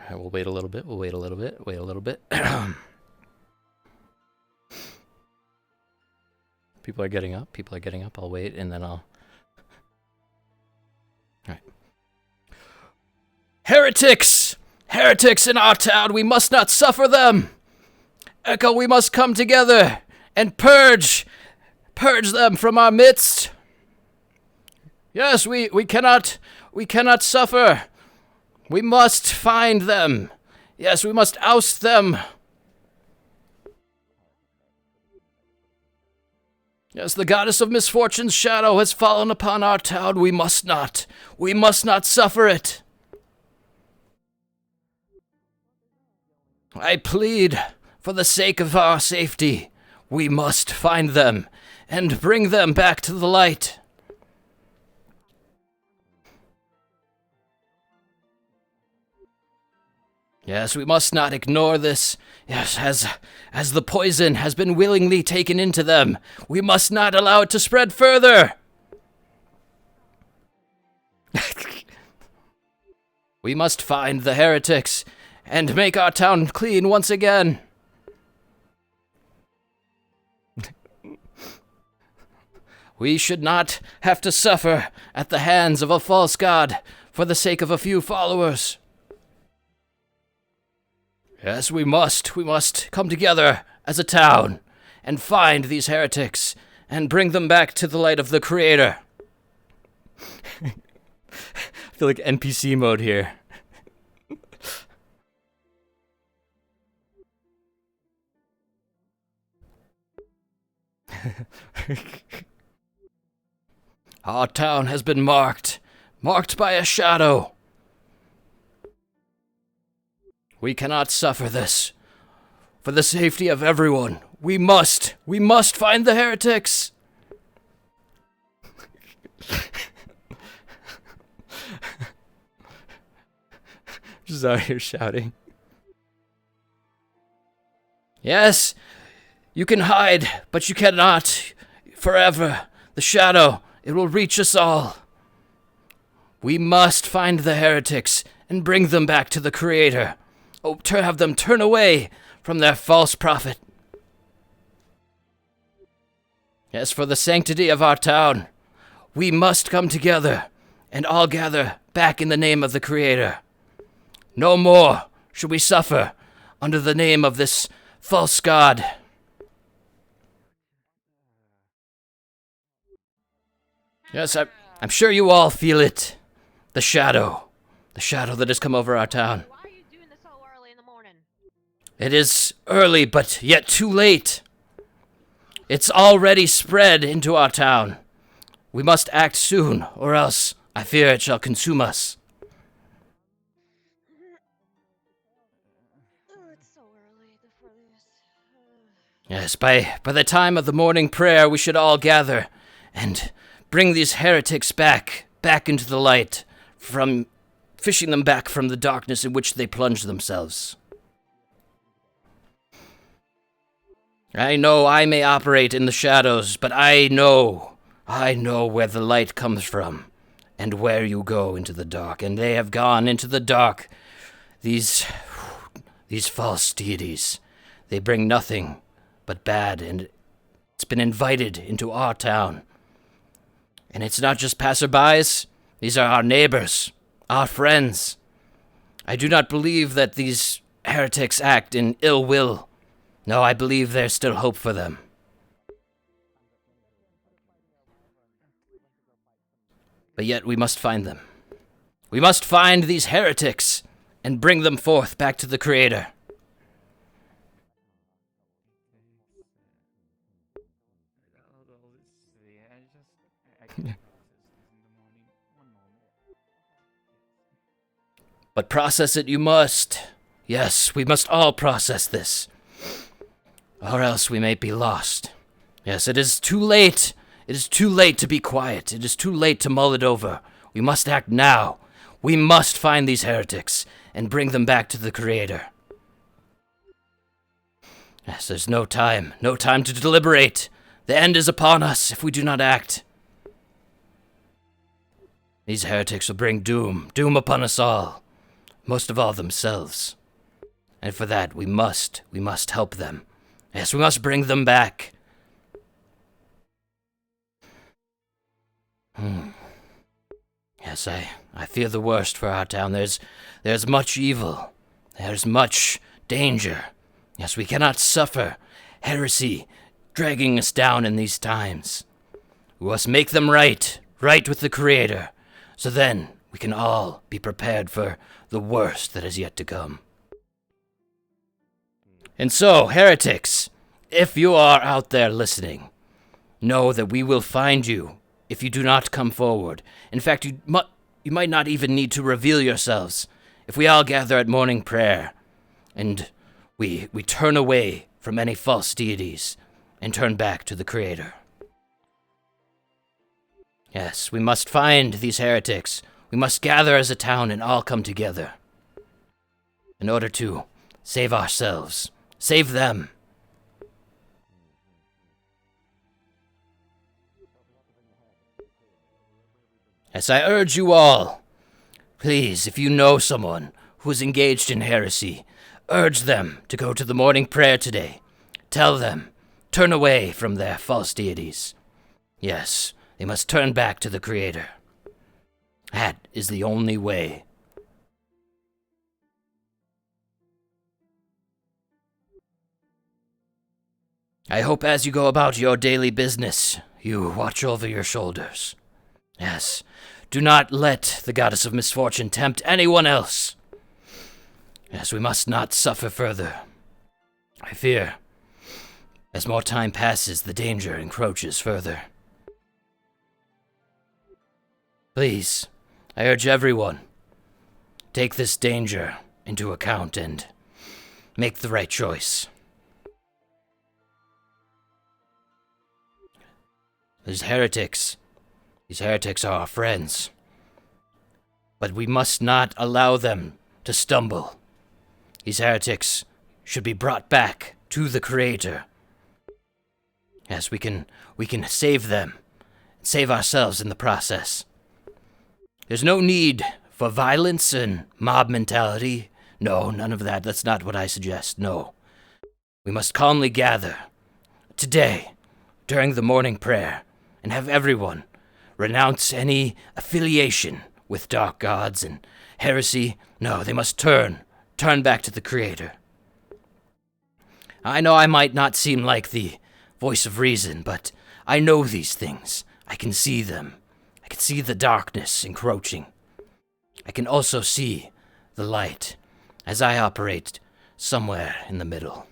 Alright, we'll wait a little bit. Wait a little bit. People are getting up. I'll wait, and then I'll... Alright. Heretics! Heretics in our town! We must not suffer them! Echo, we must come together and purge them from our midst! Yes, we cannot suffer! We must find them! Yes, we must oust them! Yes, the goddess of misfortune's shadow has fallen upon our town. We must not suffer it. I plead, for the sake of our safety, we must find them and bring them back to the light. Yes, we must not ignore this. Yes, as the poison has been willingly taken into them, we must not allow it to spread further. We must find the heretics and make our town clean once again. We should not have to suffer at the hands of a false god for the sake of a few followers. Yes, we must come together as a town and find these heretics and bring them back to the light of the Creator. I feel like NPC mode here. Our town has been marked by a shadow. We cannot suffer this. For the safety of everyone, we must find the heretics. Just out here shouting. Yes, you can hide, but you cannot forever. The shadow, it will reach us all. We must find the heretics and bring them back to the Creator. Oh, to have them turn away from their false prophet. As for the sanctity of our town, we must come together and all gather back in the name of the Creator. No more should we suffer under the name of this false god. Yes, I'm sure you all feel it. The shadow that has come over our town. It is early, but yet too late. It's already spread into our town. We must act soon, or else I fear it shall consume us. It's so early for this. Yes, by the time of the morning prayer, we should all gather and bring these heretics back into the light, from fishing them back from the darkness in which they plunged themselves. I know I may operate in the shadows, but I know where the light comes from, and where you go into the dark, and they have gone into the dark. These false deities, they bring nothing but bad, and it's been invited into our town. And it's not just passerbys, these are our neighbors, our friends. I do not believe that these heretics act in ill will. No, I believe there's still hope for them. But yet we must find them. We must find these heretics and bring them forth back to the Creator. But process it you must. Yes, we must all process this. Or else we may be lost. Yes, it is too late. It is too late to be quiet. It is too late to mull it over. We must act now. We must find these heretics and bring them back to the Creator. Yes, there's no time to deliberate. The end is upon us if we do not act. These heretics will bring doom upon us all. most of all themselves. And for that, we must help them. Yes, we must bring them back. Yes, I fear the worst for our town. There's much evil. There's much danger. Yes, we cannot suffer heresy dragging us down in these times. We must make them right with the Creator, so then we can all be prepared for the worst that is yet to come. And so, heretics, if you are out there listening, know that we will find you if you do not come forward. In fact, you might not even need to reveal yourselves if we all gather at morning prayer and we turn away from any false deities and turn back to the Creator. Yes, we must find these heretics. We must gather as a town and all come together in order to save ourselves, save them. Yes, I urge you all, please, if you know someone who is engaged in heresy, urge them to go to the morning prayer today. Tell them, turn away from their false deities. Yes, they must turn back to the Creator. That is the only way. I hope as you go about your daily business, you watch over your shoulders. Yes, do not let the goddess of misfortune tempt anyone else. Yes, we must not suffer further. I fear, as more time passes, the danger encroaches further. Please, I urge everyone, take this danger into account and make the right choice. These heretics are our friends, but we must not allow them to stumble. These heretics should be brought back to the Creator. Yes, we can save them, and save ourselves in the process. There's no need for violence and mob mentality. No, none of that. That's not what I suggest. No. We must calmly gather today during the morning prayer and have everyone renounce any affiliation with dark gods and heresy. No, they must turn back to the Creator. I know I might not seem like the voice of reason, but I know these things. I can see them. I can see the darkness encroaching. I can also see the light as I operate somewhere in the middle.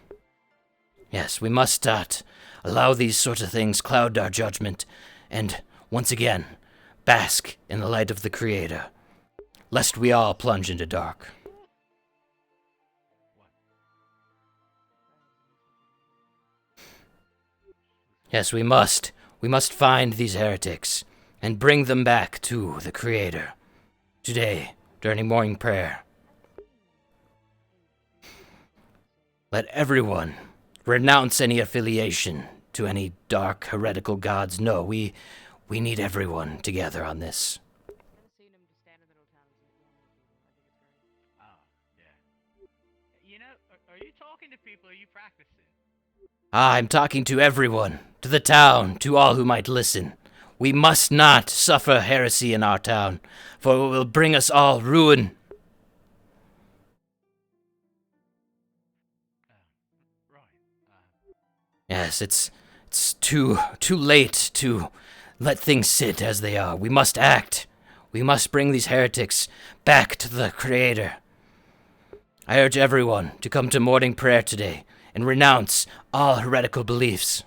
Yes, we must not allow these sort of things cloud our judgment and, once again, bask in the light of the Creator, lest we all plunge into dark. Yes, we must find these heretics and bring them back to the Creator today during morning prayer. Let everyone renounce any affiliation to any dark heretical gods. No, we need everyone together on this. Oh, yeah. You know, are you talking to people or are you practicing? I'm talking to everyone, to the town, to all who might listen. We must not suffer heresy in our town, for it will bring us all ruin. Right. Yes, it's too late to let things sit as they are. We must act. We must bring these heretics back to the Creator. I urge everyone to come to morning prayer today and renounce all heretical beliefs.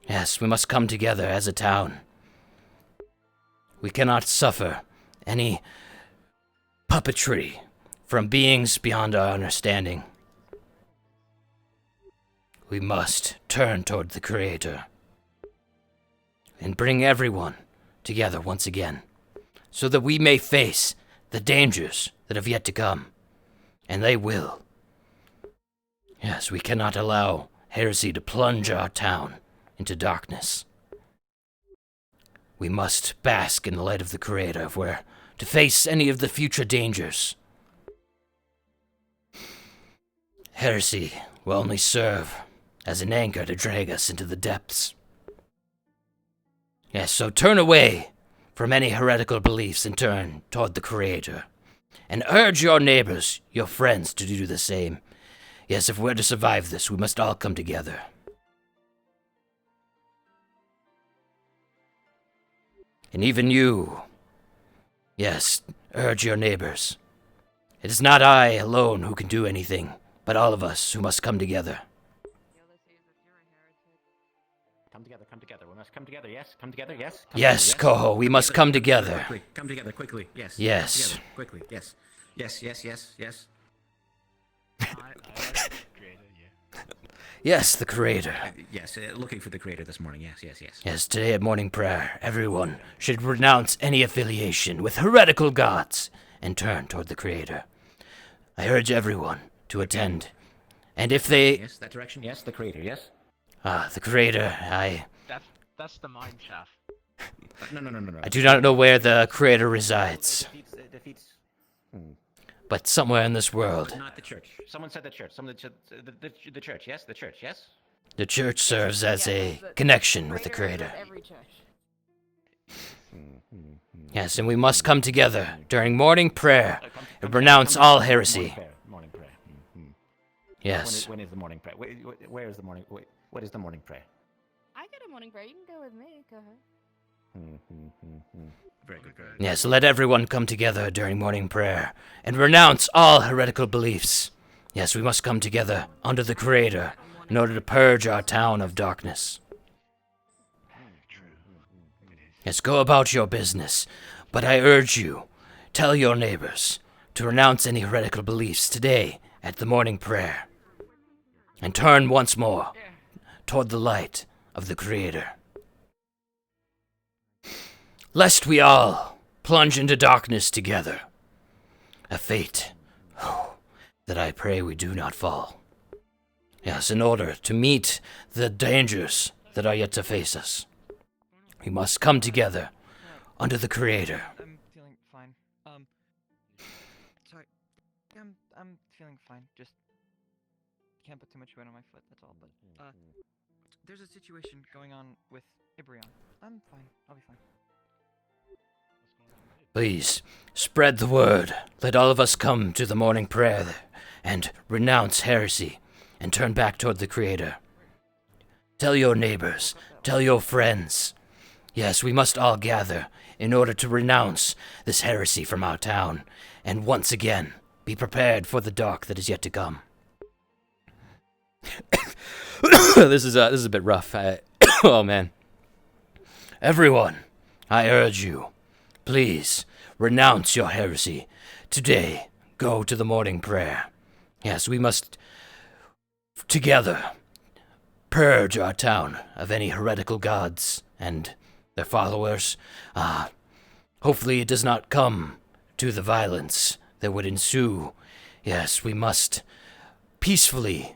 Yes, we must come together as a town. We cannot suffer any puppetry from beings beyond our understanding. We must turn toward the Creator and bring everyone together once again, so that we may face the dangers that have yet to come, and they will. Yes, we cannot allow heresy to plunge our town into darkness. We must bask in the light of the Creator if we're to face any of the future dangers Heresy will only serve as an anchor to drag us into the depths. Yes, so turn away from any heretical beliefs and turn toward the Creator. And urge your neighbors, your friends, to do the same. Yes, if we're to survive this, we must all come together. And even you, yes, urge your neighbors. It is not I alone who can do anything, but all of us who must come together. Come together. We must come together, yes? Come together, yes? Yes, Koho, we must come together. Come together quickly, yes. Yes. Come together, quickly, yes. Yes. I like the creator, yeah. Yes, the Creator. Yes, looking for the Creator this morning, yes. Yes, today at morning prayer, everyone should renounce any affiliation with heretical gods and turn toward the Creator. I urge everyone to attend. And if they... Yes, that direction, yes, the Creator, yes? the Creator, That's the mine shaft. No. I do not know where the Creator resides, Defeats. but somewhere in this world. Not the church. Someone said the church. The church, yes? The church, yes? The church serves as a connection with the Creator. Every church. Yes, and we must come together during morning prayer and renounce all heresy. Morning prayer. Yes. When is the morning prayer? Where is the morning? What is the morning prayer? I get a morning prayer. You can go with me. Go ahead. Very good. Yes, let everyone come together during morning prayer and renounce all heretical beliefs. Yes, we must come together under the Creator in order to purge our town of darkness. True. It is. Yes, go about your business, but I urge you, tell your neighbors to renounce any heretical beliefs today at the morning prayer and turn once more toward the light of the Creator. Lest we all plunge into darkness together, a fate that I pray we do not fall. Yes, in order to meet the dangers that are yet to face us, we must come together under the Creator. I'm feeling fine. Sorry. I'm feeling fine. Just can't put too much weight on my foot, that's all. But, there's a situation going on with Ibrion. I'm fine. I'll be fine. Please, spread the word. Let all of us come to the morning prayer and renounce heresy and turn back toward the Creator. Tell your neighbors, tell your friends. Yes, we must all gather in order to renounce this heresy from our town and once again be prepared for the dark that is yet to come. This is a bit rough. Oh man. Everyone, I urge you, please renounce your heresy. Today, go to the morning prayer. Yes, we must together purge our town of any heretical gods and their followers. Hopefully it does not come to the violence that would ensue. Yes, we must peacefully,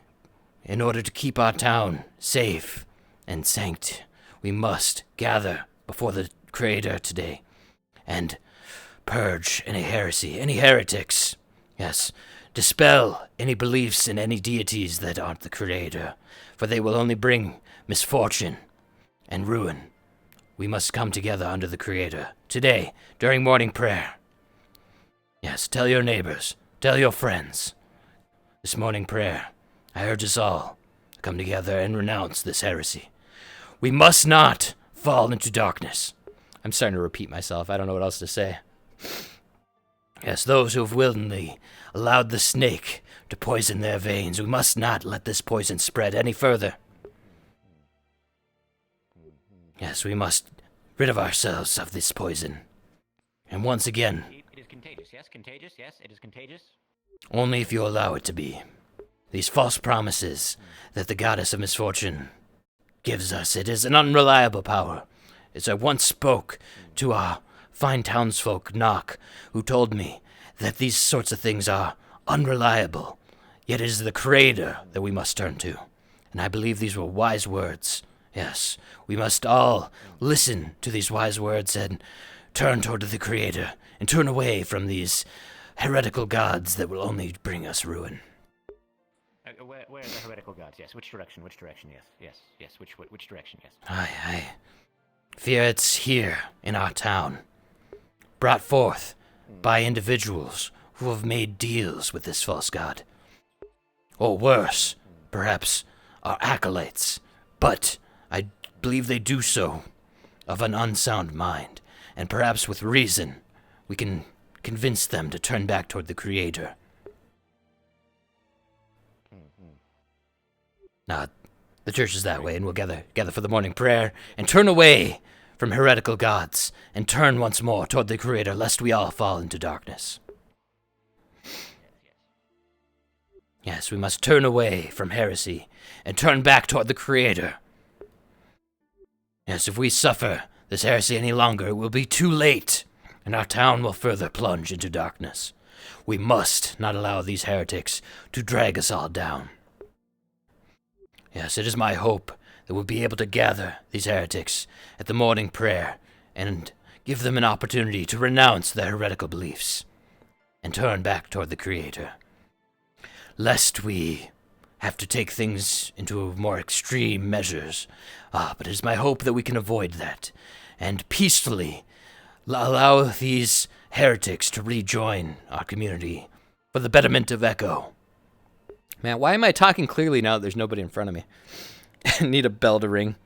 in order to keep our town safe and sanct, we must gather before the Creator today and purge any heresy, any heretics. Yes, dispel any beliefs in any deities that aren't the Creator, for they will only bring misfortune and ruin. We must come together under the Creator today during morning prayer. Yes, tell your neighbors, tell your friends. This morning prayer, I urge us all to come together and renounce this heresy. We must not fall into darkness. I'm starting to repeat myself. I don't know what else to say. Yes, those who have willingly allowed the snake to poison their veins, we must not let this poison spread any further. Yes, we must rid of ourselves of this poison. And once again, It is contagious, yes? Contagious, yes? It is contagious? only if you allow it to be. These false promises that the goddess of misfortune gives us, it is an unreliable power. As I once spoke to our fine townsfolk, Knock, who told me that these sorts of things are unreliable, yet it is the Creator that we must turn to. And I believe these were wise words. Yes, we must all listen to these wise words and turn toward the Creator and turn away from these heretical gods that will only bring us ruin. where are the heretical gods? Yes. Which direction? Which direction? Yes. Yes. Yes. Which direction? Yes. I fear it's here in our town, brought forth by individuals who have made deals with this false god. Or worse, perhaps our acolytes, but I believe they do so of an unsound mind, and perhaps with reason we can convince them to turn back toward the Creator. Now, the church is that way, and we'll gather for the morning prayer, and turn away from heretical gods, and turn once more toward the Creator, lest we all fall into darkness. Yes, we must turn away from heresy, and turn back toward the Creator. Yes, if we suffer this heresy any longer, it will be too late, and our town will further plunge into darkness. We must not allow these heretics to drag us all down. Yes, it is my hope that we'll be able to gather these heretics at the morning prayer and give them an opportunity to renounce their heretical beliefs and turn back toward the Creator, lest we have to take things into more extreme measures. But it is my hope that we can avoid that and peacefully allow these heretics to rejoin our community for the betterment of Echo. Man, why am I talking clearly now that there's nobody in front of me? I need a bell to ring.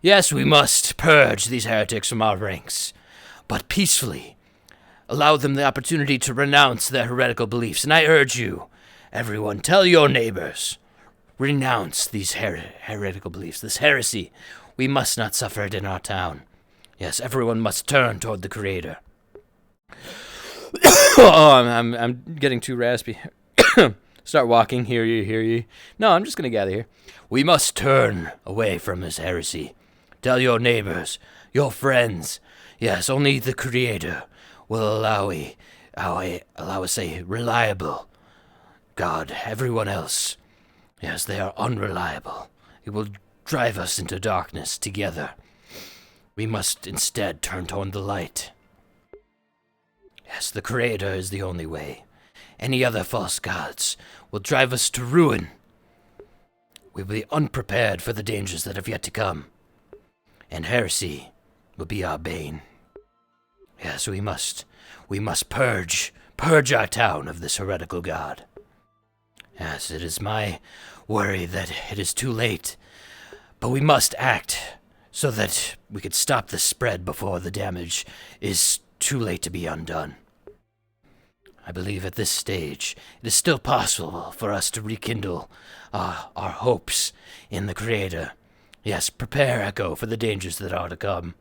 Yes, we must purge these heretics from our ranks, but peacefully allow them the opportunity to renounce their heretical beliefs. And I urge you, everyone, tell your neighbors, renounce these heretical beliefs, this heresy. We must not suffer it in our town. Yes, everyone must turn toward the Creator. I'm getting too raspy. Start walking, hear ye. No, I'm just going to gather here. We must turn away from this heresy. Tell your neighbors, your friends. Yes, only the Creator will allow us a reliable God. Everyone else, yes, they are unreliable. It will drive us into darkness together. We must instead turn toward the light. Yes, the Creator is the only way. Any other false gods will drive us to ruin. We will be unprepared for the dangers that have yet to come, and heresy will be our bane. Yes, we must purge our town of this heretical god. Yes, it is my worry that it is too late, but we must act so that we could stop the spread before the damage is too late to be undone. I believe at this stage it is still possible for us to rekindle our hopes in the Creator. Yes, prepare, Echo, for the dangers that are to come.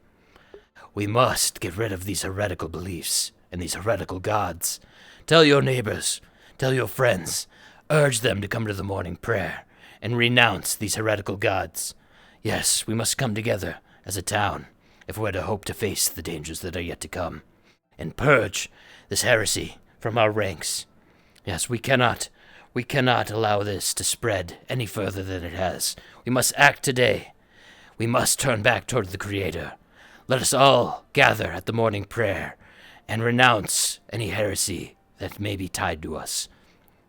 We must get rid of these heretical beliefs and these heretical gods. Tell your neighbors, tell your friends, urge them to come to the morning prayer and renounce these heretical gods. Yes, we must come together as a town if we're to hope to face the dangers that are yet to come and purge this heresy from our ranks. Yes, we cannot allow this to spread any further than it has. We must act today. We must turn back toward the Creator. Let us all gather at the morning prayer and renounce any heresy that may be tied to us.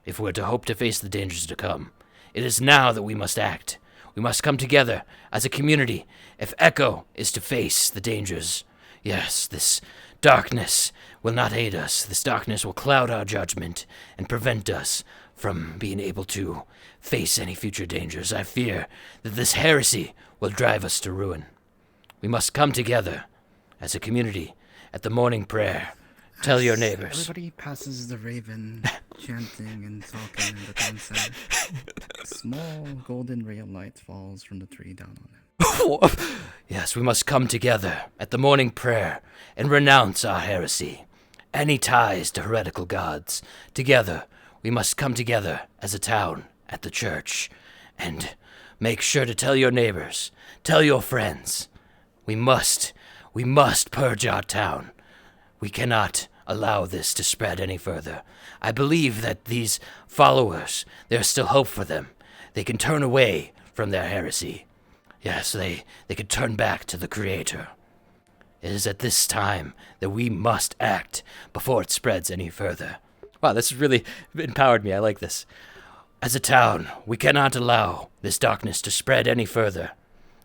If we're to hope to face the dangers to come, it is now that we must act. We must come together as a community if Echo is to face the dangers. Yes, this darkness will not aid us. This darkness will cloud our judgment and prevent us from being able to face any future dangers. I fear that this heresy will drive us to ruin. We must come together as a community at the morning prayer. Tell your neighbors. Everybody passes the raven, chanting and talking in the town center. A small golden ray of light falls from the tree down on him. Yes, we must come together at the morning prayer and renounce our heresy. Any ties to heretical gods. Together, we must come together as a town at the church and make sure to tell your neighbors, tell your friends. We must purge our town. We cannot allow this to spread any further. I believe that these followers, there's still hope for them. They can turn away from their heresy. Yes, they can turn back to the Creator. It is at this time that we must act before it spreads any further. Wow, this has really empowered me. I like this. As a town, we cannot allow this darkness to spread any further.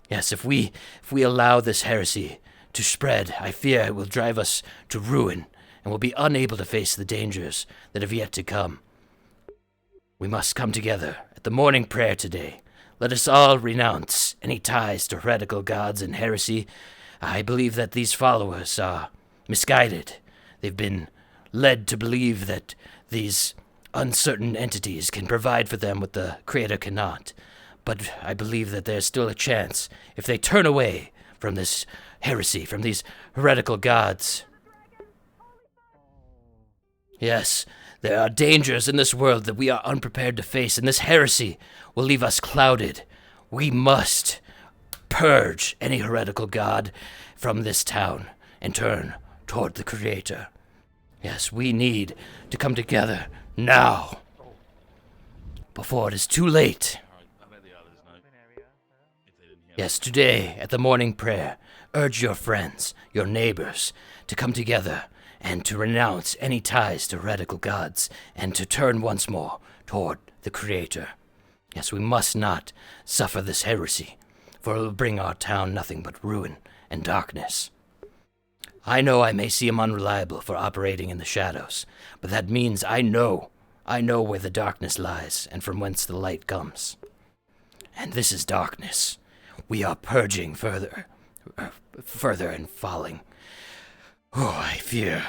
Yes, if we allow this heresy to spread, I fear it will drive us to ruin, and we'll be unable to face the dangers that have yet to come. We must come together at the morning prayer today. Let us all renounce any ties to heretical gods and heresy. I believe that these followers are misguided. They've been led to believe that these uncertain entities can provide for them what the Creator cannot. But I believe that there's still a chance if they turn away from this heresy, from these heretical gods. Yes, there are dangers in this world that we are unprepared to face, and this heresy will leave us clouded. We must purge any heretical god from this town and turn toward the Creator. Yes, we need to come together now, before it is too late. Yes, today, at the morning prayer, urge your friends, your neighbors, to come together and to renounce any ties to heretical gods and to turn once more toward the Creator. Yes, we must not suffer this heresy, for it will bring our town nothing but ruin and darkness. I know I may seem unreliable for operating in the shadows, but that means I know where the darkness lies and from whence the light comes. And this is darkness. We are purging further and falling. Oh, I fear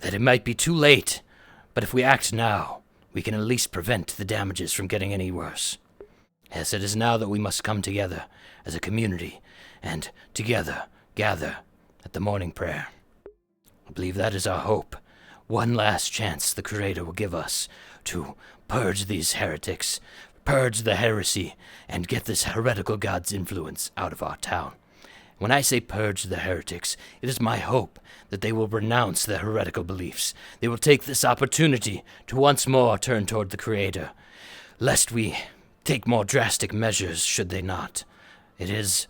that it might be too late, but if we act now, we can at least prevent the damages from getting any worse. Yes, it is now that we must come together as a community and together gather at the morning prayer. I believe that is our hope. One last chance the Creator will give us to purge these heretics, purge the heresy, and get this heretical god's influence out of our town. When I say purge the heretics, it is my hope that they will renounce their heretical beliefs. They will take this opportunity to once more turn toward the Creator, lest we take more drastic measures should they not. It is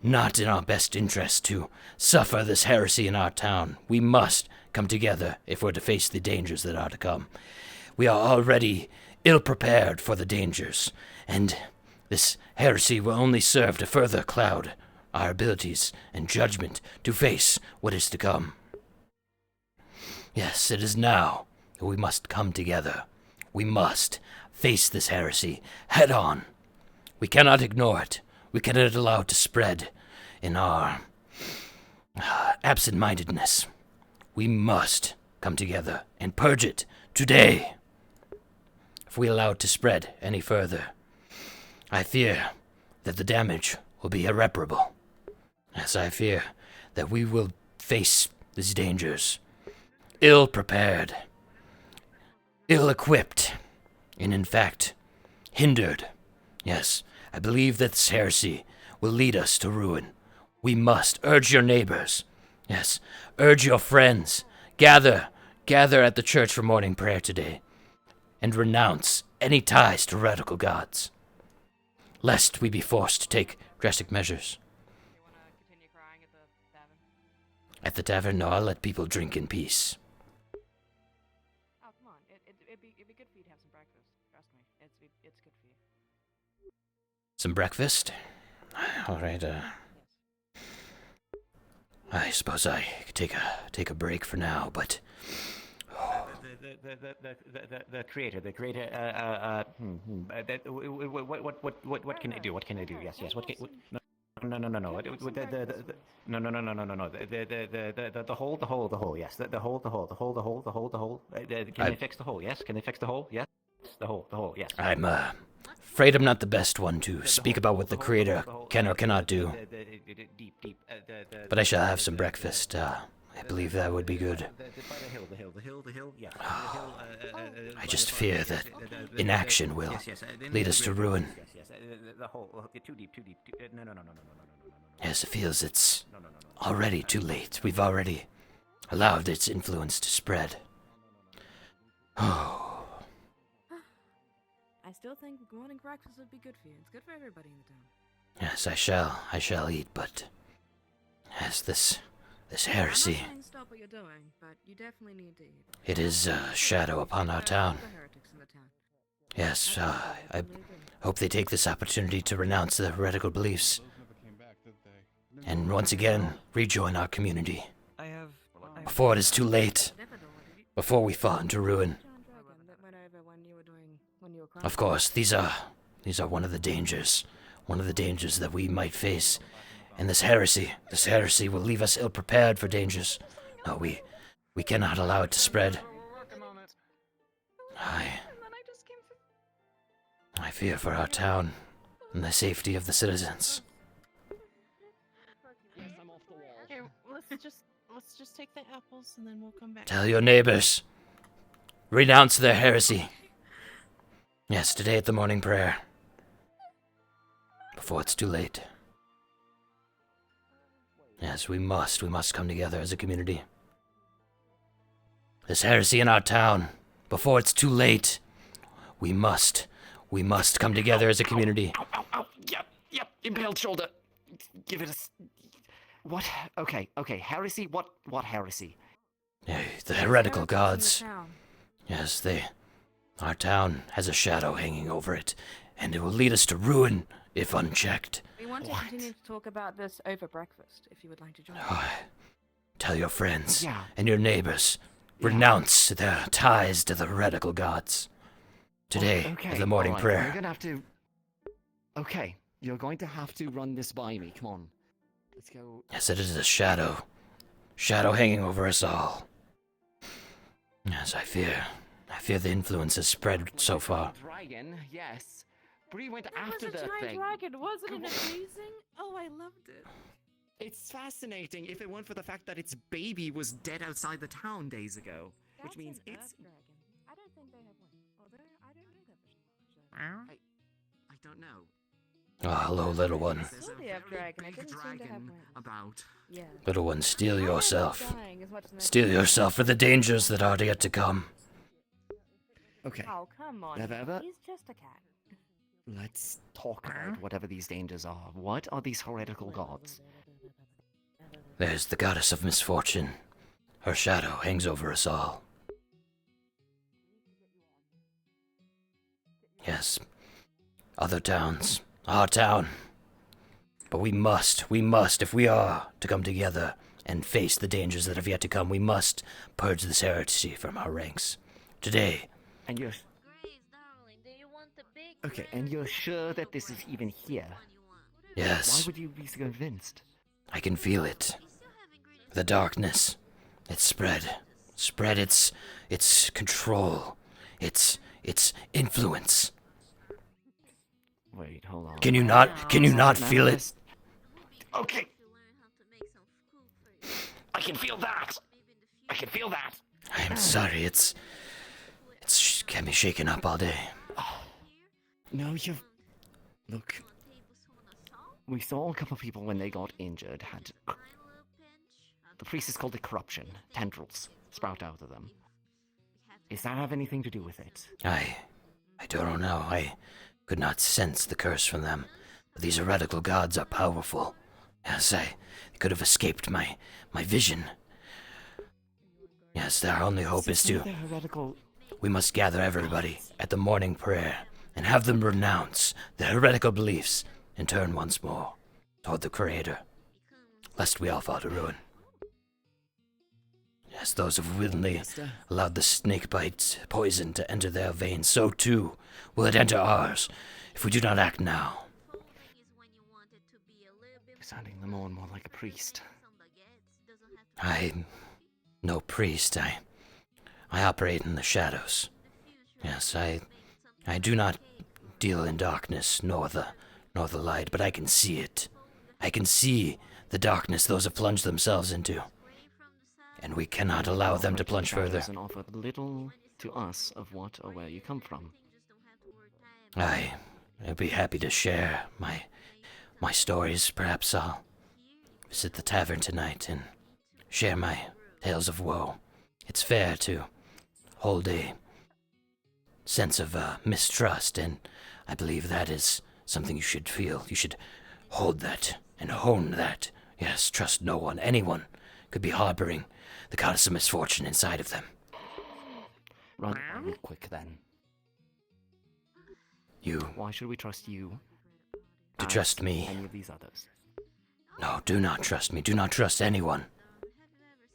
not in our best interest to suffer this heresy in our town. We must come together if we're to face the dangers that are to come. We are already ill-prepared for the dangers, and this heresy will only serve to further cloud our abilities and judgment to face what is to come. Yes, it is now that we must come together. We must face this heresy head on. We cannot ignore it. We cannot allow it to spread in our absent-mindedness. We must come together and purge it today. If we allow it to spread any further, I fear that the damage will be irreparable. Yes, I fear that we will face these dangers ill-prepared, ill-equipped, and in fact, hindered. Yes, I believe that this heresy will lead us to ruin. We must urge your neighbors. Yes, urge your friends. Gather at the church for morning prayer today, and renounce any ties to heretical gods, lest we be forced to take drastic measures. You want to continue crying at the tavern? At the tavern, no, I'll let people drink in peace. Oh, come on. It'd be good for you to have some breakfast. Trust me. It's good for you. Some breakfast? All right, Yes. I suppose I could take a break for now, but The Creator, what can I do? What can I do? Yes, what can, no. No. The hole. Yes, the hole. Can they fix the hole? Yes. Can they fix the hole? Yes. The hole. Yes. I'm afraid I'm not the best one to speak about what the Creator can or cannot do. But I shall have some breakfast. I believe that would be good. The hill. Yeah. I just fear that inaction will lead us to ruin. Yes. The hole. Too deep. No. Yes, it feels it's already too late. We've already allowed its influence to spread. Oh. I still think morning breakfast would be good for you. It's good for everybody in the town. Yes, I shall eat, but yes, this heresy, I'm not saying stop what you're doing, but you definitely need to eat. it is a shadow upon our town. The heretics in the town. Yes, I hope they take this opportunity to renounce their heretical beliefs and once again rejoin our community I have. before it is too late, before we fall into ruin. Of course, these are one of the dangers that we might face. And this heresy will leave us ill-prepared for dangers. No, we cannot allow it to spread. I fear for our town and the safety of the citizens. Here, let's just take the apples and then we'll come back. Tell your neighbors. Renounce their heresy. Yes, today at the morning prayer. Before it's too late. Yes, we must come together as a community. This heresy in our town, before it's too late, we must come together as a community. Ow. Yep, impaled shoulder. Give it a... What? Okay, heresy? What heresy? The heretical gods. Yes, our town has a shadow hanging over it, and it will lead us to ruin if unchecked. We want to continue to talk about this over breakfast, if you would like to join us. Oh, tell your friends and your neighbors, renounce their ties to the heretical gods. Today, at the morning prayer. You're gonna have to... Okay, you're going to have to run this by me. Come on. Let's go... Yes, it is a shadow. Shadow hanging over us all. Yes, I fear the influence has spread so far. Dragon, yes. Bree went It after was a the giant thing. dragon, wasn't it amazing? Oh, I loved it. It's fascinating if it weren't for the fact that its baby was dead outside the town days ago. Which means it's... I don't think they have one. Although, I don't know that. I don't know. Oh, hello, little one. There's a They have very dragon. I big didn't seem to have dragon one. about. Yeah. Little one, steel yourself. Dying as much as Steel yourself for the dangers that are yet to come. Okay, Oh, come on. Never- He's just a cat. let's talk about whatever these dangers are. What are these heretical gods? There's the goddess of misfortune. Her shadow hangs over us all. Yes, other towns, our town. But we must, if we are to come together and face the dangers that have yet to come, we must purge this heresy from our ranks. Today. And you're... Grace, darling, do you want the big Okay, and you're sure that this is even here? Why Yes, would you be so convinced? I can feel it. The darkness. It's spread its control, its influence. Wait, hold on. Can you not feel it? Okay, I can feel that. I can feel that. I am sorry, it's can be shaken up all day. No, you've... Look. We saw a couple of people when they got injured had... The priestess called it corruption. Tendrils sprout out of them. Does that have anything to do with it? I don't know. I could not sense the curse from them. But these heretical gods are powerful. Yes, they could have escaped my vision. Yes, our only hope is to... The heretical... We must gather everybody at the morning prayer and have them renounce their heretical beliefs and turn once more toward the Creator, lest we all fall to ruin. Yes, those who willingly allowed the snakebite poison to enter their veins, so too will it enter ours if we do not act now. You're sounding more and more like a priest. I'm no priest. I operate in the shadows. Yes, I do not deal in darkness nor the light, but I can see it. I can see the darkness those have plunged themselves into. And we cannot allow them to plunge further. And offer little to us of what or where you come from. I'd be happy to share my stories. Perhaps I'll visit the tavern tonight and share my tales of woe. It's fair to hold a sense of mistrust, and I believe that is something you should feel. You should hold that and hone that. Yes, trust no one. Anyone could be harboring the goddess of misfortune inside of them. Run real quick then. You Why should we trust you? to as trust me. Any of these others? No, do not trust me. Do not trust anyone.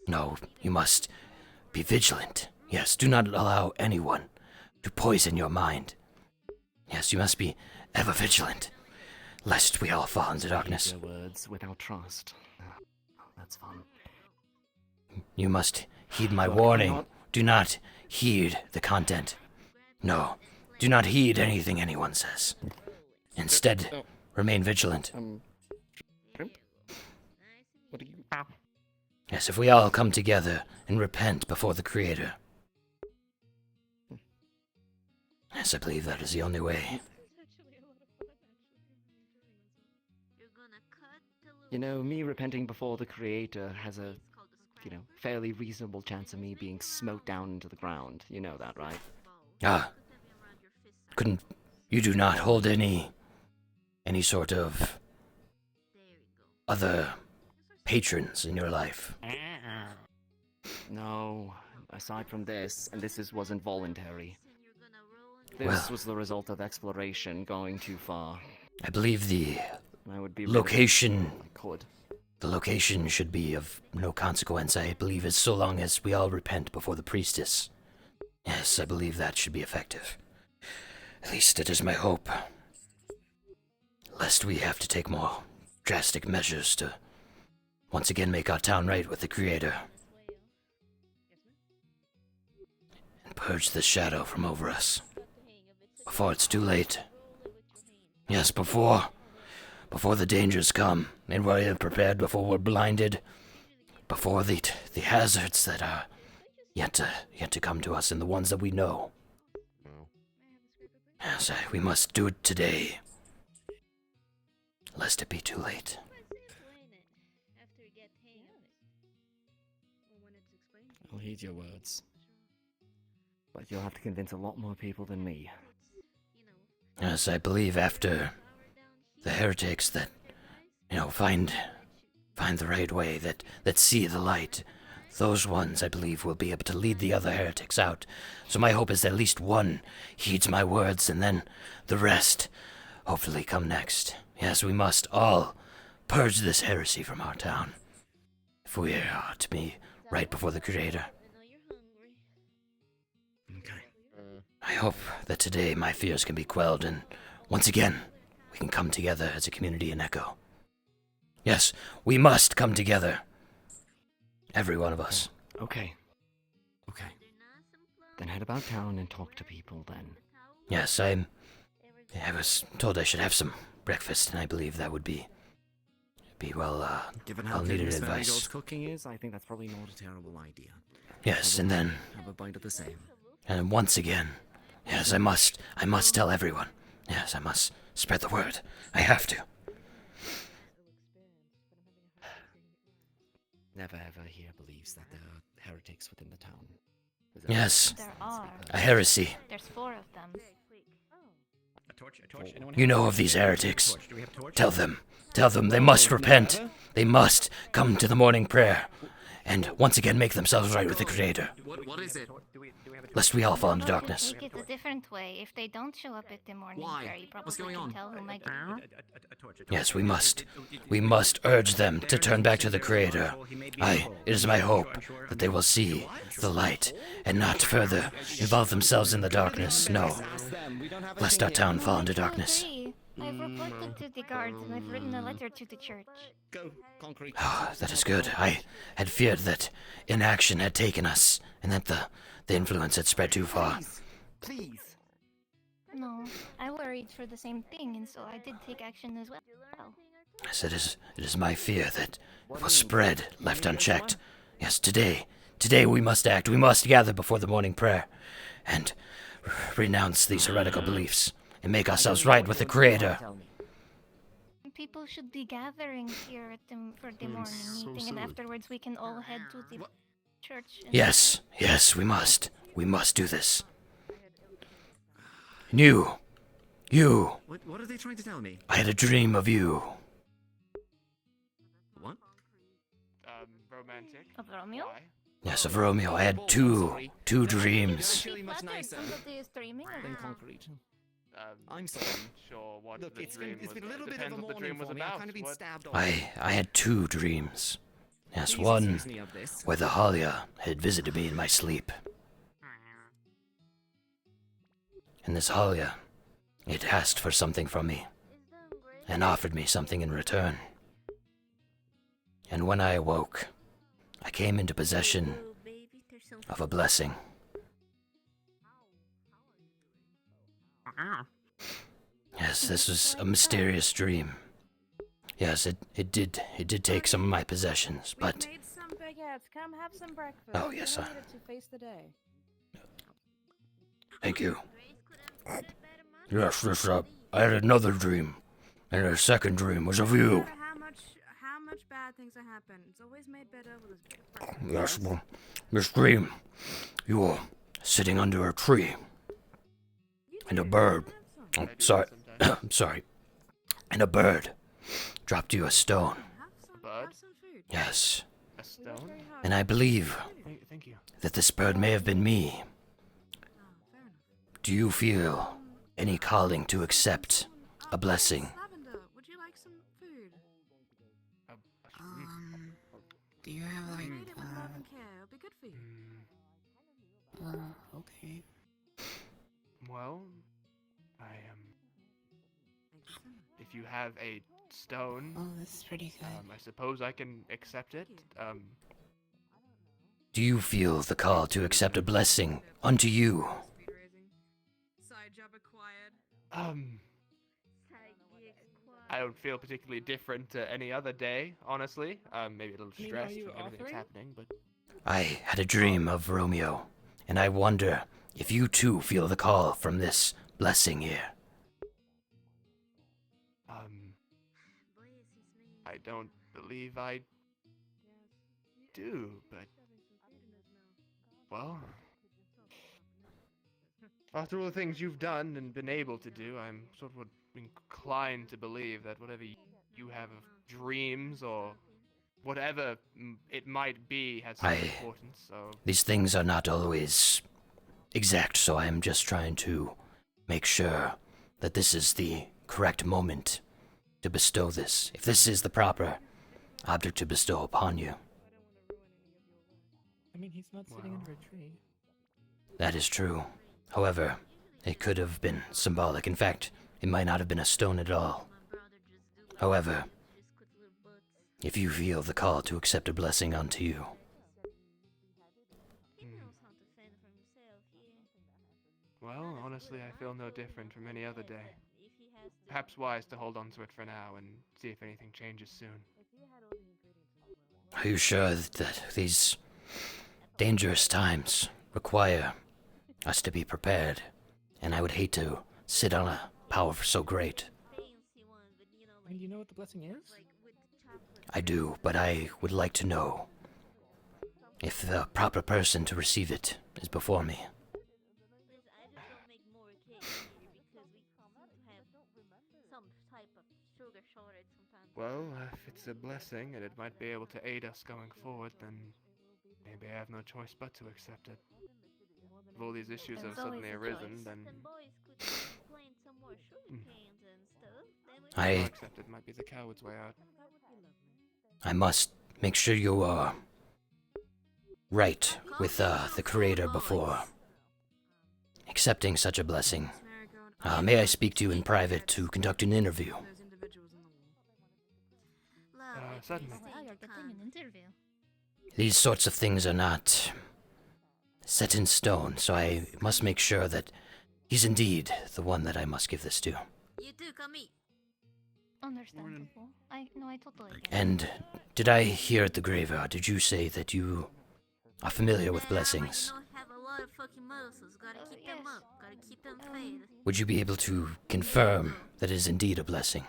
No, you must be vigilant. Yes, do not allow anyone to poison your mind. Yes, you must be ever vigilant, lest we all fall into darkness. Your words without trust. That's fun. You must heed my Look, warning. I'm not- Do not heed the content. No, do not heed anything anyone says. Instead, remain vigilant. Shrimp? What are you? Yes, if we all come together and repent before the Creator. Yes, I believe that is the only way. You know, me repenting before the Creator has a, fairly reasonable chance of me being smoked down into the ground. You know that, right? Ah, you do not hold any sort of other patrons in your life? No, aside from this, and this wasn't voluntary. This Well- was the result of exploration going too far. I believe the I would be location, I could. the location should be of no consequence. I believe as so long as we all repent before the priestess. Yes, I believe that should be effective. At least it is my hope. Lest we have to take more drastic measures to once again make our town right with the Creator. And purge the shadow from over us. Before it's too late. Yes, before the dangers come, and we're prepared, before we're blinded, before the hazards that are yet to come to us, and the ones that we know. Yes, we must do it today, lest it be too late. I'll heed your words. But you'll have to convince a lot more people than me. Yes, I believe after the heretics that, find the right way, that see the light, those ones, I believe, will be able to lead the other heretics out. So my hope is that at least one heeds my words, and then the rest hopefully come next. Yes, we must all purge this heresy from our town, if we are to be right before the Creator. Okay. I hope that today my fears can be quelled, and once again, we can come together as a community in Echo. Yes, we must come together. Every one of us. Okay. Then head about town and talk to people then. Yes, I was told I should have some breakfast, and I believe that would be well, Given how well good needed Miss advice. Marigold's cooking is, I think that's probably not a terrible idea. Yes, and then, Have a bite of the same. and once again, yes, I must tell everyone. Yes, I must spread the word. I have to. Never ever here believes that there are heretics within the town. Yes, There are. a heresy. There's 4 of them. A torch? Anyone You have know a of these heretics. torch? Do we have a torch? Tell them they must repent. They must come to the morning prayer, and once again make themselves right with the Creator, What is it? Do we have a torch? lest we all fall into How about you darkness. Take it a different way. If they don't show up at the morning Why? prayer, you probably What's going can on? tell who might A torch. Yes, we must. We must urge them to turn back to the Creator. It is my hope that they will see the light and not further involve themselves in the darkness. No, lest our town fall into darkness. I've reported to the guards and I've written a letter to the church. Go, concrete. Ah, that is good. I had feared that inaction had taken us, and that the influence had spread too far. Please. No, I worried for the same thing, and so I did take action as well. Yes, it is my fear that it will spread, left unchecked. Yes, today we must act. We must gather before the morning prayer, and renounce these heretical beliefs, and make ourselves right with the Creator. People should be gathering here for the morning meeting, and afterwards we can all head to the church. And Yes, we must. We must do this. And you, What are they trying to tell me? I had a dream of you. What? Romantic. Of Romeo? Why? Yes, of Romeo. I had two dreams. Actually much nicer Somebody is streaming. than concrete. I'm sorry. Sure what Look, the dream it's was. been a little bit of Depends a what the dream morning was for me. I've about. kind of been What- stabbed all I had two dreams. Yes, Please one excuse me of this. where the Halia had visited me in my sleep. And this Halia, it asked for something from me, and offered me something in return. And when I awoke, I came into possession of a blessing. Yes, this was a mysterious dream. Yes, it did take some of my possessions, but We've made some baguettes. Come have some breakfast. Oh, yes, We sir. needed to face the day. thank you. Yes, I had another dream, and the second dream was of No you. matter how much bad things have happened, it's always made better with a Yes, well, this dream, you were sitting under a tree, and a bird. I Oh, do sorry, that sometimes. I'm sorry. And a bird dropped you a stone. Bud? Have some food. Yes, A stone? and I believe Thank you. that this bird may have been me. Fair enough. Do you feel any calling to accept a blessing? Lavender, would you like some food? Do you have We like, made it with love and care. It'll be good for you. okay. Well, I Thank you so much. if you have a stone, Oh, this is pretty good. I suppose I can accept it. Do you feel the call to accept a blessing unto you? Speed raising. Side job acquired. I don't feel particularly different to any other day, honestly. Maybe a little I mean, are stressed you from everything that's authoring? happening, but I had a dream of Romeo, and I wonder if you too feel the call from this blessing here. I don't believe I do, but well, after all the things you've done and been able to do, I'm sort of inclined to believe that whatever you have of dreams or whatever it might be has some importance. So These things are not always exact, so I am just trying to make sure that this is the correct moment to bestow this. If this is the proper object to bestow upon you. I mean, he's not sitting under a tree. That is true. However, it could have been symbolic. In fact, it might not have been a stone at all. However, if you feel the call to accept a blessing unto you, well, honestly, I feel no different from any other day. Perhaps wise to hold on to it for now and see if anything changes soon. are you sure that these dangerous times require us to be prepared? And I would hate to sit on a power so great. I mean, do you know what the blessing is? I do, but I would like to know if the proper person to receive it is before me. Well, if it's a blessing and it might be able to aid us going forward, then maybe I have no choice but to accept it. If all these issues have There's always suddenly a arisen, choice. then I accept it might be the coward's way out. I must make sure you are right with the Creator before accepting such a blessing. May I speak to you in private to conduct an interview? Those individuals in the wall. Suddenly. Wow, you're getting an interview. These sorts of things are not set in stone, so I must make sure that he's indeed the one that I must give this to. You too, come eat. Understandable. I totally get it. And did I hear at the graveyard, did you say that you are familiar with blessings? Have a lot of fucking muscles. Gotta keep them yes. up. Gotta keep them fed. Would you be able to confirm that it is indeed a blessing?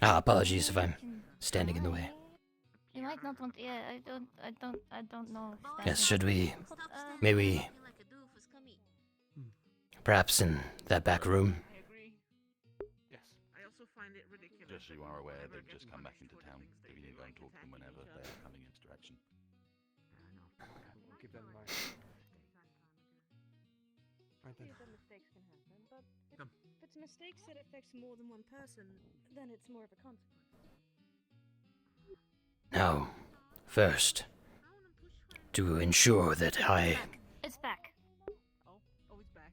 Apologies if I'm standing in the way. You might not want. Yeah, I don't know. If that Yes, is- should we, Stop standing may there we, looking like a doofus. Come eat. perhaps in that back room? I agree. Yes. I also find it ridiculous. Just so you are aware, they've just come back into town. You can go and talk to them whenever they are coming into direction. We'll keep that in mind. Right then. that mistakes can happen, but Come. if it's mistakes that affects more than one person, then it's more of a consequence. Now, first, to ensure that It's back. Oh, it's back.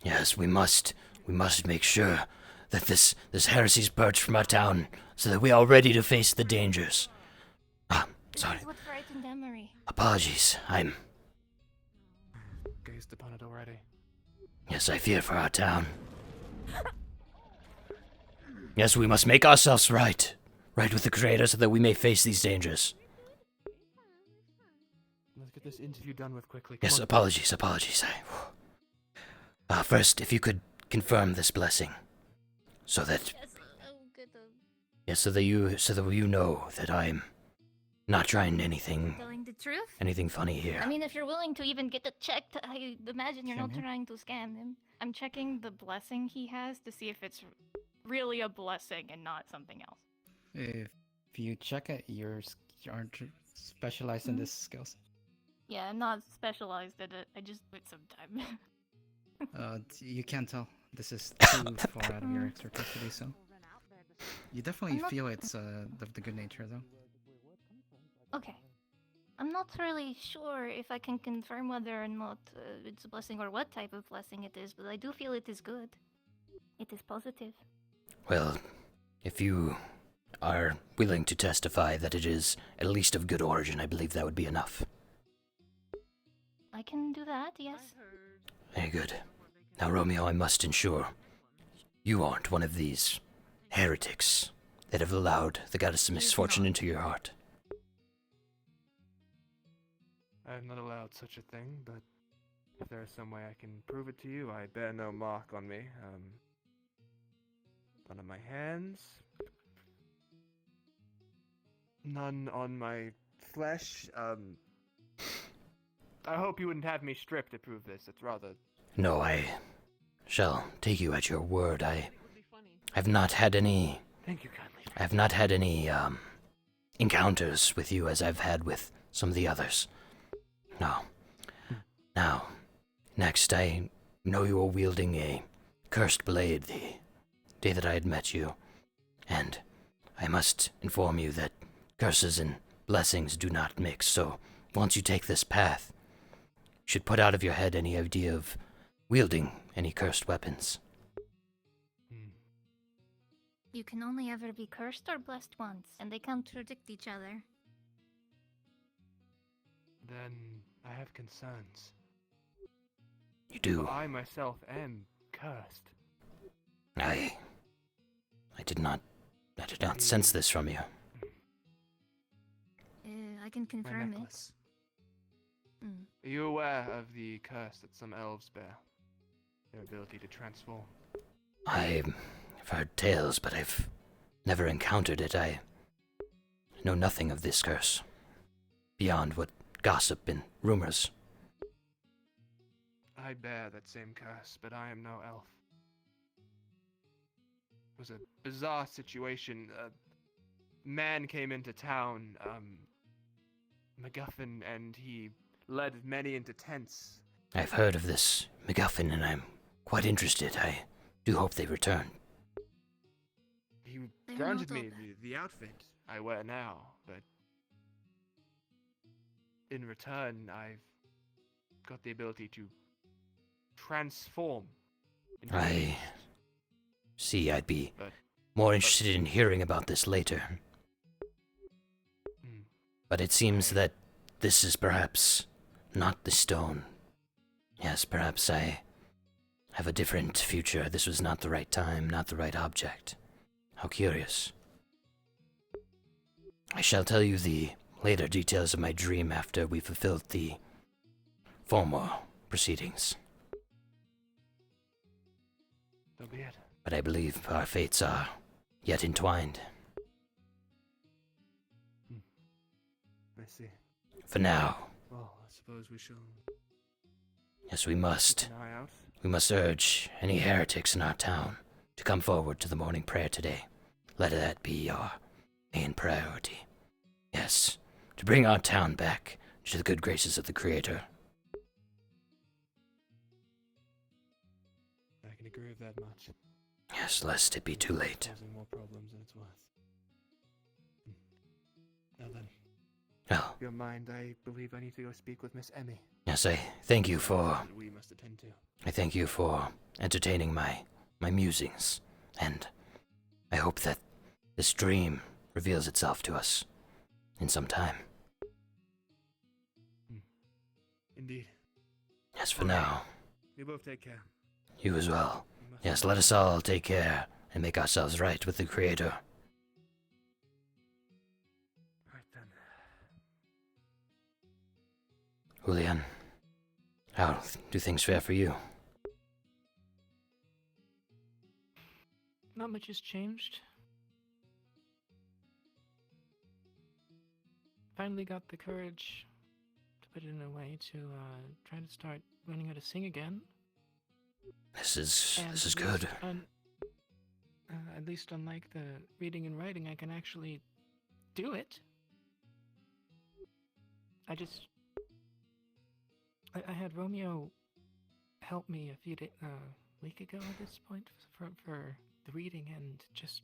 Yes, we must make sure that this heresy's purged from our town, so that we are ready to face the dangers. Sorry. This is what frightened Emery. Apologies. Gazed upon it already. Yes, I fear for our town. Yes, we must make ourselves right with the Creator, so that we may face these dangers. Let's get this interview done with quickly. Come Yes, on. apologies. First, if you could confirm this blessing, so that so that you know that I'm not trying anything Telling the truth? funny here. I mean, if you're willing to even get it checked, I imagine you're not Same here. trying to scam him. I'm checking the blessing he has to see if it's really a blessing and not something else. If you check it, you aren't specialized in Hmm? this skills. Yeah, I'm not specialized at it. I just do it sometime. You can't tell. This is too far out of your expertise to do so. You definitely I'm not- feel it's the good nature though. Okay. I'm not really sure if I can confirm whether or not it's a blessing or what type of blessing it is, but I do feel it is good. It is positive. Well, if you are willing to testify that it is at least of good origin, I believe that would be enough. I can do that, yes. Very good. Now, Romeo, I must ensure you aren't one of these heretics that have allowed the goddess of misfortune into your heart. I have not allowed such a thing, but if there is some way I can prove it to you, I bear no mark on me. None on my hands. None on my flesh. I hope you wouldn't have me stripped to prove this. It's rather... No, I shall take you at your word. I've not had any... Thank you kindly. I've not had any, encounters with you as I've had with some of the others. No. Now, next, I know you were wielding a cursed blade the day that I had met you, and I must inform you that curses and blessings do not mix, so once you take this path, you should put out of your head any idea of wielding any cursed weapons. You can only ever be cursed or blessed once, and they contradict each other. Then I have concerns. You do. I myself am cursed. I did not sense this from you. I can My confirm it. necklace. Mm. Are you aware of the curse that some elves bear? Their ability to transform. I've heard tales, but I've never encountered it. I know nothing of this curse, beyond what gossip and rumors. I bear that same curse, but I am no elf. It was a bizarre situation. A man came into town, MacGuffin, and he led many into tents. I've heard of this MacGuffin, and I'm quite interested. I do hope they return. He They are granted not all me the outfit I wear now, but in return, I've got the ability to transform. into a I beast. see. I'd be But more interested in hearing about this later. mm, But it seems that this is perhaps not the stone. Yes, perhaps I have a different future. This was not the right time, not the right object. How curious. I shall tell you the later details of my dream after we fulfilled the formal proceedings. so be it. But I believe our fates are yet entwined. I see. For now, Well, I suppose we shall yes, we must. keep an eye out. We must urge any heretics in our town to come forward to the morning prayer today. Let that be our main priority. Yes, to bring our town back to the good graces of the Creator. of that much. Yes, lest it be too late. Causing more problems than it's worth. Now then, Well, if you don't mind, I believe I need to go speak with Miss Emmy. yes, I thank you for That we must attend to. entertaining my musings, and I hope that this dream reveals itself to us in some time. Indeed. Yes, for now, You both take care. you as well. You must Yes, let us all take care and make ourselves right with the Creator. Right then. Julian, how do things fare for you? Not much has changed. Finally got the courage to put it in a way to try to start learning how to sing again. This is And good. At least unlike the reading and writing, I can actually do it. I had Romeo help me a week ago at this point for the reading, and just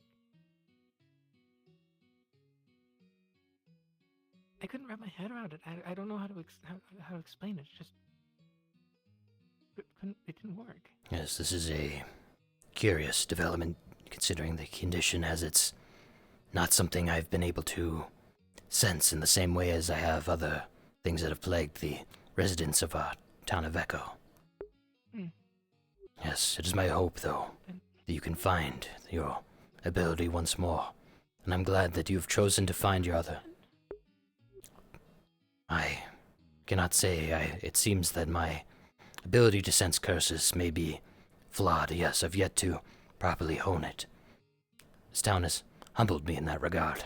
I couldn't wrap my head around it. I don't know how to explain it. It didn't work. Yes, this is a curious development, considering the condition, as it's not something I've been able to sense in the same way as I have other things that have plagued the residents of our town of Echo. Yes, it is my hope, though, that you can find your ability once more, and I'm glad that you've chosen to find your other. I cannot say it seems that my ability to sense curses may be flawed. Yes, I've yet to properly hone it. This town has humbled me in that regard.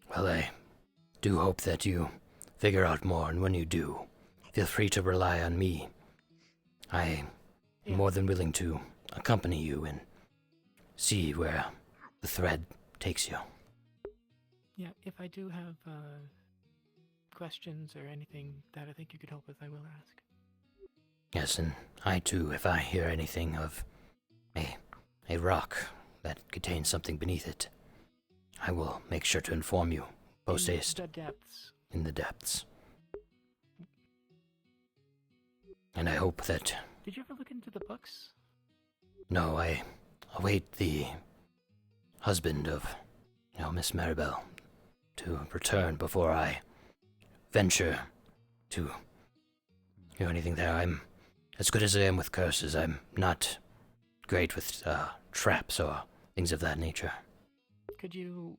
Well, I do hope that you figure out more, and when you do, feel free to rely on me. I am more than willing to accompany you and see where the thread takes you. Yeah, if I do have questions or anything that I think you could help with, I will ask. Yes, and I too, if I hear anything of a rock that contains something beneath it, I will make sure to inform you post haste. In the depths. In the depths. And I hope that... Did you ever look into the books? No, I await the husband of, Miss Maribel to return before I venture to do anything there. I'm as good as I am with curses. I'm not great with traps or things of that nature. Could you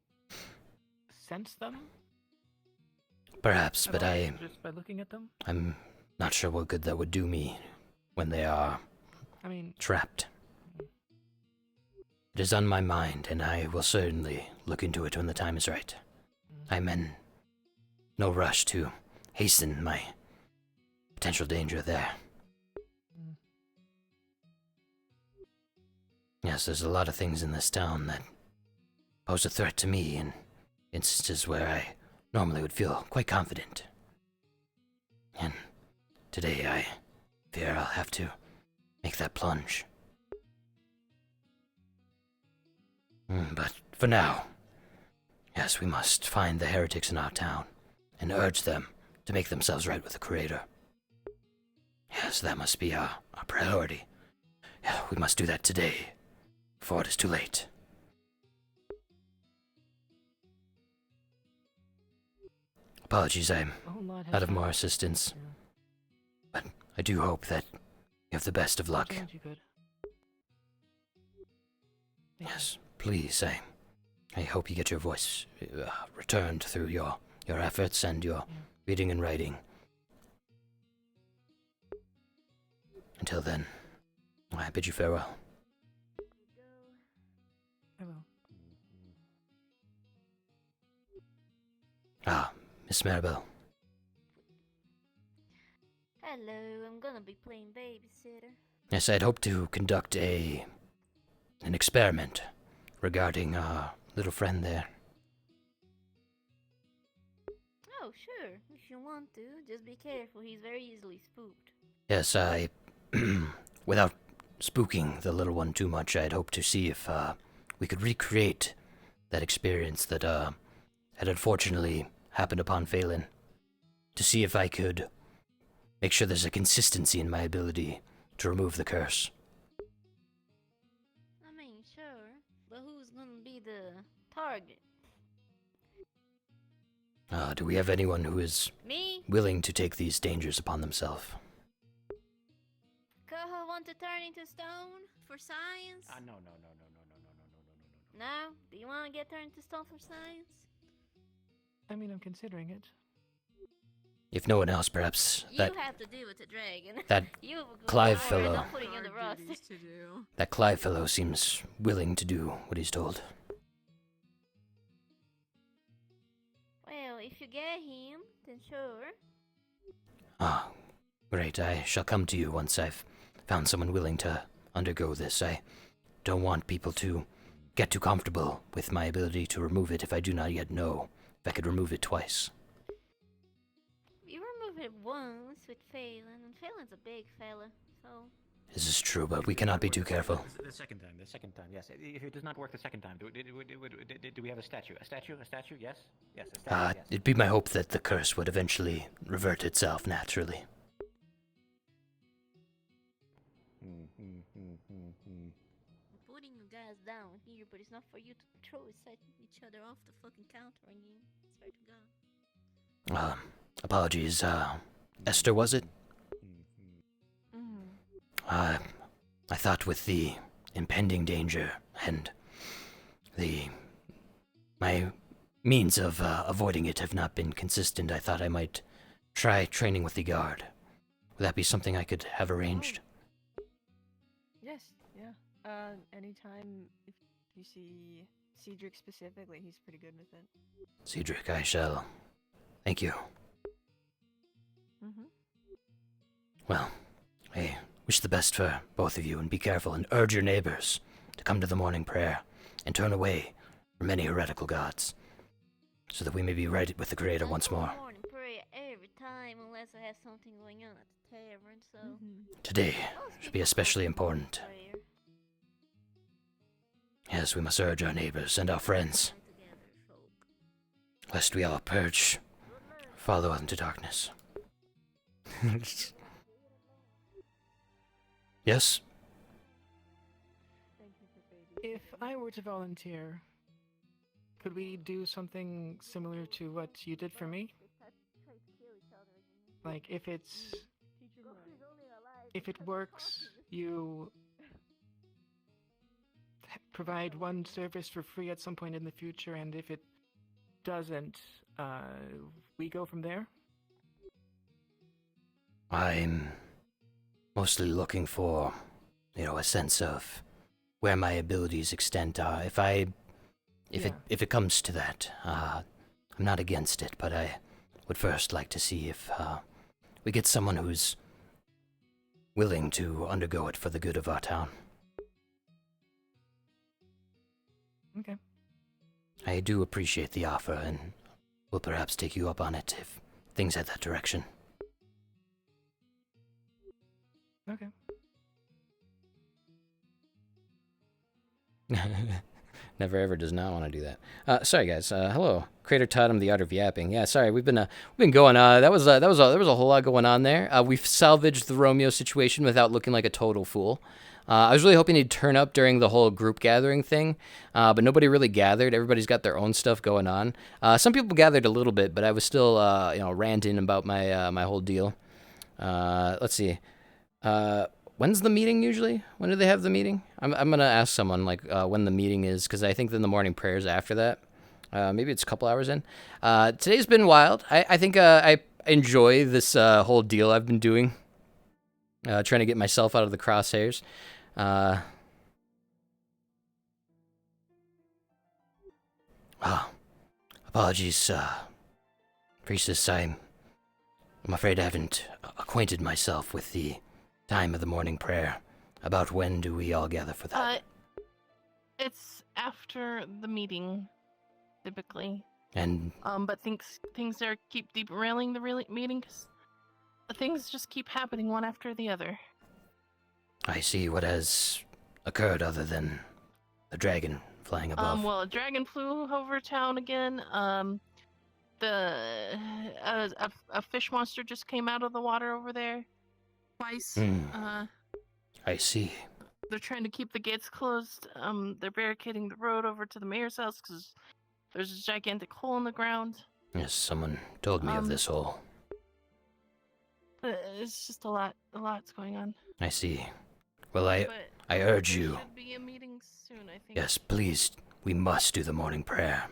sense them? Perhaps, at but all, just by looking at them? I'm not sure what good that would do me when they are trapped. It is on my mind, and I will certainly look into it when the time is right. I'm in no rush to hasten my potential danger there. Yes, there's a lot of things in this town that pose a threat to me in instances where I normally would feel quite confident. And today I fear I'll have to make that plunge. But for now, yes, we must find the heretics in our town and urge them to make themselves right with the Creator. Yes, that must be our priority. Yeah, we must do that today, before it is too late. Apologies, I'm out of more assistance. But I do hope that you have the best of luck. Yes, please, I hope you get your voice returned through your efforts and your reading and writing. Until then, I bid you farewell. I will. Ah, Miss Maribel. Hello, I'm gonna be playing babysitter. Yes, I'd hoped to conduct an experiment regarding our little friend there. want to. Just be careful, he's very easily spooked. Yes, I... without spooking the little one too much, I'd hope to see if we could recreate that experience that had unfortunately happened upon Phelan. To see if I could make sure there's a consistency in my ability to remove the curse. I mean, sure, but who's gonna be the target? Do we have anyone who is Me? willing to take these dangers upon themselves? Coho want to turn into stone for science? No. No? Do you want to get turned into stone for science? I mean, I'm considering it. If no one else, perhaps You that have to deal with the dragon. that You have a good Clive lord, fellow. I'm putting you on the roster. that Clive fellow seems willing to do what he's told. Well, if you get him, then sure. Ah, great. I shall come to you once I've found someone willing to undergo this. I don't want people to get too comfortable with my ability to remove it if I do not yet know if I could remove it twice. You remove it once with Phelan, and Phelan's a big fella, so... This is true, but we cannot be too careful. The second time, yes. If it does not work the second time, do we have a statue? A statue? Yes? Yes, a statue, yes. It'd be my hope that the curse would eventually revert itself naturally. I'm putting you guys down here, but it's not for you to throw each other off the fucking counter again. Swear to God. Apologies, Esther, was it? I thought with the impending danger and my means of avoiding it have not been consistent, I thought I might try training with the guard. Would that be something I could have arranged? Yes, yeah. Anytime if you see Cedric specifically, he's pretty good with it. Cedric, I shall. Thank you. Well, I wish the best for both of you, and be careful and urge your neighbors to come to the morning prayer and turn away from many heretical gods, so that we may be right with the Creator once more. Morning prayer every time, unless I have something going on at the tavern, so... Today should be especially important. Prayer. Yes, we must urge our neighbors and our friends, Come together, folk. lest we all purge, follow into darkness. Yes? If I were to volunteer, could we do something similar to what you did for me? Like, if it works, you provide one service for free at some point in the future, and if it doesn't, we go from there? I'm mostly looking for, a sense of where my abilities extent are. If it comes to that, I'm not against it, but I would first like to see if we get someone who's willing to undergo it for the good of our town. Okay. I do appreciate the offer, and will perhaps take you up on it if things head that direction. Okay. Never ever does not want to do that. Sorry guys. Hello, Crater Totem, the Art of Yapping. Yeah, sorry, we've been going. There was a whole lot going on there. We've salvaged the Romeo situation without looking like a total fool. I was really hoping he'd turn up during the whole group gathering thing, but nobody really gathered. Everybody's got their own stuff going on. Some people gathered a little bit, but I was still, ranting about my whole deal. Let's see. When's the meeting usually? When do they have the meeting? I'm gonna ask someone when the meeting is, because I think then the morning prayers after that. Maybe it's a couple hours in. Today's been wild. I think I enjoy this whole deal I've been doing. Trying to get myself out of the crosshairs. Apologies, Priestess. I'm afraid I haven't acquainted myself with the time of the morning prayer. About when do we all gather for that? It's after the meeting, typically. And But things are keep derailing the meeting 'cause things just keep happening one after the other. I see what has occurred other than the dragon flying above. Well, a dragon flew over town again. A fish monster just came out of the water over there twice. I see. They're trying to keep the gates closed. They're barricading the road over to the mayor's house because there's a gigantic hole in the ground. Yes, someone told me of this hole. It's just a lot's going on. I see. Well, I But urge there you. should be a meeting soon, I think. Yes, please, we must do the morning prayer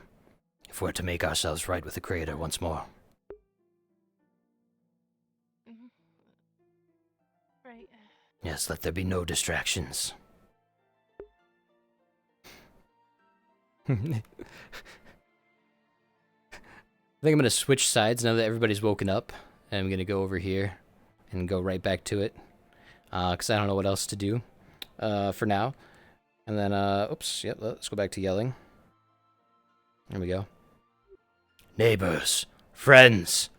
if we're to make ourselves right with the Creator once more. Mhm. Right. Yes, let there be no distractions. I think I'm going to switch sides now that everybody's woken up. And I'm going to go over here and go right back to it. Because I don't know what else to do for now. And then, oops, yep, let's go back to yelling. There we go. Neighbors, friends,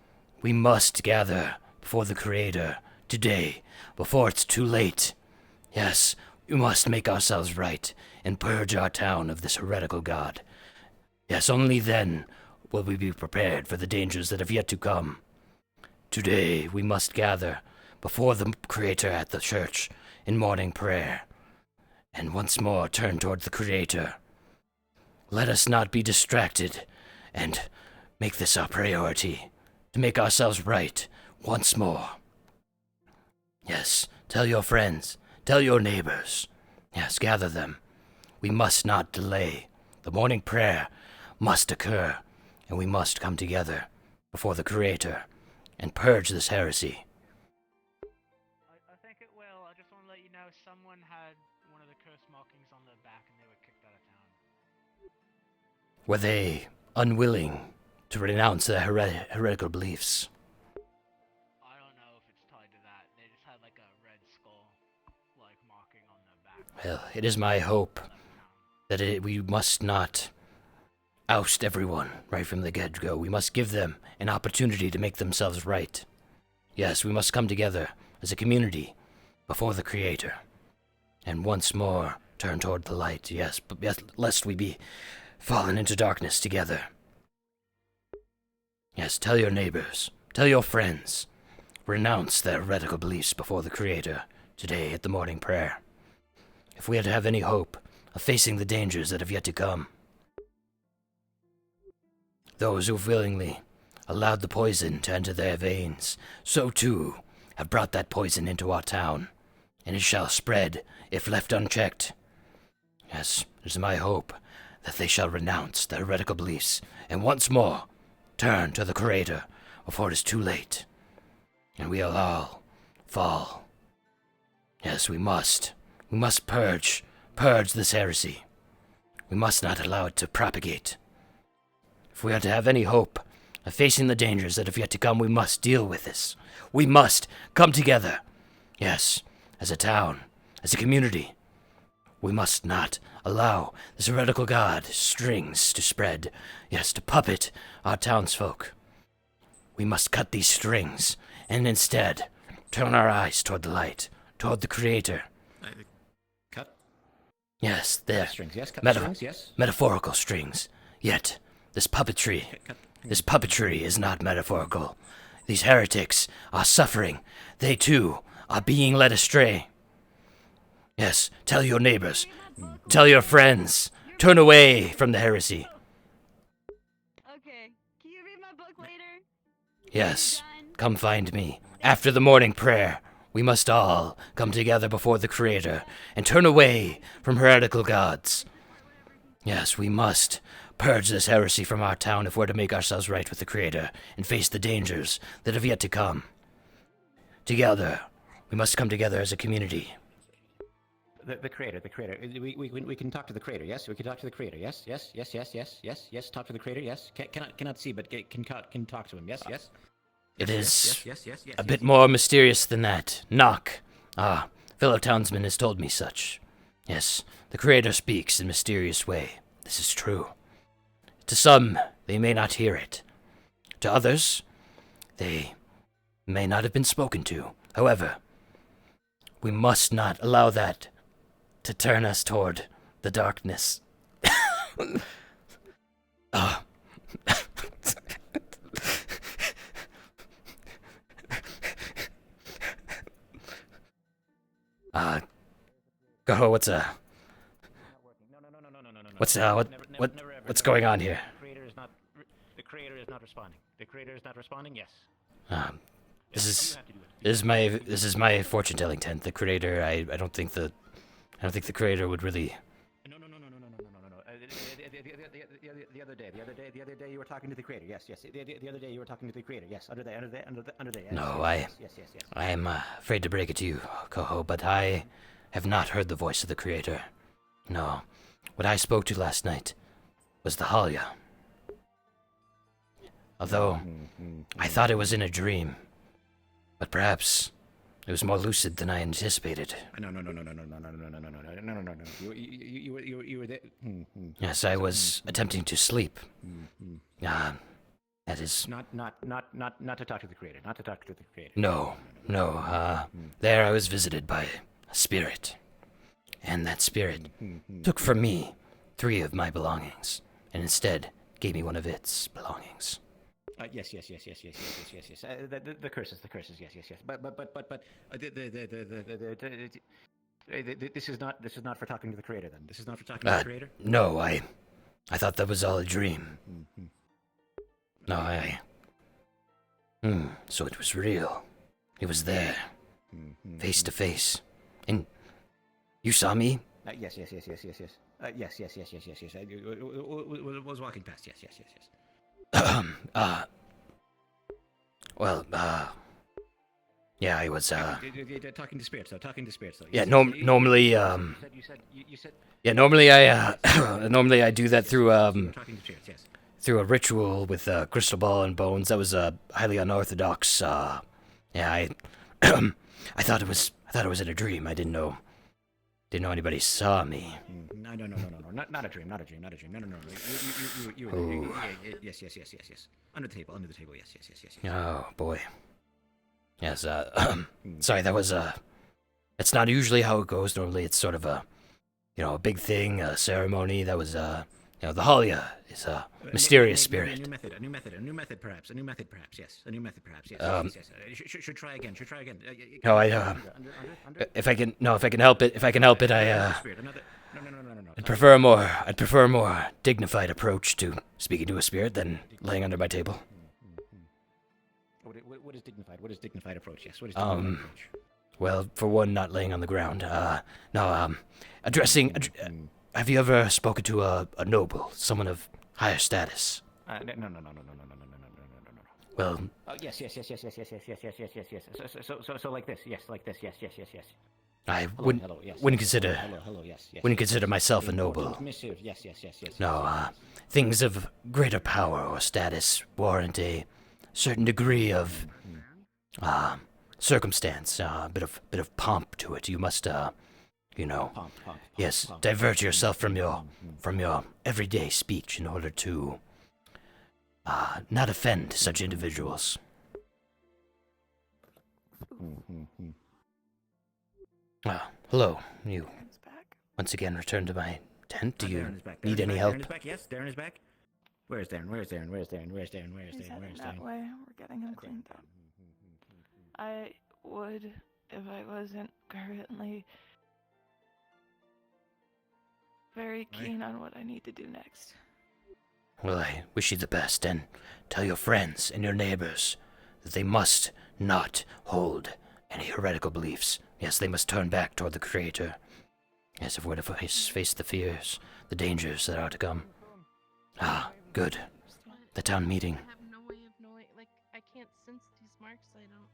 we must gather before the Creator today, before it's too late. Yes, we must make ourselves right and purge our town of this heretical god. Yes, only then will we be prepared for the dangers that have yet to come. Today we must gather before the Creator at the church in morning prayer, and once more turn toward the Creator. Let us not be distracted, and make this our priority, to make ourselves right once more. Yes, tell your friends, tell your neighbors. Yes, gather them. We must not delay. The morning prayer must occur, and we must come together before the Creator and purge this heresy. I think it will. I just want to let you know someone had one of the curse markings on their back and they were kicked out of town. Were they unwilling to renounce their heretical beliefs? I don't know if it's tied to that. They just had like a red skull like marking on their back. Well, it is my hope that we must not oust everyone right from the get-go. We must give them an opportunity to make themselves right. Yes, we must come together as a community before the Creator, and once more turn toward the light. Yes, but lest we be fallen into darkness together. Yes, tell your neighbors, tell your friends, renounce their heretical beliefs before the Creator today at the morning prayer. If we are to have any hope of facing the dangers that have yet to come. Those who willingly allowed the poison to enter their veins, so too have brought that poison into our town, and it shall spread if left unchecked. Yes, it is my hope that they shall renounce their heretical beliefs, and once more turn to the Creator before it is too late, and we'll all fall. Yes, we must purge this heresy. We must not allow it to propagate. If we are to have any hope of facing the dangers that have yet to come, we must deal with this. We must come together. Yes, as a town, as a community. We must not allow this heretical god strings to spread, yes, to puppet our townsfolk. We must cut these strings, and instead turn our eyes toward the light, toward the Creator. Cut? Yes, the Strings, yes, cut strings, yes. metaphorical strings. Yet, this puppetry is not metaphorical. These heretics are suffering. They too are being led astray. Yes, tell your neighbors, tell your friends, turn away from the heresy. Okay. Can you read my book later? Yes, come find me. After the morning prayer, we must all come together before the Creator and turn away from heretical gods. Yes, we must purge this heresy from our town if we're to make ourselves right with the Creator and face the dangers that have yet to come. Together, we must come together as a community. The Creator. We can talk to the Creator, yes? We can talk to the Creator, yes? Yes, talk to the Creator, yes? Cannot see, but can talk to him, yes? It is a bit more mysterious than that. Knock. Ah, fellow townsman has told me such. Yes, the Creator speaks in a mysterious way. This is true. To some, they may not hear it. To others, they may not have been spoken to. However, we must not allow that to turn us toward the darkness. uh. Go, what's what's going on here? The creator is not responding. The creator is not responding. Yes. This is my fortune telling tent. The creator, I don't think the creator would really. No. The other day you were talking to the creator. Yes. The other day you were talking to the creator. Yes. Under there. Yes, No, yes. I am afraid to break it to you, Coho, but I have not heard the voice of the creator. No, what I spoke to last night was the Halia. Although I thought it was in a dream, but perhaps it was more lucid than I anticipated. No. You were there. Yes, I was attempting to sleep. That is not to talk to the creator. Not to talk to the creator. No. There I was visited by a spirit, and that spirit took from me 3 of my belongings, and instead gave me one of its belongings. Yes. The curses. Yes. But this is not for talking to the creator. Then this is not for talking to the creator. No, I thought that was all a dream. No, so it was real. It was there, face to face, and you saw me. Yes. Yes. I was walking past. Yes. Yeah, I was, talking to spirits, though. Yeah, normally, You said... Yeah, normally I do that through, talking to spirits, yes. through a ritual with a crystal ball and bones. That was, highly unorthodox, yeah, I thought it was in a dream. I didn't know anybody saw me. No. Not a dream. No. You were there. Yes. Under the table. Yes. Oh boy. Yes. Sorry. That was It's not usually how it goes. Normally, it's sort of a big thing, a ceremony. That was the Halia is a mysterious spirit. A new method, perhaps. Yes. Should try again. No, if I can help it, I'd prefer a more dignified approach to speaking to a spirit than laying under my table. What is dignified? What is dignified approach? Yes. What is dignified approach? Well, for one, not laying on the ground. Addressing. Have you ever spoken to a noble, someone of higher status? No. Well. Yes. So like this. Yes. I wouldn't consider. Hello. Yes. Wouldn't consider myself a noble. Yes. No. Things of greater power or status warrant a certain degree of circumstance, a bit of pomp to it. You must, yes, divert yourself from your everyday speech in order to not offend such individuals. Hello, you once again returned to my tent. Do you need any help? Yes, Darren is back. Where's Darren? He's heading that way. We're getting him cleaned up. I would if I wasn't currently very keen on what I need to do next. Well, I wish you the best, and tell your friends and your neighbors that they must not hold any heretical beliefs. Yes, they must turn back toward the Creator. Yes, if we're to face the fears, the dangers that are to come. Good. The town meeting. I have no way of knowing, I can't sense these marks, I don't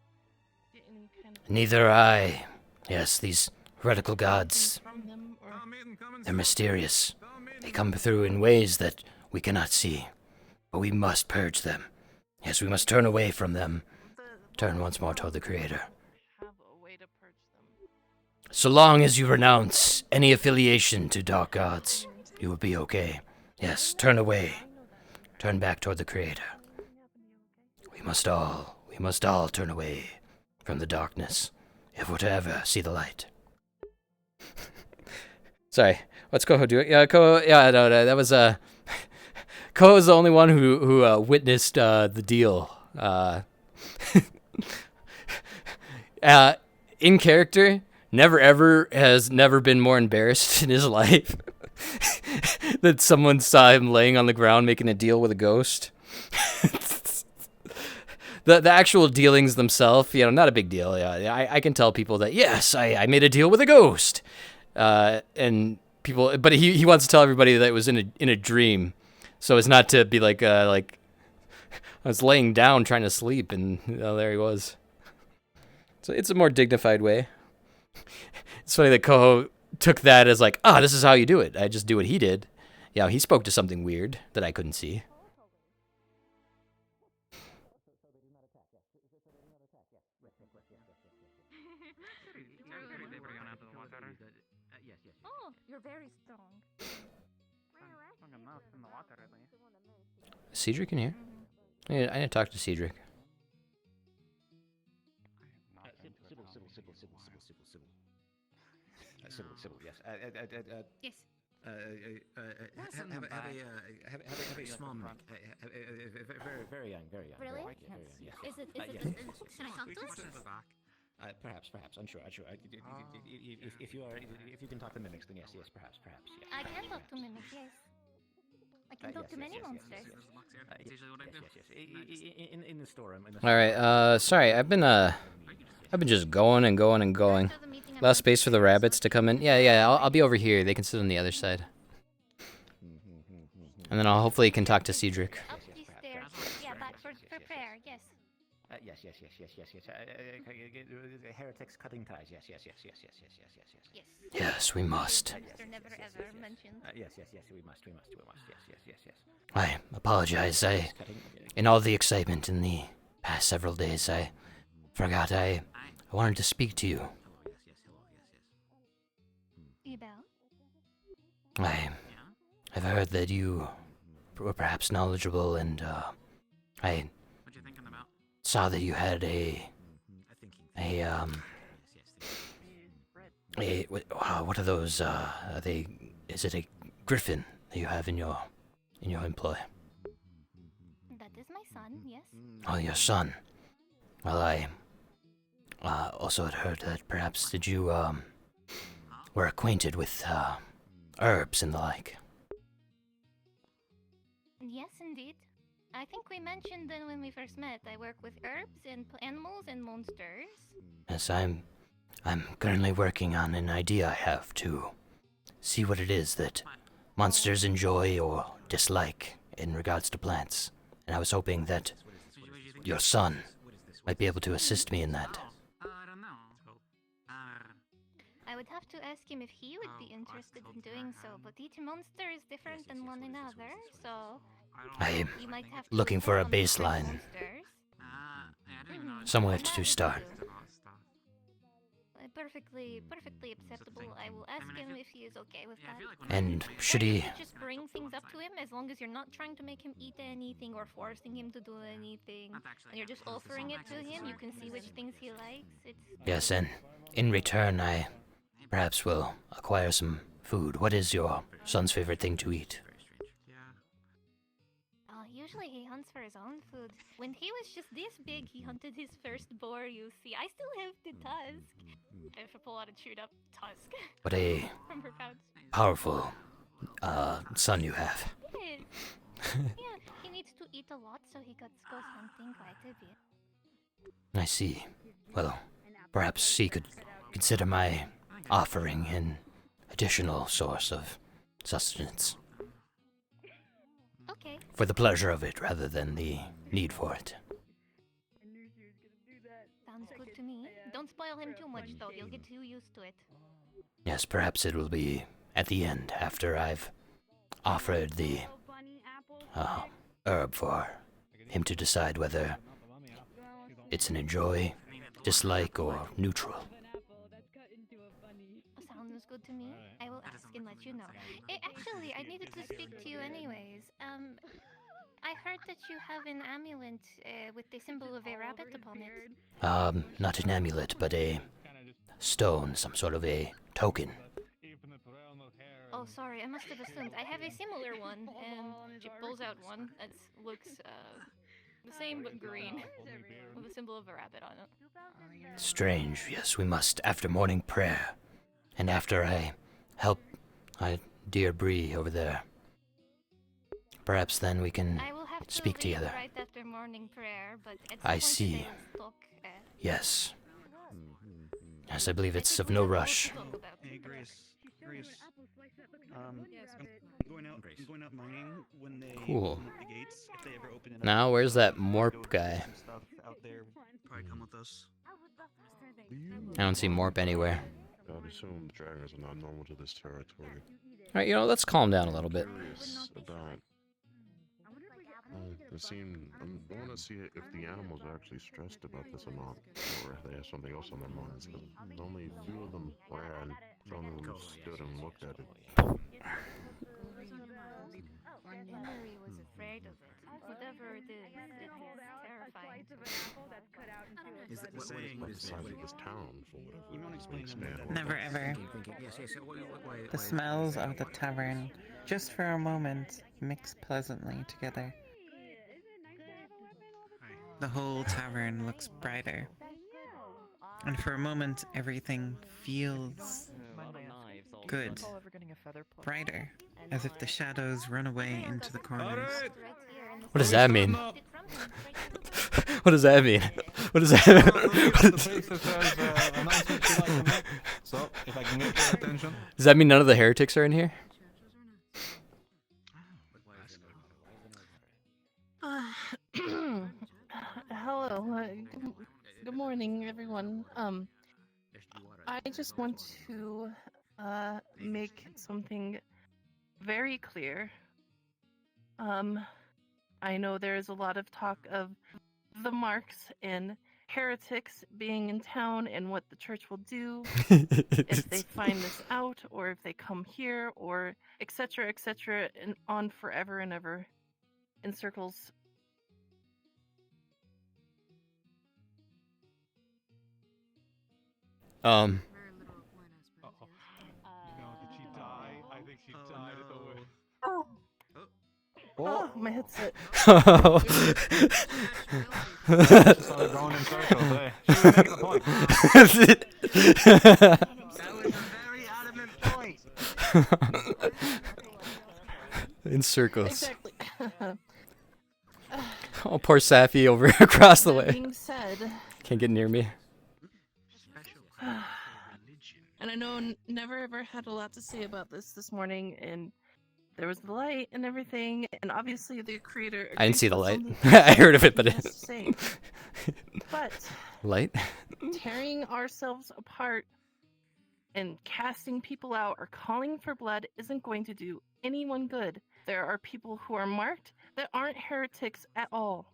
get any kind of... Neither I. Yes, these heretical gods, they're mysterious. They come through in ways that we cannot see, but we must purge them. Yes, we must turn away from them. Turn once more toward the Creator. Have a way to purge them. So long as you renounce any affiliation to dark gods, you will be okay. Yes, turn away. turn back toward the Creator. We must all turn away from the darkness if we're to ever see the light. Sorry, what's Koho doing? Yeah, Koho. Yeah, no, that was Koho's the only one who witnessed the deal. In character, has never been more embarrassed in his life that someone saw him laying on the ground making a deal with a ghost. The actual dealings themselves, not a big deal. Yeah, I can tell people that yes, I made a deal with a ghost, and people. But he wants to tell everybody that it was in a dream, so as not to be like I was laying down trying to sleep, and there he was. So it's a more dignified way. It's funny that Koho took that as like, this is how you do it. I just do what he did. Yeah, he spoke to something weird that I couldn't see. Oh, you're very strong. Cedric in here? I need to talk to Cedric. Sybil, yes. Yes. Have a small mic. Very young. Really? Yes. Is it? Can I talk to us? Perhaps. Unsure. If you can talk to mimics, then yes. Perhaps. Yes. I can talk to mimics, yes. I can talk to many monsters. Yes. In the storeroom. All right. Sorry, I've been just going and going. Less space for the rabbits to come in. Yeah. I'll be over here. They can sit on the other side. And then I'll hopefully can talk to Cedric. Up these stairs. Yeah, back for prayer, yes. Yes. Heretics cutting ties. Yes. Yes. Yes, we must. They're never ever mentioned. Yes. We must. Yes. I apologize. In all the excitement in the past several days, I forgot I wanted to speak to you. Ebel? I've heard that you were perhaps knowledgeable, and I saw that you had what are those? Is it a griffin that you have in your employ? That is my son, yes. Oh, your son. Well, I also had heard that perhaps you were acquainted with herbs and the like. Yes, indeed. I think we mentioned then when we first met, I work with herbs and animals and monsters. Yes, I'm currently working on an idea I have to see what it is that monsters enjoy or dislike in regards to plants. And I was hoping that your son might be able to assist me in that. I would have to ask him if he would be interested in doing so, but each monster is different than one another, so I'm you might have to looking for a work on different baseline. monsters. Somewhere to start. Perfectly acceptable. I will ask him if he is okay with that. And should he... Just bring things up to him as long as you're not trying to make him eat anything or forcing him to do anything. And you're just offering it to him. You can see which things he likes. Yes, and in return, I perhaps will acquire some food. What is your son's favorite thing to eat? Usually he hunts for his own food. When he was just this big, he hunted his first boar, you see. I still have the tusk. I have to pull out a chewed up tusk. What a from her pouch. powerful son you have. It is. Yeah, he needs to eat a lot, so he goes hunting quite a bit. I see. Well, perhaps he could consider my offering an additional source of sustenance. Okay. For the pleasure of it rather than the need for it. Sounds good to me. Don't spoil him too much, though. You'll get too used to it. Yes, perhaps it will be at the end after I've offered the herb for him to decide whether it's an enjoy, dislike, or neutral. Sounds good to me. I will ask and let you know. Actually, I needed to speak to you anyways. I heard that you have an amulet with the symbol of a rabbit upon it. Not an amulet, but a stone, some sort of a token. Oh, sorry, I must have assumed. I have a similar one, and she pulls out one that looks the same but green, with a symbol of a rabbit on it. Strange. Yes, we must, after morning prayer. And after I help dear Bree over there. Perhaps then we can I will have to speak leave together. right after morning prayer, but at I some point see. today, let's talk, Yes. Yes, I believe it's of no rush. Hey, Grace. I'm going out mining when they Cool. open up the gates. If they ever open it up. Now, where's that Morp guy? Some stuff out there. Probably come with us. I don't see Morp anywhere. I would assume dragons are not normal to this territory. Alright, let's calm down a little bit. Curious about. I want to see if the animals are actually stressed about this or not, or if they have something else on their minds. Because only a few of them ran, some of them stood and looked at it. Henry was afraid of it. Whatever it is terrifying. Is that saying? About the size of this town, for whatever it makes man. Never ever. Yes, yes. The smells of the tavern, just for a moment, mix pleasantly together. The whole tavern looks brighter. And for a moment, everything feels good, brighter, as if the shadows run away into the corners. What does that mean? What does that mean? What does that mean? So, if I can get your attention. Does that mean none of the heretics are in here? Hello. Good morning, everyone. I just want to make something very clear. I know there is a lot of talk of the marks and heretics being in town and what the church will do if they find this out, or if they come here, or etc., and on forever and ever in circles. Did she die? I think she died at the way. Oh, my headset. Started going in circles, eh? She was making a point. That was a very adamant point. In circles. Exactly. Oh, poor Safi over across the That way. being said, Can't get near me. and I know Never Ever had a lot to say about this morning, and there was the light and everything, and obviously the creator. I didn't see the light. agrees with I heard of it, but something he has to say. But light. tearing ourselves apart and casting people out or calling for blood isn't going to do anyone good. There are people who are marked that aren't heretics at all,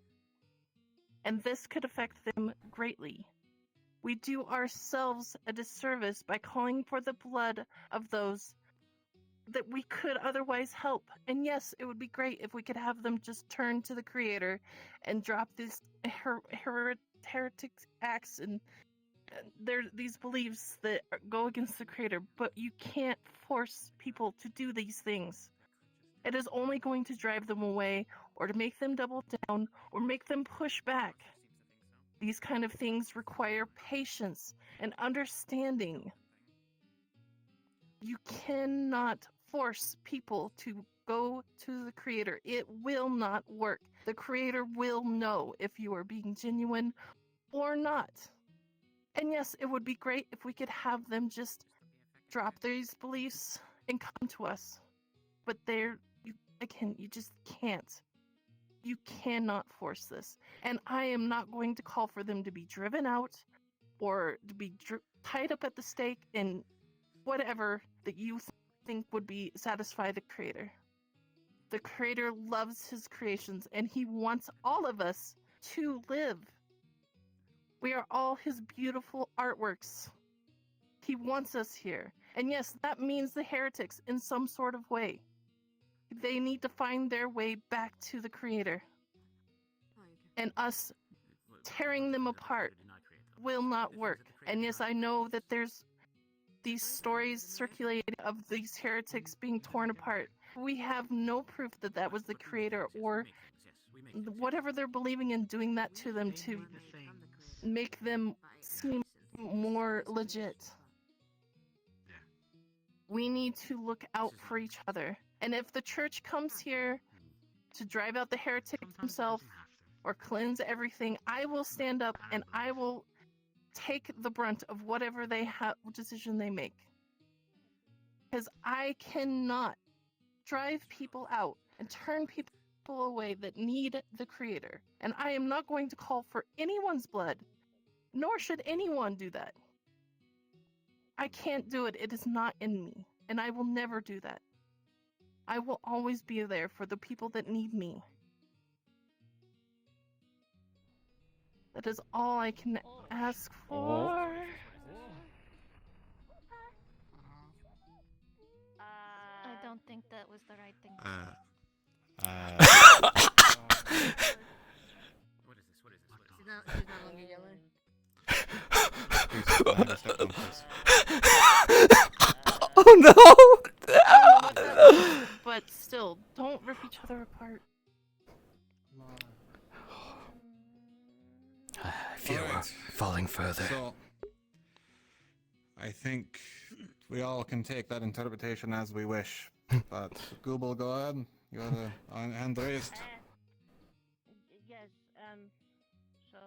and this could affect them greatly. We do ourselves a disservice by calling for the blood of those that we could otherwise help. And yes, it would be great if we could have them just turn to the Creator and drop these heretic acts and these beliefs that go against the Creator. But you can't force people to do these things. It is only going to drive them away, or to make them double down, or make them push back. These kind of things require patience and understanding. You cannot force people to go to the Creator. It will not work. The Creator will know if you are being genuine or not. And yes, it would be great if we could have them just drop these beliefs and come to us. But you just can't. You cannot force this. And I am not going to call for them to be driven out or to be tied up at the stake in whatever that you think would be satisfy the Creator. The Creator loves his creations, and he wants all of us to live. We are all his beautiful artworks. He wants us here. And yes, that means the heretics in some sort of way. They need to find their way back to the Creator. And us tearing them apart will not work. And yes, I know that there's these stories circulating of these heretics being torn apart. We have no proof that that was the Creator or whatever they're believing in doing that to them to make them seem more legit. We need to look out for each other. And if the church comes here to drive out the heretic himself or cleanse everything, I will stand up and I will take the brunt of whatever decision they make. Because I cannot drive people out and turn people away that need the Creator. And I am not going to call for anyone's blood, nor should anyone do that. I can't do it. It is not in me. And I will never do that. I will always be there for the people that need me. That is all I can ask for. I don't think that was the right thing. What is this? She's not longer yelling. Oh no! But still, don't rip each other apart. I feel we're falling further. So, I think we all can take that interpretation as we wish. But Google, go ahead. You have a hand raised. Yes. So,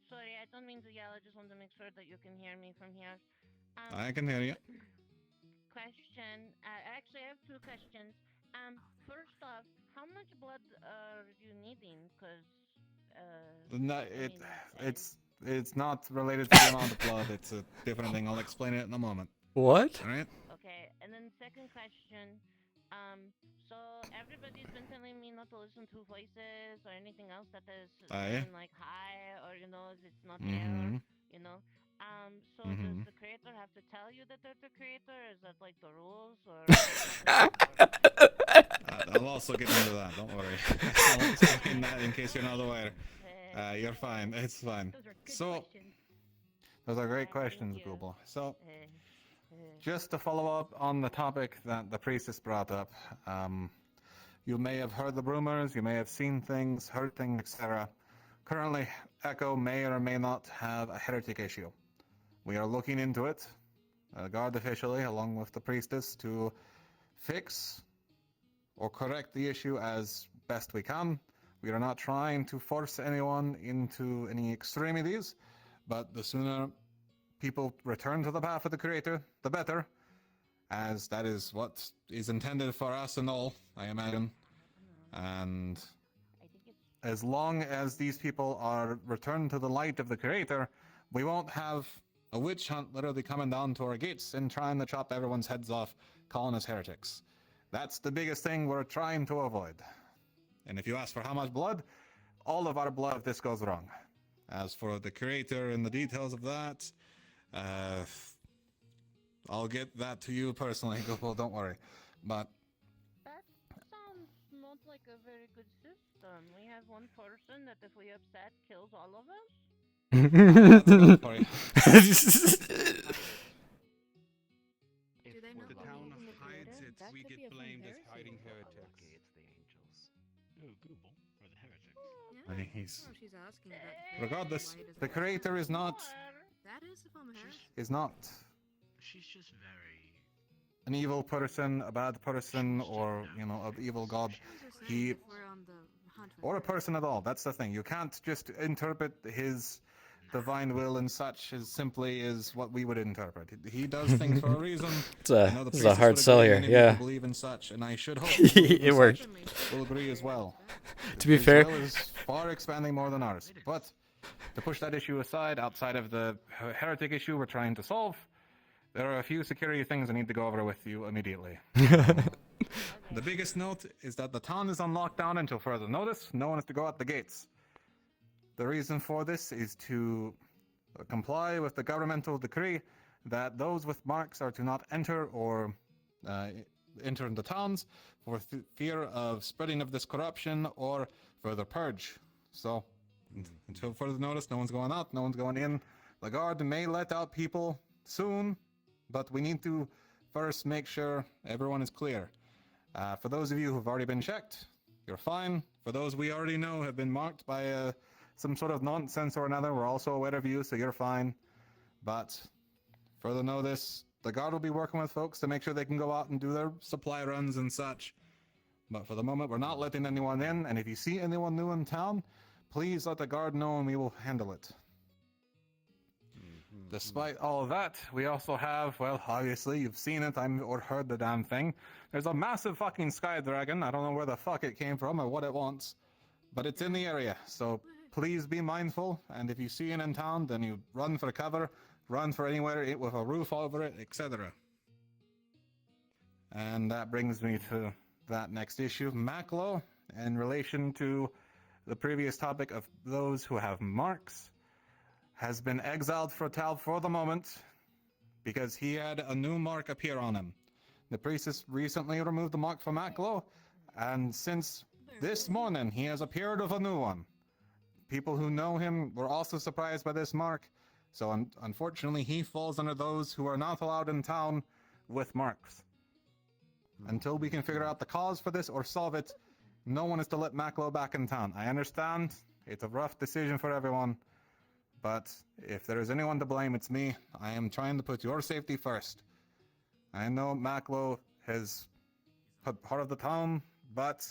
sorry, I don't mean to yell. I just want to make sure that you can hear me from here. I can hear you. Question. Actually, I have two questions. First off, how much blood are you needing? Because it's not related to the amount of blood. It's a different thing. I'll explain it in a moment. What? All right. Okay, and then second question. So everybody's been telling me not to listen to voices or anything else that is like high or it's not there. So does the Creator have to tell you that they're the Creator? Is that like the rules or? I'll also get into that. Don't worry. I'll explain that in case you're not aware. You're fine. It's fine. So, those are great questions, Google. So, just to follow up on the topic that the priestess brought up, you may have heard the rumors, you may have seen things, heard things, etc. Currently, Echo may or may not have a heretic issue. We are looking into it, guard officially, along with the priestess, to fix or correct the issue as best we can. We are not trying to force anyone into any extremities, but the sooner people return to the path of the Creator, the better, as that is what is intended for us and all, I imagine. And as long as these people are returned to the light of the Creator, we won't have a witch hunt literally coming down to our gates and trying to chop everyone's heads off, calling us heretics. That's the biggest thing we're trying to avoid. And if you ask for how much blood, all of our blood if this goes wrong. As for the Creator and the details of that, I'll get that to you personally, Google, don't worry. But that sounds not like a very good system. We have one person that if we upset kills all of us. That's enough for you. If the town hides it, we get blamed as hiding heretics. Oh, Google, for the heretics. He's... she's asking about Regardless, the Creator is not... That is if I'm her. Is not She's just very... an evil person, a bad person, or, an evil god. He... Or a person at all, that's the thing. You can't just interpret his divine will and such as simply as what we would interpret. He does things for a reason. It's a hard sell here, yeah. Believe in such, and I should hope it worked. Will agree as well. To be fair, will is far expanding more than ours. But to push that issue aside, outside of the heretic issue we're trying to solve, there are a few security things I need to go over with you immediately. The biggest note is that the town is on lockdown until further notice. No one is to go out the gates. The reason for this is to comply with the governmental decree that those with marks are to not enter or enter the towns for fear of spreading of this corruption or further purge. So, until further notice, no one's going out, no one's going in. The guard may let out people soon, but we need to first make sure everyone is clear. For those of you who've already been checked, you're fine. For those we already know have been marked by some sort of nonsense or another, we're also aware of you, so you're fine. But further notice, the guard will be working with folks to make sure they can go out and do their supply runs and such. But for the moment, we're not letting anyone in, and if you see anyone new in town, please let the guard know and we will handle it. Despite all of that, we also have, well, obviously, you've seen it, or heard the damn thing. There's a massive fucking sky dragon. I don't know where the fuck it came from or what it wants, but it's in the area, so please be mindful, and if you see it in town, then you run for cover, run for anywhere with a roof over it, etc. And that brings me to that next issue, Maclo, in relation to the previous topic of those who have marks, has been exiled for Tal for the moment because he had a new mark appear on him. The priestess recently removed the mark from Maclo, and since this morning he has appeared with a new one. People who know him were also surprised by this mark, so unfortunately he falls under those who are not allowed in town with marks. Until we can figure out the cause for this or solve it, no one is to let Maclo back in town. I understand, it's a rough decision for everyone, but if there is anyone to blame, it's me. I am trying to put your safety first. I know Maclo has put part of the town, but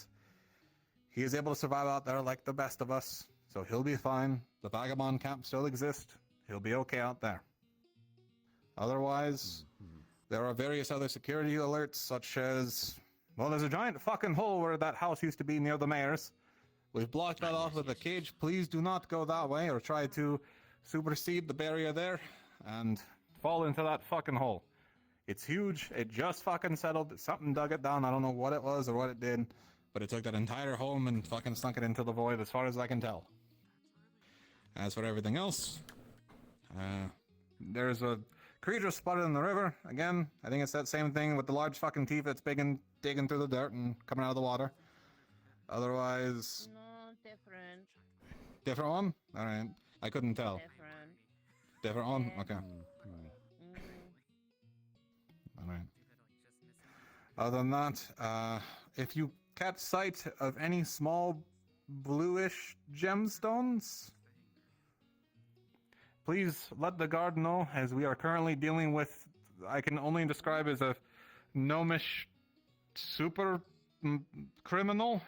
he is able to survive out there like the best of us, so he'll be fine. The vagabond camp still exists. He'll be okay out there. Otherwise, there are various other security alerts, such as, well, there's a giant fucking hole where that house used to be near the mayor's. We've blocked that off with a cage. Please do not go that way or try to supersede the barrier there and fall into that fucking hole. It's huge. It just fucking settled. Something dug it down. I don't know what it was or what it did, but it took that entire home and fucking sunk it into the void as far as I can tell. As for everything else, there's a creature spotted in the river. Again, I think it's that same thing with the large fucking teeth that's big and digging through the dirt and coming out of the water. Otherwise... No, different. Different one? Alright. I couldn't tell. Different. Different one? Okay. Alright. Other than that, if you catch sight of any small bluish gemstones, please let the guard know, as we are currently dealing with, I can only describe as a gnomish super criminal.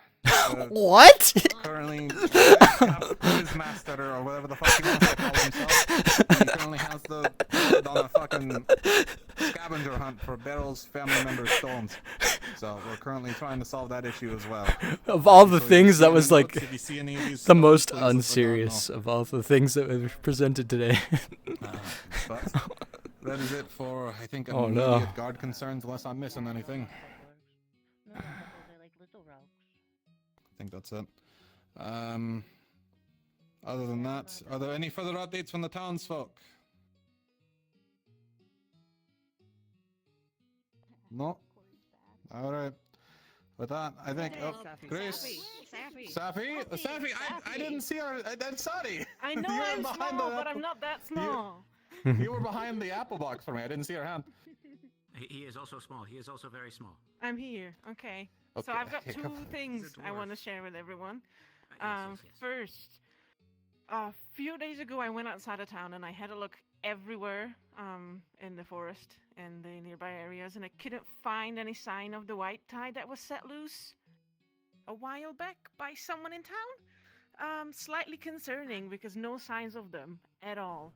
What? Currently, his master or whatever the fuck he wants to call himself. He currently has on a fucking scavenger hunt for Beryl's family members' stones. So we're currently trying to solve that issue as well. Of all the things, that was like if you see any of these the most please unserious of all the things that were presented today. But that is it for, I think, Oh, immediate no. guard concerns, unless I'm missing anything. No, they're like little rocks. I think that's it. Other than that, are there any further updates from the townsfolk? No? Alright. With that, I think... Oh, Grace? Safi? Safi? I didn't see her. That's Sadi. I know You were I'm behind small, the but apple- I'm not that small. You were behind the apple box for me. I didn't see her hand. He is also small. He is also very small. I'm here. Okay. So Okay, I've got okay, two come on. things He's a I dwarf. want to share with everyone. Yes. First, a few days ago, I went outside of town and I had a look everywhere in the forest and the nearby areas, and I couldn't find any sign of the white tide that was set loose a while back by someone in town. Slightly concerning because no signs of them at all.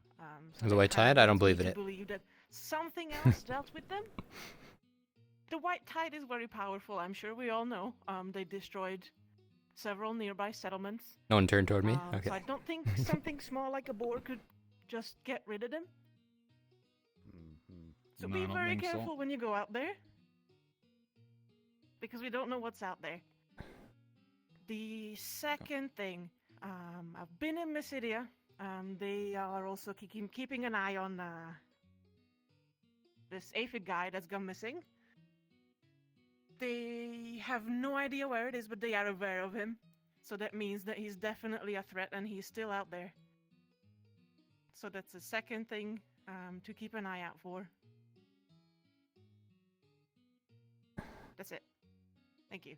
So The that white kind of tide? I don't leads me believe in to it. believe that something else dealt with them. The white tide is very powerful, I'm sure we all know. They destroyed several nearby settlements. No one turned toward me? Okay. So I don't think something small like a boar could just get rid of them. So No, I be don't very think so. careful when you go out there. Because we don't know what's out there. The second thing, I've been in Mysidia. They are also keeping an eye on this aphid guy that's gone missing. They have no idea where it is, but they are aware of him. So that means that he's definitely a threat and he's still out there. So that's the second thing to keep an eye out for. That's it. Thank you.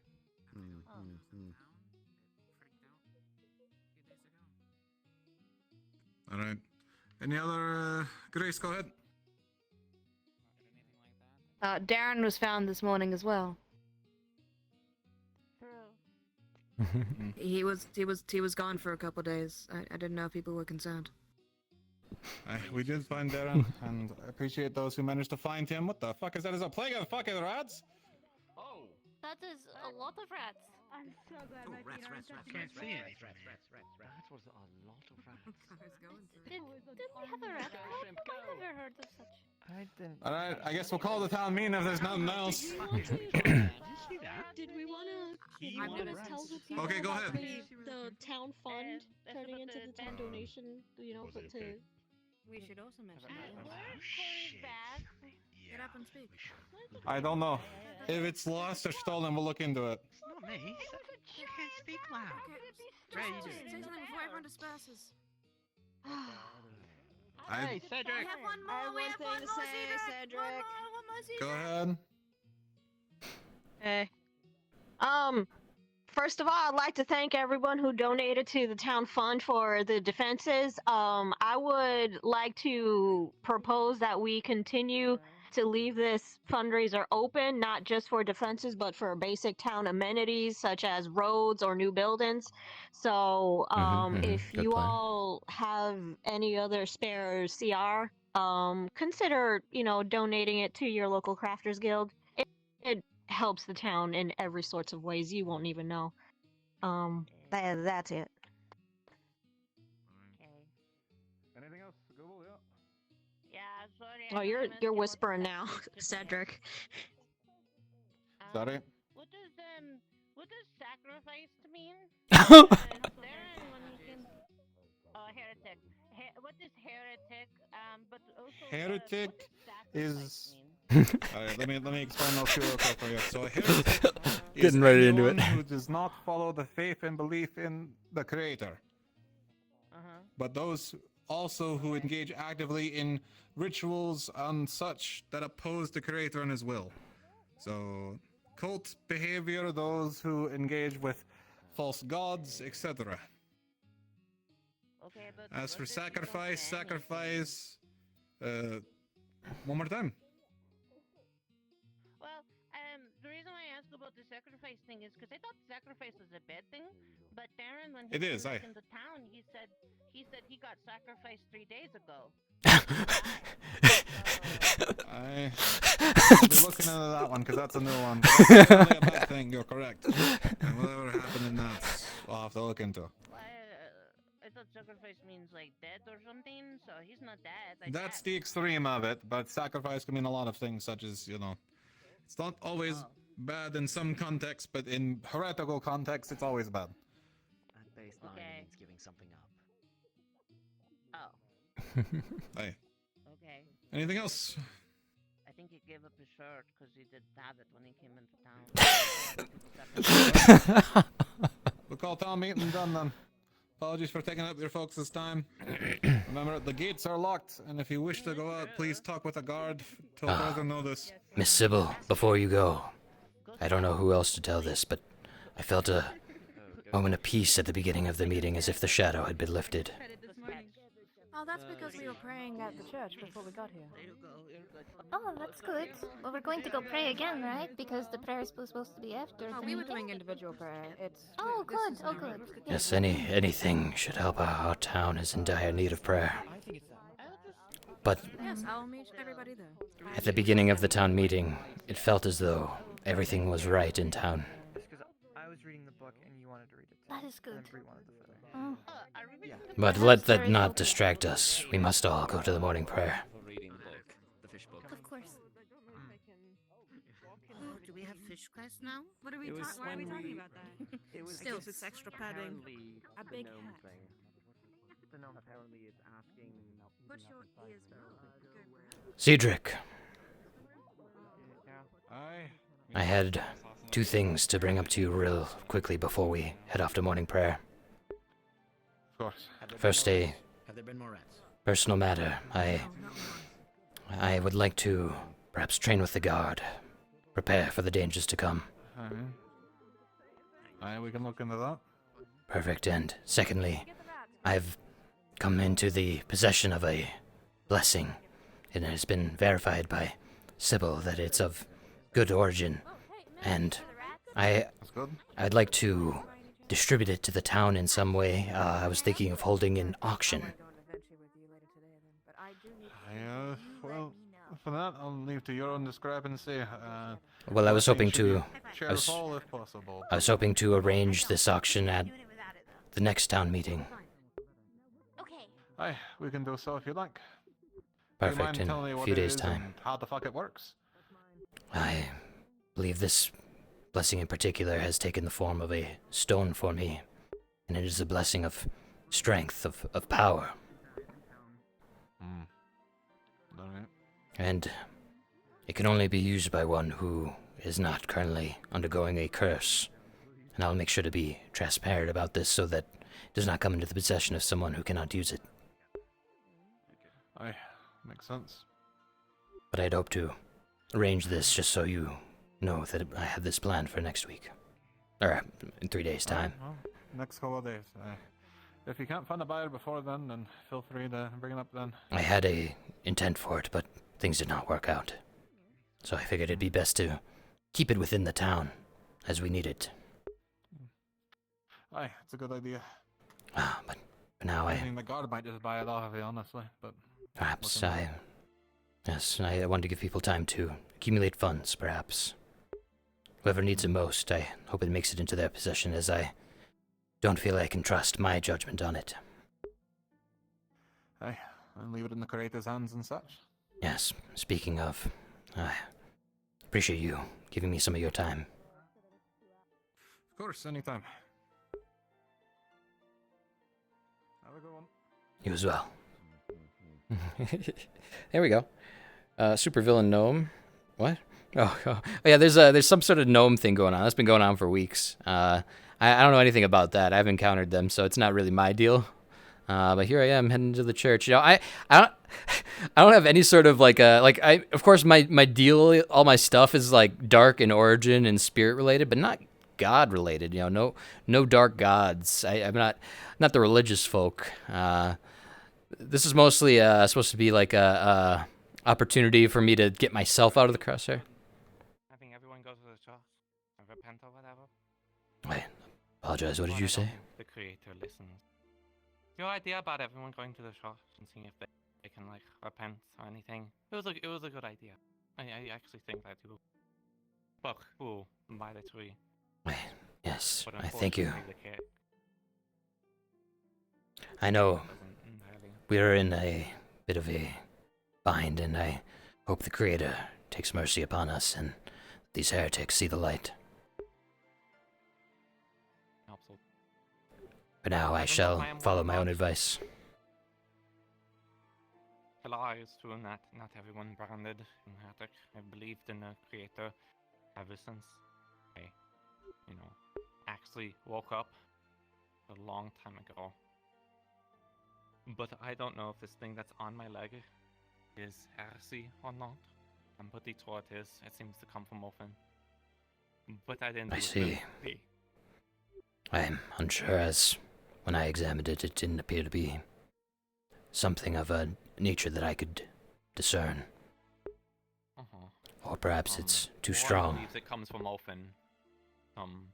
All right. Any other? Grace, go ahead. Darren was found this morning as well. He was gone for a couple days. I didn't know if people were concerned. We did find Darren, and I appreciate those who managed to find him. What the fuck is that? Is a plague of fucking rats? Oh. That is a lot of rats. I'm so glad my feet aren't touching Can't the see floor. any rats. That was a lot of rats. Didn't we have a rat club? I've never heard of such. I didn't. All right, I guess we'll call the town meeting if there's nothing else. Did we want to tell the people Okay, go about ahead. the town fund turning into the town donation, but to... We should also mention Get up and speak. I don't know. If it's lost or stolen, we'll look into it. It's not me. You can't speak loud. Ray, you do Say it. something before everyone disperses. Hey, Cedric. We have one more. We have one more, Cedric. One more, Cedric. Go ahead. Hey. First of all, I'd like to thank everyone who donated to the town fund for the defenses. I would like to propose that we continue to leave this fundraiser open, not just for defenses, but for basic town amenities such as roads or new buildings. So, if Good you plan. all have any other spare CR, consider, donating it to your local crafters guild. It helps the town in every sorts of ways you won't even know. That's it. Anything else? Google, yeah. Yeah, sorry. Oh, you're whispering now, Cedric. Sorry. What does sacrifice mean? Darren, when he came... Oh, heretic. What is heretic? But also Heretic what does sacrifice is. mean? Alright, let me explain those two real quick for you. So a heretic is Getting right into anyone it. who does not follow the faith and belief in the Creator. But those also who engage actively in rituals and such that oppose the Creator and His will. So cult behavior, those who engage with false gods, etc. Okay, but As what for if you don't sacrifice, one more time. Well, the reason why I asked about the sacrifice thing is because I thought sacrifice was a bad thing, but Darren, when he It came is, back into town, he said he got sacrificed 3 days ago. I'll be looking into that one because that's a new one. But that's not really a bad thing. You're correct. And whatever happened in that, I'll have to look into. I thought sacrifice means like dead or something, so he's not dead. That's the extreme of it, but sacrifice can mean a lot of things, such as, it's not always bad in some contexts, but in heretical contexts, it's always bad. At baseline, it means giving something up. Oh. Hey. Okay. Anything else? I think he gave up his shirt because he didn't have it when he came into town. We'll call town meeting done then. Apologies for taking up your folks' time. Remember, the gates are locked, and if you wish to go out, please talk with a guard till further notice. Miss Sybil, before you go, I don't know who else to tell this, but I felt a moment of peace at the beginning of the meeting, as if the shadow had been lifted. Oh, that's because we were praying at the church before we got here. Oh, that's good. Well, we're going to go pray again, right? Because the prayer is supposed to be after Oh, the we were meeting. doing individual prayer. Oh, good. Oh, good. Yes, anything should help. Our town is in dire need of prayer. But Yes, I'll meet everybody there. at the beginning of the town meeting, it felt as though everything was right in town. Just because I was reading the book and you wanted to read it. That is good. And Bree wanted the photo. Oh. But let that not distract us. We must all go to the morning prayer. Reading the book, the fish book. Of course. Oh, do we have fish class now? What are It was why are we when talking we- about that? It was Still, because it's extra padding. apparently A the big gnome hat. thing. The gnome apparently is asking. Put your ears Cedric, Aye. I had two things to bring up to you real quickly before we head off to morning prayer. Of course. First, a Have there been more rats? personal matter. I would like to perhaps train with the guard, prepare for the dangers to come. Aye, we can look into that. Perfect. And secondly, I've come into the possession of a blessing, and it has been verified by Sybil that it's of good origin, and I'd like to distribute it to the town in some way. I was thinking of holding an auction. Well, for that, I'll leave to your own discrepancy. Well, I was hoping should be to. cheerful if possible. I was hoping to arrange this auction at the next town meeting. Aye, we can do so if you like. Perfect. Do you mind In telling me a what few it days' is time. and how the fuck it works? I believe this blessing in particular has taken the form of a stone for me, and it is a blessing of strength, of power. Alright. And it can only be used by one who is not currently undergoing a curse. And I'll make sure to be transparent about this so that it does not come into the possession of someone who cannot use it. Aye, makes sense. But I'd hope to arrange this just so you know that I have this planned for next week. Or in 3 days' time. Well, next couple of days. If you can't find a buyer before then feel free to bring it up then. I had a intent for it, but things did not work out. So I figured it'd be best to keep it within the town, as we need it. Aye, it's a good idea. But for now I mean, the guard might just buy it off of you, honestly, but... Perhaps Yes, I want to give people time to accumulate funds, perhaps. Whoever needs it most, I hope it makes it into their possession, as I don't feel I can trust my judgment on it. Aye, and leave it in the creator's hands and such. Yes, speaking of, I appreciate you giving me some of your time. Of course, anytime. Have a good one. You as well. There we go. Supervillain gnome. What? Oh, yeah. There's some sort of gnome thing going on. That's been going on for weeks. I don't know anything about that. I've encountered them, so it's not really my deal. But here I am heading to the church. You know, I don't have any sort of of course my deal, all my stuff is like dark in origin and spirit related, but not God related. You know, no dark gods. I'm not the religious folk. This is mostly supposed to be like a opportunity for me to get myself out of the crosshair. I think everyone goes to the church and repent or whatever. Wait, apologize. What did you say? The creator listens. Your idea about everyone going to the church and seeing if they can like repent or anything. It was a good idea. I actually think that you look cool by the tree. Wait, yes, But I thank you. unfortunately, the kid I know doesn't entirely. we're in a bit of a bind, and I hope the Creator takes mercy upon us and these heretics see the light. For now, I shall follow my own advice. The law is true that not everyone branded in heretic. I believed in the creator ever since I, actually woke up a long time ago. But I don't know if this thing that's on my leg is heresy or not. I'm pretty sure it is. It seems to come from Open. But I didn't. I see. I'm unsure, as when I examined it, it didn't appear to be something of a nature that I could discern. Or perhaps it's too Warren strong. believes it comes from Open. Some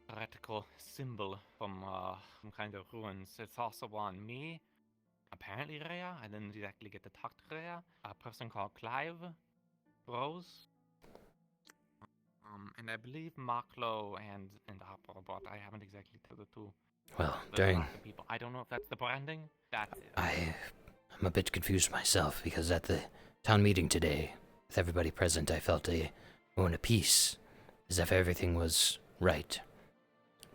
heretical symbol from some kind of ruins. It's also on me. Apparently Rhea. I didn't exactly get to talk to Rhea. A person called Clive Rose. And I believe Marklo and Harper, but I haven't exactly told the two. Well, The during... rest of the people. I don't know if that's the branding. I'm a bit confused myself, because at the town meeting today, with everybody present, I felt a moment of peace, as if everything was right.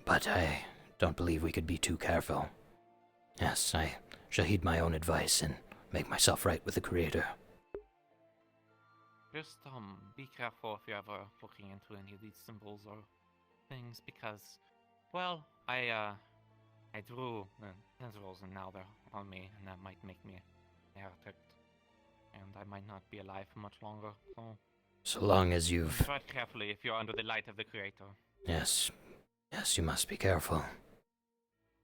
But I don't believe we could be too careful. Yes, I shall heed my own advice and make myself right with the Creator. Just be careful if you're ever looking into any of these symbols or things, because, well, I drew the tendrils and now they're on me, and that might make me a heretic, and I might not be alive for much longer. So long as you've... Tread carefully if you're under the light of the Creator. Yes. Yes, you must be careful.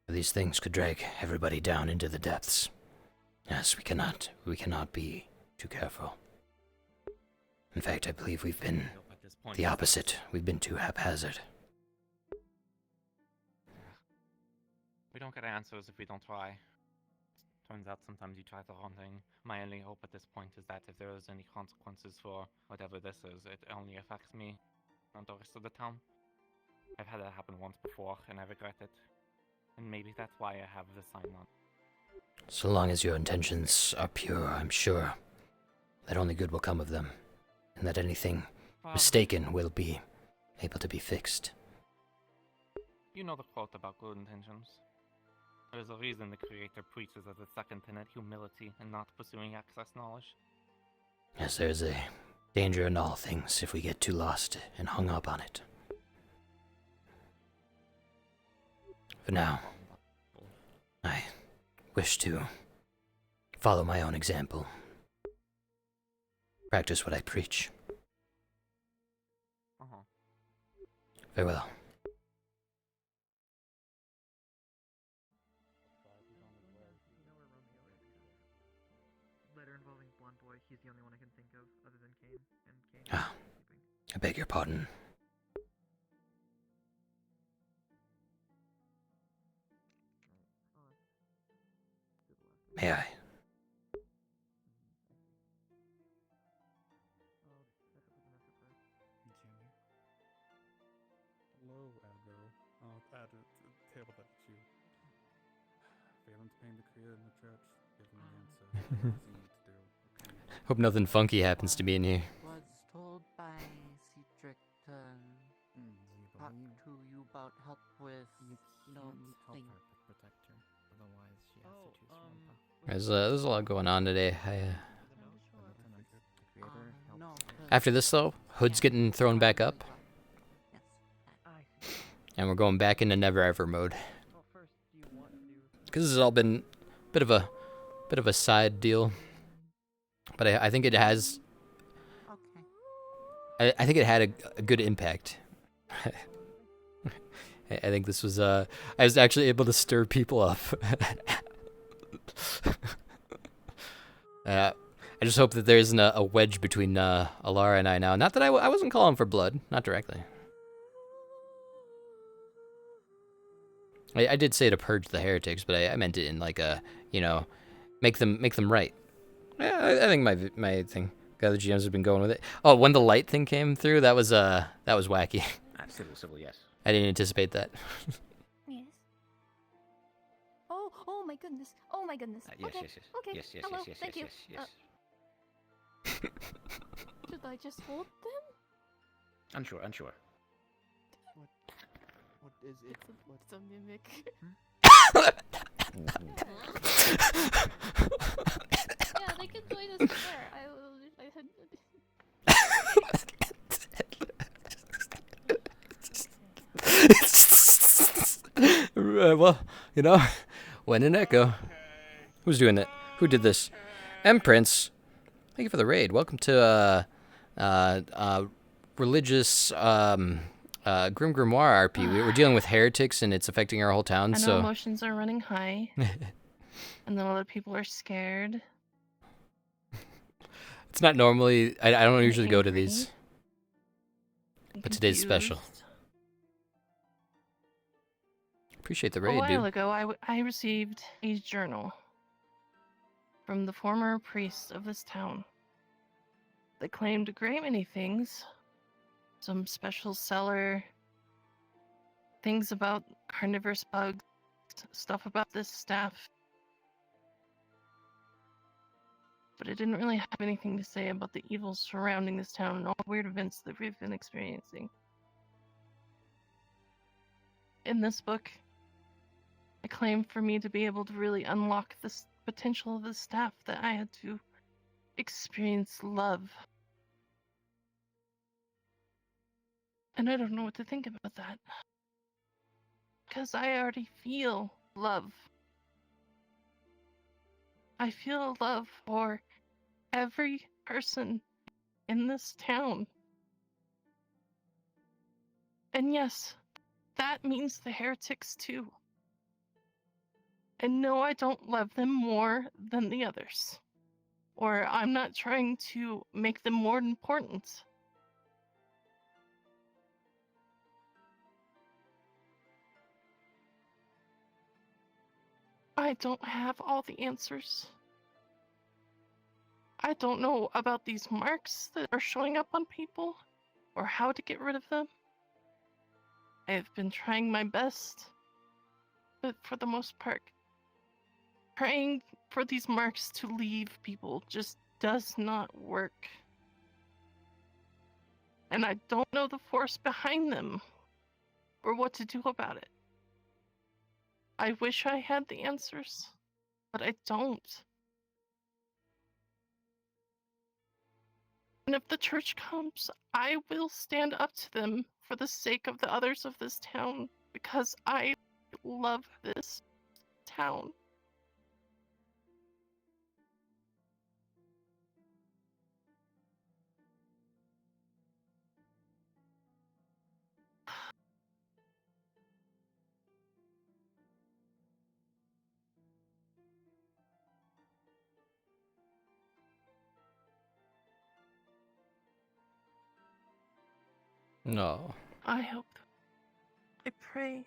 These things could drag everybody down into the depths. Yes, we cannot be too careful. In fact, I believe we've been the opposite. We've been too haphazard. We don't get answers if we don't try. Turns out sometimes you try the wrong thing. My only hope at this point is that if there is any consequences for whatever this is, it only affects me, not the rest of the town. I've had that happen once before, and I regret it. And maybe that's why I have the sign on. So long as your intentions are pure, I'm sure that only good will come of them, and that anything mistaken will be able to be fixed. You know the quote about good intentions. There's a reason the Creator preaches as a second tenet humility and not pursuing excess knowledge. Yes, there's a danger in all things if we get too lost and hung up on it. For now, I wish to follow my own example. Practice what I preach. Farewell. Letter involving blonde boy. He's the only one I can think of other than Kane. And Kane. Ah, I beg your pardon. May I? Hello, Edgar. I'll add a table that you failing to pay the creator in the church. Give me the answer. What does he need to do? Okay. Hope nothing funky happens to me in here. Was told by Cedric to talk to you about help with Help her protect her. Otherwise, she has to choose one path. There's a lot going on today. After this, though, Hood's getting thrown back up. And we're going back into Never Ever mode. Because this has all been a bit of a side deal. But I think it has... I think it had a good impact. I think this was... I was actually able to stir people up. I just hope that there isn't a wedge between Alara and I now. Not that I wasn't calling for blood. Not directly. I did say to purge the heretics, but I meant it in like a, make them right. Yeah, I think my thing. The other GMs have been going with it. Oh, when the light thing came through, that was wacky. Civil, yes. I didn't anticipate that. Yes. Oh my goodness. Oh my goodness. Yes, okay. yes, yes. Okay. Yes, yes, Hello. yes, Thank yes, you. yes, Should I just hold them? Unsure. What is it? It's a mimic. Yeah, they can join us there. Well, when in Echo. Who's doing that? Who did this? M Prince. Thank you for the raid. Welcome to religious Grimoire RP. We're dealing with heretics and it's affecting our whole town. I know So emotions are running high, and then a lot of people are scared. it's not normally. I don't usually go to these, but today's special. Appreciate the raid, A while dude. ago, I received a journal from the former priest of this town. They claimed a great many things. Some special cellar, things about carnivorous bugs, stuff about this staff. But it didn't really have anything to say about the evils surrounding this town and all the weird events that we've been experiencing. In this book, I claim for me to be able to really unlock the potential of the staff that I had to experience love And I don't know what to think about that. Because I already feel love. I feel love for every person in this town. And yes, that means the heretics too. And no, I don't love them more than the others. Or I'm not trying to make them more important. I don't have all the answers. I don't know about these marks that are showing up on people, or how to get rid of them. I have been trying my best, but for the most part, praying for these marks to leave people just does not work. And I don't know the force behind them, or what to do about it. I wish I had the answers, but I don't. And if the church comes, I will stand up to them for the sake of the others of this town, because I love this town. No. I hope, I pray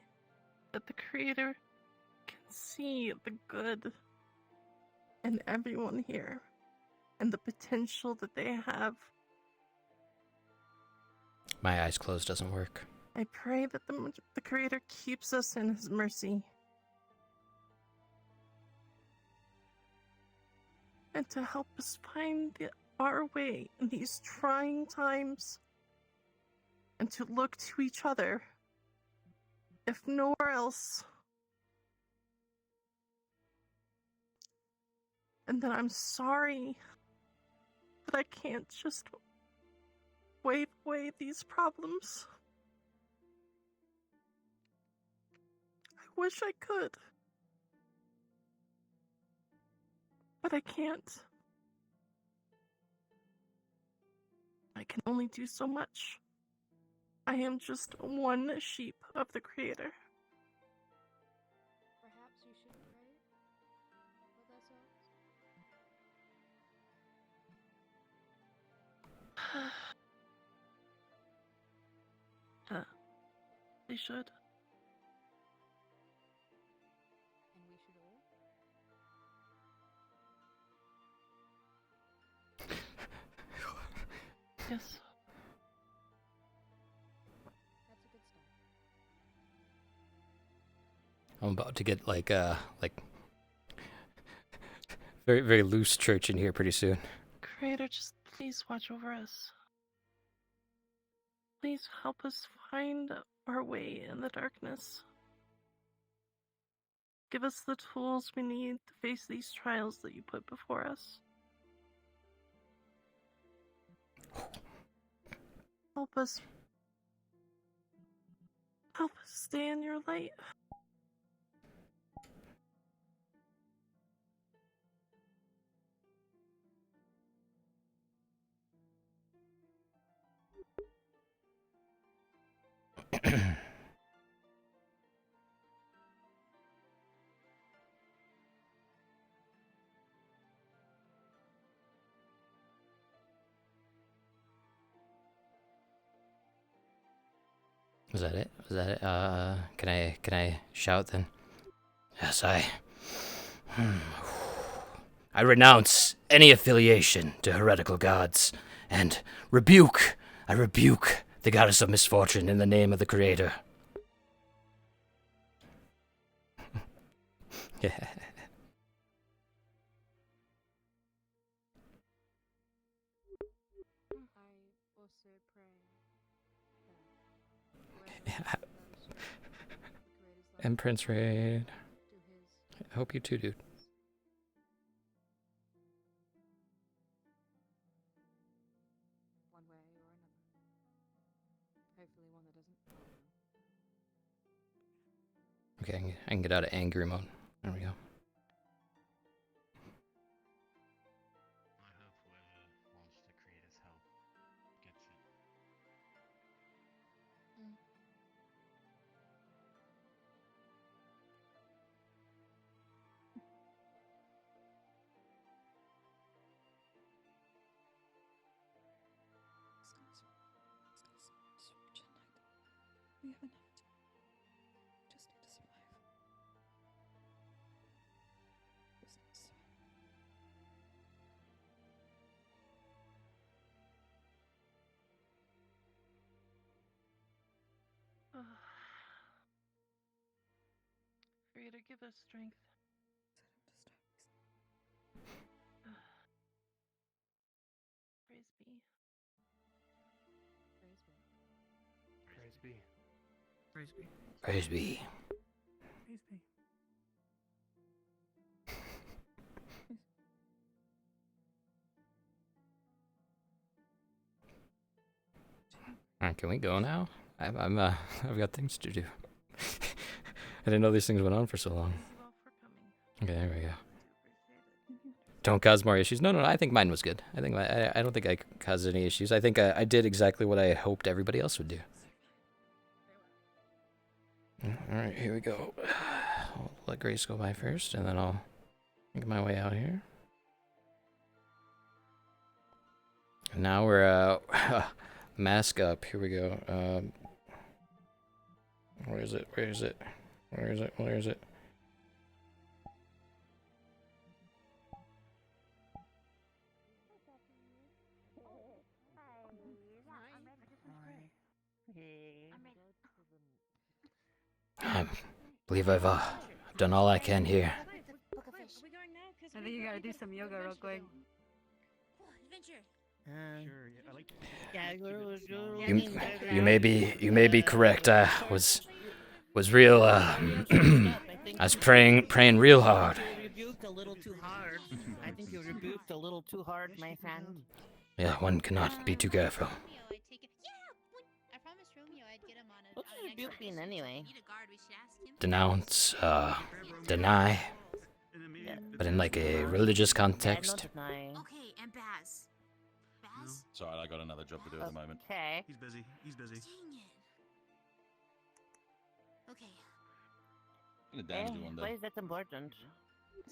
that the Creator can see the good in everyone here and the potential that they have. My eyes closed doesn't work. I pray that the Creator keeps us in His mercy. And to help us find our way in these trying times. And to look to each other, if nowhere else. And then I'm sorry that I can't just wave away these problems. I wish I could. But I can't. I can only do so much. I am just one sheep of the Creator. Perhaps you should pray with us all? They should. And we should all? Yes. That's a good start. I'm about to get like very, very loose church in here pretty soon. Creator, just please watch over us. Please help us find our way in the darkness. Give us the tools we need to face these trials that you put before us. Help us stay in your light. Is that it? Is that it? Can I shout then? Yes, I renounce any affiliation to heretical gods, and I rebuke the goddess of misfortune in the name of the Creator. Yeah. I also pray that And Prince Raid. I hope you too, dude. one way or another. Hopefully one Okay, I can get out of angry mode. There we go. I hope whoever wants to create us help gets it. We have enough to just need to survive. Just need to survive. Creator, give us strength. Praise be. Praise be. Praise be. Praise be. Praise be. Alright, can we go now? I've got things to do. I didn't know these things went on for so long. Okay, there we go. Don't cause more issues. No, I think mine was good. I don't think I caused any issues. I think I did exactly what I hoped everybody else would do. Alright, here we go. I'll let Grace go by first, and then I'll make my way out here. And now we're, mask up. Here we go. Where is it? Where is it? Where is it? Where is it? I believe I've done all I can here. I think you gotta do some yoga real quick. You may be correct. I was real. I was praying real hard. You rebuked a little too hard. I think you rebuked a little too hard, my friend. Yeah, one cannot be too careful. What does rebuke mean anyway? Denounce, deny, but in like a religious context. Okay, and Baz. Baz? Sorry, I got another job to do at the moment. Okay. He's busy. He's busy. Okay. Gonna damage you one Why day. is that important?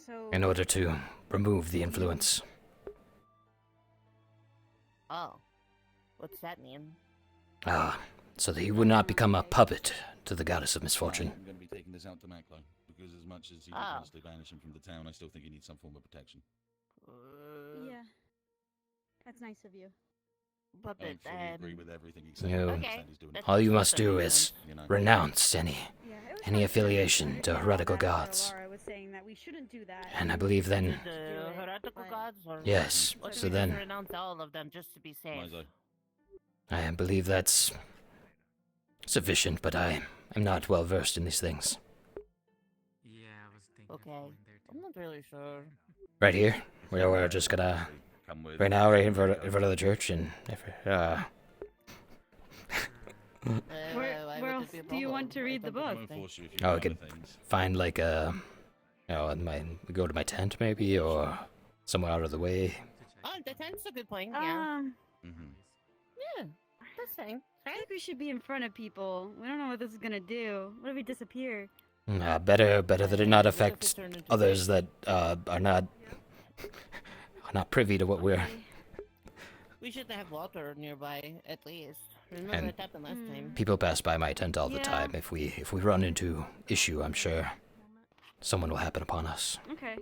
So. In order to remove the influence. Oh. What's that mean? So that he would not become a puppet to the goddess of misfortune. I'm going to be taking this out to Maclo, because as much as he would honestly banish him from the town, I still think he needs some form of protection. Yeah. That's nice of you. But I don't fully agree with everything he said. You, I understand he's doing it. all you must do is You know. renounce any affiliation to heretical gods. Laura was saying that we shouldn't do that. And I believe then, The heretical gods? Or yes, what so if we then- just renounce all of them just to be safe. I believe that's sufficient, but I am not well versed in these things. Yeah, I was thinking. Okay. I'm not really sure. Right here, we're just gonna, right now, right in front of the church, and Where else do you want to read the book? oh, I could find like a, go to my tent maybe, or somewhere out of the way. Oh, the tent's a good point, yeah. Yeah, that's fine. I think we should be in front of people. We don't know what this is gonna do. What if we disappear? Better that it not affect others that are not privy to what we're. We should have water nearby, at least. Remember And what happened last time? people pass by my tent all the time. If we run into issue, I'm sure someone will happen upon us. Okay.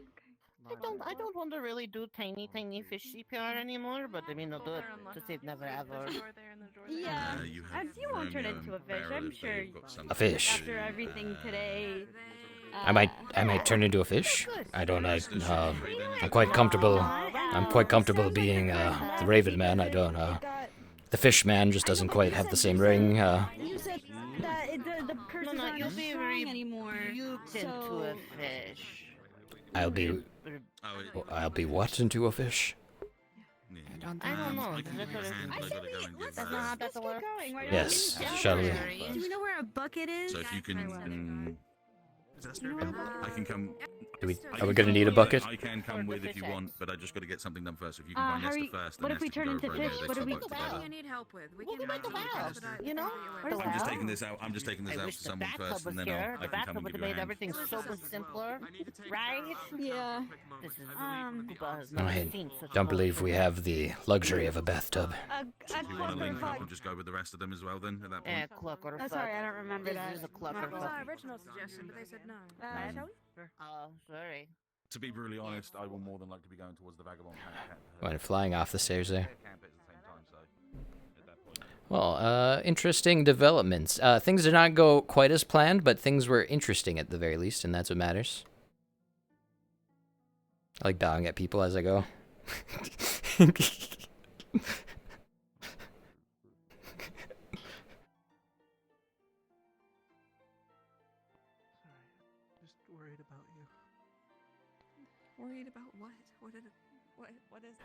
I don't want to really do tiny fish CPR anymore, but I mean I'll do it to save never ever. Yeah. If you won't turn into a fish, I'm sure. A fish. After everything today. I might turn into a fish. I don't. I'm quite comfortable. I'm quite comfortable being the Raven Man. I don't. The Fish Man just doesn't quite have the same ring. You said that the curses aren't you'll as be strong anymore. rebuked into a fish. I'll be what into a fish? I don't know. That's not how that works. Yes, shall we? Do we know where a bucket is? So if you can Is that spirit bear? I can come. Are we gonna need a bucket? I can come with if you want, but I just got to get something done first. If you can find Esther first, what then if we Esther turn can into go over fish? there, What they if we? can work together. You need help with. We can make make the valve, you know? I'm just taking this out. I'm just taking this I out wish to the someone bathtub first, was and then here. I The can come bathtub and would give have you a made hand. everything so much simpler, right? Yeah. This is I don't believe we have the luxury of a bathtub. If you want to link up and just go with the rest of them as well, then at that point. Clock or Oh, sorry, I don't remember that. This is a clock My or fault. fuck. original suggestion, but they said no. Shall we? Oh, sorry. To be brutally honest, I will more than likely be going towards the vagabond camp. Went flying off the stairs there. Camp at the same time, so at that point. Well, interesting developments. Things did not go quite as planned, but things were interesting at the very least, and that's what matters. I like bowing at people as I go. Just worried about you. Worried about what? What is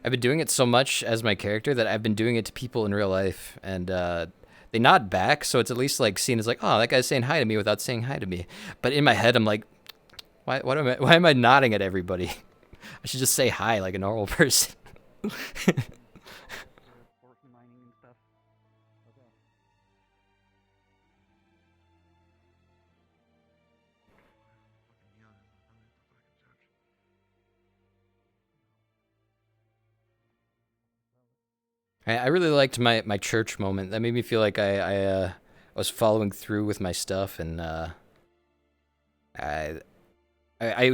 I've been doing it so much as my character that I've been doing it to people in real life, and they nod back, so it's at least like seen as like, oh, that guy's saying hi to me without saying hi to me. But in my head, I'm like, why am I nodding at everybody? I should just say hi like a normal person. I really liked my church moment. That made me feel like I was following through with my stuff, and I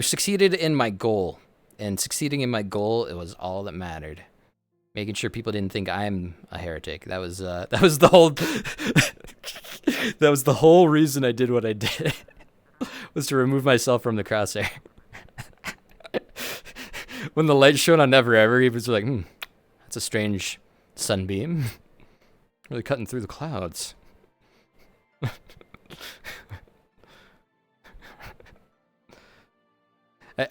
succeeded in my goal. And succeeding in my goal, it was all that mattered. Making sure people didn't think I'm a heretic. That was the whole that was the whole reason I did what I did. Was to remove myself from the crosshair. When the light shone on Never Ever, he was like, that's a strange sunbeam. Really cutting through the clouds.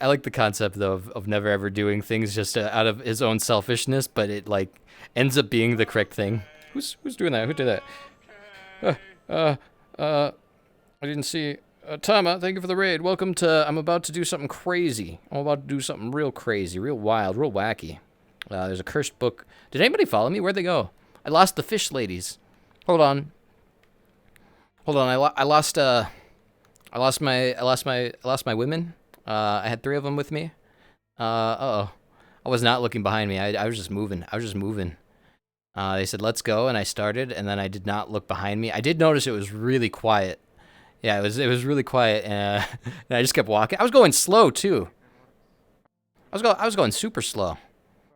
I like the concept though of Never Ever doing things just out of his own selfishness, but it like ends up being the correct thing. Who's doing that? Who did that? I didn't see. Tama, thank you for the raid. Welcome to. I'm about to do something crazy. I'm about to do something real crazy, real wild, real wacky. There's a cursed book. Did anybody follow me? Where'd they go? I lost the fish ladies. Hold on. I lost my women. I had 3 of them with me. Uh-oh. I was not looking behind me. I was just moving. They said, let's go, and I started, and then I did not look behind me. I did notice it was really quiet. Yeah, it was really quiet, and I just kept walking. I was going slow, too. I was going super slow. I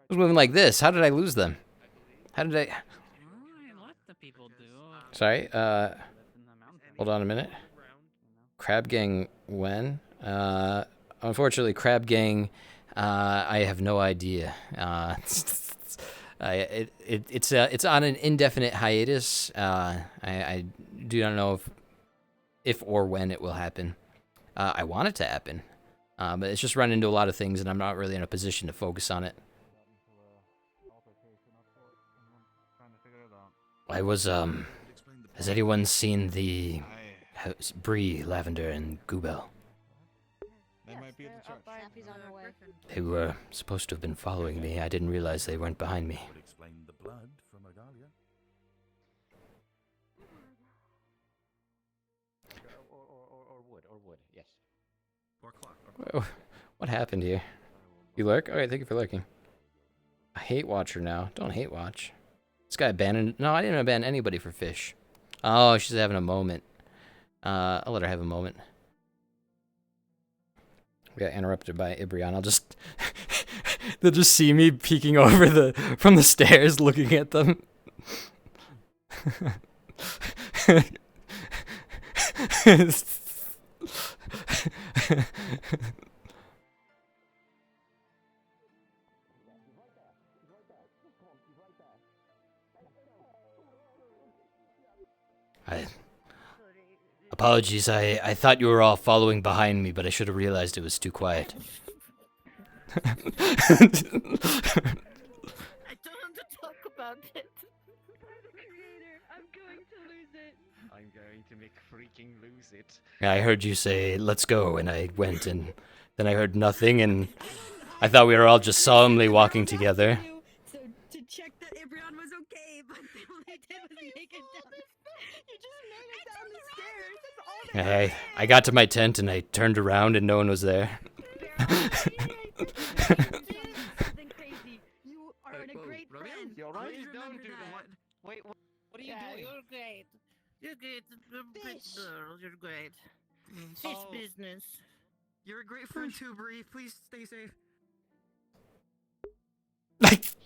was moving like this. How did I lose them? How did I... Sorry, hold on a minute. Crab Gang when? Unfortunately, Crab Gang, I have no idea. It's on an indefinite hiatus. I do not know if or when it will happen. I want it to happen, but it's just run into a lot of things, and I'm not really in a position to focus on it. I was, has anyone seen the Bree, Lavender, and Goobel? They might be at the church. They were supposed to have been following me. I didn't realize they weren't behind me. Would explain the blood from Agalia. Or wood, yes. Or clock. What happened here? You lurk? Alright, thank you for lurking. I hate watch her now. Don't hate watch. This guy abandoned... No, I didn't abandon anybody for fish. Oh, she's having a moment. I'll let her have a moment. We got interrupted by Ibrion. I'll just... They'll just see me peeking over from the stairs looking at them. Apologies, I thought you were all following behind me, but I should have realized it was too quiet. I told him to talk about it. I'm going to lose it. I I'm going to make freaking lose it. I heard you say, let's go, and I went, and then I heard nothing, and I thought we were all just solemnly walking together. So to check that Ibrion was okay, but all they did was make it down. You just made it down the stairs. That's all they did. I got to my tent, and I turned around, and no one was there. Something crazy. You are a great friend. You're right. Please remember that. Wait, what are you doing? You're great. You're great. You're a great girl. You're great. Fish business. You're a great friend too, Bree. Please stay safe.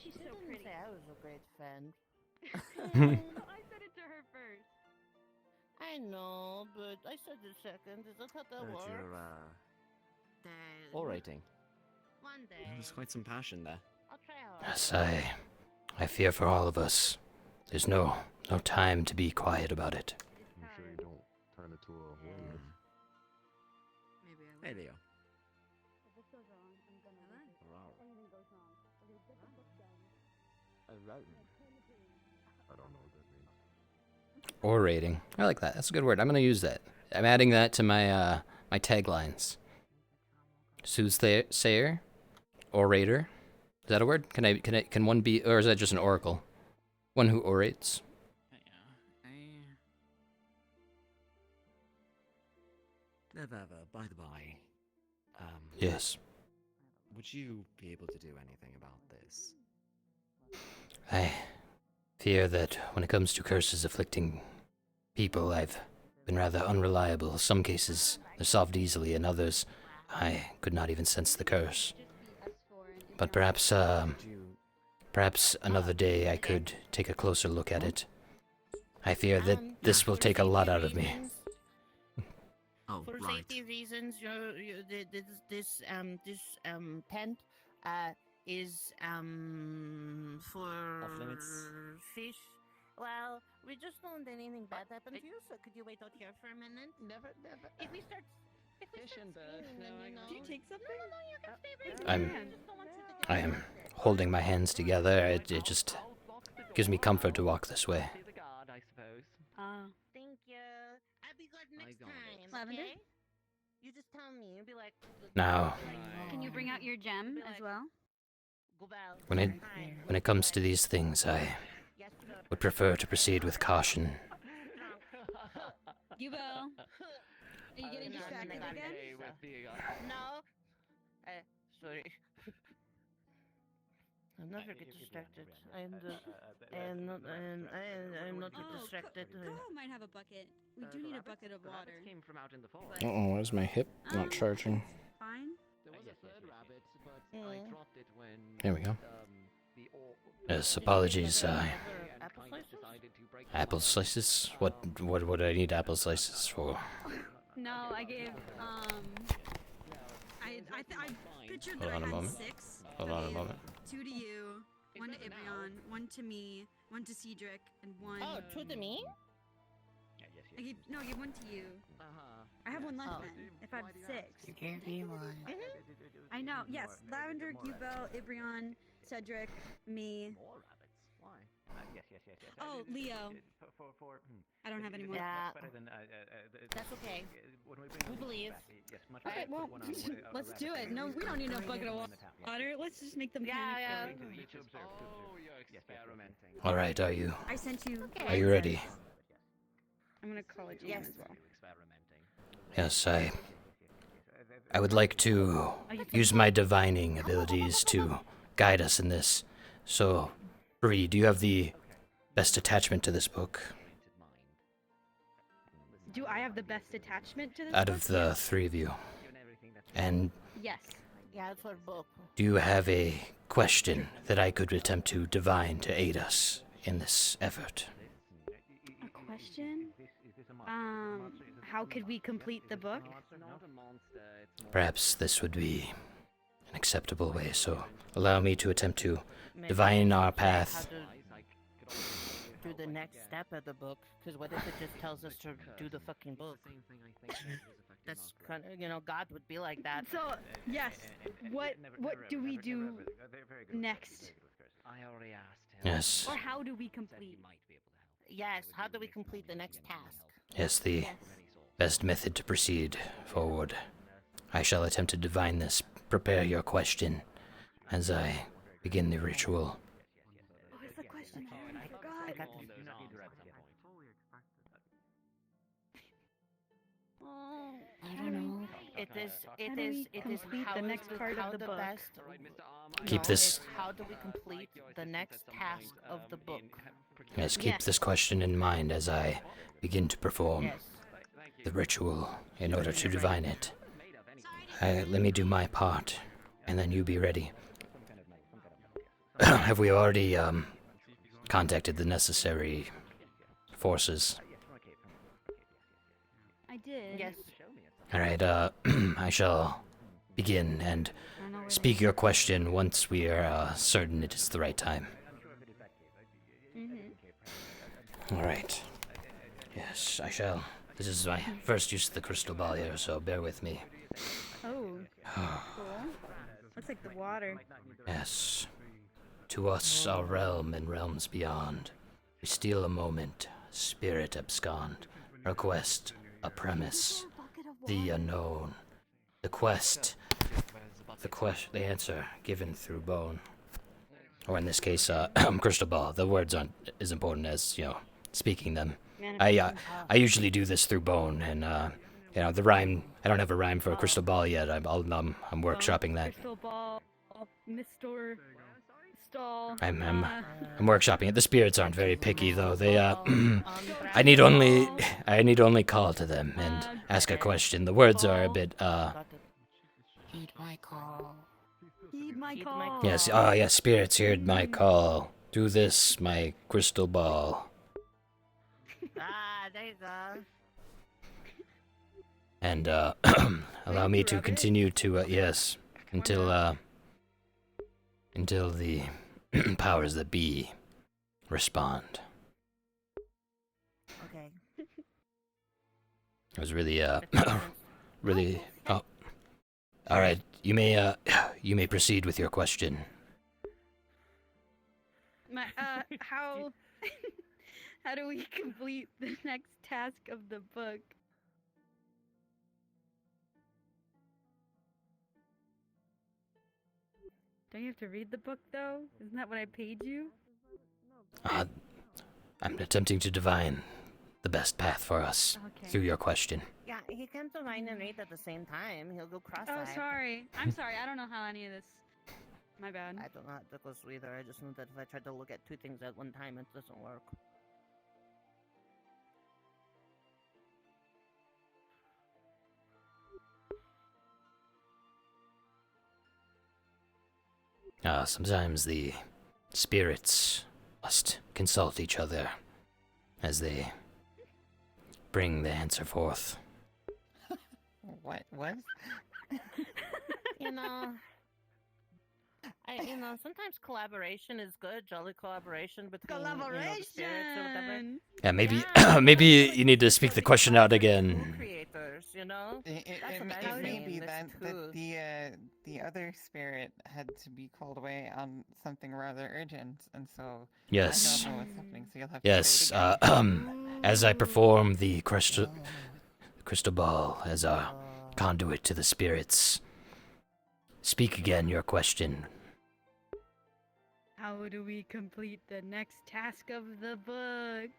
She's so pretty. Say I was a great friend. I said it to her first. I know, but I said it second. Is that how that works? Orating. One day. There's quite some passion there. I'll try hard. Yes, I fear for all of us. There's no time to be quiet about it. I'm sure you don't turn into a warrior. Maybe I will. Hey, Leo. If this goes wrong, I'm gonna leave. Anything goes wrong. Okay, get the book done. I don't know what that means. Orating. I like that. That's a good word. I'm gonna use that. I'm adding that to my my taglines. Soothsayer, orator. Is that a word? Can one be, or is that just an oracle? One who orates. By the by, Yes. would you be able to do anything about this? I fear that when it comes to curses afflicting people, I've been rather unreliable. Some cases they're solved easily, and others I could not even sense the curse. But perhaps another day I could take a closer look at it. I fear that this will take a lot out of me. For safety reasons, this tent is for fish. Well, we just don't want anything bad happen to you, so could you wait out here for a minute? Never. If we start fish and birds, Do you take something? No, you can stay right here. I am holding my hands together. It just gives me comfort to walk this way. The guard, I suppose. Thank you. I'll be good next time. Lavender? Okay? You just tell me. You'll be like. Now, Can you bring out your gem as well? when it comes to these things, I would prefer to proceed with caution. You will. Are you getting distracted again? No. Sorry. I'll never get distracted. I'm not get distracted. Go might have a bucket. We do need a bucket of water. Came from out in the forest. Why is my hip not charging? Fine. There was a third rabbit, but I dropped it when. There we go. Yes, apologies. Apple slices? What would I need apple slices for? No, I gave I pictured that Hold on a I had moment. 6. Hold on a moment. 2 to you, 1 to Ibrion, 1 to me, 1 to Cedric, and 1. Oh, 2 to me? I gave 1 to you. I have 1 left then. If I have 6. You gave me 1. I know. Yes, Lavender, Gubel, Ibrion, Cedric, me. Yes. Oh, Leo. I don't have any more. Yeah. That's okay. We believe. Alright, well, let's do it. No, we don't need no bucket of water. Let's just make them panic. Oh, you're experimenting. All right, are you? I sent you. Are you ready? I'm gonna call it Jan as well. Yes, I would like to use my divining abilities to guide us in this. So, Bree, do you have the best attachment to this book? Do I have the best attachment to this Out book? of the 3 of you. And Yes. Yeah, it's for book. do you have a question that I could attempt to divine to aid us in this effort? A question? How could we complete the book? Perhaps this would be an acceptable way, so allow me to attempt to divine our path. Do the next step of the book, because what if it just tells us to do the fucking book? That's kind of, God would be like that. So, yes. What do we do next? I already asked him. Yes. Or how do we complete? Yes, how do we complete the next task? Yes, the best method to proceed forward. I shall attempt to divine this. Prepare your question as I begin the ritual. What was the question? I forgot. I don't know. It is complete how the is next the- part how of the book? best. Keep No, this- it's how do we complete the next task of the book? Yes, keep this question in mind as I begin to perform the ritual in order to divine it. Let me do my part, and then you be ready. Have we already contacted the necessary forces? I did. Yes. Alright, I shall begin and speak your question once we are certain it is the right time. Alright. Yes, I shall. This is my first use of the crystal ball here, so bear with me. Oh, cool. Looks like the water. Yes. To us, our realm and realms beyond. We steal a moment, spirit abscond. A quest, a premise, the unknown. The quest, the answer given through bone. Or in this case, crystal ball. The words aren't as important as, speaking them. I usually do this through bone, and, the rhyme, I don't have a rhyme for a crystal ball yet. I'm workshopping that. Crystal ball, Mr. Stall. I'm workshopping it. The spirits aren't very picky though. They I need only call to them and ask a question. The words are a bit Heed my call. Heed my call. Yes, yes, spirits heard my call. Do this, my crystal ball. There you go. And allow me to continue to yes, until the powers that be respond. Okay. It was really really all right, you may proceed with your question. How how do we complete the next task of the book? Don't you have to read the book though? Isn't that what I paid you? I'm attempting to divine the best path for us through your question. Yeah, he can't divine and read at the same time. He'll go cross-eyed. Oh, sorry. I'm sorry. I don't know how any of this. My bad. I don't know how to go either. I just know that if I try to look at two things at one time, it doesn't work. Sometimes the spirits must consult each other as they bring the answer forth. What? Sometimes collaboration is good. Jolly collaboration between the spirits or whatever. Yeah, maybe maybe you need to speak the question out again. Creators, It may be that the other spirit had to be called away on something rather urgent, and so Yes. I don't know what's happening. So you'll have Yes. to say it again. As I perform the crystal ball as a conduit to the spirits, speak again your question. How do we complete the next task of the book?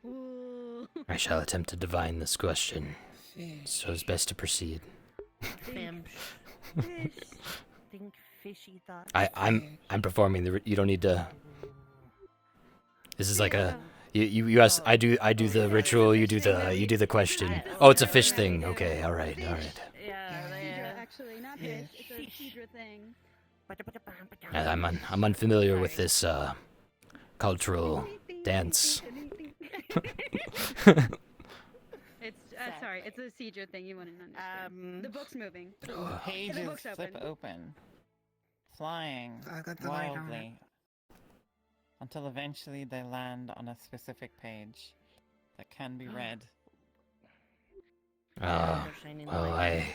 Ooh. I shall attempt to divine this question, so it's best to proceed. Think fishy thoughts. I'm performing the. You don't need to. This is like a. You ask. I do the ritual. You do the question. Oh, it's a fish thing. Okay. All right. Cedra, actually, not fish. It's a Cedra thing. I'm unfamiliar with this cultural dance. It's sorry, it's a Cedra thing. You wouldn't understand. The book's moving. Pages The book's slip open, flying I got the light on. wildly, until eventually they land on a specific page that can be read. Well, I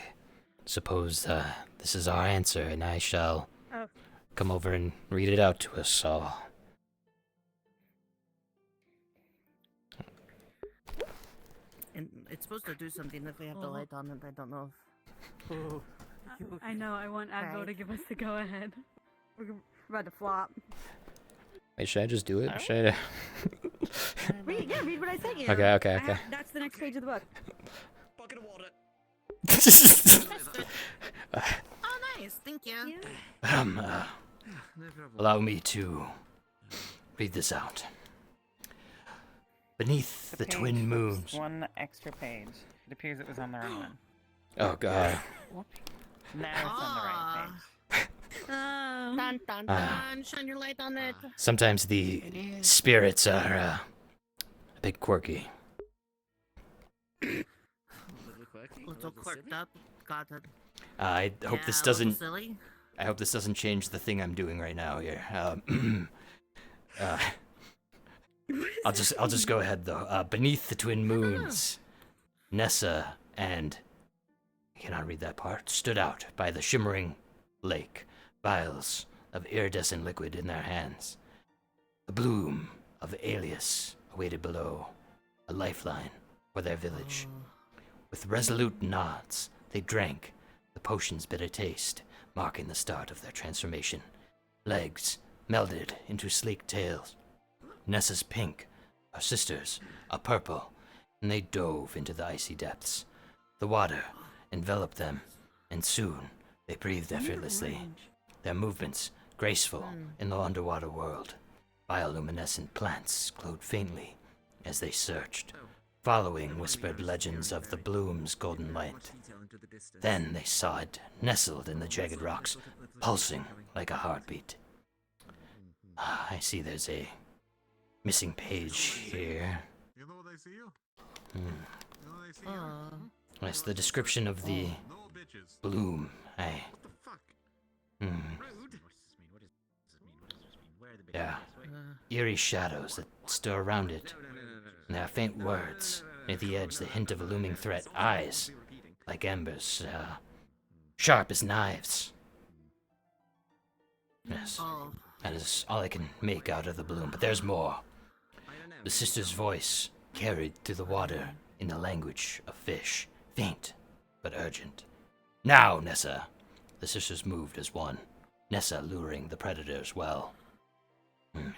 suppose this is our answer, and I shall come over and read it out to us all. And it's supposed to do something if we have the light on it. I don't know if... I know, I want Advo Right. to give us the go-ahead. We're about to flop. Wait, should I just do it? Should I... Read what I sent you. Okay. That's the next page of the book. Bucket of water. Uh, Oh, nice. Thank you. Allow me to read this out. Beneath the page twin flips moons. One extra page. It appears it was on the wrong one. Oh god. Now it's on the right page. Dun dun Ah. dun. Shine your light on it. Sometimes the spirits are a bit quirky. Little quirked up. Got it. I hope Yeah, this a little doesn't. silly. I hope this doesn't change the thing I'm doing right now here. I'll just go ahead though. Beneath the twin moons, Nessa and I cannot read that part. Stood out by the shimmering lake, vials of iridescent liquid in their hands. The bloom of Alias awaited below, a lifeline for their village. With resolute nods, they drank the potion's bitter taste, marking the start of their transformation. Legs melded into sleek tails. Nessa's pink, her sister's a purple, and they dove into the icy depths. The water enveloped them, and soon they breathed effortlessly, their movements graceful in the underwater world. Bioluminescent plants glowed faintly as they searched, following whispered legends of the bloom's golden light. Then they saw it nestled in the jagged rocks, pulsing like a heartbeat. I see there's a missing page here. You know what I see you? Hmm. You know what I see you? That's the description of the No bitches. bloom. I. What the fuck? Hmm. Rude. Yeah. Eerie shadows that stir around it. And there are faint words near the edge that hint of a looming threat. Eyes like embers, sharp as knives. Yes. That is all I can make out of the bloom, but there's more. The sister's voice carried through the water in the language of fish, faint but urgent. Now, Nessa! The sisters moved as one, Nessa luring the predators well.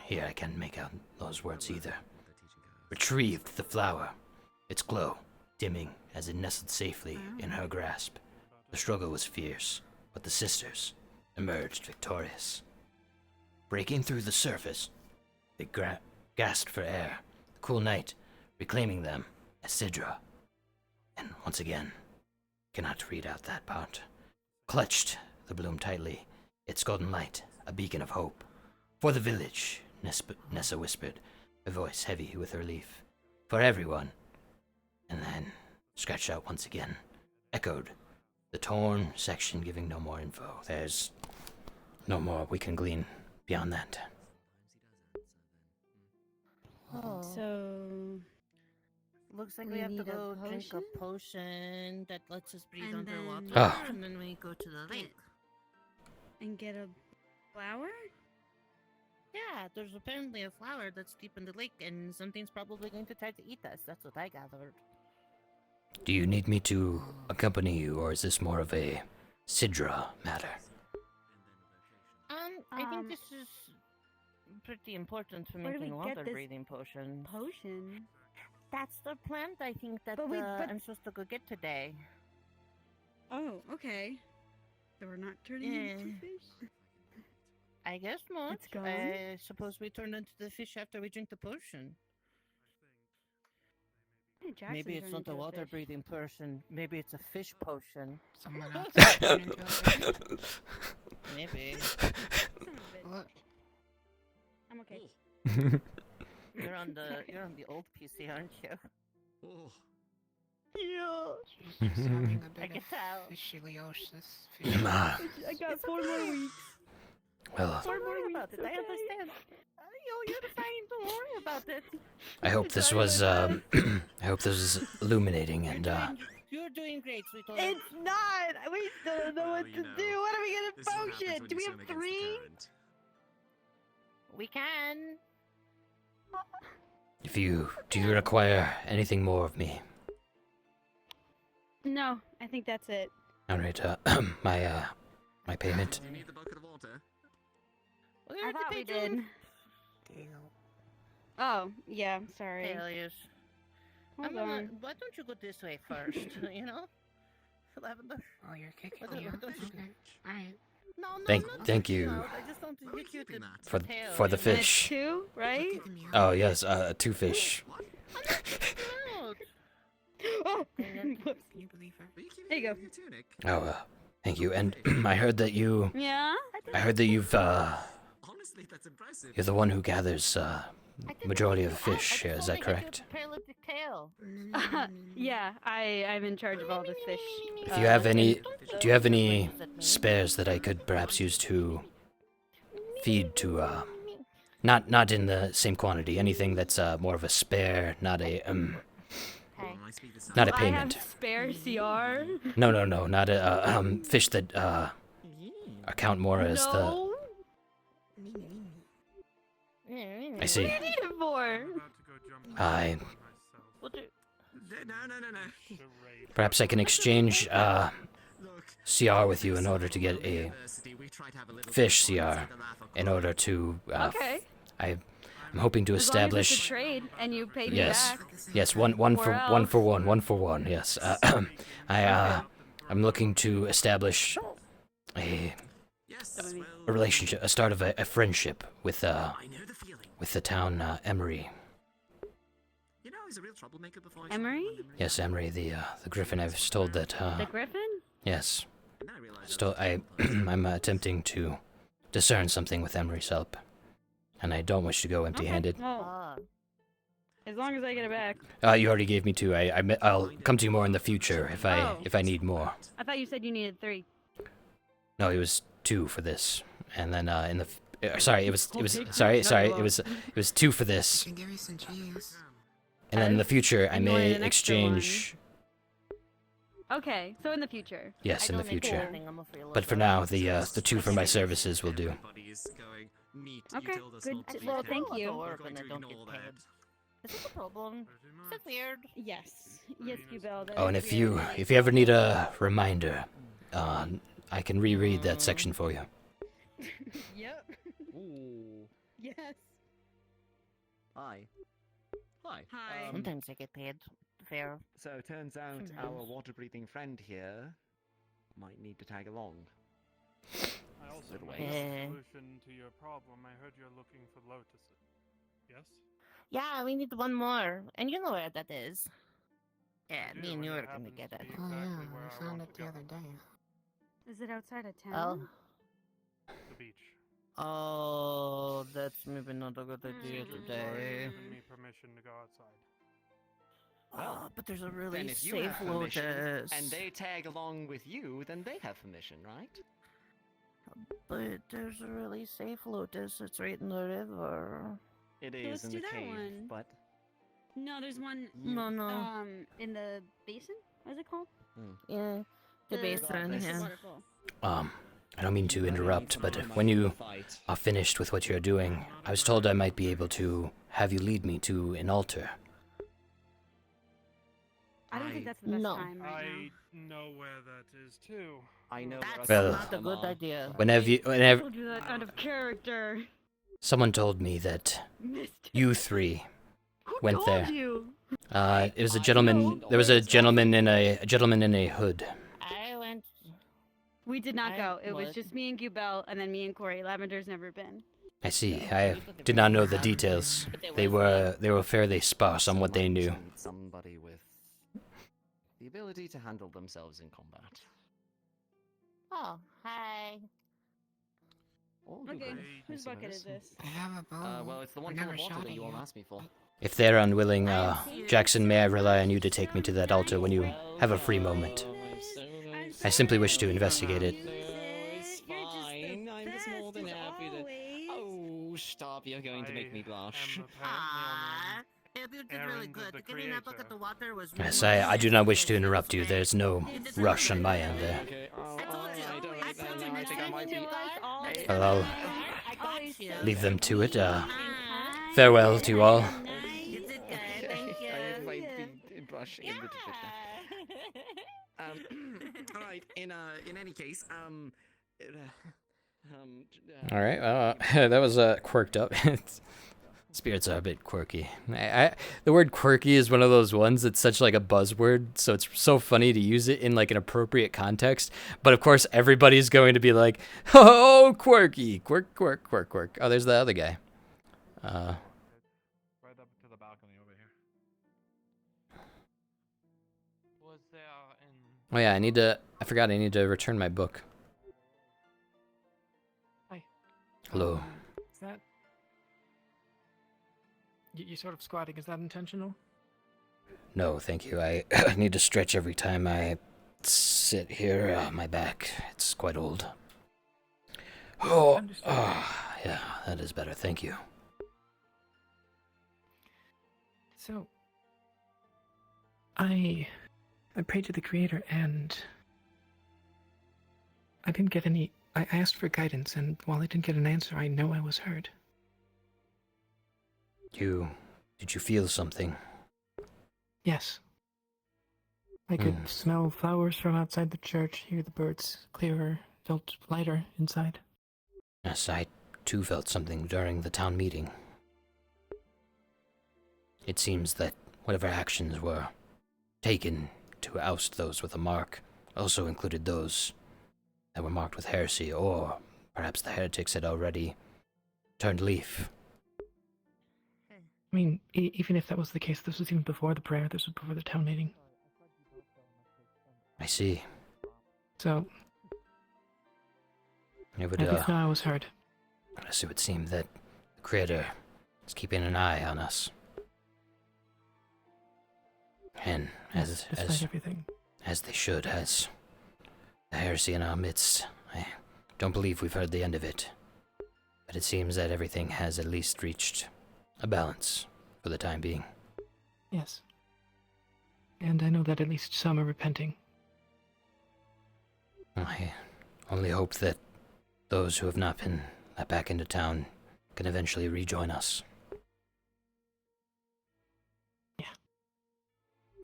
Here I can't make out those words either. Retrieved the flower, its glow dimming as it nestled safely in her grasp. The struggle was fierce, but the sisters emerged victorious. Breaking through the surface, they gasped for air, the cool night reclaiming them as Sidra. And once again, cannot read out that part. Clutched the bloom tightly, its golden light a beacon of hope. For the village, Nessa whispered, her voice heavy with relief. For everyone. And then, scratched out once again, echoed, the torn section giving no more info. There's no more we can glean beyond that. So... Looks like We we have to need a go drink potion? a potion that lets us breathe And underwater, then- and then we go to the lake. And get a flower? Yeah, there's apparently a flower that's deep in the lake, and something's probably going to try to eat us. That's what I gathered. Do you need me to accompany you, or is this more of a Sidra matter? I think this is pretty important for Where do we making get water this breathing potions. Potion? That's the plant I think that But I'm supposed to go get today. Oh, okay. So we're not turning into Yeah. fish? I guess not. It's gone? I suppose we turn into the fish after we drink the potion. Hey, Jackson Maybe it's turned not a into a water fish. breathing potion. Maybe it's a fish potion. Someone else turned into a fish? Maybe. What? I'm okay. You're on the old PC, aren't you? Oh. Yeah. Just having a I bit can of tell. fishliosis. Ah. I got 4 more weeks. Well, Don't worry about it. I understand. You're fine. Don't worry about it. I hope this was, I hope this was illuminating and, You're doing great, sweetheart. It's not! We still don't know what to do. What are we gonna potion? Do we have 3? We can. do you require anything more of me? No, I think that's it. All right. My payment. Do you need the bucket of water? I thought we did. Oh, yeah, sorry. Failures. Hold on. Why don't you go this way first? You know, Lavender. Oh, you're kicking me out. Okay. Alright. No, Thank you I just don't think you could for the fish. Two, right? Oh yes, 2 fish. Oh, Can you believe her? there you go. Oh, thank you. And I heard that you. Yeah. I heard that you've. Honestly, that's impressive. You're the one who gathers majority of the fish. Here, is that correct? Paralytic tail. Yeah, I'm in charge of all the fish. If you have any, do you have any spares that I could perhaps use to feed to? Not in the same quantity. Anything that's more of a spare, not a not a payment. I have spare CR. No, not a fish that account more as the. I see. What do you need it for? No. Perhaps I can exchange CR with you in order to get a fish CR. In order to. Okay. I'm hoping to establish. As long as it's a trade and you pay me Yes. back. Yes. One for one. Yes. I'm looking to establish a relationship, a start of a friendship with the town Emery. You know, he's a real troublemaker before. Emery? Yes, Emery, the Griffin. I was told that. The Griffin? Yes. I'm attempting to discern something with Emery's help, and I don't wish to go empty-handed. Okay. Well, as long as I get it back. You already gave me 2. I'll come to you more in the future if I need more. I thought you said you needed 3. No, it was 2 for this, and then in the. Sorry, it was 2 for this. Can give you some cheese. And then in the future, I may an extra exchange. Okay, so in the future. Yes, in the future. But for now, the 2 for my services will do. Okay, good. Well, thank you. Is this a problem? Is it weird? Yes. Yes, Gubel. Oh, and if you ever need a reminder, I can reread that section for you. Yep. Ooh. Yes. Hi. Hi. Sometimes I get paid fair. So turns out our water-breathing friend here might need to tag along. I also Little have ways. a solution to your problem. I heard you're looking for lotuses. Yes? Yeah, we need one more. And you know where that is. Yeah, I me do, and you and are it gonna happens get to it. be Oh yeah, exactly where we I found want it to the go. other day. Is it outside of Oh. town? The beach. Oh, that's maybe not a good idea Sorry, today. giving me permission to go outside. Oh, but there's a really Then if you safe have permission, lotus. and they tag along with you, then they have permission, right? But there's a really safe lotus. It's right in the river. It So is let's in do the that cave, one. but No, there's one. No. In the basin. What's it called? Yeah, the basin. the Yeah. waterfall. I don't mean to interrupt, but when you are finished with what you're doing, I was told I might be able to have you lead me to an altar. I don't think that's the best No. time right I know where that is too. I know That's Well, not a good idea. Whenever now. Told you that out of character. someone told me that you 3 went Told there. you. It was a gentleman. There was a gentleman in a hood. I went. We did not I go. It was would. just me and Gubel, and then me and Corey. Lavender's never been. I see. I did not know the details. They were fairly sparse on what they knew. Need somebody with the ability to handle themselves in combat. Oh, hi. Or Okay, Google, I whose bucket is suppose. this? I have a bow. Well, it's the I one full never of water shot that it you all yet. asked me for. If they're unwilling, Jackson, may I rely on you to take me to that altar when you have a free moment? I simply wish to investigate it. It's fine. I'm just more than happy to. Oh, stop! You're going to make me blush. Ah, you did really good. Getting that look at the water was. Yes, I do not wish to interrupt you. There's no rush on my end there. Okay. Oh, I told you. alright, I told you. I think I might be. Well, I'll I got you. leave them to it. Farewell to you all. You did good. Thank you. I might be blushing a little bit. All right. In any case, All right. That was quirked up. Spirits are a bit quirky. The word quirky is one of those ones that's such like a buzzword, so it's so funny to use it in like an appropriate context. But of course, everybody's going to be like, "Oh, quirky, quirk, quirk, quirk, quirk." Oh, there's the other guy. Right up to the balcony over here. Was there Oh yeah, I forgot I need to return my book. Hi. Hello. Is that... You're sort of squatting, is that intentional? No, thank you. I need to stretch every time I sit here. My back, it's quite old. Oh, yeah, that is better. Thank you. So, I prayed to the Creator, and I didn't get any... I asked for guidance, and while I didn't get an answer, I know I was heard. Did you feel something? Yes. I could smell flowers from outside the church, hear the birds clearer, felt lighter inside. Yes, I too felt something during the town meeting. It seems that whatever actions were taken to oust those with a mark also included those that were marked with heresy, or perhaps the heretics had already turned leaf. I mean, even if that was the case, this was even before the prayer, this was before the town meeting. I see. So, It would, at least now I was heard. Yes, it would seem that the Creator is keeping an eye on us. And Despite everything. as they should, as the heresy in our midst, I don't believe we've heard the end of it. But it seems that everything has at least reached a balance for the time being. Yes. And I know that at least some are repenting. I only hope that those who have not been let back into town can eventually rejoin us. Yeah.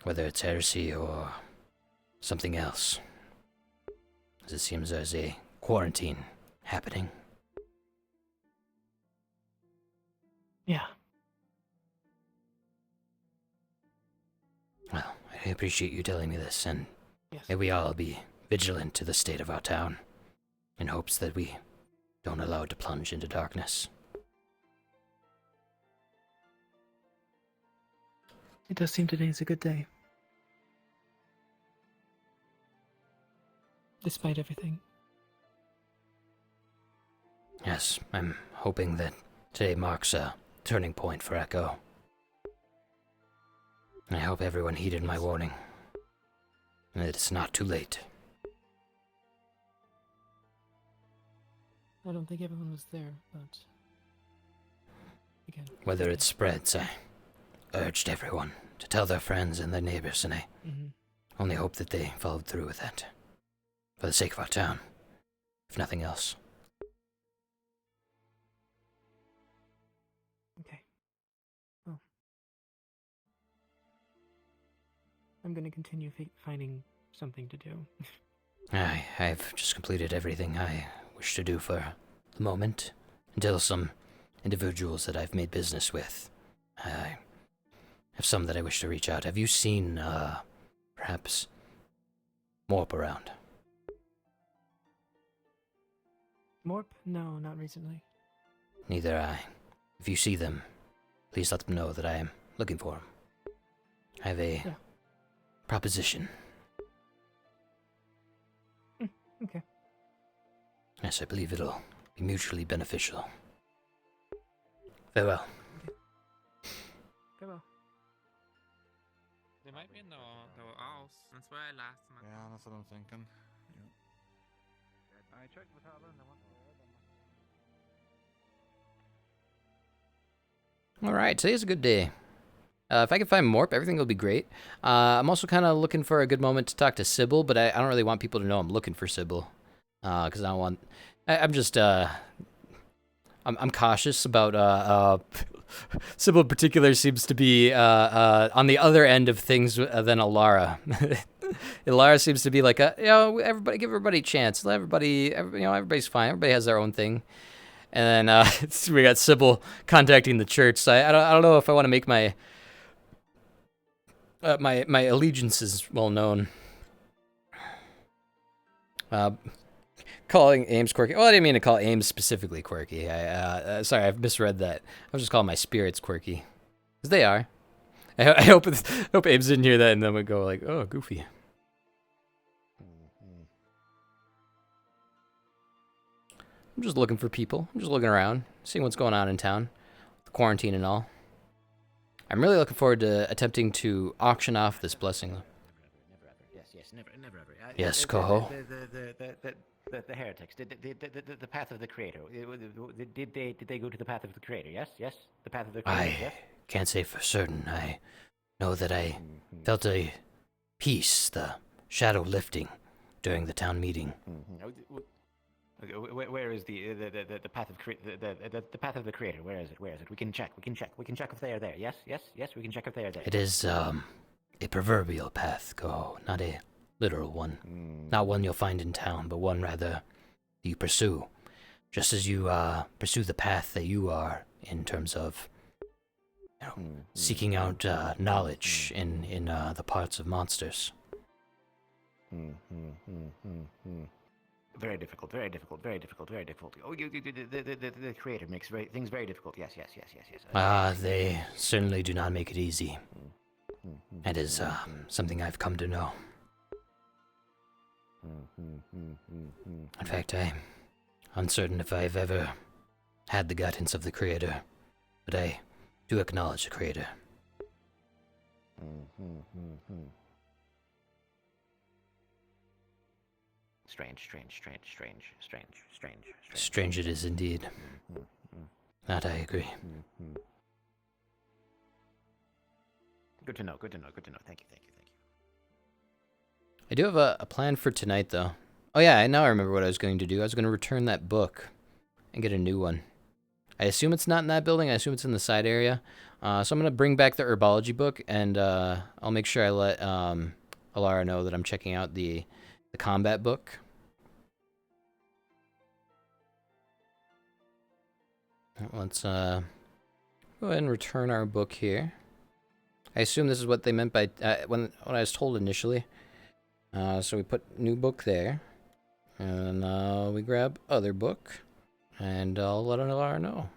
Whether it's heresy or something else. As it seems there's a quarantine happening. Yeah. Well, I appreciate you telling me this, and yes. may we all be vigilant to the state of our town, in hopes that we don't allow it to plunge into darkness. It does seem today's a good day. Despite everything. Yes, I'm hoping that today marks a turning point for Echo. And I hope everyone heeded my warning, and that it's not too late. I don't think everyone was there, but... Again... Whether it spreads, I urged everyone to tell their friends and their neighbors, and I only hope that they followed through with that. For the sake of our town, if nothing else. Okay. Well... I'm gonna continue finding something to do. I've just completed everything I wish to do for the moment, until some individuals that I've made business with. I have some that I wish to reach out. Have you seen, perhaps, Morp around? Morp? No, not recently. Neither I. If you see them, please let them know that I am looking for them. I have a proposition. Okay. Yes, I believe it'll be mutually beneficial. Farewell. Farewell. They might be in the house. That's where I last met. Yeah, that's what I'm thinking. I checked with Helen and I went Alright, today's a good day. If I can find Morp, everything will be great. I'm also kind of looking for a good moment to talk to Sybil, but I don't really want people to know I'm looking for Sybil. Because I don't want... I'm just... I'm cautious about... Sybil in particular seems to be on the other end of things than Alara. Ilara seems to be like everybody give everybody a chance. Let everybody, everybody's fine. Everybody has their own thing. And then we got Sybil contacting the church. So I don't know if I want to make my my allegiances well known. Calling Ames quirky. Well, I didn't mean to call Ames specifically quirky. Sorry, I've misread that. I was just calling my spirits quirky, because they are. I hope Ames didn't hear that and then would go like, oh, goofy. I'm just looking for people. I'm just looking around, seeing what's going on in town, the quarantine and all. I'm really looking forward to attempting to auction off this blessing. Yes, never ever. Yes, Coho. The heretics, the path of the Creator. Did they go to the path of the Creator? Yes, the path of the Creator. Yes. Can't say for certain. I know that I felt a peace, the shadow lifting, during the town meeting. Where is the path of the path of the Creator? Where is it? We can check if they are there. Yes. We can check if they are there. It is a proverbial path, Coho, not a literal one. Not one you'll find in town, but one rather you pursue. Just as you pursue the path that you are in terms of seeking out knowledge in the parts of monsters. Very difficult. Oh, the Creator makes things very difficult. Yes. They certainly do not make it easy. It is something I've come to know. In fact, I'm uncertain if I've ever had the guidance of the Creator, but I do acknowledge the Creator. Strange. Strange it is indeed. That I agree. Good to know. Thank you. I do have a plan for tonight, though. Oh yeah, now I remember what I was going to do. I was going to return that book and get a new one. I assume it's not in that building. I assume it's in the side area. So I'm going to bring back the herbology book, and I'll make sure I let Alara know that I'm checking out the combat book. Let's go ahead and return our book here. I assume this is what they meant by when I was told initially. So we put new book there, and we grab other book, and I'll let Alara know.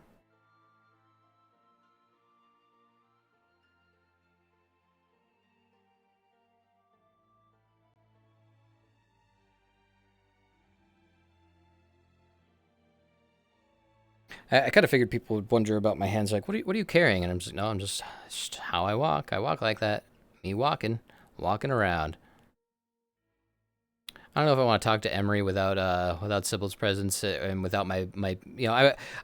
I kind of figured people would wonder about my hands, like, what are you carrying? And I'm just, no, I'm just how I walk. I walk like that. Me walking around. I don't know if I want to talk to Emery without Sybil's presence and without my I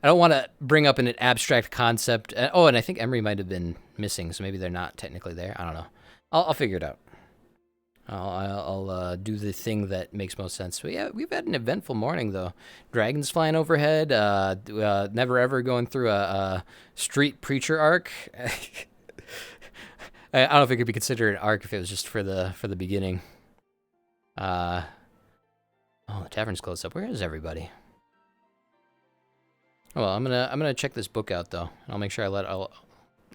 don't want to bring up an abstract concept. Oh, and I think Emery might have been missing, so maybe they're not technically there. I don't know. I'll figure it out. I'll do the thing that makes most sense. But yeah, we've had an eventful morning, though. Dragons flying overhead. Never ever going through a street preacher arc. I don't know if it could be considered an arc if it was just for the beginning. Oh, the tavern's closed up. Where is everybody? Oh, well, I'm gonna check this book out, though. I'll make sure I let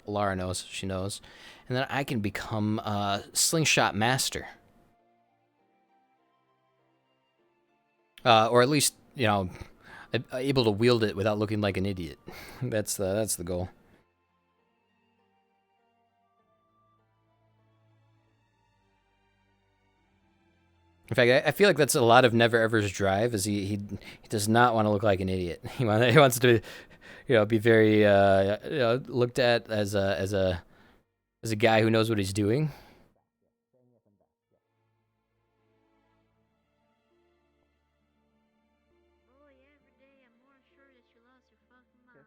Alara know so she knows, and then I can become a slingshot master. Or at least, able to wield it without looking like an idiot. That's the goal. In fact, I feel like that's a lot of Never Ever's drive. Is he does not want to look like an idiot. He wants to, be very looked at as a guy who knows what he's doing.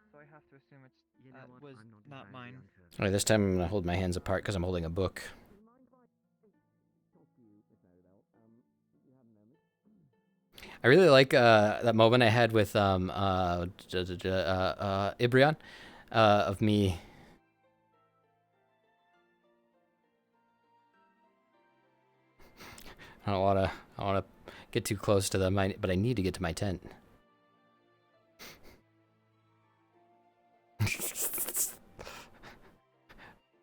So I have to assume it was not mine. All right, this time I'm gonna hold my hands apart because I'm holding a book. I really like that moment I had with Ibrion of me. I don't wanna get too close to them, but I need to get to my tent.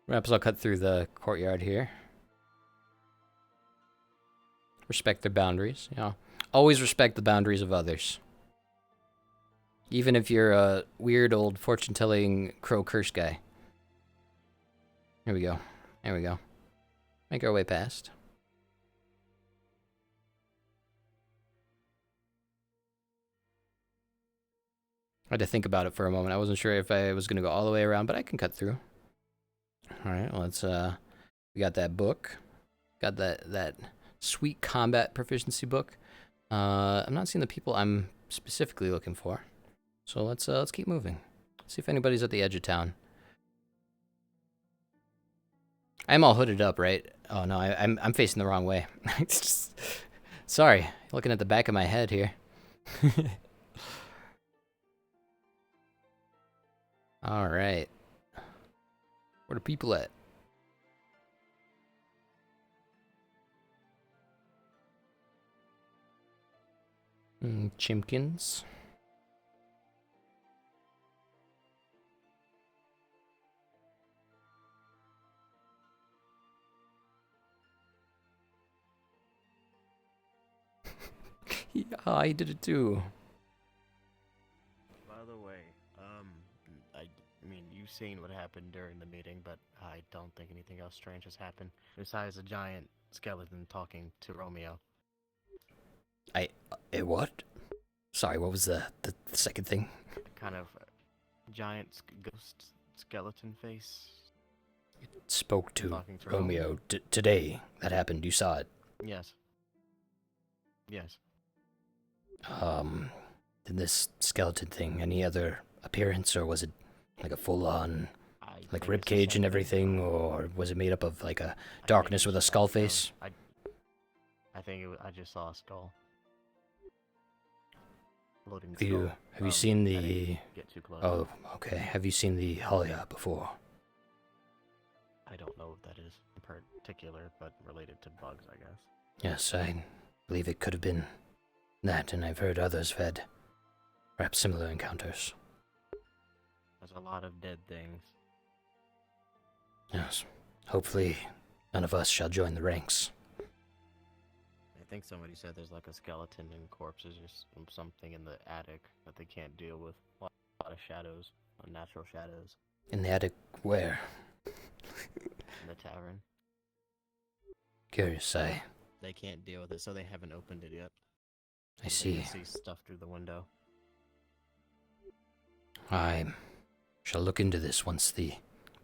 Perhaps I'll cut through the courtyard here. Respect their boundaries, you know. Always respect the boundaries of others. Even if you're a weird old fortune-telling crow curse guy. Here we go. There we go. Make our way past. I had to think about it for a moment. I wasn't sure if I was going to go all the way around, but I can cut through. Alright, let's, we got that book. Got that sweet combat proficiency book. I'm not seeing the people I'm specifically looking for. So let's keep moving. See if anybody's at the edge of town. I'm all hooded up, right? Oh no, I'm facing the wrong way. Sorry, looking at the back of my head here. All right, where the people at? Chimkins. Yeah, I did it too. By the way, I mean, you've seen what happened during the meeting, but I don't think anything else strange has happened besides a giant skeleton talking to Romeo. What? Sorry, what was the second thing? Kind of giant ghost skeleton face. Spoke to Talking to Romeo today. That happened. You saw it. Yes. Yes. Did this skeleton thing any other appearance, or was it like a full-on, like ribcage and everything, or was it made up of like a darkness with a skull face? I think I just saw a skull. Floating Have you skull. seen I the? didn't get too close. Oh, okay. Have you seen the Halia before? I don't know what that is in particular, but related to bugs, I guess. Yes, I believe it could have been that, and I've heard others have had perhaps similar encounters. There's a lot of dead things. Yes. Hopefully, none of us shall join the ranks. I think somebody said there's like a skeleton and corpses or something in the attic that they can't deal with. A lot of shadows, unnatural shadows. In the attic where? In the tavern. Curious, They can't deal with it, so they haven't opened it yet. I see. They can see stuff through the window. I shall look into this once the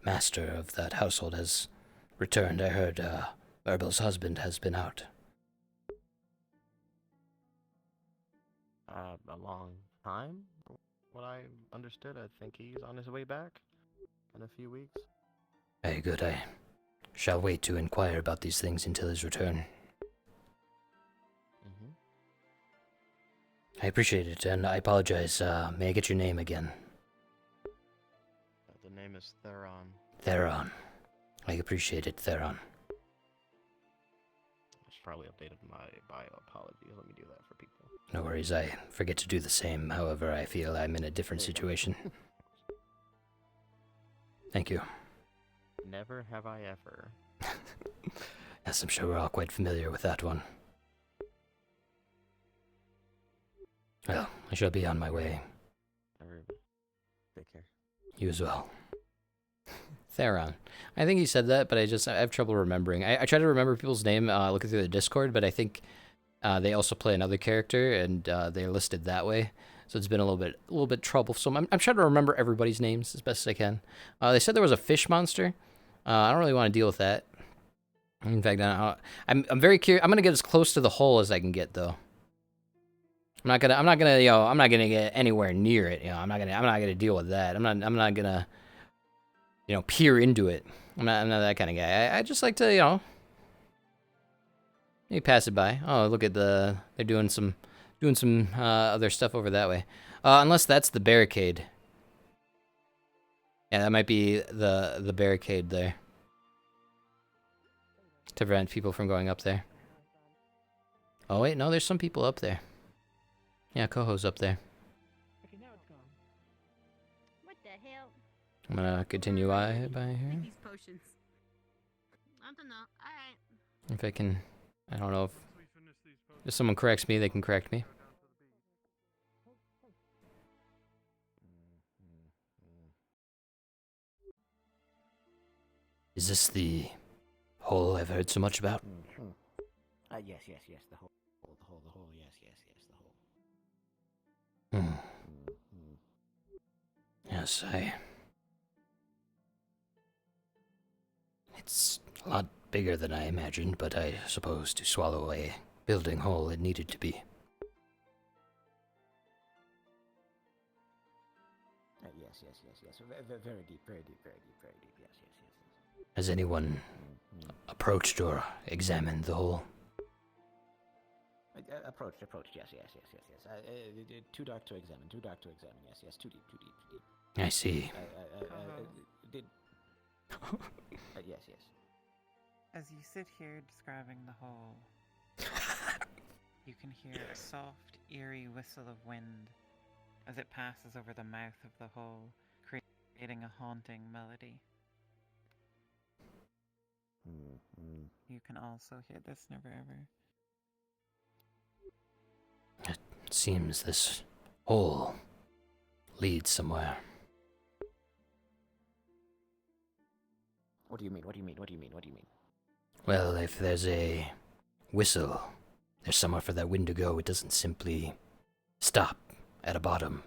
master of that household has returned. I heard Herbel's husband has been out. A long time? What I understood, I think he's on his way back in a few weeks. Very good. I shall wait to inquire about these things until his return. I appreciate it, and I apologize. May I get your name again? The name is Theron. Theron. I appreciate it, Theron. I should probably update my bio. Apologies. Let me do that for people. No worries, I forget to do the same. However, I feel I'm in a different situation. Thank you. Never have I ever. Yes, I'm sure we're all quite familiar with that one. Well, I shall be on my way. Take care. You as well. Theron. I think he said that, but I have trouble remembering. I try to remember people's name looking through the Discord, but I think they also play another character, and they're listed that way. So it's been a little bit troublesome. I'm trying to remember everybody's names as best as I can. They said there was a fish monster. I don't really want to deal with that. In fact, I'm very curious. I'm gonna get as close to the hole as I can get, though. I'm not gonna get anywhere near it. I'm not gonna deal with that. I'm not gonna, peer into it. I'm not that kind of guy. I just like to, maybe pass it by. Oh, look at they're doing some other stuff over that way. Unless that's the barricade. Yeah, that might be the barricade there. To prevent people from going up there. Oh wait, no, there's some people up there. Yeah, Coho's up there. Okay, now it's gone. What the hell? I'm gonna continue by here. These potions. I don't know. Alright. If I can, I don't know if someone corrects me, they can correct me. Is this the hole I've heard so much about? Yes, the hole, yes, the hole. Yes, It's a lot bigger than I imagined, but I suppose to swallow a building hole it needed to be. Yes. Very deep, yes. Has anyone approached or examined the hole? Approached, yes. Too dark to examine, yes, too deep. I see. Yes. As you sit here describing the hole, you can hear a soft, eerie whistle of wind as it passes over the mouth of the hole, creating a haunting melody. You can also hear this in a river. It seems this hole leads somewhere. What do you mean? Well, if there's a whistle, there's somewhere for that wind to go. It doesn't simply stop at a bottom.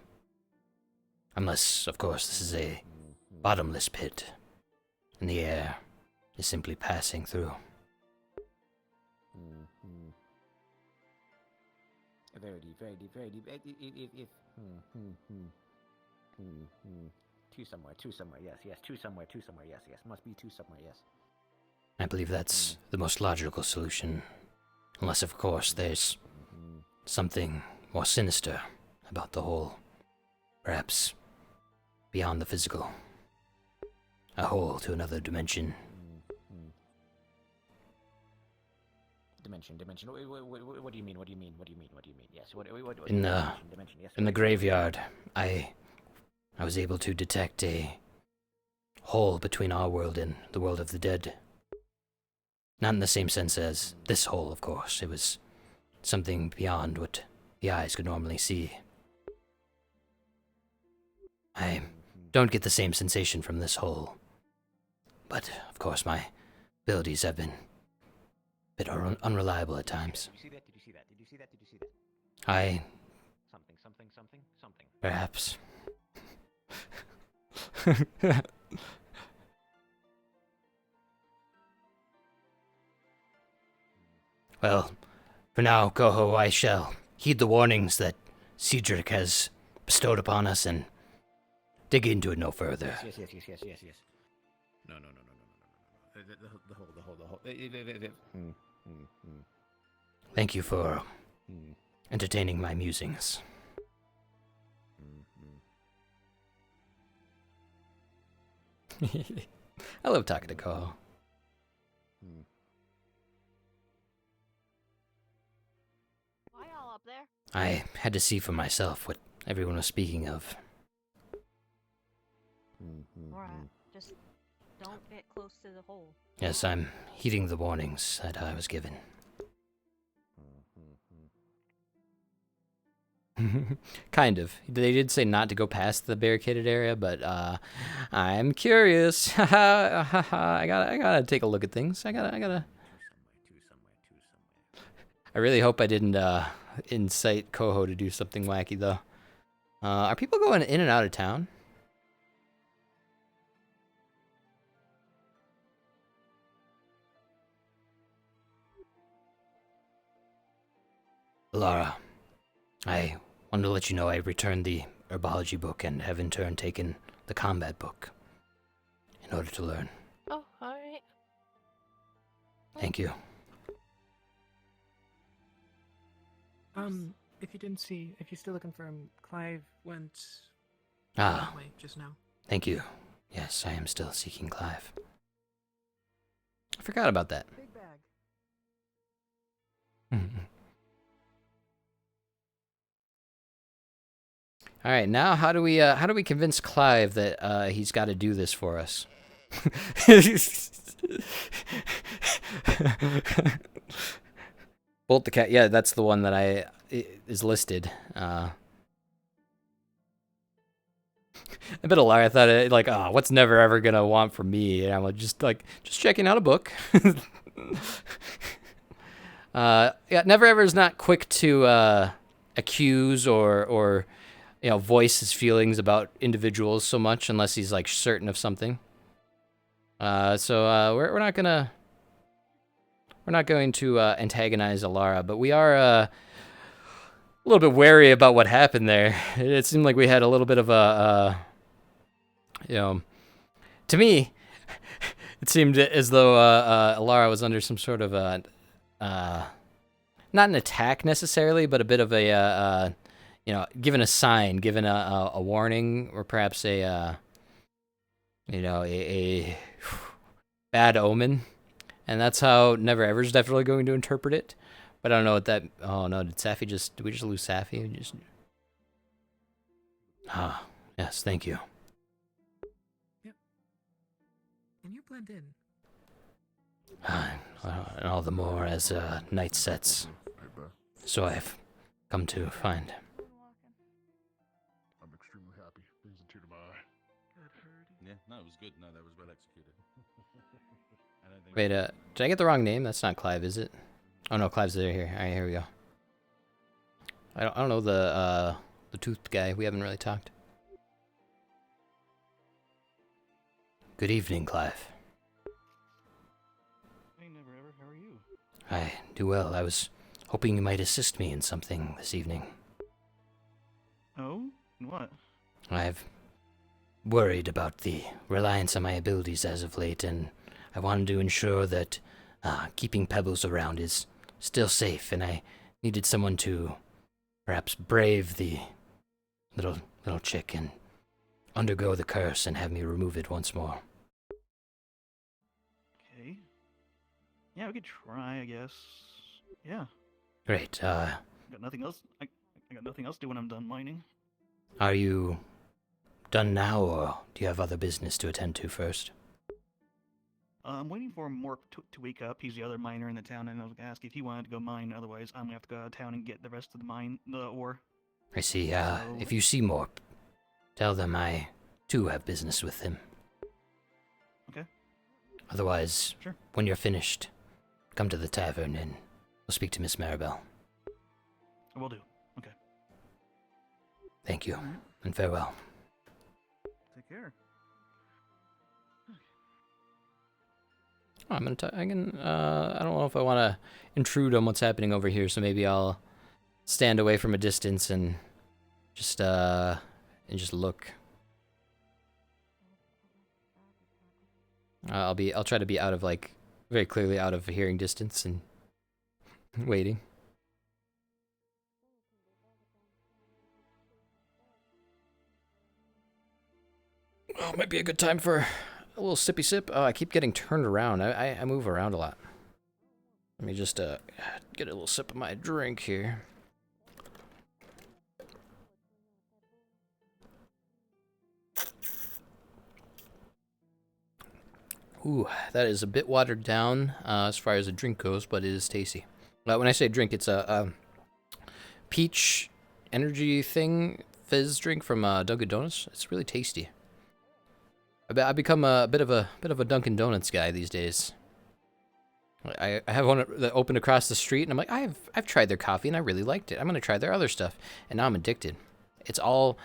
Unless, of course, this is a bottomless pit, and the air is simply passing through. Very deep. Two somewhere, yes. Must be two somewhere, yes. I believe that's the most logical solution. Unless, of course, there's something more sinister about the hole. Perhaps beyond the physical. A hole to another dimension. Dimension. What do you mean? Yes. In the graveyard, I was able to detect a hole between our world and the world of the dead. Not in the same sense as this hole, of course. It was something beyond what the eyes could normally see. I don't get the same sensation from this hole. But, of course, my abilities have been a bit unreliable at times. Did you see that? I... Something. Perhaps. Well, for now, Coho, I shall heed the warnings that Cedric has bestowed upon us and dig into it no further. Yes. No. The hole. Thank you for entertaining my musings. I love talking to Coho. Why y'all up there? I had to see for myself what everyone was speaking of. Alright, just don't get close to the hole. Yes, I'm heeding the warnings that I was given. Kind of. They did say not to go past the barricaded area, but I'm curious. I gotta take a look at things. I gotta. I really hope I didn't incite Coho to do something wacky though. Are people going in and out of town? Lara, I wanted to let you know I returned the herbology book and have in turn taken the combat book in order to learn. Oh, alright. Thank you. If you didn't see, if you're still looking for him, Clive went Ah, that way just now. thank you. Yes, I am still seeking Clive. I forgot about that. Big bag. All right, now how do we convince Clive that he's got to do this for us? Bolt the cat. Yeah, that's the one that is listed. I bet Alara thought it like, oh, what's never ever gonna want from me? And I'm just checking out a book. Yeah, never ever is not quick to accuse or voice his feelings about individuals so much unless he's like certain of something. So we're not going to antagonize Alara, but we are a little bit wary about what happened there. It seemed like we had a little bit of to me, it seemed as though Alara was under some sort of not an attack necessarily, but a bit of a given a sign, given a warning, or perhaps a bad omen. And that's how Never Ever's definitely going to interpret it. But I don't know what that... Oh, no, did we just lose Safi? Ah, yes, thank you. Yep. And you blend in. And all the more as night sets. So I've come to find. I'm extremely happy. Brings a tear to my eye. Yeah, no, it was good. No, that was well executed. Wait, did I get the wrong name? That's not Clive, is it? Oh no, Clive's there here. All right, here we go. I don't know the toothed guy. We haven't really talked. Good evening, Clive. Hey, Never Ever, how are you? I do well. I was hoping you might assist me in something this evening. Oh? What? I've worried about the reliance on my abilities as of late, and I wanted to ensure that keeping Pebbles around is still safe, and I needed someone to perhaps brave the little chick and undergo the curse and have me remove it once more. Okay. Yeah, we could try, I guess. Yeah. Great. Got nothing else. I got nothing else to do when I'm done mining. Are you done now, or do you have other business to attend to first? I'm waiting for Mork to wake up. He's the other miner in the town, and I was gonna ask if he wanted to go mine. Otherwise, I'm gonna have to go out of town and get the rest of the ore. I see. If you see Mork, tell them I, too, have business with him. Okay. Otherwise, Sure. when you're finished, come to the tavern and we'll speak to Miss Maribel. I will do. Okay. Thank you, and farewell. Take care. Oh, I don't know if I want to intrude on what's happening over here, so maybe I'll stand away from a distance and just look. I'll try to be out of very clearly out of hearing distance and waiting. Oh, might be a good time for a little sippy sip. Oh, I keep getting turned around. I move around a lot. Let me just get a little sip of my drink here. Ooh, that is a bit watered down as far as a drink goes, but it is tasty. When I say drink, it's a peach energy thing, fizz drink from Dunkin' Donuts. It's really tasty. I've become a bit of a Dunkin' Donuts guy these days. I have one that opened across the street, and I'm like, I've tried their coffee, and I really liked it. I'm gonna try their other stuff, and now I'm addicted. It's all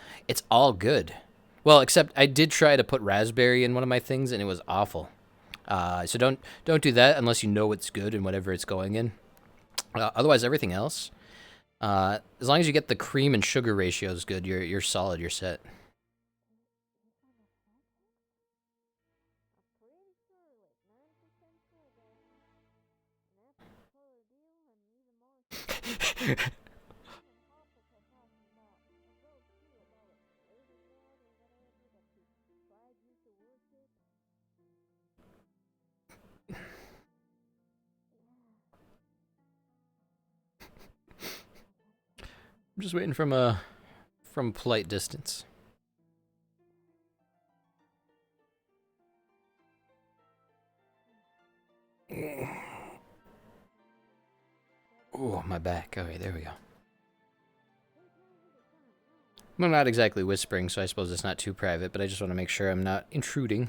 good. Well, except I did try to put raspberry in one of my things, and it was awful. So don't do that unless you know it's good and whatever it's going in. Otherwise, everything else, as long as you get the cream and sugar ratios good, you're solid. You're set. I'm just waiting for from a polite distance. Oh, my back. Okay, there we go. I'm not exactly whispering, so I suppose it's not too private, but I just want to make sure I'm not intruding.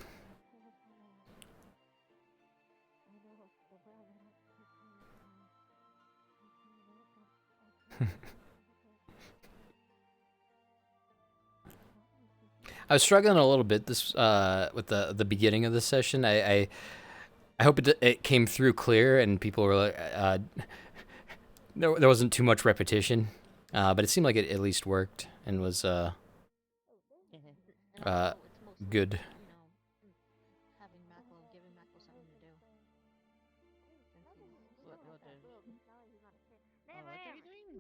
I was struggling a little bit this with the beginning of the session. I hope it came through clear and people were like, there wasn't too much repetition, but it seemed like it at least worked and was good.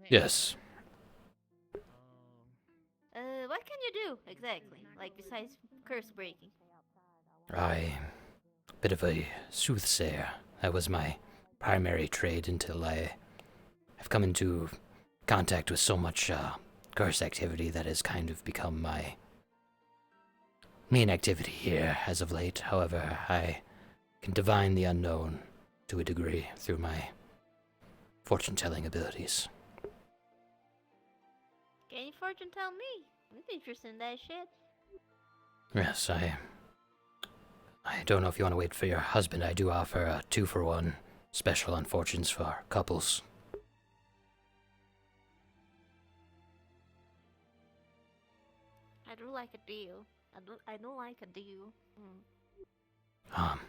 Yes. What can you do exactly? Like besides curse breaking? A bit of a soothsayer. That was my primary trade until I've come into contact with so much curse activity that has kind of become my main activity here as of late. However, I can divine the unknown to a degree through my fortune-telling abilities. Can you fortune tell me? I'm interested in that shit. Yes, I don't know if you want to wait for your husband. I do offer a 2-for-1 special on fortunes for couples. I do like a deal. I do like a deal. I'll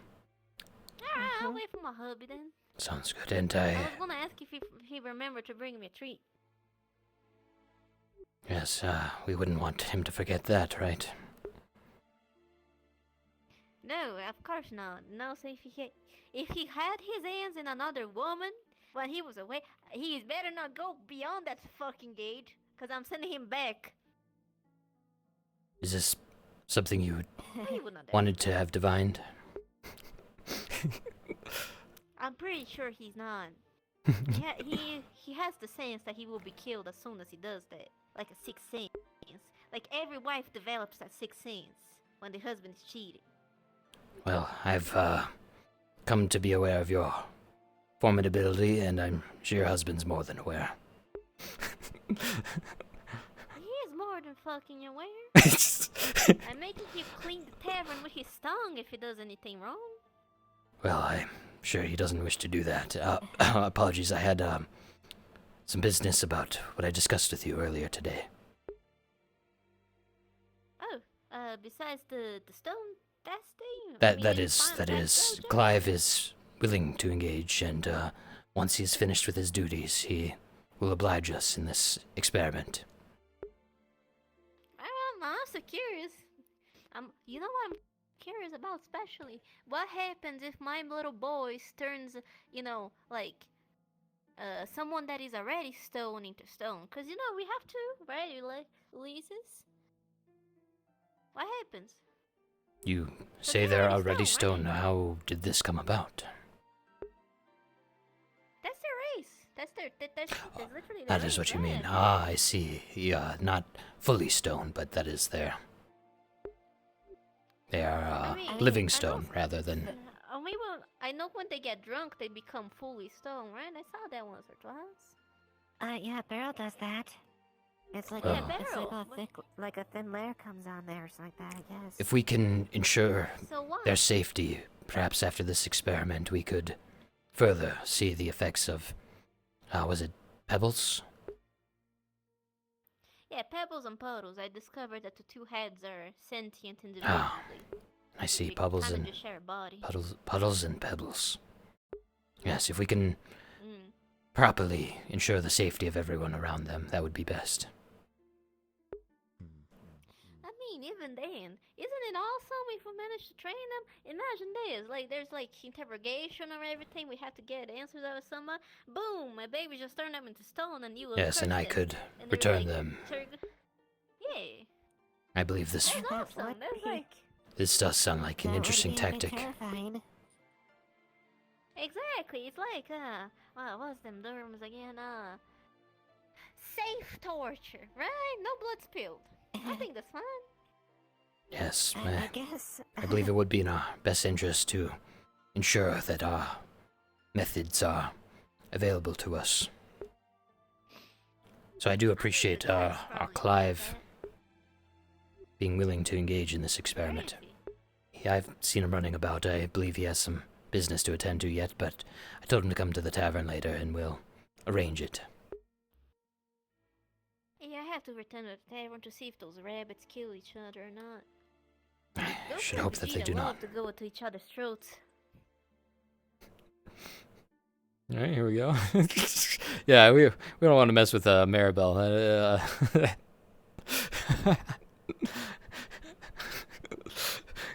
wait for my hubby then. Sounds good. And I was gonna ask if he remembered to bring me a treat. Yes, we wouldn't want him to forget that, right? No, of course not. No, so if he had his hands in another woman while he was away, he better not go beyond that fucking gate, cause I'm sending him back. Is this something you He would not wanted to have divined? I'm pretty sure he's not. He has the sense that he will be killed as soon as he does that, like a sixth sense. Like every wife develops that sixth sense when the husband is cheating. Well, I've come to be aware of your formidability, and I'm sure your husband's more than aware. He is more than fucking aware. I'm making him clean the tavern with his tongue if he does anything wrong. Well, I'm sure he doesn't wish to do that. Apologies, I had some business about what I discussed with you earlier today. Oh, besides the stone testing? That is. Clive is willing to engage, and once he's finished with his duties, he will oblige us in this experiment. I'm so curious. You know what I'm curious about especially? What happens if my little boy turns, like, someone that is already stone into stone? Because, we have to, right? Leases? What happens? You say they're already stone. How did this come about? That's their race. That's literally their That is race, what you right? mean. Ah, I see. Yeah, not fully stone, but that is their... They are living stone rather than... I know when they get drunk, they become fully stone, right? I saw that once or twice. Yeah, Beryl does that. It's like Well, like a thin layer comes on there or something like that, I guess. If we can ensure So what? their safety, perhaps after this experiment we could further see the effects of... was it pebbles? Yeah, pebbles and puddles. I discovered that the two heads are sentient individually. Ah, I see. Puddles kinda and just share a body. puddles and pebbles. Yes, if we can properly ensure the safety of everyone around them, that would be best. I mean, even then, isn't it awesome if we manage to train them? Imagine this, like, there's, like, interrogation or everything, we have to get answers out of someone. Boom, my baby just turned them into stone and you will Yes, and curse I them. could And they're return like, them. Yeah, I believe this that's awesome, that's like... this does sound like an interesting tactic. Exactly, it's like, what was them terms again? safe torture, right? No blood spilled. I think that's fine. Yes, I guess. I believe it would be in our best interest to ensure that our methods are available to us. So I do appreciate our Clive being willing to engage in this experiment. Yeah, I've seen him running about. I believe he has some business to attend to yet, but I told him to come to the tavern later and we'll arrange it. Yeah, I have to return to the tavern to see if those rabbits kill each other or not. I should hope that they do not. Love to go to each other's throats. All right, here we go. Yeah, we don't want to mess with Maribel.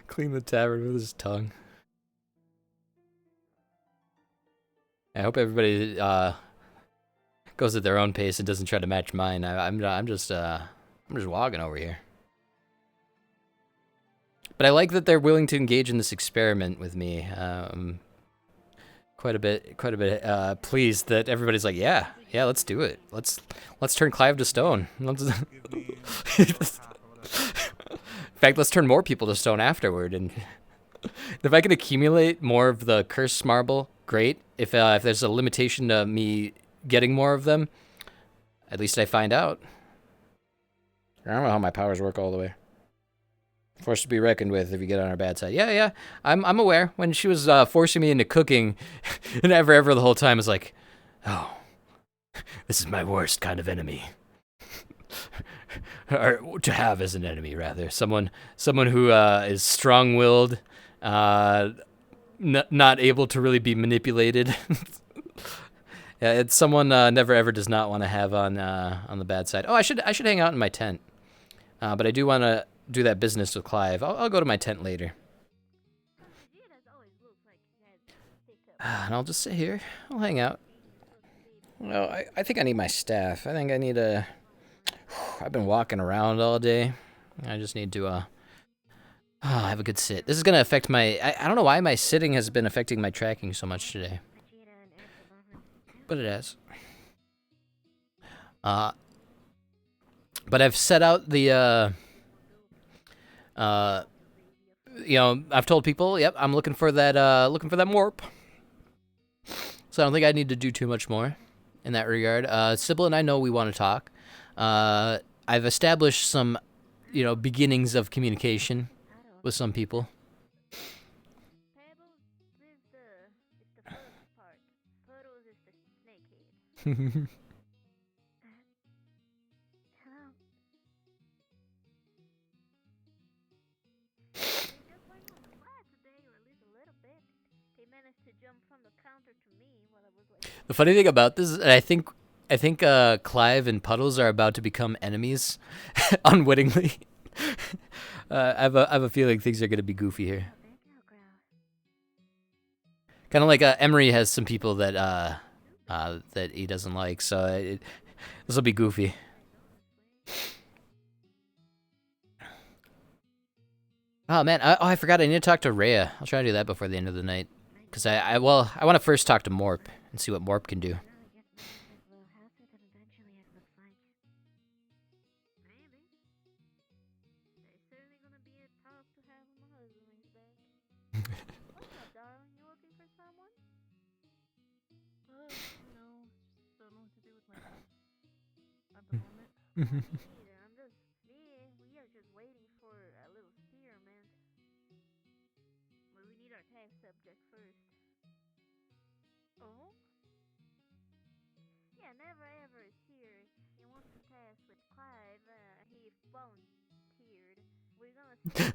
Clean the tavern with his tongue. I hope everybody goes at their own pace and doesn't try to match mine. I'm just walking over here. But I like that they're willing to engage in this experiment with me. Quite a bit pleased that everybody's like, yeah, let's do it. Let's turn Clive to stone. In fact, let's turn more people to stone afterward. And if I can accumulate more of the curse marble, great. If there's a limitation to me getting more of them, at least I find out. I don't know how my powers work all the way. Forced to be reckoned with if you get on our bad side. Yeah, I'm aware. When she was forcing me into cooking, and ever the whole time is like, oh, this is my worst kind of enemy. Or to have as an enemy, rather. Someone who is strong-willed, not able to really be manipulated. Yeah, it's someone never ever does not want to have on the bad side. Oh, I should hang out in my tent, but I do want to do that business with Clive. I'll go to my tent later. And I'll just sit here. I'll hang out. Well, I think I need my staff. I think I need a... I've been walking around all day. I just need to have a good sit. This is going to affect my... I don't know why my sitting has been affecting my tracking so much today. But it has. But I've set out the... I've told people, yep, I'm looking for that morp. So I don't think I need to do too much more in that regard. Sybil and I know we want to talk. I've established some, beginnings of communication with some people. The funny thing about this is, I think Clive and Puddles are about to become enemies, unwittingly. I have a feeling things are going to be goofy here. Kind of like Emery has some people that he doesn't like, so this will be goofy. Oh man, I forgot. I need to talk to Rhea. I'll try to do that before the end of the night, because I want to first talk to Morp and see what Morp can do.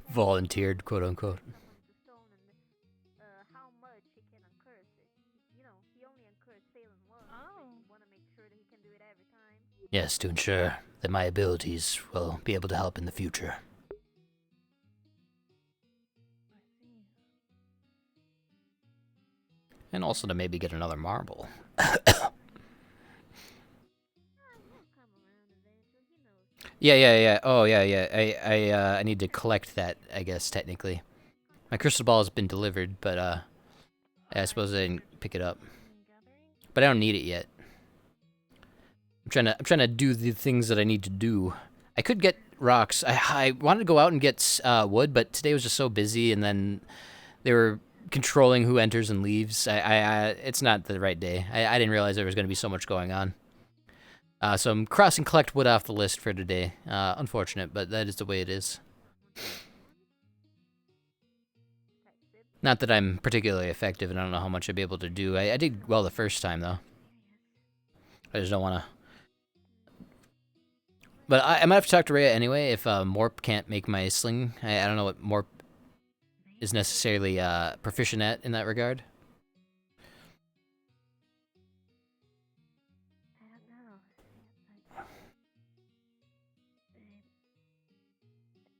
Volunteered, quote unquote. Yes, to ensure that my abilities will be able to help in the future. And also to maybe get another marble. Yeah. Oh, yeah. I need to collect that, I guess, technically. My crystal ball has been delivered, but I suppose I didn't pick it up. But I don't need it yet. I'm trying to do the things that I need to do. I could get rocks. I wanted to go out and get wood, but today was just so busy, and then they were controlling who enters and leaves. It's not the right day. I didn't realize there was going to be so much going on. So I'm crossing collect wood off the list for today. Unfortunate, but that is the way it is. Not that I'm particularly effective, and I don't know how much I'd be able to do. I did well the first time, though. I just don't want to... But I might have to talk to Rhea anyway if Morp can't make my sling. I don't know what Morp is necessarily proficient at in that regard.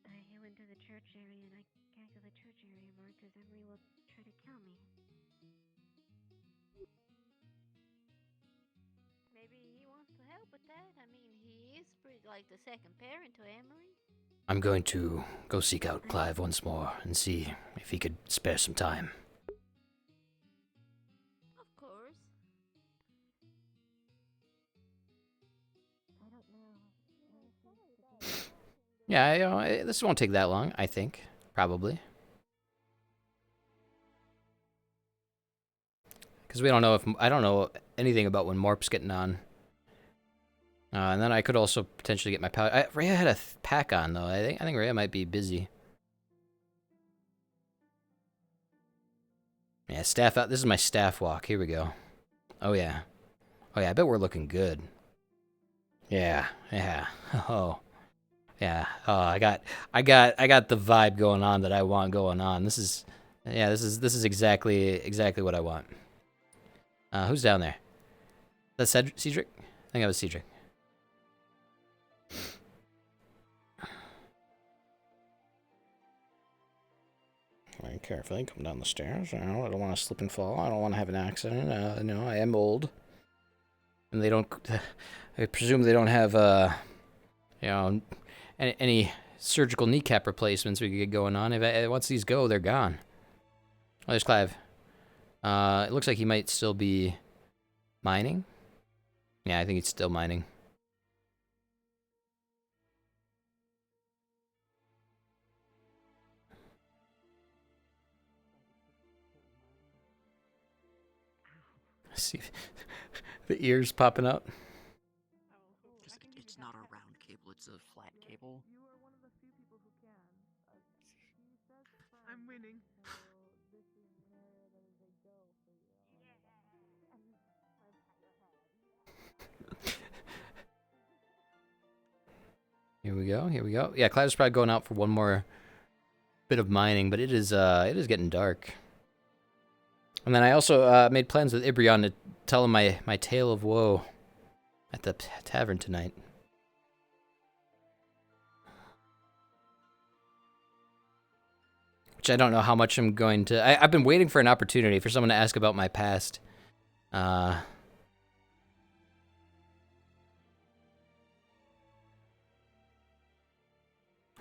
I went to the church area and I can't go to the church area anymore because Emery will try to kill me. Maybe he wants to help with that. I mean, he is pretty like the second parent to Emery. I'm going to go seek out Clive once more and see if he could spare some time. Of course. I don't know. Yeah, this won't take that long, I think. Probably. Because we don't know if... I don't know anything about when Morp's getting on. And then I could also potentially get my power... Rhea had a pack on, though. I think Rhea might be busy. Yeah, staff out. This is my staff walk. Here we go. Oh, yeah. Oh, yeah, I bet we're looking good. Yeah. Oh. Yeah. Oh, I got the vibe going on that I want going on. This is exactly what I want. Who's down there? Is that Cedric? I think that was Cedric. Very carefully come down the stairs. I don't want to slip and fall. I don't want to have an accident. I am old, and they don't. I presume they don't have any surgical kneecap replacements we could get going on. Once these go, they're gone. Oh, there's Clive. It looks like he might still be mining. Yeah, I think he's still mining. See the ears popping out. It's not a round cable, it's a flat cable. I'm winning. Here we go. Yeah, Clive's probably going out for one more bit of mining, but it is getting dark. And then I also made plans with Ibrion to tell him my tale of woe at the tavern tonight. Which I don't know how much I'm going to... I've been waiting for an opportunity for someone to ask about my past.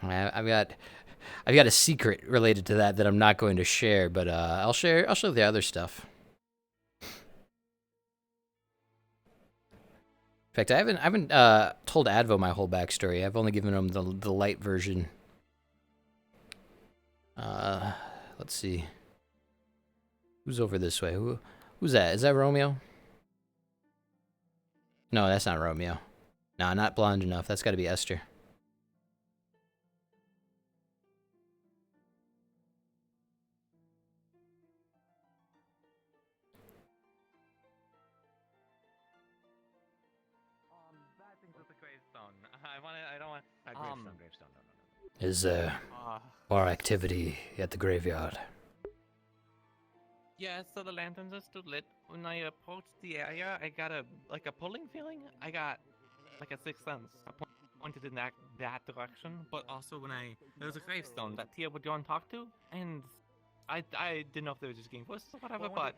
I've got a secret related to that I'm not going to share, but I'll show the other stuff. In fact, I haven't told Advo my whole backstory. I've only given him the light version. Let's see. Who's over this way? Who's that? Is that Romeo? No, that's not Romeo. No, not blonde enough. That's got to be Esther. Gravestone. Is there more activity at the graveyard? Yeah, so the lanterns are still lit. When I approached the area, I got a pulling feeling. I got like a sixth sense. I pointed in that direction, but also there was a gravestone that Tia would go and talk to, and I didn't know if they were just getting voices or whatever, but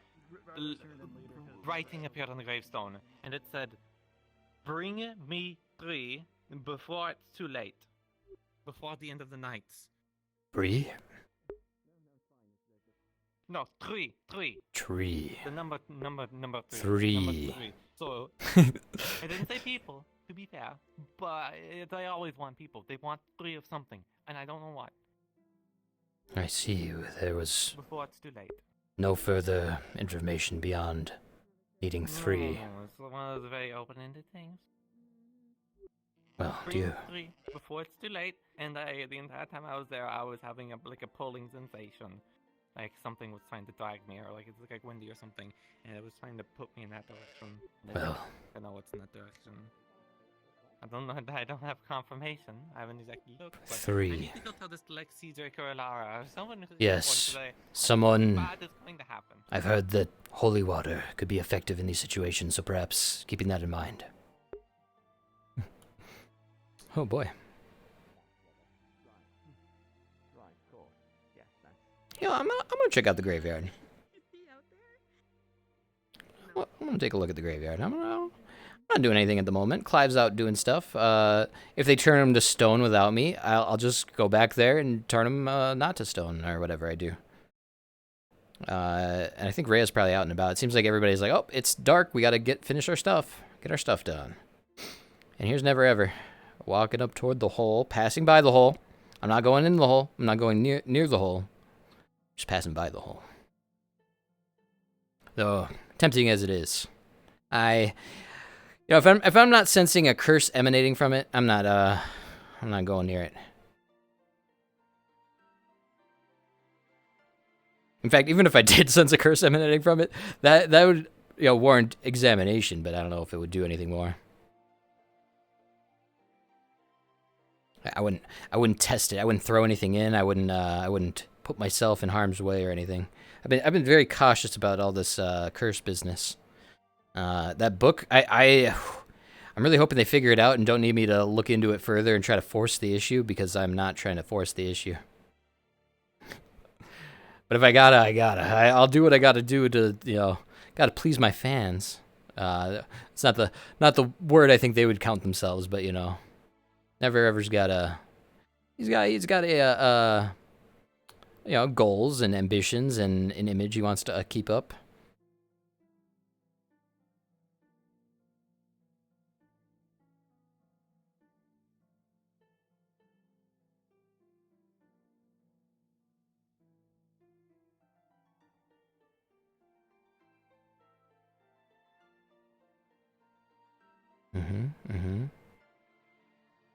writing appeared on the gravestone, and it said, "Bring me 3 before it's too late. Before the end of the night." Bree? No, 3. Tree. The number 3. Three. Number 3. So, I didn't say people, to be fair, but they always want people. They want 3 of something, and I don't know what. I see. There was Before it's too late. no further information beyond needing 3. No, it's one of those very open-ended things. Well, Three, before it's too late, and the entire time I was there, I was having a pulling sensation. Like something was trying to drag me, or like it's like windy or something, and it was trying to put me in that direction. Well. I know it's in that direction. I don't know. I don't have confirmation. I haven't exactly looked. But 3. I need to go tell this to like Cedric or Alara or someone who's Yes, important today. someone. Bad is going to happen. I've heard that holy water could be effective in these situations, so perhaps keeping that in mind. Oh boy. Yeah, I'm gonna check out the graveyard. Well, I'm gonna take a look at the graveyard. I'm not doing anything at the moment. Clive's out doing stuff. If they turn him to stone without me, I'll just go back there and turn him not to stone or whatever I do. And I think Rhea's probably out and about. It seems like everybody's like, oh, it's dark. We gotta finish our stuff. Get our stuff done. And here's Never Ever, walking up toward the hole, passing by the hole. I'm not going into the hole. I'm not going near the hole. Just passing by the hole. Though tempting as it is, if I'm not sensing a curse emanating from it, I'm not going near it. In fact, even if I did sense a curse emanating from it, that would warrant examination, but I don't know if it would do anything more. I wouldn't test it. I wouldn't throw anything in. I wouldn't put myself in harm's way or anything. I've been very cautious about all this curse business. That book, I'm really hoping they figure it out and don't need me to look into it further and try to force the issue, because I'm not trying to force the issue. But if I gotta, I gotta. I'll do what I gotta do to, gotta please my fans. It's not the word I think they would count themselves, but Never Ever's got a, he's got a goals and ambitions and an image he wants to keep up.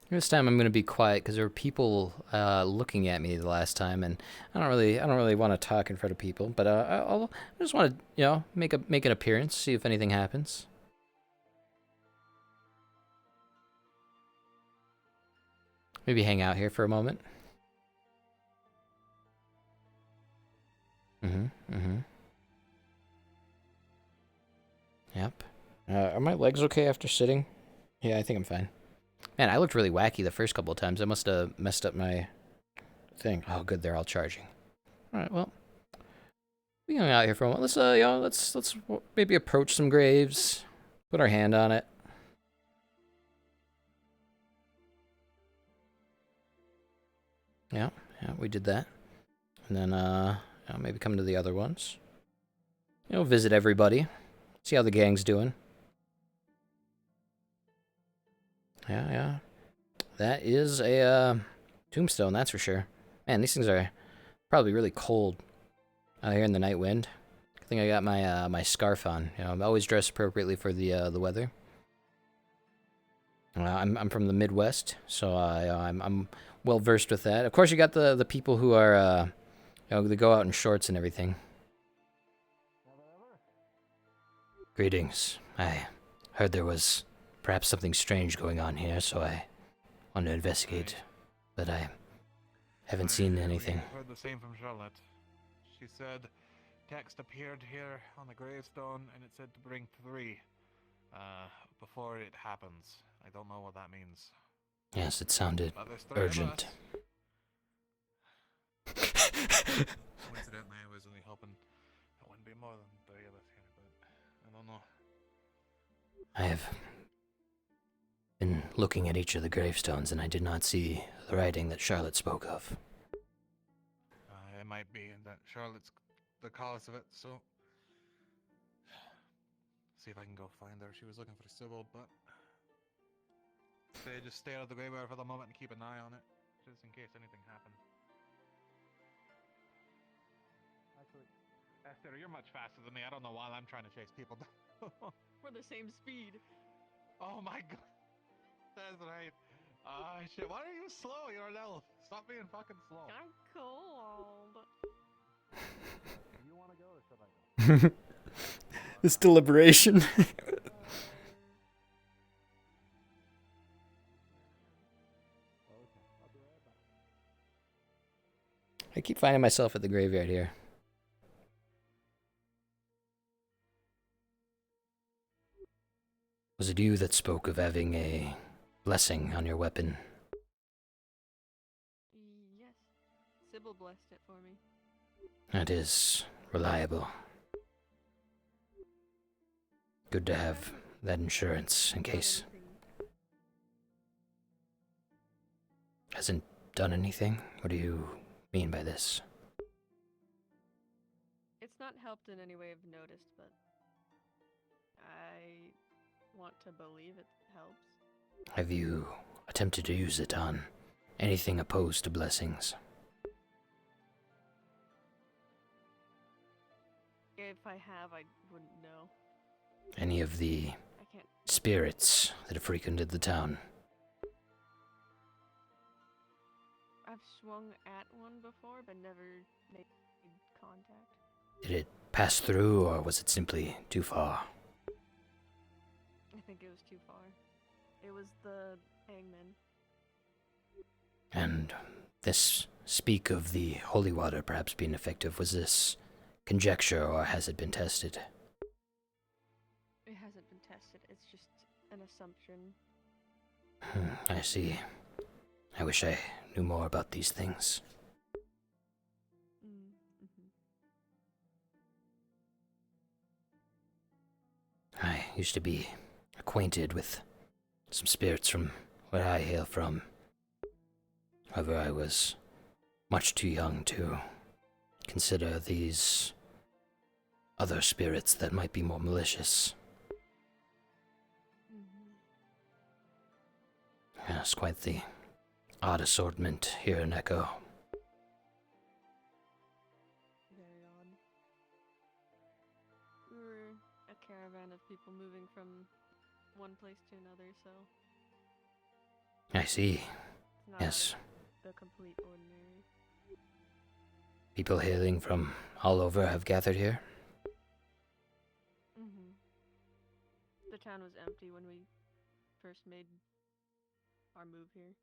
This time I'm gonna be quiet because there were people looking at me the last time, and I don't really want to talk in front of people. But I just want to make an appearance, see if anything happens. Maybe hang out here for a moment. Yep. Are my legs okay after sitting? Yeah, I think I'm fine. Man, I looked really wacky the first couple of times. I must have messed up my thing. Oh, good, they're all charging. All right, well, we hang out here for a moment. Let's maybe approach some graves, put our hand on it. Yeah, we did that, and then maybe come to the other ones. Visit everybody, see how the gang's doing. Yeah. That is a tombstone, that's for sure. Man, these things are probably really cold out here in the night wind. I think I got my my scarf on. I'm always dressed appropriately for the weather. I'm from the Midwest, so I'm well versed with that. Of course, you got the people who are they go out in shorts and everything. Greetings. I heard there was perhaps something strange going on here, so I wanted to investigate, but I haven't seen anything. I heard the same from Charlotte. She said text appeared here on the gravestone, and it said to bring 3 before it happens. I don't know what that means. Yes, it sounded urgent. Coincidentally, I was only hoping it wouldn't be more than 3 of us here, but I don't know. I have been looking at each of the gravestones, and I did not see the writing that Charlotte spoke of. It might be that Charlotte's the cause of it, so see if I can go find her. She was looking for Sybil, but say just stay out of the Grimoire for the moment and keep an eye on it, just in case anything happens. Actually, Esther, you're much faster than me. I don't know why I'm trying to chase people down. We're the same speed. Oh my god. That's right. Ah, shit. Why are you slow? You're an elf. Stop being fucking slow. I'm cold. Do you want to go or should I go? This deliberation. I keep finding myself at the graveyard here. Was it you that spoke of having a blessing on your weapon? Yes. Sybil blessed it for me. That is reliable. Good to have that insurance in case. Hasn't done anything? What do you mean by this? It's not helped in any way I've noticed, but I want to believe it helps. Have you attempted to use it on anything opposed to blessings? If I have, I wouldn't know. Any of the I can't. spirits that have frequented the town? I've swung at one before, but never made contact. Did it pass through, or was it simply too far? I think it was too far. It was the hangman. And this speak of the holy water perhaps being effective. Was this conjecture, or has it been tested? It hasn't been tested. It's just an assumption. I see. I wish I knew more about these things. I used to be acquainted with some spirits from where I hail from. However, I was much too young to consider these other spirits that might be more malicious. Yes, quite the odd assortment here in Echo. Very odd. We were a caravan of people moving from one place to another, so I see. it's not Yes. the complete ordinary. People hailing from all over have gathered here? The town was empty when we first made our move here.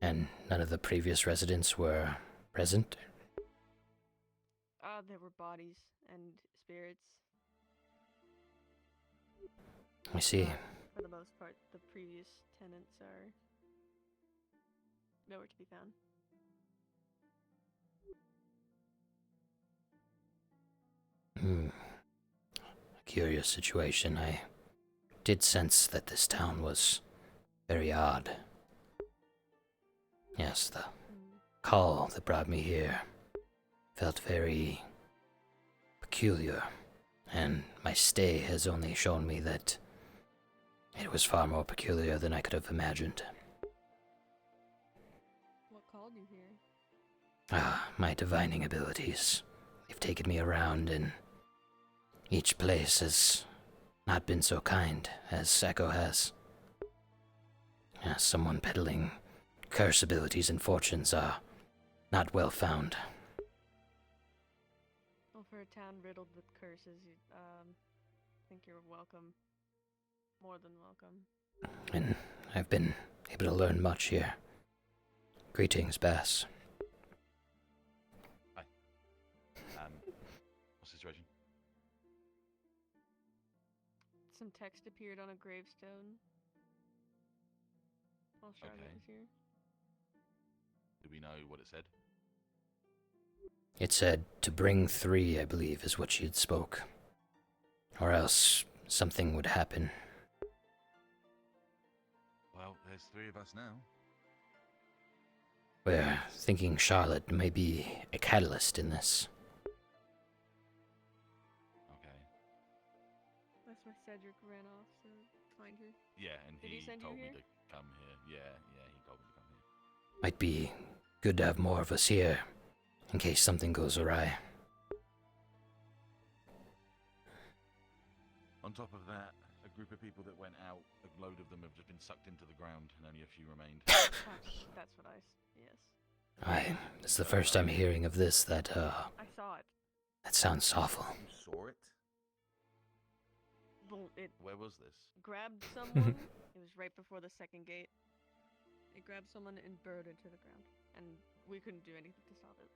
And none of the previous residents were present? There were bodies and spirits. I see. For the most part, the previous tenants are nowhere to be found. A curious situation. I did sense that this town was very odd. Yes, the call that brought me here felt very peculiar, and my stay has only shown me that it was far more peculiar than I could have imagined. What called you here? My divining abilities. They've taken me around, and each place has not been so kind as Echo has. Someone peddling curse abilities and fortunes are not well found. Well, for a town riddled with curses, I think you're welcome. More than welcome. And I've been able to learn much here. Greetings, Bass. Hi. What's the situation? Some text appeared on a gravestone while Charlotte Okay. was here. Do we know what it said? It said to bring 3, I believe, is what she had spoke. Or else something would happen. Well, there's 3 of us now. We're thinking Charlotte may be a catalyst in this. Okay. That's what I said. Cedric ran off to find her. Yeah, and Did he send you told me here? to come here. Yeah, he told me to come here. Might be good to have more of us here, in case something goes awry. On top of that, a group of people that went out, a load of them have just been sucked into the ground, and only a few remained. That's what yes. It's the first I'm hearing of this. I saw it. That sounds awful. You saw it? Well, it Where was this? grabbed someone. It was right before the second gate. It grabbed someone and burrowed into the ground, and we couldn't do anything to stop it.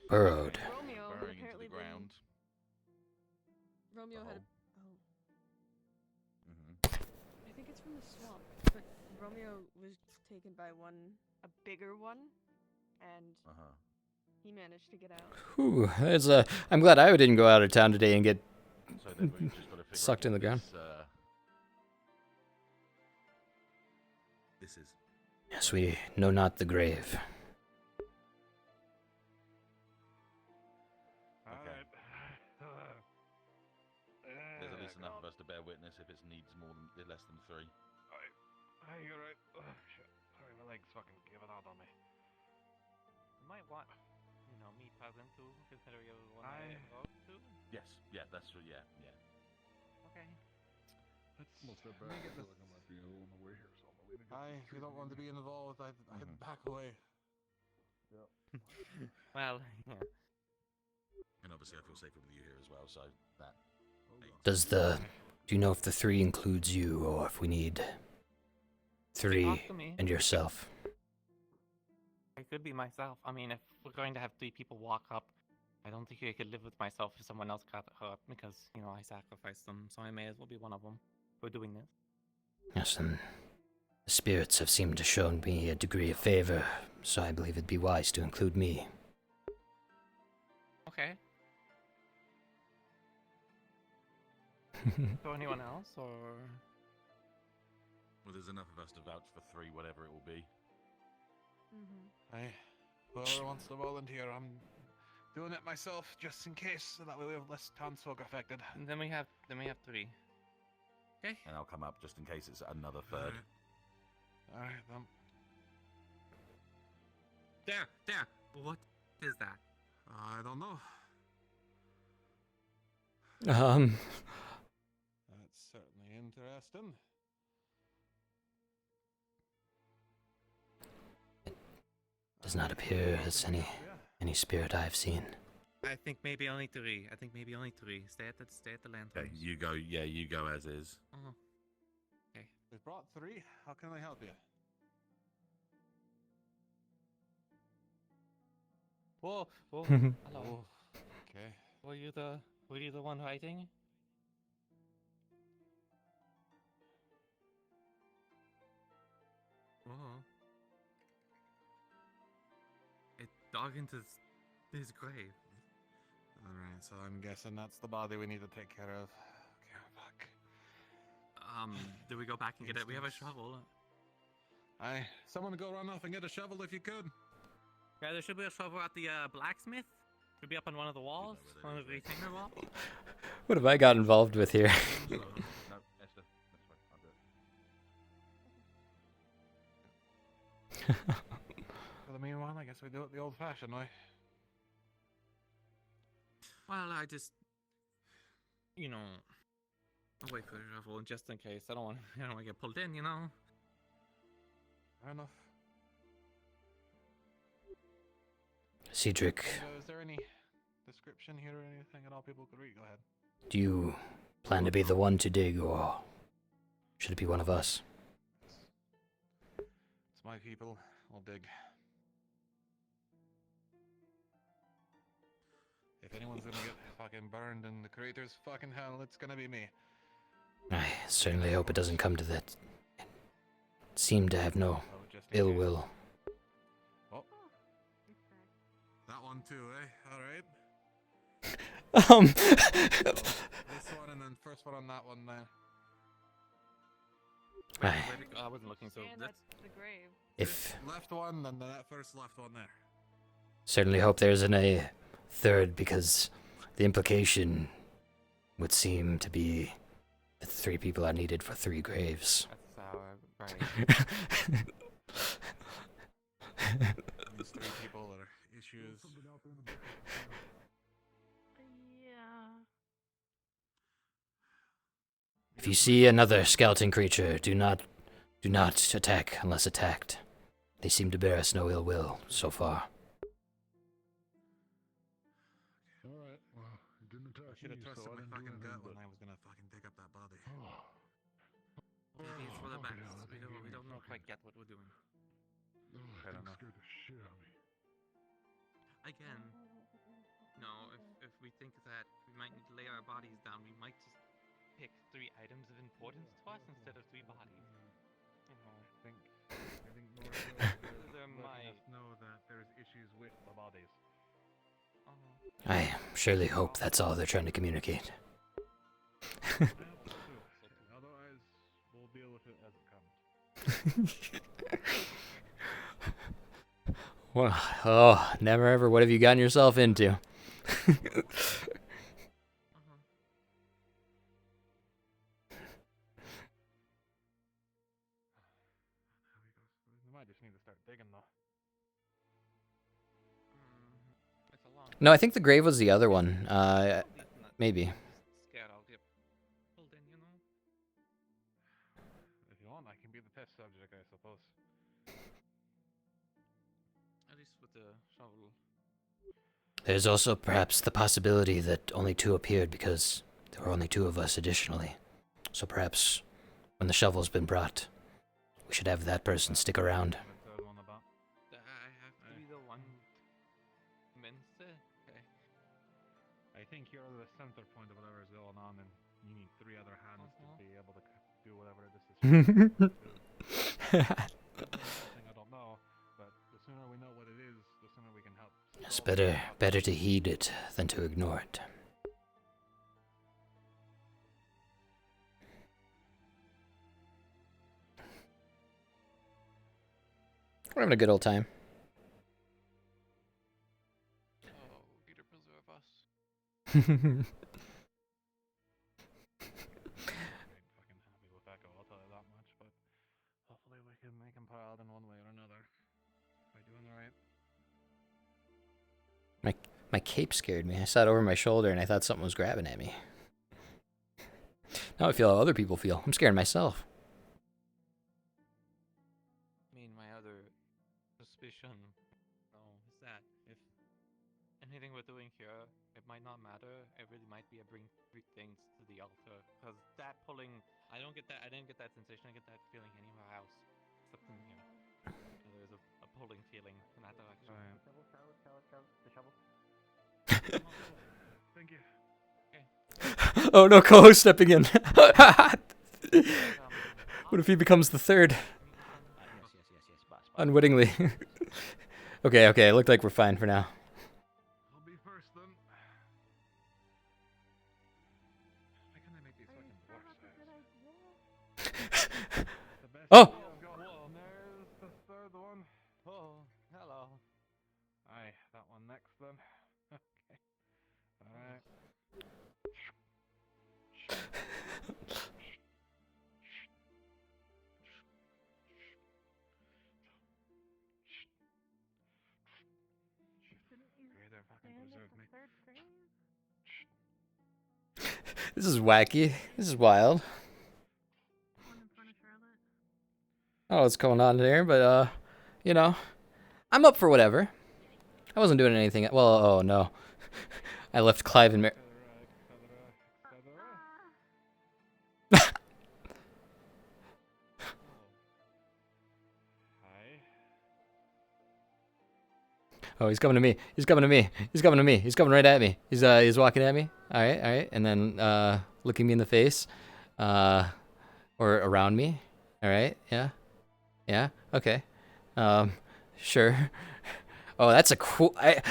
Burrowed. Romeo had Burrowing into apparently the ground. Romeo had. Mm-hmm. I think it's from the swamp, but Romeo was taken by a bigger one, and he managed to get out. Whew, I'm glad I didn't go out of town today and get So then we've just got to figure sucked out in the what ground. This is. Yes, we know not the grave. Okay. There's at least enough of us to bear witness if it needs less than 3. You're right. Shit. Sorry, my legs fucking gave it out on me. You might want, me present too, consider you're the one I wrote to. Yes, yeah, that's what. Yeah. Okay. Let me get this. If you don't want to be involved, I'd back away. Yep. Well, yeah. And obviously, I feel safer with you here as well. So that. Do you know if the 3 includes you, or if we need 3 Talk to me. and yourself? It could be myself. I mean, if we're going to have 3 people walk up, I don't think I could live with myself if someone else got hurt because, I sacrificed them, so I may as well be one of them. We're doing this. Yes, and the spirits have seemed to show me a degree of favor, so I believe it'd be wise to include me. Okay. So anyone else, or? Well, there's enough of us to vouch for 3, whatever it will be. Whoever wants to volunteer, I'm doing it myself just in case, so that way we have less townsfolk affected. And then we have 3. Okay. And I'll come up just in case it's another 3rd. Alright, then. There. What is that? I don't know. That's certainly interesting. Does not appear as any spirit I have seen. I think maybe only 3. Stay at the lantern. Okay, you go. Yeah, you go as is. Okay. We brought 3. How can I help you? Whoa. Hello. Okay. Were you the one writing? It dug into his grave. Alright, so I'm guessing that's the body we need to take care of. Okay, fuck. Do we go back and get it? We have a shovel. Someone go run off and get a shovel if you could. Yeah, there should be a shovel at the blacksmith. Should be up on one of the walls, one of the retainer walls. What have I got involved with here? No, Esther, that's fine. I'll do it. For the meanwhile, I guess we do it the old-fashioned way. Well, I just, I'll wait for the shovel just in case. I don't want to get pulled in, Fair enough. Cedric, Is there any description here or anything at all people could read? Go ahead. do you plan to be the one to dig, or should it be one of us? It's my people. We'll dig. If anyone's gonna get fucking burned in the creator's fucking hell, it's gonna be me. I certainly hope it doesn't come to that. It seemed to have no ill will. Oh. That one too, eh? Alright. Um. So, this one and then first one on that one there. I wasn't looking, so That's the grave. If Left one, then that first left one there. certainly hope there isn't a 3rd, because the implication would seem to be 3 people are needed for 3 graves. That's our brain. These 3 people are issues. Yeah. If you see another skeleton creature, do not attack unless attacked. They seem to bear us no ill will so far. Alright, well, it didn't attack I should have me, trusted so I my didn't do fucking anything, gut but... when I was gonna fucking dig up that body. Maybe it's for the okay, best. I We think don't you're know fucking- quite yet what we're doing. That thing scared the shit out of me. Again, no, if we think that we might need to lay our bodies down, we might just pick 3 items of importance to us instead of 3 bodies. You know, I think more so there might. know that there's issues with the bodies. I surely hope that's all they're trying to communicate. Otherwise, we'll deal with it as it comes. Well, oh, never ever. What have you gotten yourself into? We might just need to start digging though. It's a long. No, I think the grave was the other one. Maybe. Scared I'll get pulled in, you know. If you want, I can be the test subject, I suppose. At least with the shovel. There's also perhaps the possibility that only 2 appeared because there were only 2 of us additionally. So perhaps when the shovel's been brought, we should have that person stick around. I have to be the one meant to. Okay. I think you're the center point of whatever is going on, and you need 3 other hands to be able to do whatever this is. Something I don't know, but the sooner we know what it is, the sooner we can help. It's better to heed it than to ignore it. We're having a good old time. Oh, Peter preserve us. Fucking happy with Echo, I'll tell you that much, but hopefully we can make him proud in one way or another. By doing right. My cape scared me. I saw it over my shoulder and I thought something was grabbing at me. Now I feel how other people feel. I'm scared myself. I mean, my other suspicion, is that if anything we're doing here, it might not matter. It really might be a bring 3 things to the altar. Because that pulling, I didn't get that sensation. I get that feeling anywhere else except in here. So there's a pulling feeling in that direction. The shovel. Thank you. Okay. Oh no, co-host stepping in. What if he becomes the 3rd? Yes. Unwittingly. Okay, it looked like we're fine for now. I'll be first then. Why can't I make these fucking dwarfs? Oh! There's the 3rd one. Oh, hello. Aye, that one next then. Okay. Alright. Creator fucking preserve me. This is wacky. This is wild. I don't know what's going on there, but you know, I'm up for whatever. I wasn't doing anything. Well, oh no. I left Clive and Mary. Oh, he's coming to me. He's coming to me. He's coming to me. He's coming right at me. He's walking at me. All right. And then looking me in the face. Or around me. All right. Yeah. Okay. Sure. Oh, that's a cool. I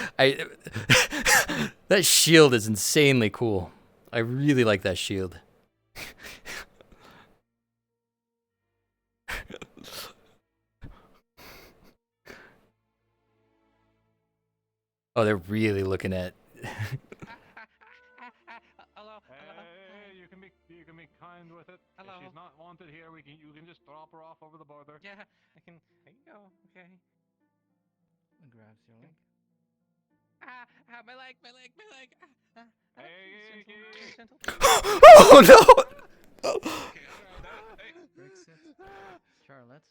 that shield is insanely cool. I really like that shield. Oh, they're really looking at. Hey, you can be kind with here. You can just drop her off over the border. Yeah, I can go. Okay. Grabs your leg. My leg. Hey, gentle. Oh no! Breaks it. Charlotte,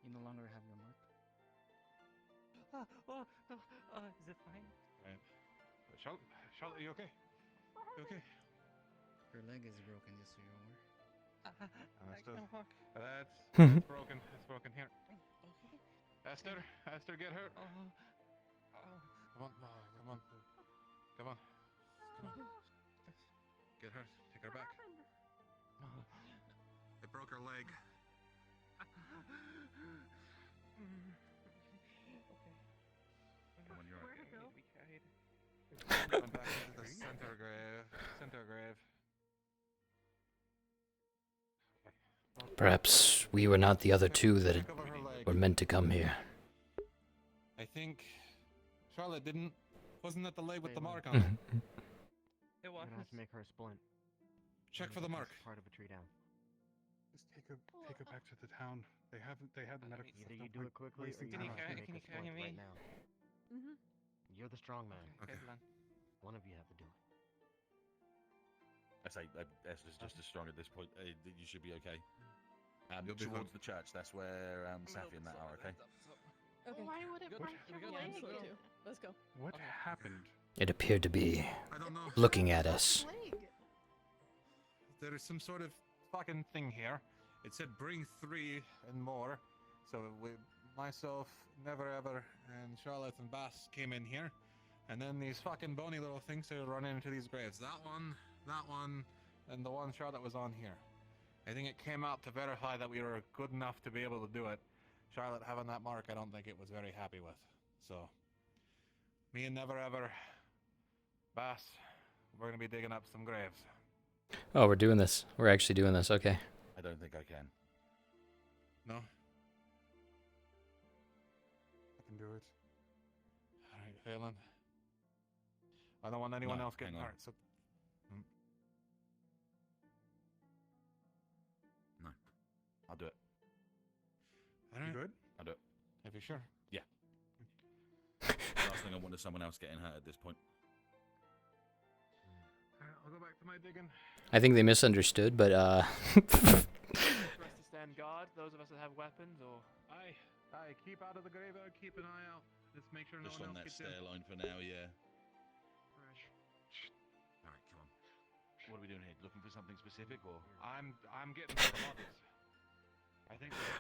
you no longer have your mark. Is it fine? Right. Charlotte, are you okay? You okay? Her leg is broken, just so you're aware. Understood. I can walk. That's broken. It's broken. Here. Okay. Esther, get hurt. Come on. Get her. Take her back. They broke her leg. Come on, you're Where to go? Going back into the center grave. Perhaps we were not the other two that were meant to come here. I think Charlotte wasn't that the leg with the mark on it? It was. We're gonna have to make her a splint. Check for the mark. Part of a tree down. Just take her back to the town. They had medical stuff. Either you No do it point quickly or wasting you time. have to make Can a you carry splint me? right now. You're the strong man. Okay. One of you have to do it. I say Esther's just as strong at this point. You should be okay. You'll be Towards fine. the church. That's where Safi and that are. Okay. Okay. Why would it break your leg? Let's go. What happened? It appeared to be I don't know. looking at us. There is some sort of fucking thing here. It said bring 3 and more. So myself, Never Ever, and Charlotte and Bass came in here. And then these fucking bony little things started running into these graves. That one, and the one Charlotte was on here. I think it came out to verify that we were good enough to be able to do it. Charlotte having that mark, I don't think it was very happy with. So, me and Never Ever, Bass, we're gonna be digging up some graves. Oh, we're doing this. We're actually doing this. Okay. I don't think I can. No? I can do it. Alright, Phelan. I don't want anyone No, else getting hang on. hurt, so... No. I'll do it. Alright. Good? I'll do it. If you're sure. Yeah. Last thing I want is someone else getting hurt at this point. Alright, I'll go back to my digging. I think they misunderstood, but For us to stand guard, those of us that have weapons, or... Aye, keep out of the graveyard, keep an eye out. Just make sure Just no on one that else gets stair in. line for now, yeah. Alright, come on. What are we doing here? Looking for something specific, or? I'm getting to the bodies.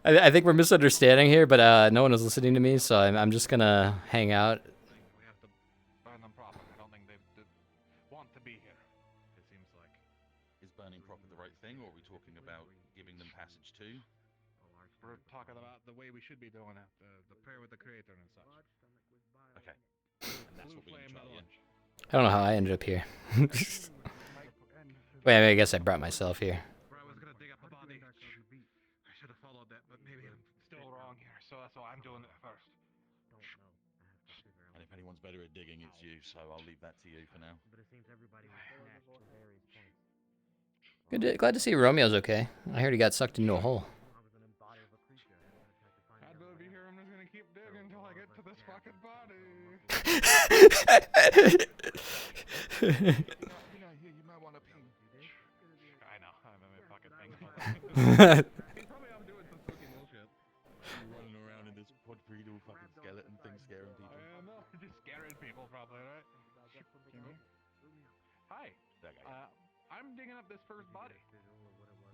I think we're misunderstanding here, but no one is listening to me, so I'm just gonna hang out. We have to burn them properly. I don't think they want to be here. It seems like. Is burning proper the right thing, or are we talking about giving them passage too? We're talking about the way we should be doing it. The prayer with the Creator and such. Okay. And that's what we Flame can try, at yeah? lunch. I don't know how I ended up here. Wait, I guess I brought myself here. Where I was gonna dig up a body. I should have followed that, but maybe I'm still wrong here. So that's why I'm doing it first. And if anyone's better at digging, it's you, so I'll leave that to you for now. But it seems everybody was snatched from various points. Glad to see Romeo's okay. I heard he got sucked into a hole. I'd love to hear him. I'm just gonna keep digging until I get to this fucking body. You might want to pee. I know. I'm in my fucking thing. Probably I'm doing some fucking bullshit. Running around in this quadrupedal fucking skeleton thing scaring people. I know. Just scaring people, probably, right? Hi. That guy. I'm digging up this first body.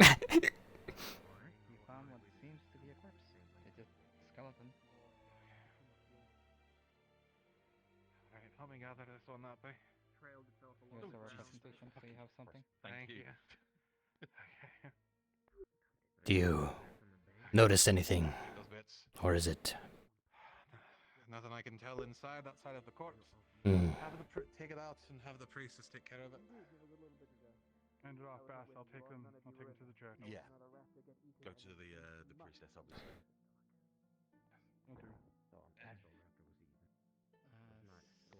You found what seems to be a corpse. It's just a skeleton. Alright, help me gather this one up, eh? Here's a representation, so you have something. Thank you. Do you notice anything? Those bits. Or is it... Nothing I can tell inside, outside of the corpse. Hmm. Take it out and have the priestess take care of it. Hand it off, Bass. I'll take him to the church. Yeah. Go to the priestess, obviously. Okay.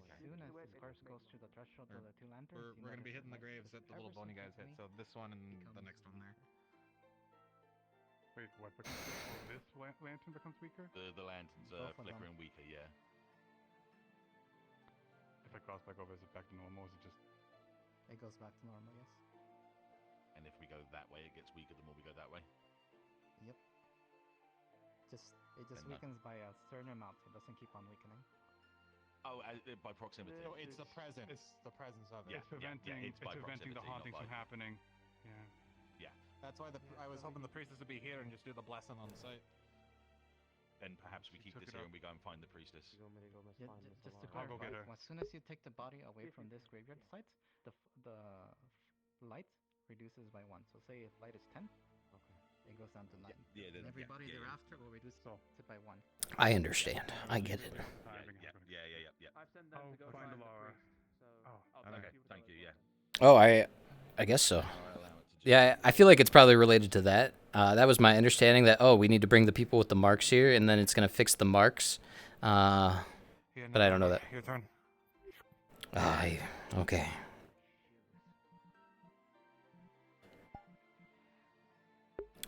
As soon as this corpse goes through the threshold of the two lanterns, We're gonna be hitting the graves that the little bony guys hit. So this one and the next one there. Wait, what becomes weaker? Oh, this lantern becomes weaker? The lantern's Both of them. flickering weaker, yeah. If I cross back over, is it back to normal? Is it just... It goes back to normal, yes. And if we go that way, it gets weaker the more we go that way. Yep. It just Then weakens by a certain amount. It doesn't keep on weakening. Oh, by proximity. So It's the presence. It's the presence of it. It's preventing, it's by it's preventing the proximity, hauntings not from by- happening. Yeah. Yeah. That's why I was hoping the priestess would be here and just do the blessing on site. Then perhaps we keep took this it here up. and we go and find the priestess. Yeah, just to I'll go clarify, get her. as soon as you take the body away from this graveyard site, the light reduces by 1. So say if light is 10, it goes down to 9. Yeah, then, Every yeah, body yeah, thereafter will reduce it by 1. I understand. I get it. Yeah. I've sent them to go find find the Laura. priest, so Oh, I'll Okay, thank you, yeah. Oh, I guess so. Yeah, I feel like it's probably related to that. That was my understanding that, we need to bring the people with the marks here, and then it's going to fix the marks. But I don't know that. Your turn. Okay.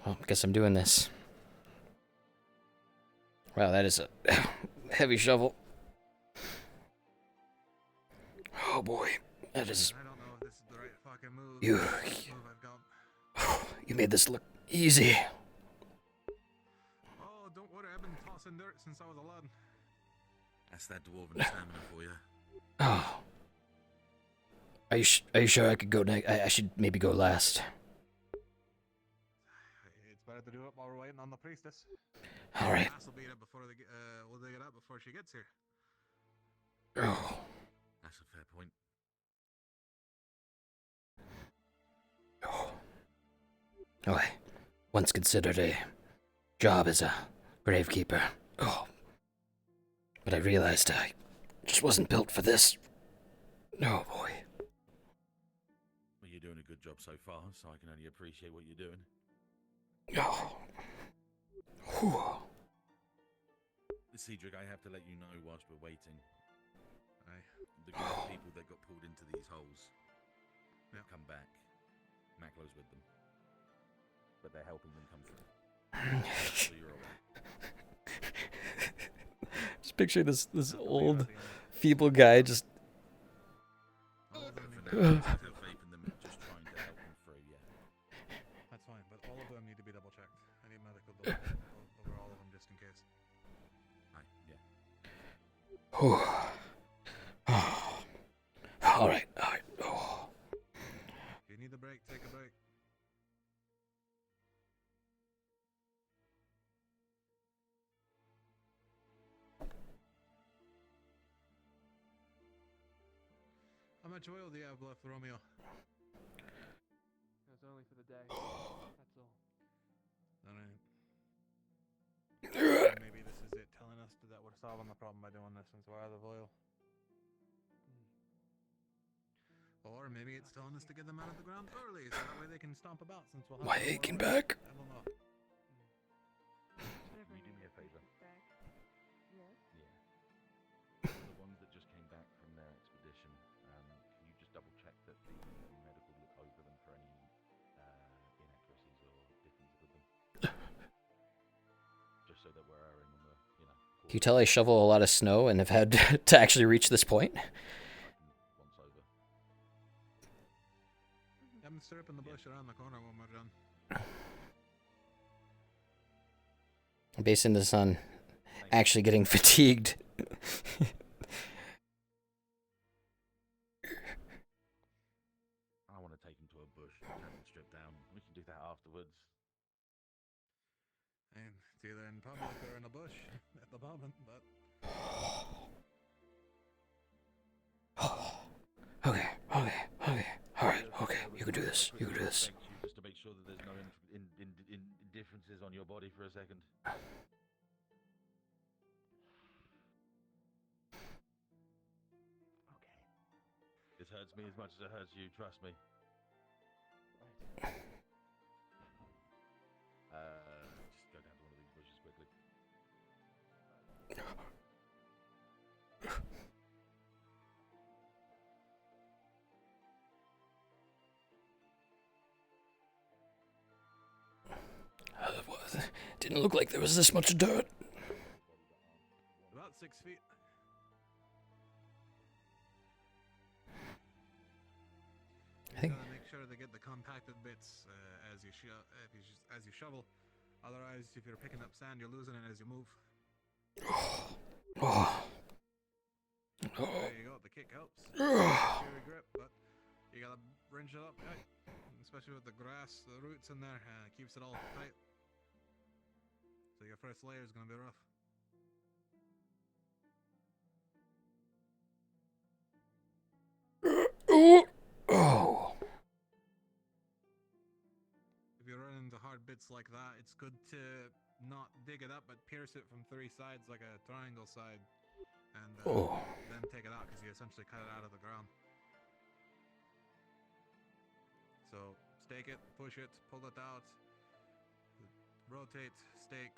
Well, I guess I'm doing this. Wow, that is a heavy shovel. Oh boy, that is... I don't know if this is the right fucking move. You... You made this look easy. Oh, don't worry, I've been tossing dirt since I was a lad. That's that dwarven stamina for you. Oh. Are you sure I could go next? I should maybe go last. It's better to do it while we're waiting on the priestess. All right. Will be there before they get, will they get up before she gets here? Oh. That's a fair point. I once considered a job as a gravekeeper. But I realized I just wasn't built for this. Oh boy. Well, you're doing a good job so far, so I can only appreciate what you're doing. Cedric, I have to let you know whilst we're waiting. The group of people that got pulled into these holes have come back. Macklo's with them. But they're helping them come through. So you're alright. Just picture this old, feeble guy just... That's fine, but all of them need to be double checked. I need medical over all of them just in case. All right. If you need a break, take a break. How much oil do you have left, Romeo? It's only for the day. That's all. Alright. Maybe this is it telling us that we're solving the problem by doing this since we're out of oil. Or maybe it's telling us to get them out of the ground early so that way they can stomp about since we'll have My more aching oil. back. I don't know. Can you do me a favor? Yes. Yeah. The ones that just came back from their expedition, can you just double check that the medical look over them for any inaccuracies or differences with them? Just so that we're erring on the, Can you tell I shovel a lot of snow and have had to actually reach this point? once over. I'm stripping the bush around the corner when we're done. Based on this on actually getting fatigued. I want to take him to a bush and have him stripped down. We can do that afterwards. And it's either in public or in a bush at the moment, but... Okay. Alright, okay. You can do this. You can do this. Just to make sure that there's no differences on your body for a second. This hurts me as much as it hurts you, trust me. Just go down to one of these bushes quickly. Didn't look like there was this much dirt. About 6 feet. I think. Gotta make sure to get the compacted bits as you shovel. Otherwise, if you're picking up sand, you're losing it as you move. Oh. There you go. The kick helps. Your grip, but you gotta wrench it up, right? Especially with the grass, the roots in there, it keeps it all tight. So your first layer is gonna be rough. Oh. If you run into hard bits like that, it's good to not dig it up, but pierce it from 3 sides like a triangle side, and then take it out because you essentially cut it out of the ground. So stake it, push it, pull it out, rotate, stake.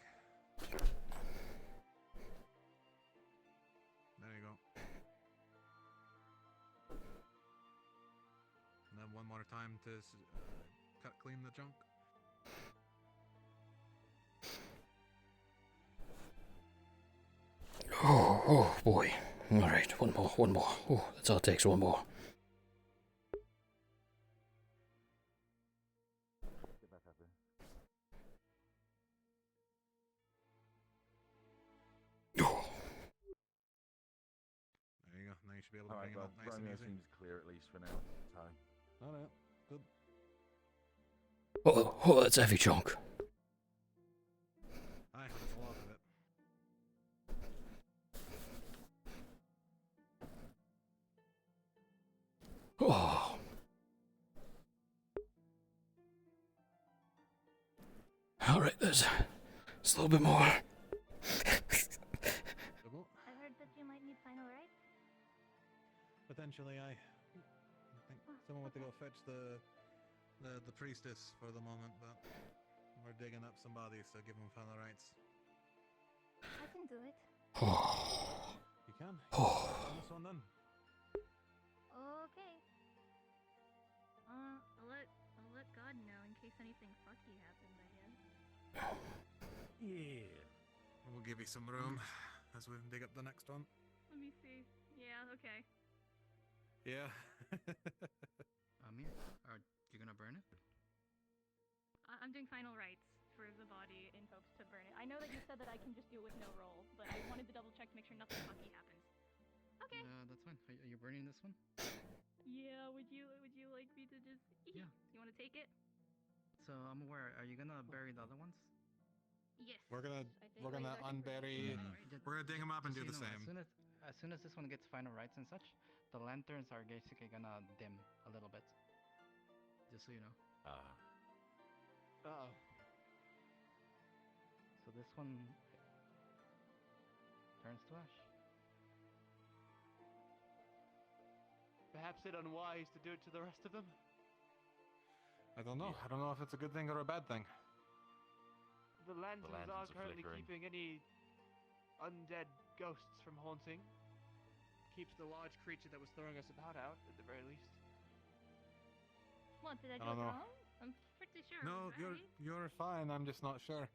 There you go. And then one more time to cut clean the junk. Oh boy. Alright, one more. Oh, that's all it takes, one more. There you go. Now you should be able to Alright, bring it well, up nice and Romeo easy. seems clear at least for now. So. Alright, good. Oh, that's heavy chunk. Aye, that's a lot of it. Oh. Alright, there's a little bit more. I heard that you might need final rites. Potentially, I think someone went to go fetch the priestess for the moment, but we're digging up some bodies to give them final rites. I can do it. You can? On this one then. Okay. I'll let God know in case anything fucky happens, I guess. Yeah. We'll give you some room as we dig up the next one. Let me see. Yeah, okay. Yeah. Amir, are you gonna burn it? I'm doing final rites for the body in hopes to burn it. I know that you said that I can just do it with no roll, but I wanted to double check to make sure nothing fucky happens. Okay. That's fine. Are you burning this one? Yeah, would you like me to just Yeah. You wanna take it? So I'm aware. Are you gonna bury the other ones? Yes. We're gonna unbury. We're gonna dig them up and do the Just so you same. know, as soon as this one gets final rights and such, the lanterns are basically gonna dim a little bit. Just so you know. Uh-oh. So this one turns to ash. Perhaps it unwise to do it to the rest of them? I don't know. I don't know if it's a good thing or a bad thing. The lanterns lanterns aren't are currently flickering. keeping any undead ghosts from haunting. Keeps the large creature that was throwing us about out, at the very least. What, did I do I it don't know. wrong? I'm pretty sure. No, it was right. you're fine. I'm just not sure.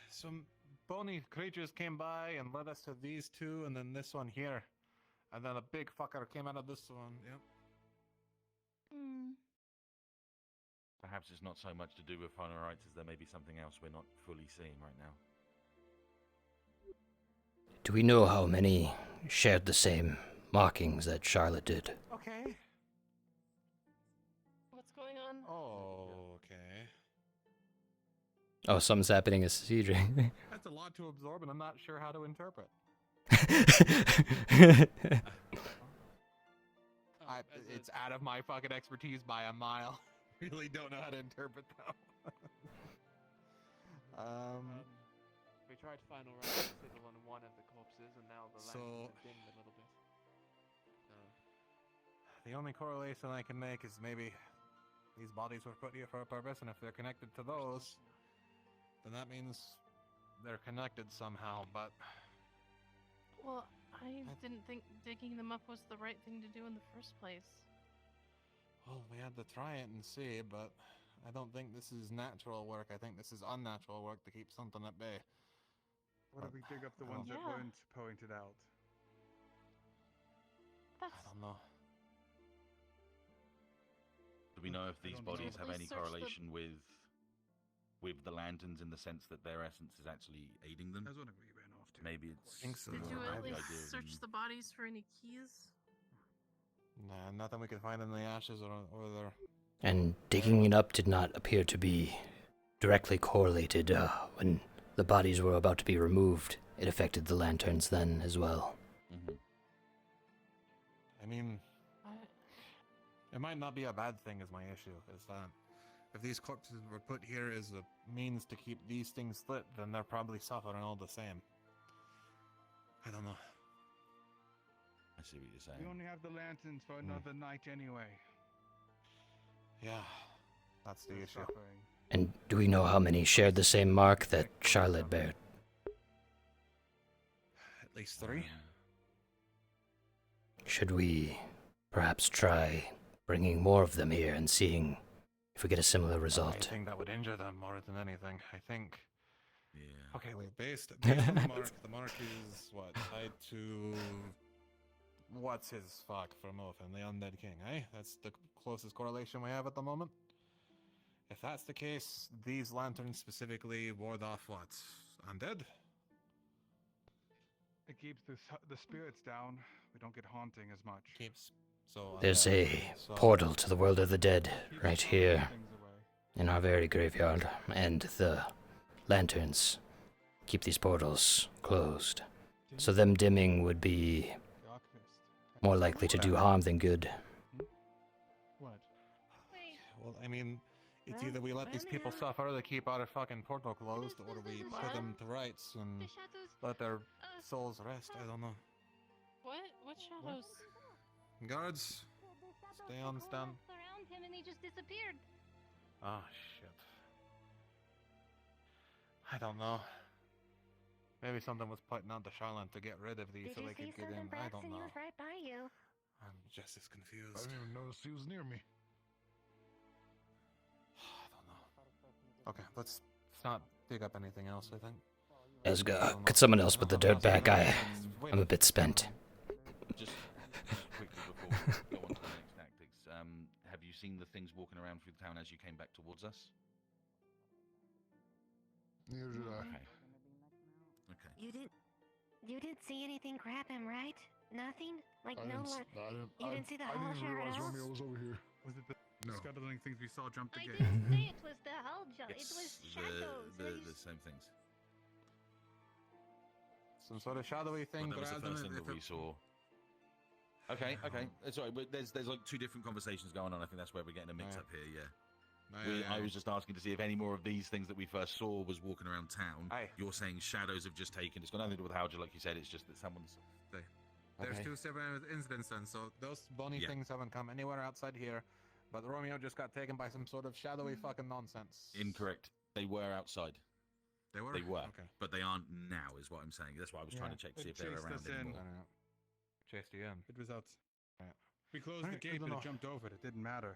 Some bony creatures came by and led us to these two, and then this one here, and then a big fucker came out of this one. Yep. Perhaps it's not so much to do with final rights as there may be something else we're not fully seeing right now. Do we know how many shared the same markings that Charlotte did? Okay. What's going on? Oh, okay. Oh, something's happening at CJ. That's a lot to absorb, and I'm not sure how to interpret. It's out of my fucking expertise by a mile. Really don't know how to interpret them. We tried final rites to sizzle on one of the corpses, and now the So- lanterns have dimmed a little bit. The only correlation I can make is maybe these bodies were put here for a purpose, and if they're connected to those, then that means they're connected somehow, but... Well, I didn't think digging them up was the right thing to do in the first place. Well, we had to try it and see, but I don't think this is natural work. I think this is unnatural work to keep something at bay. What if we dig up the I ones that don't- weren't pointed out? That's I don't know. Do we know if these don't bodies know. have any Research the- correlation with the lanterns in the sense that their essence is actually aiding them? That's whatever you ran off to. Maybe it's. think so. Did you I have at the least idea of search them- the bodies for any keys? Nah, nothing we could find in the ashes or there. And digging it up did not appear to be directly correlated. When the bodies were about to be removed, it affected the lanterns then as well. I mean, it might not be a bad thing is my issue, is that if these corpses were put here as a means to keep these things lit, then they're probably suffering all the same. I don't know. I see what you're saying. We only have the lanterns for another night anyway. Yeah, that's the issue. Suffering. And do we know how many shared the same mark that Charlotte bared? At least 3. Should we perhaps try bringing more of them here and seeing if we get a similar I result? think that would injure them more than anything. I think. Yeah. Okay, wait. Based on the mark is what tied to what's his fuck from Othin, the undead king, eh? That's the closest correlation we have at the moment. If that's the case, these lanterns specifically ward off what? Undead? It keeps the spirits down. We don't get haunting as much. Keeps so. There's undead. a So- portal to the world of the dead right here in our very graveyard, and the lanterns keep these portals closed. So them dimming would be more likely to do harm than good. What? Well, I mean, it's either we let these people suffer, they keep our fucking portal closed, or we put them to rights and let their souls rest. I don't know. What? What shadows? Guards, stay on stand. Around him and he just disappeared. Oh shit. I don't know. Maybe something was putting out to Charlotte to get rid of these so they could get in. I don't know. He was right by you. I'm just as I confused. didn't even notice he was near me. Okay, let's not dig up anything else, I think. Let's go. Could someone else put the dirt back? I'm a bit spent. Just quickly before we go on to the next tactics, have you seen the things walking around through the town as you came back towards us? Neither did I. Okay. You didn't see anything grab him, right? Nothing? Like I no didn't, you didn't see the I hall didn't realize shadows? Romeo was over here. Was it the No. scuttling things we saw jump the I gate? didn't say it was the hell jump. It Yes, was shadows. the same things. Some sort of shadowy thing Well, that was the grabbed him. first thing that we saw. Okay, that's all right. But there's like 2 different conversations going on. I think that's where we're getting a mix up here. Yeah. I was just asking to see if any more of these things that we first saw was walking around town. You're saying shadows have just taken. It's got nothing to do with Howja, like you said. It's just that someone's. There's Okay. 2 separate incidents then, so those bunny Yeah. things haven't come anywhere outside here. But Romeo just got taken by some sort of shadowy fucking nonsense. Incorrect. They were outside. They were? They were. Okay. But they aren't now, is what I'm saying. That's why I was trying to check to see if they're around anymore. Chased you in. It was out. Yeah. We closed the Alright, I gate, don't but know. it jumped over it. It didn't matter.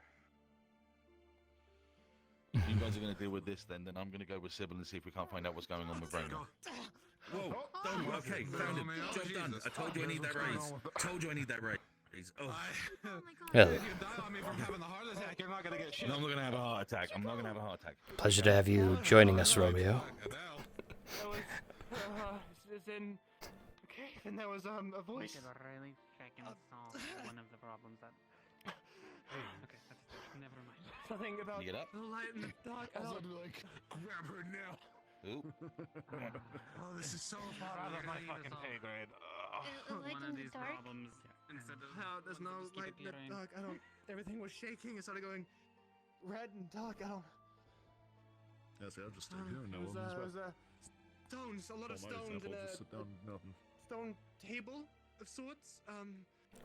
If you guys are going to deal with this, then I'm going to go with Sybil and see if we can't find out what's going on with Romeo. Whoa! Oh, okay, found him. Job done. I told you I need that raise. Told you I need that raise. Oh. Well, If you die on me from having a heart attack, you're not gonna get shit. No, I'm not going to have a heart attack. I'm not going to have a heart attack. pleasure to have you joining us, Romeo. That was, it's in. Okay, then there was a voice. We could really freaking solve one of the problems that. Okay, that's never mind. Something about Can you get up? the light in the dark. I I was don't. about to like grab her now. Ooh. Oh, this is so far Out out of my fucking pay grade. Light One in of the these dark? problems. Instead of There's one, no just keep light it in the going. dark. I don't. Everything was shaking. It started going red and dark. I don't. Yeah, see, I'll just stay here and It no was, one's it was stones, a lot of stones, and just sit down, nothing. stone table of sorts.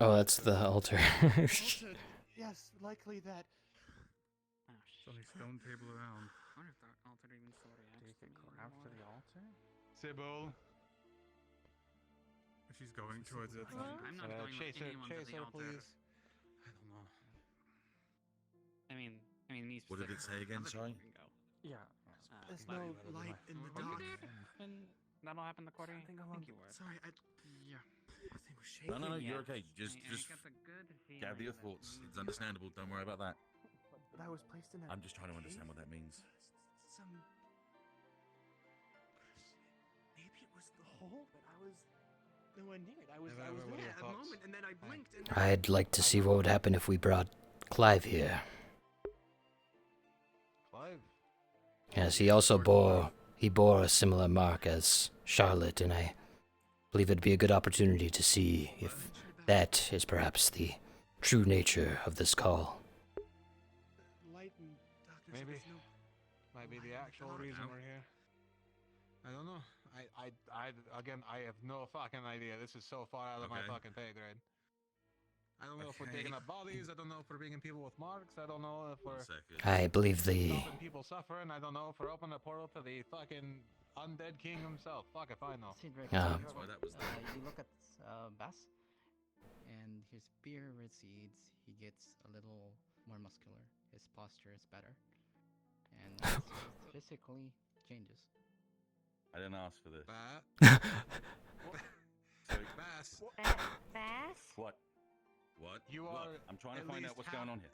Oh, that's the altar. Altered. Yes, likely that. Oh, There's only stone table around. I wonder if that altar even still reacts to me After the anymore. altar? Sybil. She's going towards it. I'm not going with Chase her, anyone to the altar. please. I don't know. I mean, I mean, these. What did it say again, sorry? Yeah. There's no light in the Were you dark. there when that all happened? The quarry. I think you were. Sorry, yeah. Everything was shaking. No, Yeah. you're okay. Just I got the good gather your feeling thoughts. It's understandable. Don't worry about that. But I was placed in a I'm just trying to understand what that means. Some. Maybe it was the hole, but I was nowhere near it. I was there at the moment, and then I blinked. And then I'd like to see what would happen if we brought Clive here. Clive? Yes, he also bore a similar mark as Charlotte, and I believe it'd be a good opportunity to see if that is perhaps the true nature of this call. light and darkness. Maybe. There's no Might be the actual reason we're here. I don't know. Again, I have no fucking idea. This is so far out of my fucking pay grade. I don't know if we're digging up bodies. I don't know if we're bringing people with marks. I don't know if we're I believe stopping people suffering. I don't know if we're opening a portal to the fucking undead king himself. Fuck if I know. Cedric, Yeah. That's why that was there. you look at Bass, and his spear recedes. He gets a little more muscular. His posture is better, and physically changes. I didn't ask for this. Sorry, Bass. Bass? What? What? You Look, are. I'm trying to at find out least what's going on here.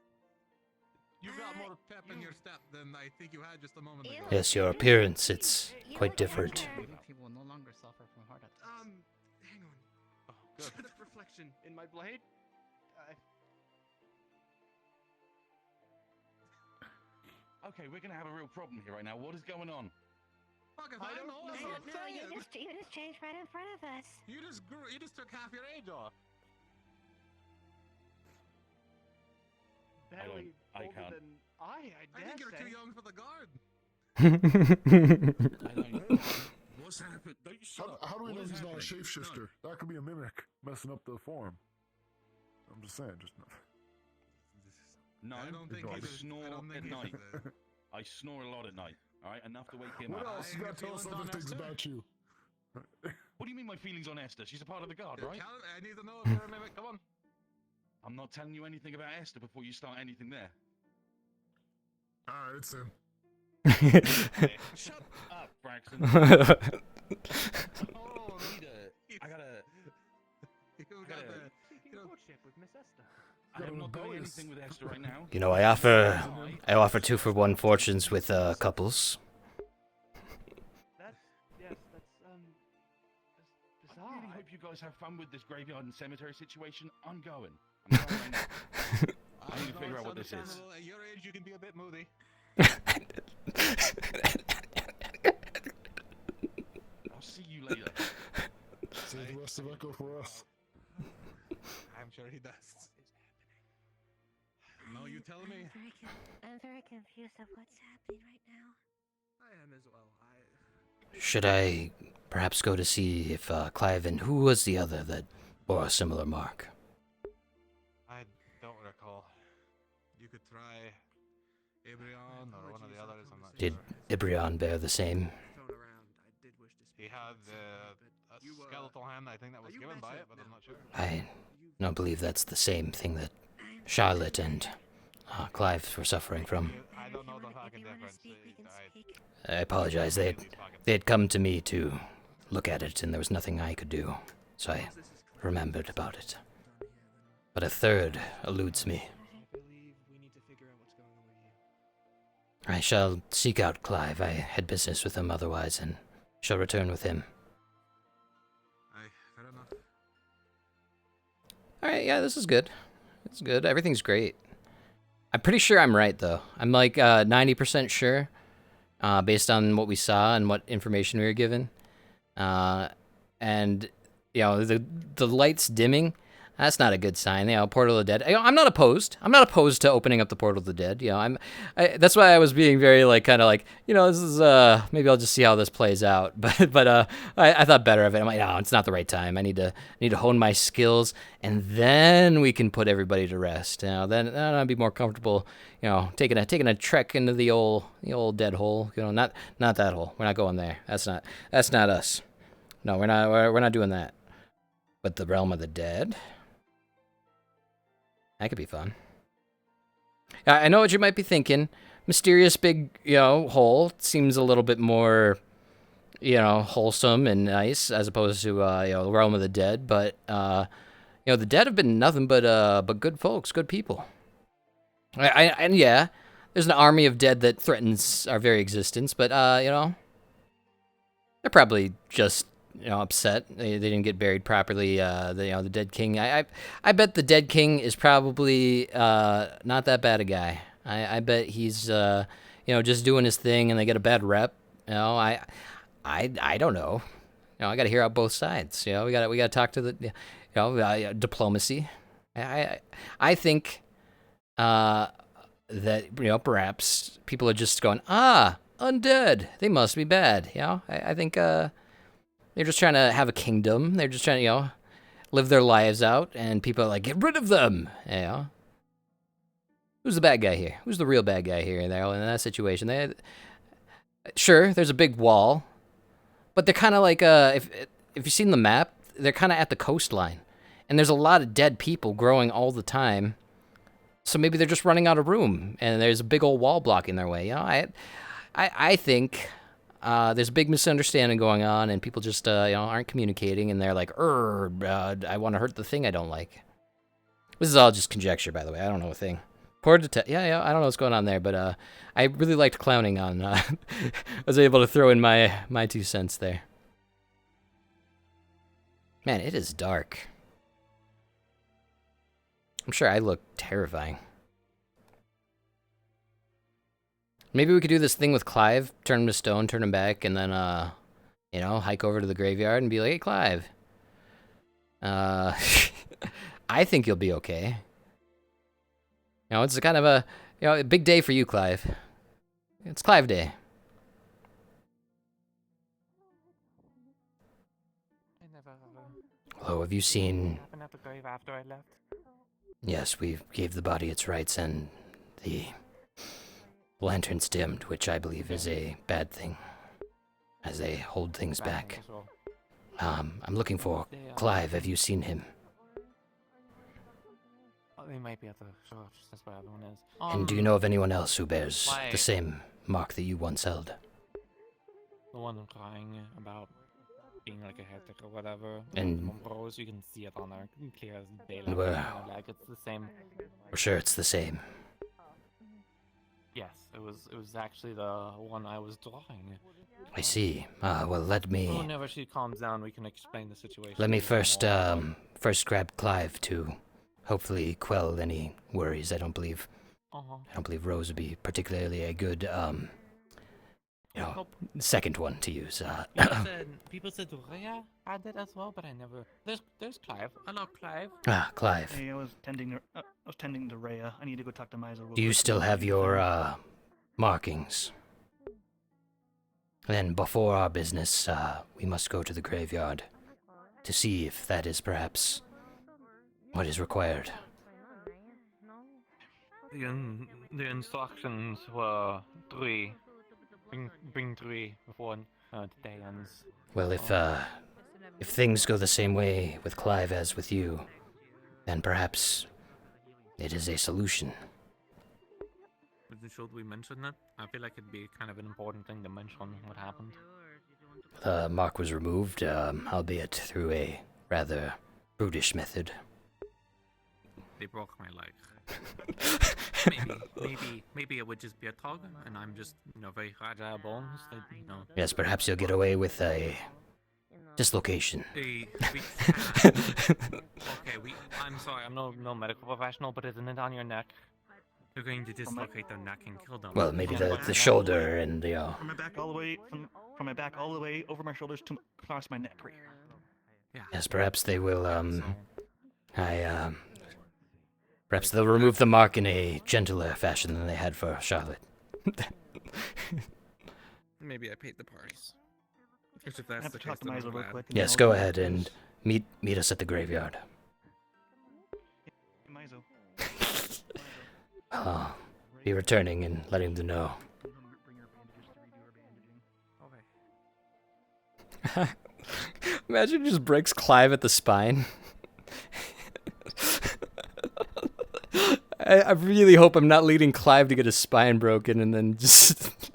You got more pep in your step than I think you had just a moment ago. Yes, your appearance, it's quite different. People no longer suffer from heart attacks. Hang on. Oh, good. Bit of reflection in my blade. Okay, we're gonna have a real problem here right now. What is going on? Fuck if I know. That's what I'm saying. You just changed right in front of us. You just took half your age off. Barely I older can't. than I think you're say. too young for the guard. What's happened? Don't you How do we know What is he's not a happening? shapeshifter? That could be a mimic messing up the form. I'm just saying, just No, I don't think I he's a- snore I don't think at he's night. a- I snore a lot at night. All right, enough to wake him What up. else? You gotta tell us other things about you. What do you mean my feelings on Esther? She's a part of the guard, right? I need to know if you're a mimic. Come on. I'm not telling you anything about Esther before you start anything there. Alright, it's him. Shut up, Braxton. Oh, I gotta. Seeking courtship with Miss Esther. I am not doing anything with Esther right now. You know, I offer 2-for-1 fortunes with couples. That's that's I bizarre. really hope you guys have fun with this graveyard and cemetery situation. I'm going. I'm going right now. I need to figure out what this is. Understandable. At your age, you can be a bit moody. I'll see you later. Save the rest of Echo for us. I'm sure he does. No, you tell me. I'm very confused of what's happening right now. I am as well. Should I perhaps go to see if Clive and who was the other that bore a similar mark? I don't recall. You could try Ibrion or one of the others. I'm not Did sure. Ibrion bear the same? He had a skeletal hand. I think that was given by it, but I'm not sure. I don't believe that's the same thing that Charlotte and Clive were suffering from. I don't know the fucking difference. I apologize. They had come to me to look at it, and there was nothing I could do, so I remembered about it. But a third eludes me. I shall seek out Clive. I had business with him otherwise, and shall return with him. Aye, fair enough. Alright, yeah, this is good. It's good. Everything's great. I'm pretty sure I'm right, though. I'm like 90% sure, based on what we saw and what information we were given. And, you know, the lights dimming, that's not a good sign. You know, Portal of the Dead. I'm not opposed. I'm not opposed to opening up the Portal of the Dead. You know, that's why I was being very, like, kind of like, you know, this is, maybe I'll just see how this plays out. But I thought better of it. I'm like, no, it's not the right time. I need to hone my skills, and then we can put everybody to rest. You know, then I'd be more comfortable, you know, taking a trek into the old dead hole. You know, not that hole. We're not going there. That's not us. No, we're not doing that. But the realm of the dead. That could be fun. I know what you might be thinking. Mysterious big, hole seems a little bit more, wholesome and nice as opposed to, Realm of the Dead. But, the dead have been nothing but good folks, good people. And yeah, there's an army of dead that threatens our very existence. But, they're probably just, upset they didn't get buried properly. The Dead King. I bet the Dead King is probably not that bad a guy. I bet he's just doing his thing, and they get a bad rep. I don't know. I got to hear out both sides. We got to talk to the diplomacy. I think that perhaps people are just going, undead. They must be bad. I think they're just trying to have a kingdom. They're just trying to live their lives out, and people are like, get rid of them. Who's the bad guy here? Who's the real bad guy here? In that situation, sure, there's a big wall, but they're kind of like if you've seen the map, they're kind of at the coastline, and there's a lot of dead people growing all the time. So maybe they're just running out of room, and there's a big old wall blocking their way. I think there's a big misunderstanding going on, and people just aren't communicating, and they're like, I want to hurt the thing I don't like. This is all just conjecture, by the way. I don't know a thing. I don't know what's going on there, but I really liked clowning on. I was able to throw in my 2 cents there. Man, it is dark. I'm sure I look terrifying. Maybe we could do this thing with Clive, turn him to stone, turn him back, and then, hike over to the graveyard and be like, hey, Clive. I think you'll be okay. It's kind of a big day for you, Clive. It's Clive Day. Hello, have you seen... At the grave after I left. Yes, we gave the body its rights, and the lantern's dimmed, which I believe is a bad thing, as they hold things back. I'm looking for Clive. Have you seen him? They might be at the church. That's where everyone is. And do you know of anyone else who bears the same mark that you once held? The one crying about being like a heretic or whatever. And Rose, you can see it on there, clear as daylight. Like it's the same. We're sure it's the same. Yes, it was actually the one I was drawing. I see. Well, let me... Whenever she calms down, we can explain the situation. Let me first grab Clive to hopefully quell any worries. I don't believe Rose would be particularly a good, second one to use. People said Rhea had it as well, but I never... There's Clive. Hello, Clive. Clive. Hey, I was tending to Rhea. I need to go talk to Mizo. Do you still have your, markings? Then, before our business, we must go to the graveyard to see if that is perhaps what is required. The instructions were 3. Bring 3 before today ends. Well, if things go the same way with Clive as with you, then perhaps it is a solution. Should we mention that? I feel like it'd be kind of an important thing to mention what happened. The mark was removed, albeit through a rather brutish method. They broke my leg. maybe it would just be a tug, and I'm just, very fragile bones. Yes, perhaps you'll get away with a dislocation. I'm sorry, I'm no medical professional, but isn't it on your neck? You're going to dislocate their neck and kill them. Well, maybe the shoulder and the From my back all the way, from my back all the way over my shoulders to across my neck right here. Yeah. Yes, perhaps they will. Perhaps they'll remove the mark in a gentler fashion than they had for Charlotte. Maybe I paid the price. If I that's have the to talk to case, Mizo real quick. Yes, go ahead and meet us at the graveyard. Mizo. I'll be returning and letting them know. Imagine he just breaks Clive at the spine. I really hope I'm not leading Clive to get his spine broken and then just...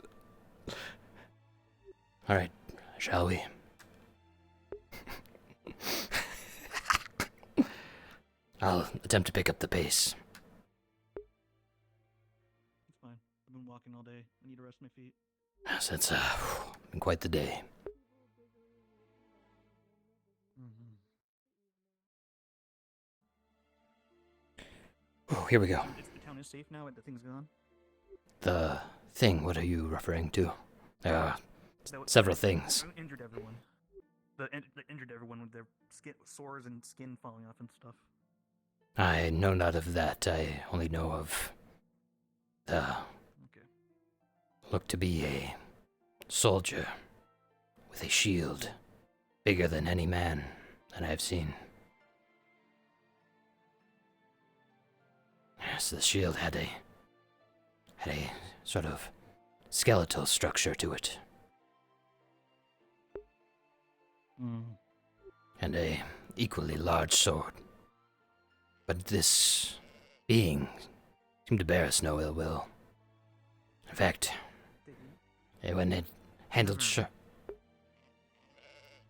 Alright, shall we? I'll attempt to pick up the pace. It's fine. I've been walking all day. I need to rest my feet. Yes, it's been quite the day. Oh, here we go. The town is safe now. The thing's gone. The thing, what are you referring to? There are several things. Injured everyone. The injured everyone with their skin, sores and skin falling off and stuff. I know not of that. I only know of the... Look to be a soldier with a shield bigger than any man that I have seen. Yes, the shield had a sort of skeletal structure to it. And a equally large sword. But this being seemed to bear us no ill will. In fact, when it handled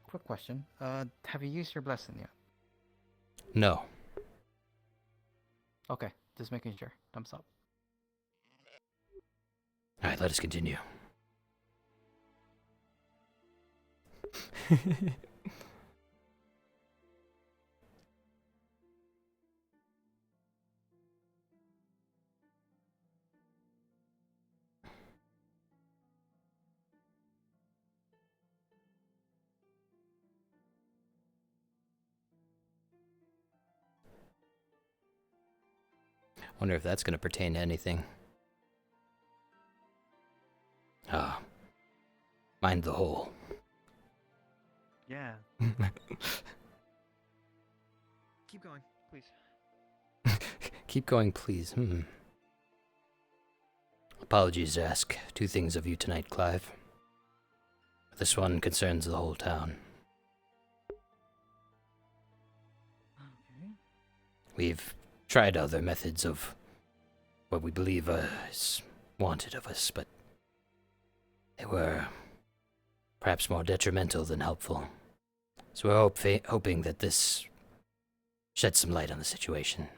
Quick question. Have you used your blessing yet? No. Okay, just making sure. Thumbs up. Alright, let us continue. Wonder if that's going to pertain to anything. Mind the hole. Yeah. Keep going, please. Keep going, please. Apologies to ask two things of you tonight, Clive. This one concerns the whole town. Okay. We've tried other methods of what we believe is wanted of us, but they were perhaps more detrimental than helpful. So we're hoping that this sheds some light on the situation.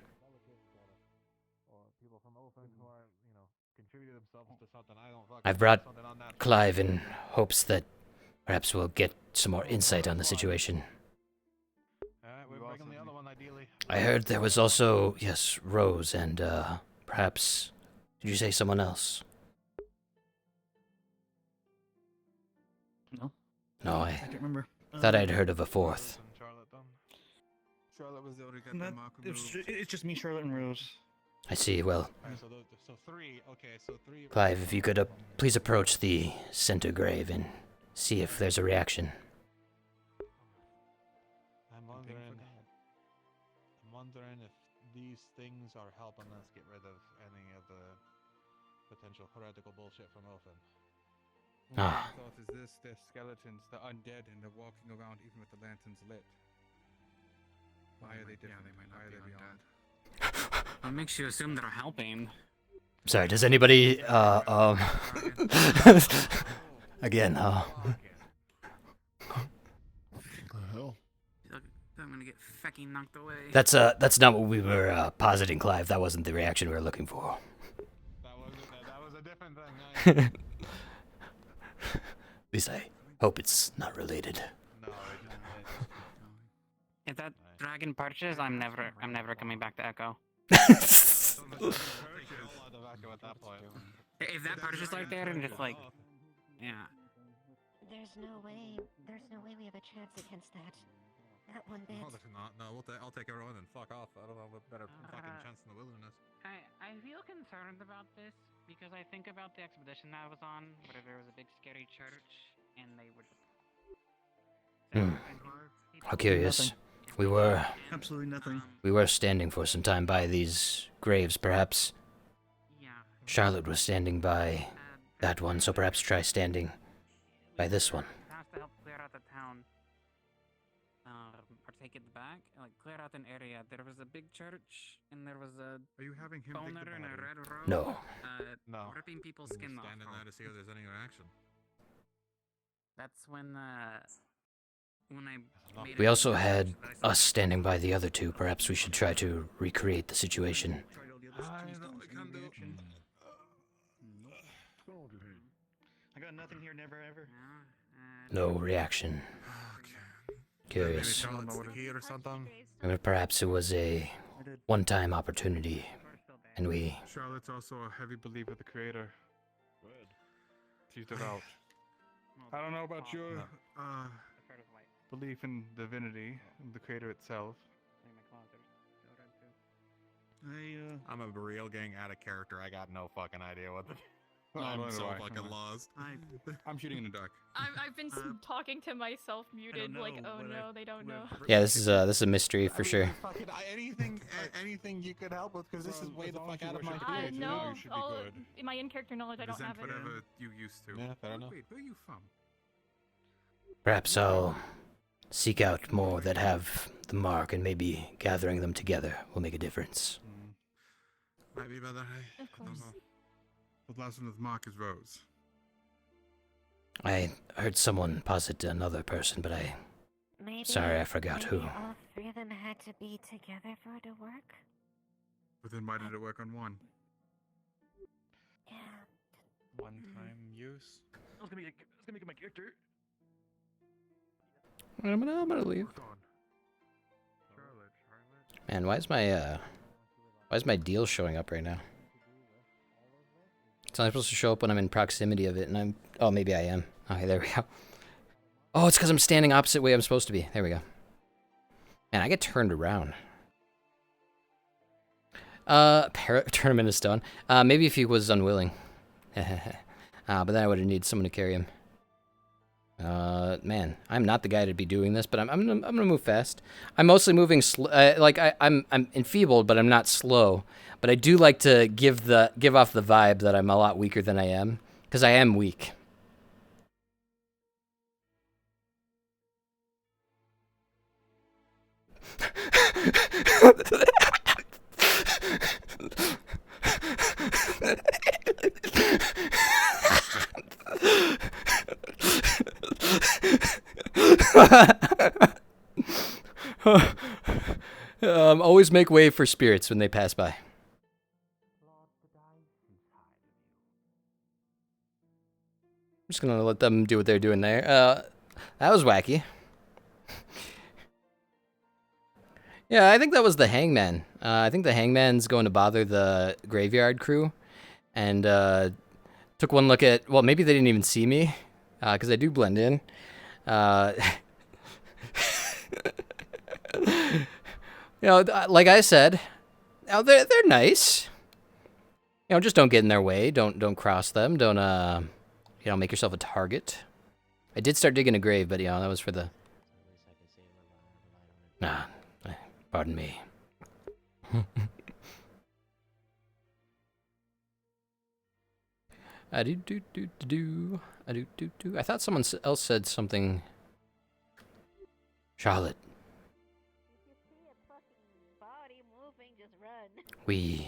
I've brought Clive in hopes that perhaps we'll get some more insight on the situation. I heard there was also, yes, Rose and, perhaps, did you say someone else? No. No, I can't remember. thought I'd heard of a fourth. Charlotte was the only It's just me, Charlotte, and Rose. I see, well, So three. Okay, so three. Clive, if you could please approach the center grave and see if there's a reaction. I'm wondering if these things are helping us get rid of any of the potential heretical bullshit from Ofen. Ah. My thought is this: they're skeletons, they're undead, and they're walking around even with the lanterns lit. Why are they different? Why are they beyond? What makes you assume they're helping? Sorry, does anybody, again, I'm gonna get fucking knocked away. That's not what we were, positing, Clive. That wasn't the reaction we were looking for. That was a different thing. At least I hope it's not related. If that dragon perches, I'm never coming back to Echo. If that perches like that and just like, yeah. There's no way we have a chance against that. Not one bit. No, there's not. No, I'll take everyone and fuck off. I don't have a better fucking chance in the wilderness. I feel concerned about this because I think about the expedition that I was on, where there was a big scary church, and they would. How curious. We were... Absolutely nothing. We were standing for some time by these graves, perhaps. Charlotte was standing by that one, so perhaps try standing by this one. Has to help clear out the town. Or take it back, like clear out an area. There was a big church, and there was a Are you having him dig boner the in a body? red robe. No. No. Ripping people's skin off. Standing there to see if there's any reaction. That's when I. Made We it also to the had church that I us standing by the other two. Perhaps we should try to recreate the situation. I got nothing here, never ever. No reaction. Curious. Maybe Charlotte's the key or something. Or perhaps it was a one-time opportunity, and we... Charlotte's also a heavy believer of the Creator. She's devout. I don't know about your belief in divinity, the Creator itself. I'm a real gang out of character. I got no fucking idea what the. Oh, I'm neither so do I. fucking lost. I'm shooting in the dark. I've been talking to myself muted, like, oh no, they don't know. Yeah, this is a mystery for sure. Anything you could help with, because this is way the fuck out of my field. No, my in-character knowledge, I don't have it. Whatever you used to. Yeah, fair enough. Wait, where are you from? Perhaps I'll seek out more that have the mark, and maybe gathering them together will make a difference. Might be better. Of I don't course. know. The last one with Mark is Rose. I heard someone posit another person, but sorry, I forgot who. Maybe all three of them had to be together for it to work? But then why did it work on one? Yeah. One-time use. I was gonna make my character. I'm gonna leave. Man, why is my deal showing up right now? It's only supposed to show up when I'm in proximity of it, and oh, maybe I am. Okay, there we go. Oh, it's because I'm standing opposite way I'm supposed to be. There we go. Man, I get turned around. Tournament of Stone. Maybe if he was unwilling. But then I would have needed someone to carry him. Man, I'm not the guy to be doing this, but I'm gonna move fast. I'm mostly moving I'm enfeebled, but I'm not slow. But I do like to give off the vibe that I'm a lot weaker than I am, because I am weak. Always make way for spirits when they pass by. I'm just gonna let them do what they're doing there. That was wacky. Yeah, I think that was the hangman. I think the hangman's going to bother the graveyard crew, and took one look at. Well, maybe they didn't even see me, because I do blend in. You know, like I said, they're nice. You know, just don't get in their way. Don't cross them. Don't make yourself a target. I did start digging a grave, but that was for the. Nah, pardon me. I thought someone else said something. Charlotte. We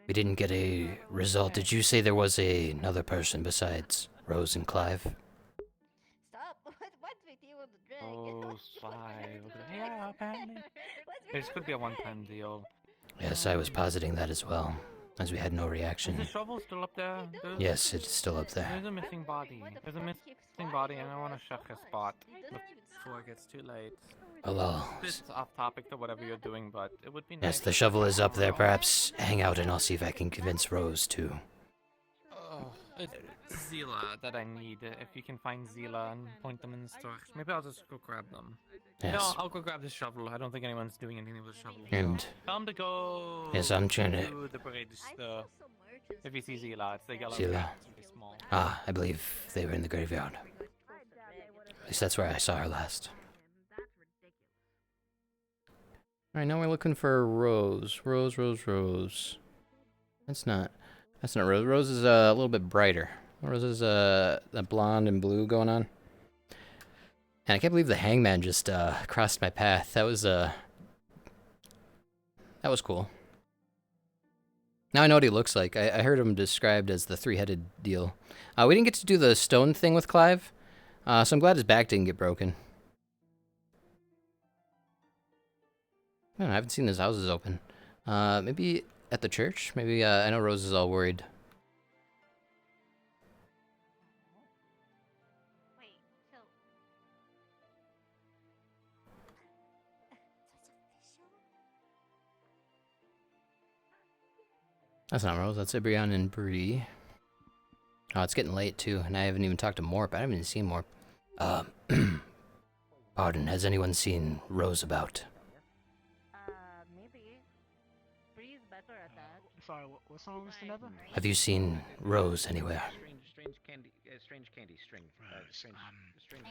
didn't get a result. Did you say there was another person besides Rose and Clive? Stop! What's with you and the drag? Oh, five. Yeah, apparently. This could be a one-time deal. Yes, I was positing that as well, as we had no Is reaction. the shovel still up there? Yes, it's still up there. There's a missing body. There's a missing body, and I want to check a spot before it gets too late. Oh, well. It's off topic to whatever you're doing, but it would be nice. Yes, the shovel is up there. Perhaps hang out and I'll see if I can convince Rose to. It's Zila that I need. If you can find Zila and point them in the store, maybe I'll just go grab them. Yes. No, I'll go grab the shovel. I don't think anyone's doing anything with the shovel. And- Tell him to go. Yes, I'm trying to- To the bridge. If you see Zila, it's the yellow. Zila. cat, it's really small. Ah, I believe they were in the graveyard. At least that's where I saw her last. Alright, now we're looking for Rose. Rose. That's not Rose. Rose is a little bit brighter. Rose is a blonde and blue going on. And I can't believe the hangman just crossed my path. That was cool. Now I know what he looks like. I heard him described as the three-headed deal. We didn't get to do the stone thing with Clive, so I'm glad his back didn't get broken. I haven't seen his houses open. Maybe at the church? Maybe, I know Rose is all worried. That's not Rose, that's Ibrion and Bree. Oh, it's getting late too, and I haven't even talked to Morp. I haven't even seen Morp. Pardon, has anyone seen Rose about? Maybe. Bree's better at that. Sorry, what song was the never? Have you seen Rose anywhere? Strange candy string.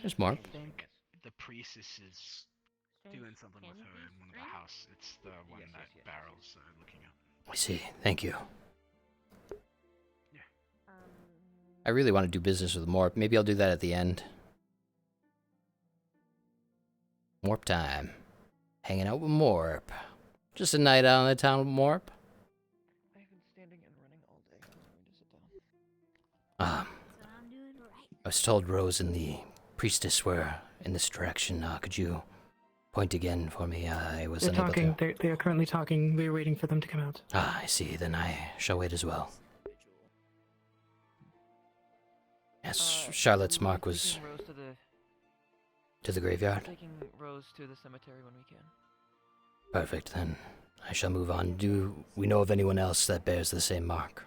There's Morp. I think the priestess is doing something with her in one of the house. It's the one that Barrel's looking at. I see, thank you. I really want to do business with Morp. Maybe I'll do that at the end. Morp time. Hanging out with Morp. Just a night out in the town with Morp. I've been standing and running all day. I'm going to sit down. I was told Rose and the priestess were in this direction. Could you point again for me? I was unable to... They are currently talking. We are waiting for them to come out. Ah, I see. Then I shall wait as well. Yes, Charlotte's mark was... Rose to the graveyard? Taking Rose to the cemetery when we can. Perfect, then. I shall move on. Do we know of anyone else that bears the same mark?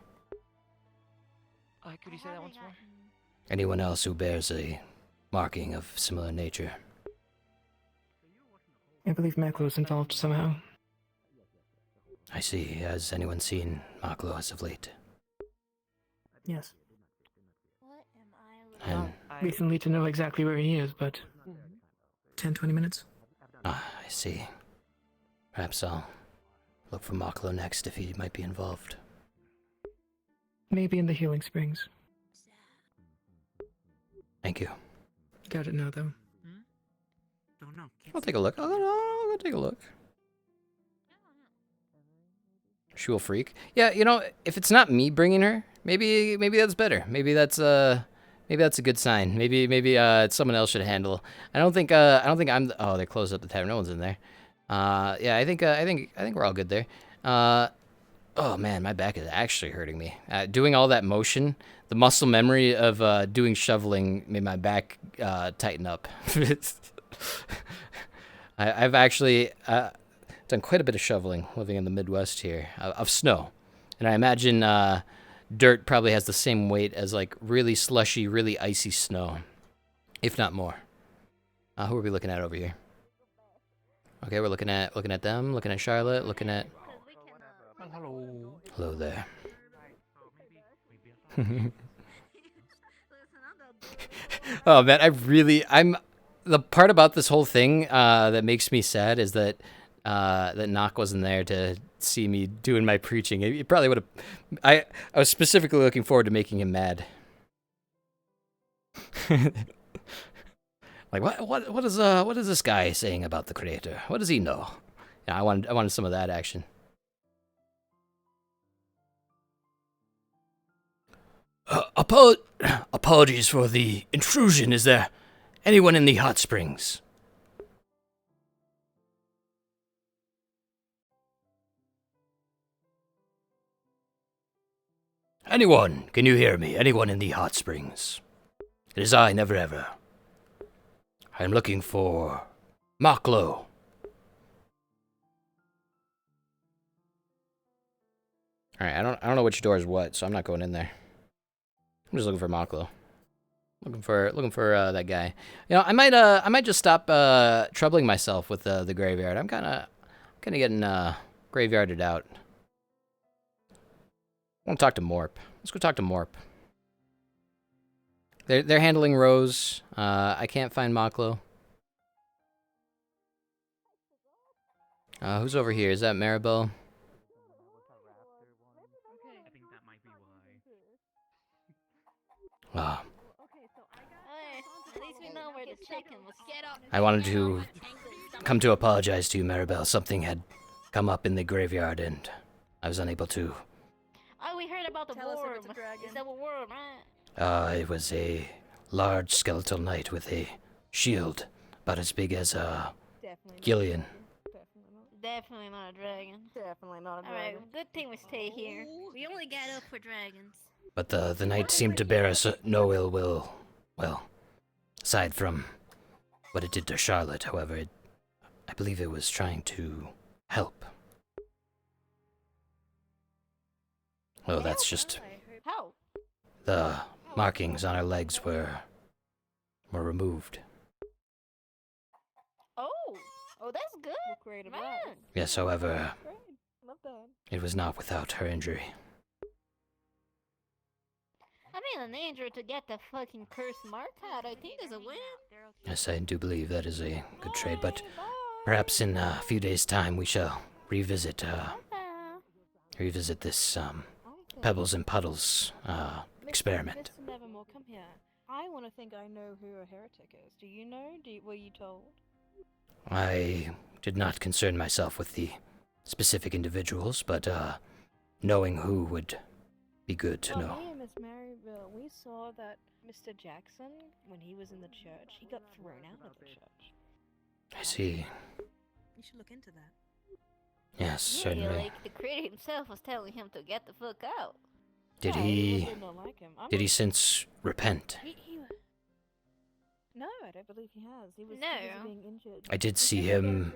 Could you say that once more? Anyone else who bears a marking of similar nature? I believe Maklow's involved somehow. I see. Has anyone seen Maklo as of late? Yes. And Recently to know exactly where he is, but 10-20 minutes. I see. Perhaps I'll look for Maklo next if he might be involved. Maybe in the healing springs. Thank you. Got it now, though. Don't know. I'll take a look. I'll go take a look. Shul freak. Yeah, you know, if it's not me bringing her, maybe that's better. Maybe that's a good sign. Maybe it's someone else should handle. I don't think I'm. Oh, they closed up the tavern. No one's in there. Yeah, I think we're all good there. Oh man, my back is actually hurting me. Doing all that motion, the muscle memory of doing shoveling made my back tighten up. I've actually done quite a bit of shoveling living in the Midwest here of snow, and I imagine dirt probably has the same weight as like really slushy, really icy snow, if not more. Who are we looking at over here? Okay, we're looking at them, looking at Charlotte, looking at... Hello there. Oh man, I'm the part about this whole thing that makes me sad is that that Nock wasn't there to see me doing my preaching. He probably would have. I was specifically looking forward to making him mad. Like what is this guy saying about the creator? What does he know? Yeah, I wanted some of that action. Apologies for the intrusion. Is there anyone in the hot springs? Anyone? Can you hear me? Anyone in the hot springs? It is I, Never Ever. I am looking for Maklo. Alright, I don't know which door is what, so I'm not going in there. I'm just looking for Maklo. Looking for that guy. You know, I might just stop troubling myself with the graveyard. I'm kinda getting graveyarded out. I want to talk to Morp. Let's go talk to Morp. They're handling Rose. I can't find Maklo. Who's over here? Is that Maribel? Ah. At least we know where the chicken was I wanted to come to apologize to you, Maribel. Something had come up in the graveyard, and I was unable to. Oh, we heard about the worm. Is that a worm, right? It was a large skeletal knight with a shield about as big as a Gillian. Definitely not a dragon. Definitely not a dragon. Alright, good thing we stay here. We only get up for dragons. But the knight seemed to bear us no ill will. Well, aside from what it did to Charlotte, however, I believe it was trying to help. Well, that's just... How? The markings on our legs were removed. Oh, that's good, man. Yes, however, Love that. it was not without her injury. I mean, an injury to get the fucking cursed mark out, I think is a win. Yes, I do believe that is a good trade, but perhaps in a few days' time we shall revisit this Pebbles and Puddles experiment. Mr. Nevermore, come here. I want to think I know who a heretic is. Do you know? Were you told? I did not concern myself with the specific individuals, but knowing who would be good to know. Me and Miss Maryville, we saw that Mr. Jackson, when he was in the church, he got thrown out of the church. I see. You should look into that. Yes, Yeah, certainly. like the creator himself was telling him to get the fuck out. Did Yeah, he? did not like him. Did he since repent? No, I don't believe he has. He was No. too busy being injured. I did see him.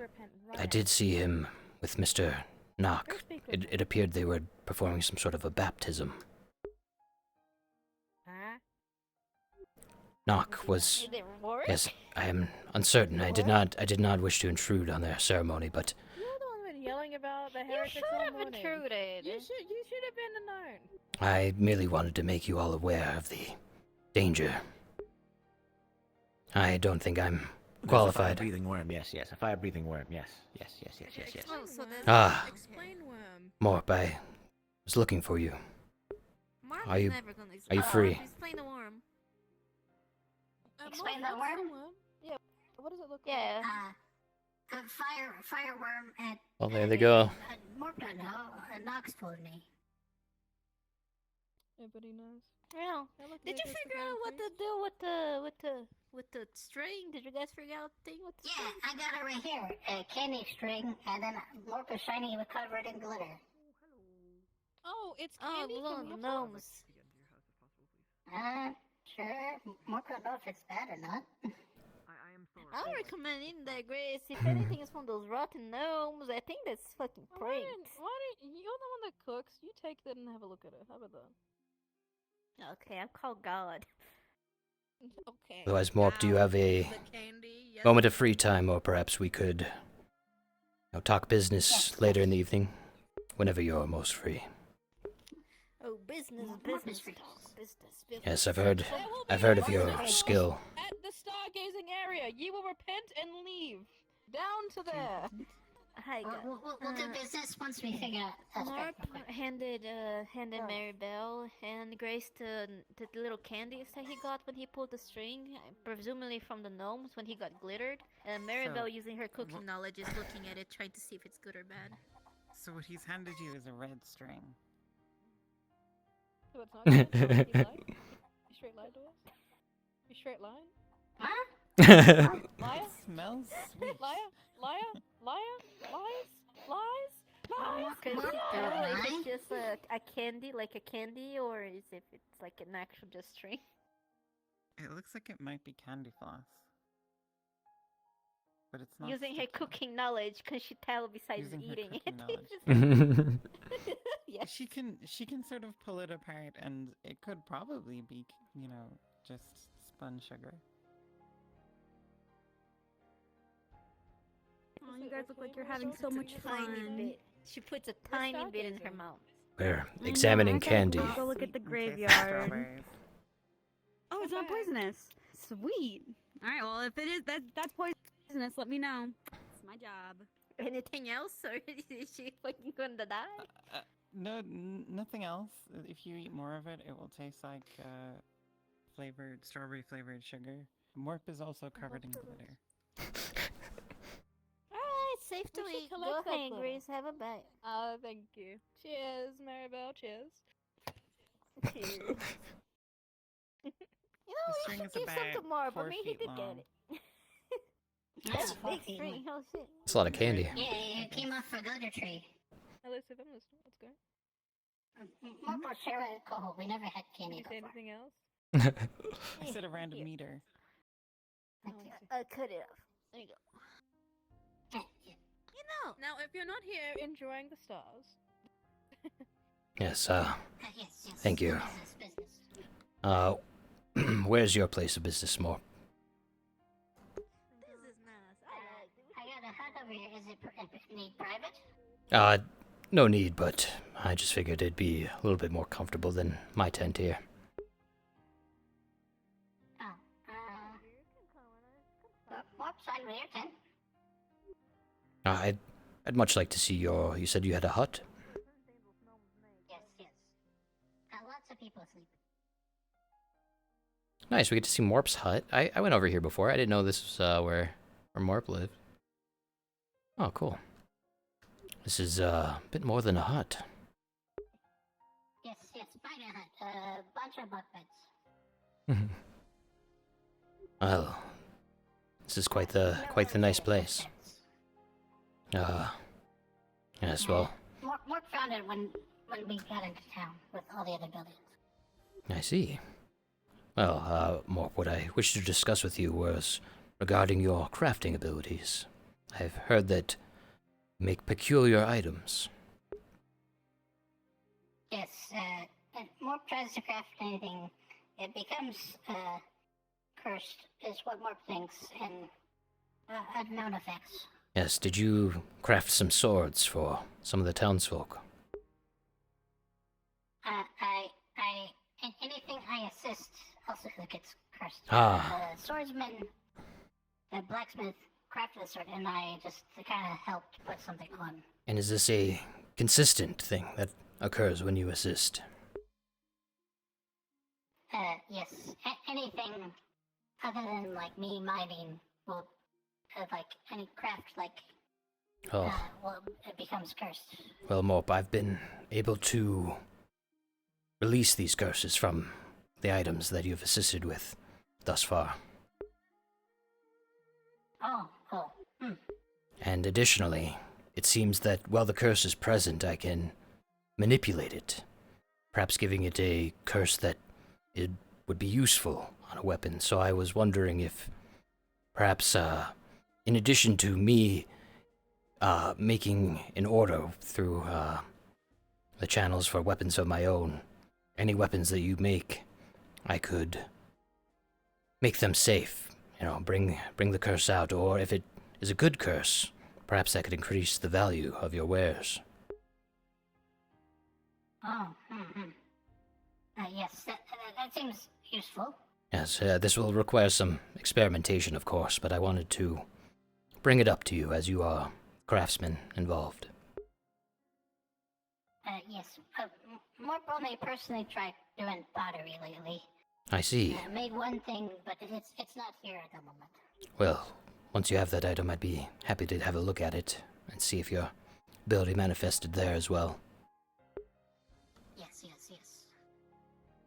I did see him with Mr. Knock. It appeared they were performing some sort of a baptism. Huh? Knock was. Did it work? Yes, I am uncertain. I did not wish to intrude on their ceremony, but You're the one who's been yelling about the heretics should all have morning. intruded. You should have been known. I merely wanted to make you all aware of the danger. I don't think I'm qualified. A fire-breathing worm, yes. A fire-breathing worm, yes. Oh, so there's Ah. explain worm. Morp, I was looking for you. Mark Are is you? never gonna Are you free? Explain the worm. Explain Mark, the what's worm? Yeah. What does it look Yeah. A fireworm at. Well, there they go. Morton, Knox told me. Everybody knows. Yeah. Did you figure out what to do with the string? Did you guys figure out the thing with the Yeah, string? I got it right here. A candy string, and then Mork was shiny with covered in glitter. Oh, it's Oh, candy one of from the your house. gnomes. Sure. Mork don't know if it's bad or not. I don't recommend eating that, Grace. If anything is from those rotten gnomes, I think that's fucking Why pranks. don't you're the one that cooks? You take that and have a look at it. How about that? Okay, I'm called God. Okay. Otherwise, Morp, do you have a moment of free time, or perhaps we could talk business later in the evening, whenever you're most free? Oh, business. Yes, I've heard of your skill. At the stargazing area, you will repent and leave. Down to there. Hi, God. We'll do business once we figure out. Marp handed Maribel and Grace the little candies that he got when he pulled the string, presumably from the gnomes when he got glittered. And Maribel, using her cooking knowledge, is looking at it, trying to see if it's good or bad. So what he's handed you is a red string. So it's not good? You lied? You straight lied to us? You straight lying? Liar? Smells sweet. Liar? Lies? Can you tell if it's just a candy, like a candy, or is if it's like an actual just string? It looks like it might be candy floss. But it's not. Using her cooking knowledge, can she tell besides Using her eating cooking it? knowledge. Yes. She can sort of pull it apart, and it could probably be, just spun sugar. Oh, you guys look like you're having so much Tiny fun. bit. She puts a tiny bit in her mouth. We're examining candy. Go look at the In case graveyard. strawberries. Oh, it's not poisonous. Sweet. All right. Well, if it is, that's poisonous. Let me know. It's my job. Anything else, or is she fucking gonna die? No, nothing else. If you eat more of it, it will taste like strawberry flavored sugar. Morp is also covered in glitter, Alright, safe to We should eat. Go collect that ahead, little. Grace. Have a bite. Oh, thank you. Cheers, Maribel. Cheers. Cheers. You know, we should give some to Marv. I mean, he could get it. That's a big string. Oh shit. It's a lot of candy. Yeah, it came off a golden tree. Elizabeth, I'm listening. What's going More for Sarah and Cole. We never had candy Did you say before. anything else? I said a random meter. Cut it off. There you go. Yeah. You know. Now, if you're not here enjoying the stars, Yes, Yes. thank you. Business. Where's your place of business, Morp? This is nice. I like it. I got a hut over here. Is it need private? No need, but I just figured it'd be a little bit more comfortable than my tent here. Oh. What side with your tent? I'd much like to see you said you had a hut? Yes. Lots of people sleep. Nice, we get to see Morp's hut. I went over here before. I didn't know this was where Morp lived. Oh, cool. This is a bit more than a hut. Yes. Spider hut. Bunch of bunk beds. Well, this is quite the nice place. Yes, well, More found it when we got into town with all the other buildings. I see. Well, Morp, what I wish to discuss with you was regarding your crafting abilities. I've heard that you make peculiar items. Yes. And Morp tries to craft anything, it becomes cursed, is what Morp thinks, and unknown effects. Yes, did you craft some swords for some of the townsfolk? Anything I assist also gets cursed. Swordsman, the blacksmith crafted the sword, and I just kind of helped put something on. And is this a consistent thing that occurs when you assist? Yes. Anything other than, like, me mining will, like, any craft, like, Oh. it becomes cursed. Well, Morp, I've been able to release these curses from the items that you've assisted with thus far. Oh. And additionally, it seems that while the curse is present, I can manipulate it, perhaps giving it a curse that it would be useful on a weapon. So I was wondering if perhaps, in addition to me making an order through the channels for weapons of my own, any weapons that you make, I could make them safe. You know, bring the curse out, or if it is a good curse, perhaps that could increase the value of your wares. Oh. Yes, that seems useful. Yes, this will require some experimentation, of course, but I wanted to bring it up to you as you are craftsmen involved. Yes. More only personally tried doing pottery lately. I see. Made one thing, but it's not here at the moment. Well, once you have that item, I'd be happy to have a look at it and see if your ability manifested there as well. Yes.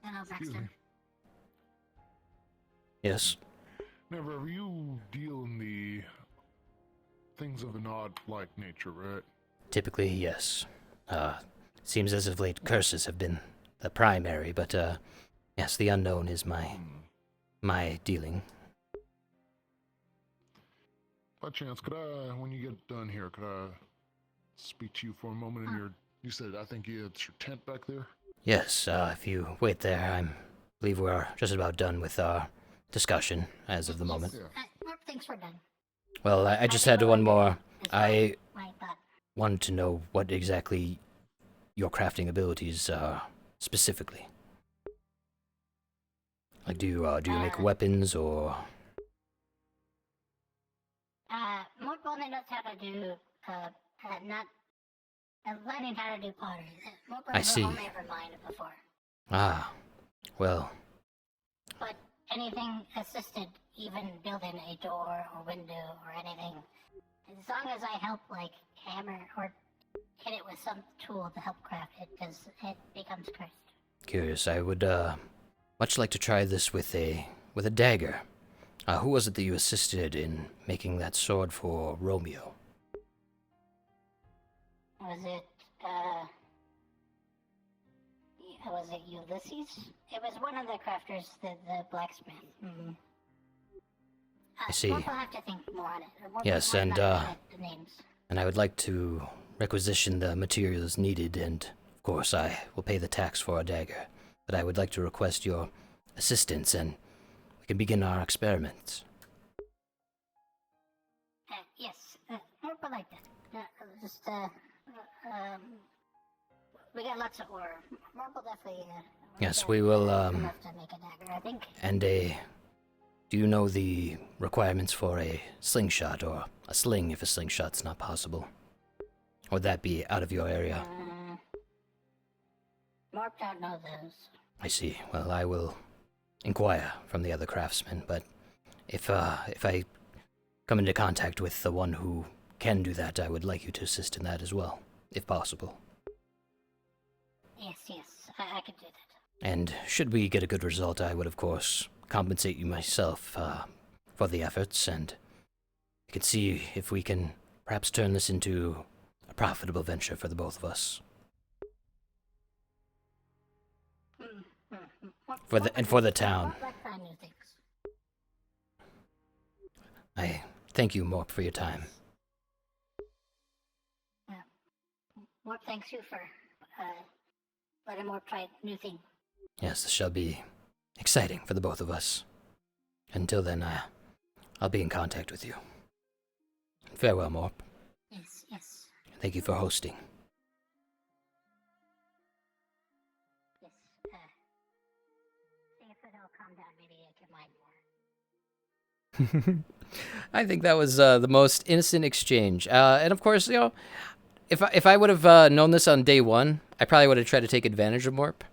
Hello, Baxter. Yes. Never, you deal in the things of an odd-like nature, right? Typically, yes. Seems as of late curses have been the primary, but yes, the unknown is my dealing. By chance, could I, when you get done here, could I speak to you for a moment in you said, I think it's your tent back there? Yes, if you wait there, I believe we're just about done with our discussion as of the moment. More things were done. Well, I just had one more. I My thought. wanted to know what exactly your crafting abilities are specifically. Like, do you make weapons or? More only knows how to do, not learning how to do pottery. I see. Only ever mined before. Ah, well. But anything assisted, even building a door or window or anything, as long as I help, like, hammer or hit it with some tool to help craft it, because it becomes cursed. Curious. I would much like to try this with a dagger. Who was it that you assisted in making that sword for Romeo? Was it Ulysses? It was one of the crafters, the blacksmith. Mm-hmm. I see. We'll have to think more on it. Yes, I'm and not good at the names. and I would like to requisition the materials needed, and of course I will pay the tax for a dagger. But I would like to request your assistance, and we can begin our experiments. Yes, more like that. We got lots of ore. Marble definitely. Yes, we will. Enough to make a dagger, I think. And do you know the requirements for a slingshot, or a sling if a slingshot's not possible? Or would that be out of your area? Mark don't know those. I see. Well, I will inquire from the other craftsmen, but if I come into contact with the one who can do that, I would like you to assist in that as well, if possible. Yes, I could do that. And should we get a good result, I would, of course, compensate you myself for the efforts, and we could see if we can perhaps turn this into a profitable venture for the both of us. For the town. I thank you, Morp, for your time. Morp thanks you for letting Morp try new thing. Yes, this shall be exciting for the both of us. Until then, I'll be in contact with you. Farewell, Morp. Yes. Thank you for hosting. Yes, if it'll calm down, maybe I can mine more. I think that was the most innocent exchange. And of course, you know, if I would have known this on day one, I probably would have tried to take advantage of Morp.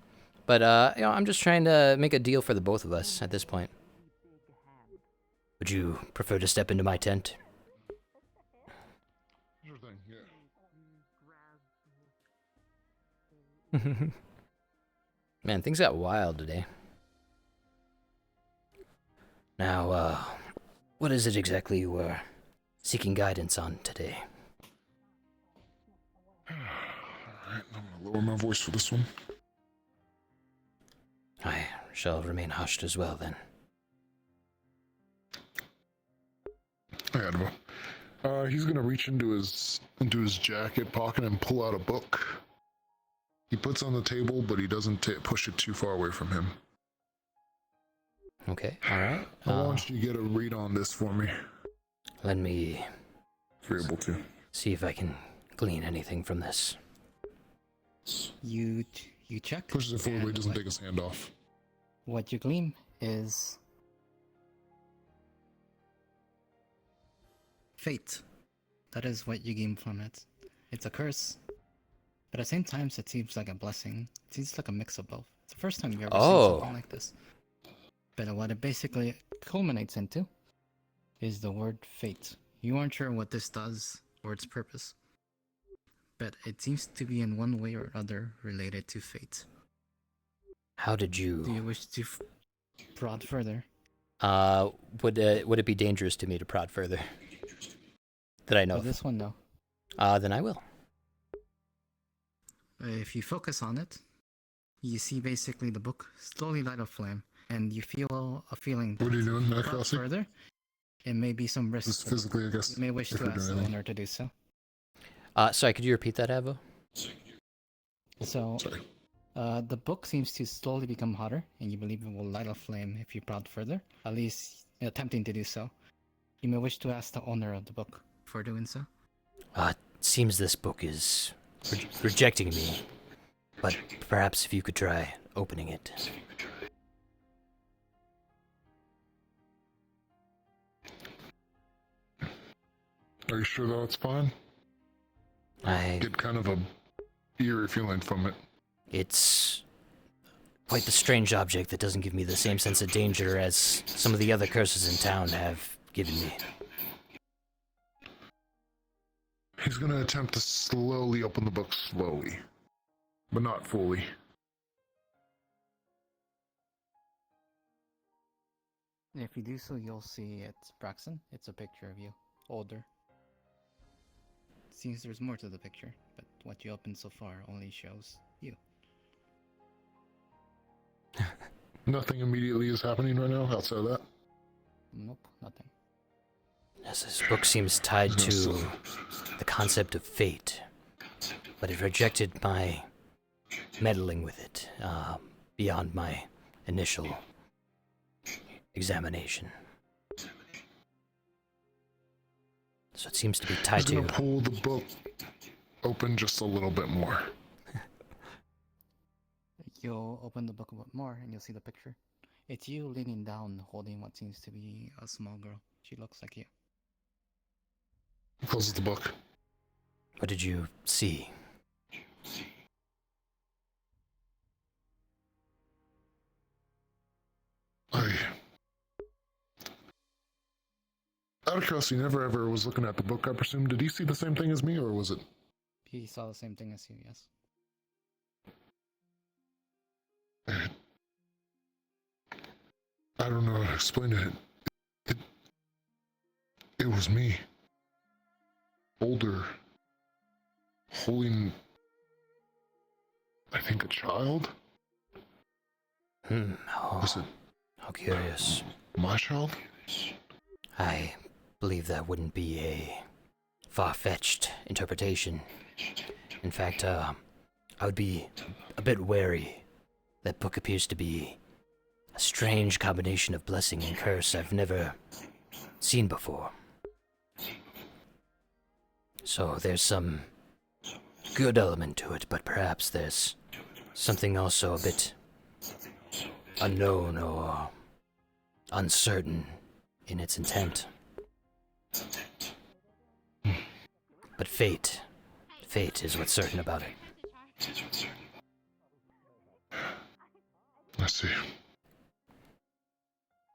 But you know, I'm just trying to make a deal for the both of us at this point. Would you prefer to step into my tent? Sure thing, yeah. Man, things got wild today. Now, what is it exactly you were seeking guidance on today? Alright, I'm gonna lower my voice for this one. I shall remain hushed as well, then. Hey, Advo. He's gonna reach into his jacket pocket and pull out a book. He puts on the table, but he doesn't push it too far away from him. Okay, alright. I want you to get a read on this for me. Let me... If you're able to. See if I can glean anything from this. You check. Pushes it forward, but he doesn't take his hand off. What you glean is fate. That is what you gain from it. It's a curse, but at the same time, it seems like a blessing. It seems like a mix of both. It's the first time you've ever seen something like this. But what it basically culminates into is the word fate. You aren't sure what this does or its purpose, but it seems to be in one way or other related to fate. How did you... Do you wish to prod further? Would it be dangerous to me to prod further? That I know of? This one, no. Then I will. If you focus on it, you see basically the book slowly light a flame, and you feel a feeling that what are you doing, to prod further, it may be some risk. Just physically, I guess. You may wish to ask the owner to do so. Sorry, could you repeat that, Avo? So, the book seems to slowly become hotter, and you believe it will light a flame if you prod further, at least attempting to do so. You may wish to ask the owner of the book for doing so. It seems this book is rejecting me, but perhaps if you could try opening it. Are you sure that's fine? I get kind of a eerie feeling from it. It's quite the strange object that doesn't give me the same sense of danger as some of the other curses in town have given me. He's gonna attempt to slowly open the book slowly, but not fully. If you do so, you'll see it's Braxton. It's a picture of you, older. Seems there's more to the picture, but what you opened so far only shows you. Nothing immediately is happening right now outside of that. Nope, nothing. Yes, this book seems tied to the concept of fate, but it rejected my meddling with it beyond my initial examination. So it seems to be tied He's gonna pull the book open just a little bit more. You'll open the book a bit more and you'll see the picture. It's you leaning down holding what seems to be a small girl. She looks like you. He closes the book. What did you see? Out of curiosity, never ever was looking at the book, I presume. Did he see the same thing as me, or was it? He saw the same thing as you, yes. I don't know how to explain it. It was me. Older. Holding, I think, a child? Was it? How curious. My child? I believe that wouldn't be a far-fetched interpretation. In fact, I would be a bit wary. That book appears to be a strange combination of blessing and curse I've never seen before. So there's some good element to it, but perhaps there's something also a bit unknown or uncertain in its intent. But fate is what's certain about it. I see.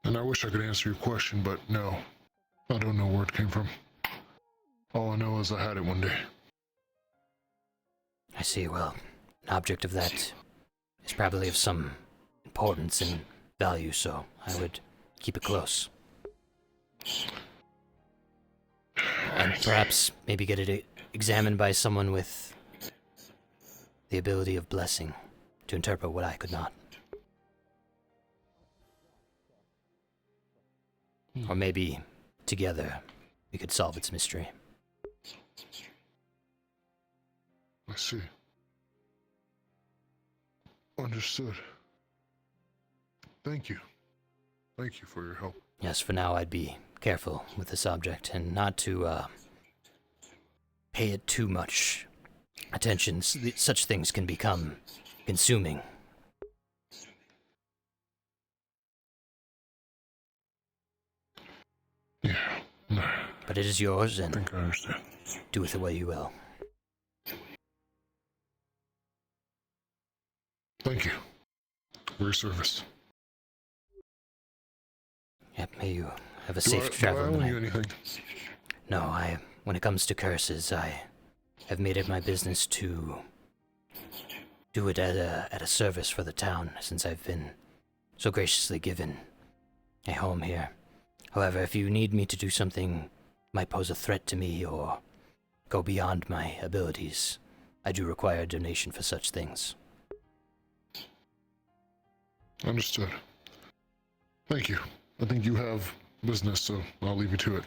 And I wish I could answer your question, but no. I don't know where it came from. All I know is I had it one day. I see. Well, an object of that is probably of some importance and value, so I would keep it close. And perhaps maybe get it examined by someone with the ability of blessing to interpret what I could not. Or maybe together we could solve its mystery. I see. Understood. Thank you. Thank you for your help. Yes, for now I'd be careful with this object and not to pay it too much attention. Such things can become consuming. Yeah. No. But it is yours, and I think I understand. Do with it what you will. Thank you for your service. Yep, may you have a Do safe I travel. owe you anything? No, when it comes to curses, I have made it my business to do it at a service for the town, since I've been so graciously given a home here. However, if you need me to do something might pose a threat to me or go beyond my abilities, I do require a donation for such things. Understood. Thank you. I think you have business, so I'll leave you to it.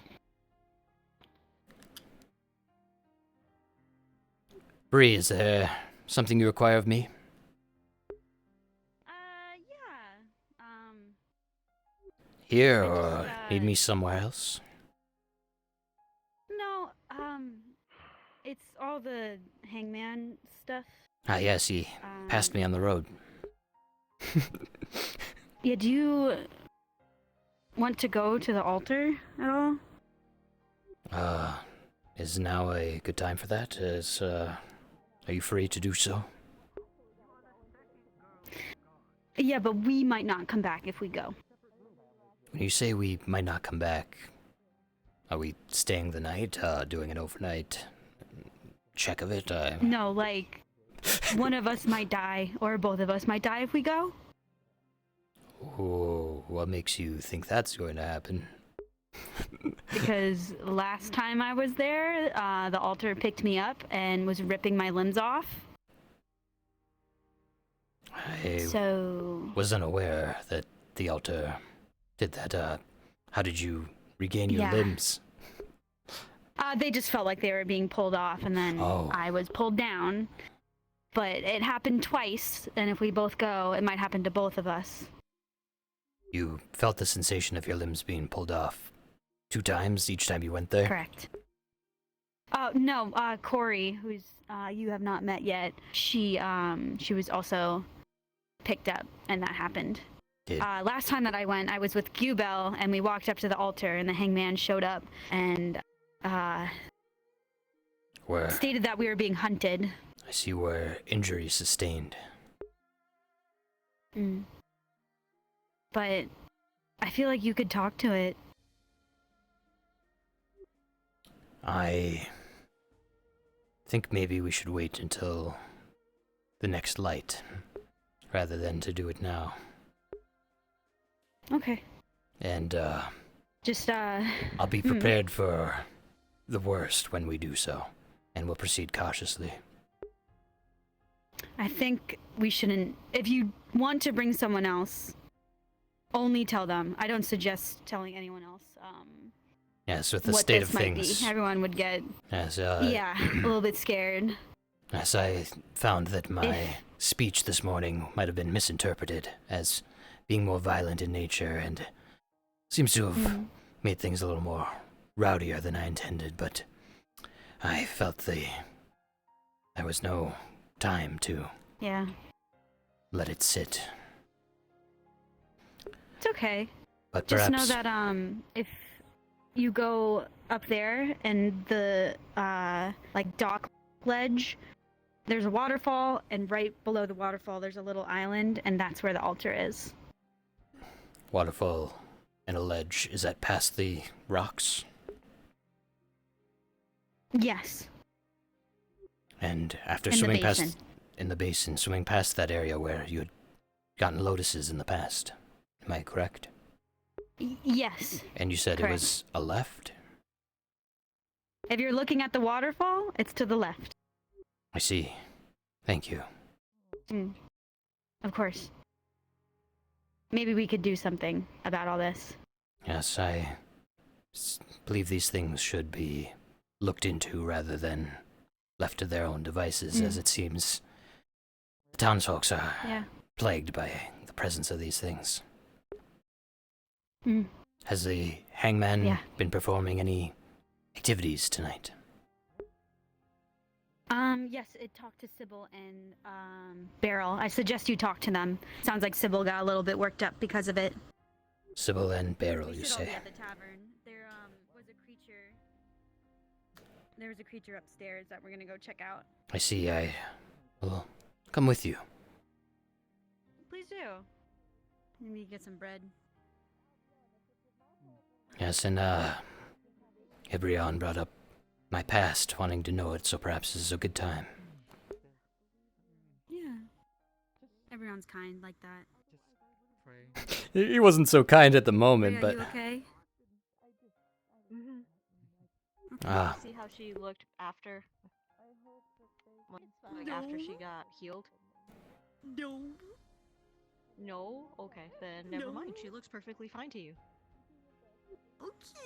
Bree, is there something you require of me? Yeah. Here, or need me somewhere else? No, it's all the hangman stuff. Ah, yes, he passed me on the road. Yeah, do you want to go to the altar at all? Is now a good time for that? Are you free to do so? Yeah, but we might not come back if we go. When you say we might not come back, are we staying the night, doing an overnight check of it? No, like, one of us might die, or both of us might die if we go. Oh, what makes you think that's going to happen? Because last time I was there, the altar picked me up and was ripping my limbs off. I So... was unaware that the altar did that. How did you regain your Yeah. limbs? They just felt like they were being pulled off, and then Oh. I was pulled down. But it happened twice, and if we both go, it might happen to both of us. You felt the sensation of your limbs being pulled off 2 times each time you went there? Correct. No, Corey, who's you have not met yet, she was also picked up, and that happened. Last time that I went, I was with Gubel, and we walked up to the altar, and the hangman showed up and Where stated that we were being hunted. I see where injury sustained. But I feel like you could talk to it. I think maybe we should wait until the next light, rather than to do it now. Okay. And, Just, I'll be prepared for the worst when we do so, and we'll proceed cautiously. I think we shouldn't... If you want to bring someone else, only tell them. I don't suggest telling anyone else, Yes, with the what state this of might things. be. Everyone would get, As, yeah, a little bit scared. As I found that my speech this morning might have been misinterpreted as being more violent in nature, and seems to have made things a little more rowdier than I intended, but I felt there was no time to Yeah. let it sit. It's okay. But Just perhaps know that, if you go up there and the, like, dock ledge, there's a waterfall, and right below the waterfall there's a little island, and that's where the altar is. waterfall and a ledge, is that past the rocks? Yes. And after In the swimming basin. past in the basin, swimming past that area where you had gotten lotuses in the past. Am I correct? Yes. And you said Correct. it was a left? If you're looking at the waterfall, it's to the left. I see. Thank you. Of course. Maybe we could do something about all this. Yes, I believe these things should be looked into rather than left to their own devices, as it seems the townsfolk are plagued by the presence of these things. Has the hangman been performing any activities tonight? Yes, it talked to Sybil and, Beryl. I suggest you talk to them. Sounds like Sybil got a little bit worked up because of it. Sybil and Beryl, you should all say? be at the tavern. There, was a creature... There was a creature upstairs that we're gonna go check out. I see. I will come with you. Please do. Maybe get some bread. Yes, and, Ibrion brought up my past, wanting to know it, so perhaps this is a good time. Yeah. Everyone's kind like that. He wasn't so kind at the moment, Are but... you okay? Ah. See how she looked after? Like after she got healed? No. No? Okay, then never mind. She looks perfectly fine to you.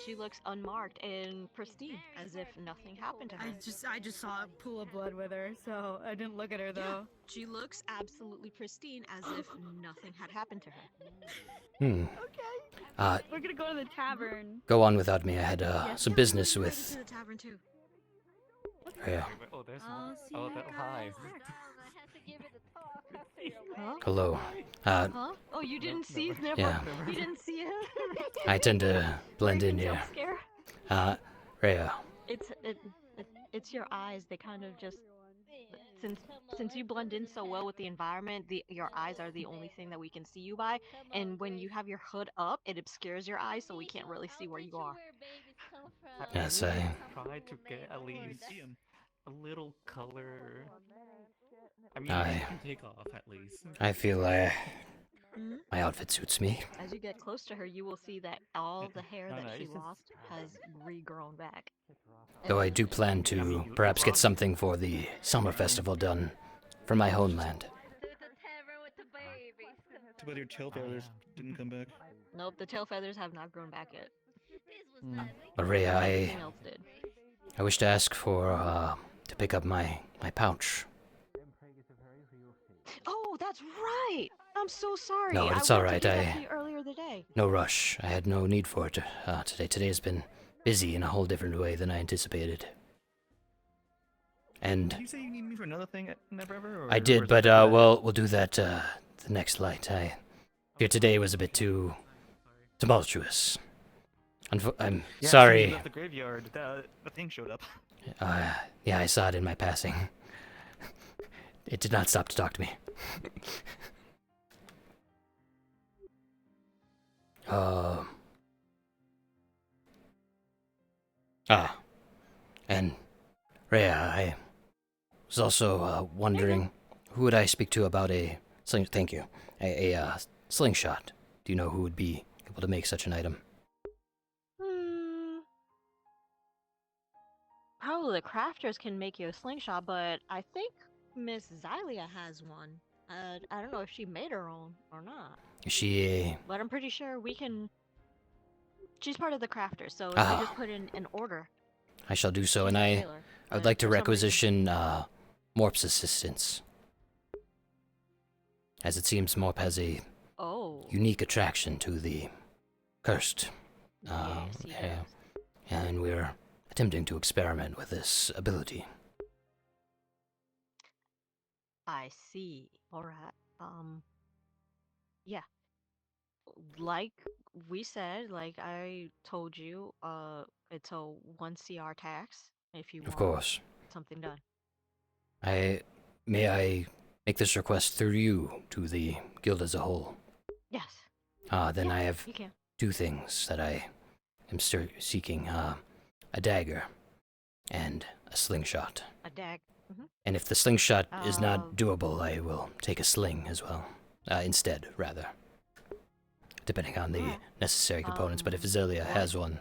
She looks unmarked and pristine, as if nothing happened to her. I just saw a pool of blood with her, so I didn't look at her Yeah, though. she looks absolutely pristine, as if nothing had happened to her. We're gonna go to the tavern. Go on without me. I had, some business To with... the tavern too. Yeah. Oh, there's I'll see oh, you that, hi. Huh? Hello. Huh? Oh, you didn't see? Never. Yeah. You didn't see him? I tend to blend in here. Jump scare? Rhea. It's your eyes. They kind of just since you blend in so well with the environment, your eyes are the only thing that we can see you by. And when you have your hood up, it obscures your eyes, so we can't really see where you are. Yes, I I. really try to get at least a little color. I mean, you can take off at least. I feel Mhm. my outfit suits me. As you get close to her, you will see that all the hair No, that no, she it's just- lost has regrown back. Though I do plan to perhaps get something for the summer festival done for my homeland. Too bad your tail feathers didn't come back. Nope, the tail feathers have not grown back yet. But Rhea, Everything else did. I wish to ask for to pick up my pouch. Oh, that's right. I'm so sorry. No, I it's wanted all right. To do that to you earlier today. No rush. I had no need for it today. Today has been busy in a whole different way than I anticipated. And Did you say you need me for another thing at Never? I did, but we'll do that the next light. I fear today was a bit too tumultuous. I'm Yeah, sorry. You left the graveyard. The thing showed up. Yeah, I saw it in my passing. It did not stop to talk to me. And Rhea, I was also wondering who would I speak to about a thank you, a slingshot. Do you know who would be able to make such an item? Probably the crafters can make you a slingshot, but I think Miss Xylia has one. I don't know if she made her own or not. Is she a... But I'm pretty sure we can... She's part of the crafters, so if Ah. you just put in an order. I shall do so, She's and a I tailor, would but like to for some requisition Morp's assistance. As it seems Morp has a unique attraction to the cursed area, and we're attempting to experiment with this ability. I see. Alright. Yeah. Like we said, like I told you, it's a 1 CR tax if you want Of course. something done. May I make this request through you to the guild as a whole? Yes. Then I have you can. 2 things that I am seeking, a dagger and a slingshot. A dag. And if the slingshot is not doable, I will take a sling as well. Instead, rather. Depending on the necessary components, but if Zelia has one.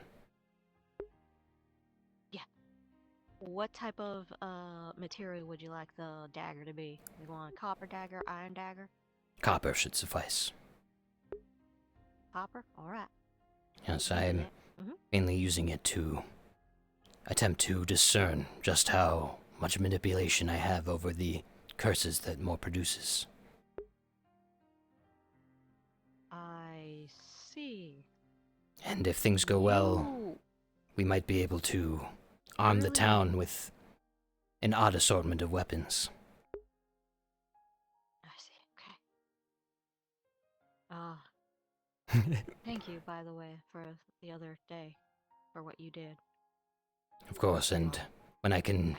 Yeah. What type of material would you like the dagger to be? You want a copper dagger, iron dagger? Copper should suffice. Copper? Alright. Yes, I'm mainly using it to attempt to discern just how much manipulation I have over the curses that More produces. I see. And if things go well, we might be able to arm the town with an odd assortment of weapons. Thank you, by the way, for the other day, for what you did. Of course, and when I can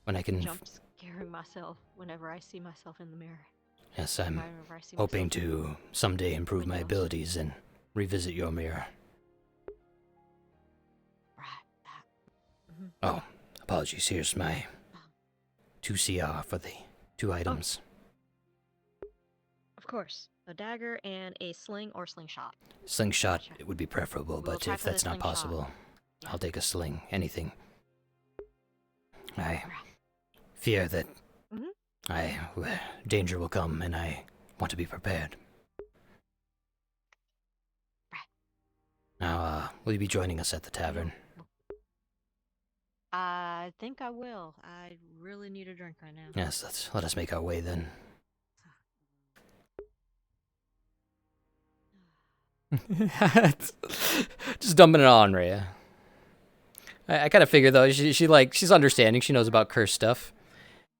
Jump scaring myself whenever I see myself in the mirror. Yes, I'm Whenever I see hoping myself in to someday improve my abilities and revisit your mirror. Oh, apologies. Here's my 2 CR for the 2 items. Of course, a dagger and a sling or slingshot. Slingshot it would be preferable, We'll but try if for the that's not slingshot. possible, I'll take a sling. Anything. I fear that danger will come, and I want to be prepared. Now, will you be joining us at the tavern? I think I will. I really need a drink right now. Yes, let us make our way then. Just dumping it on Rhea. I kind of figure though she's understanding. She knows about curse stuff,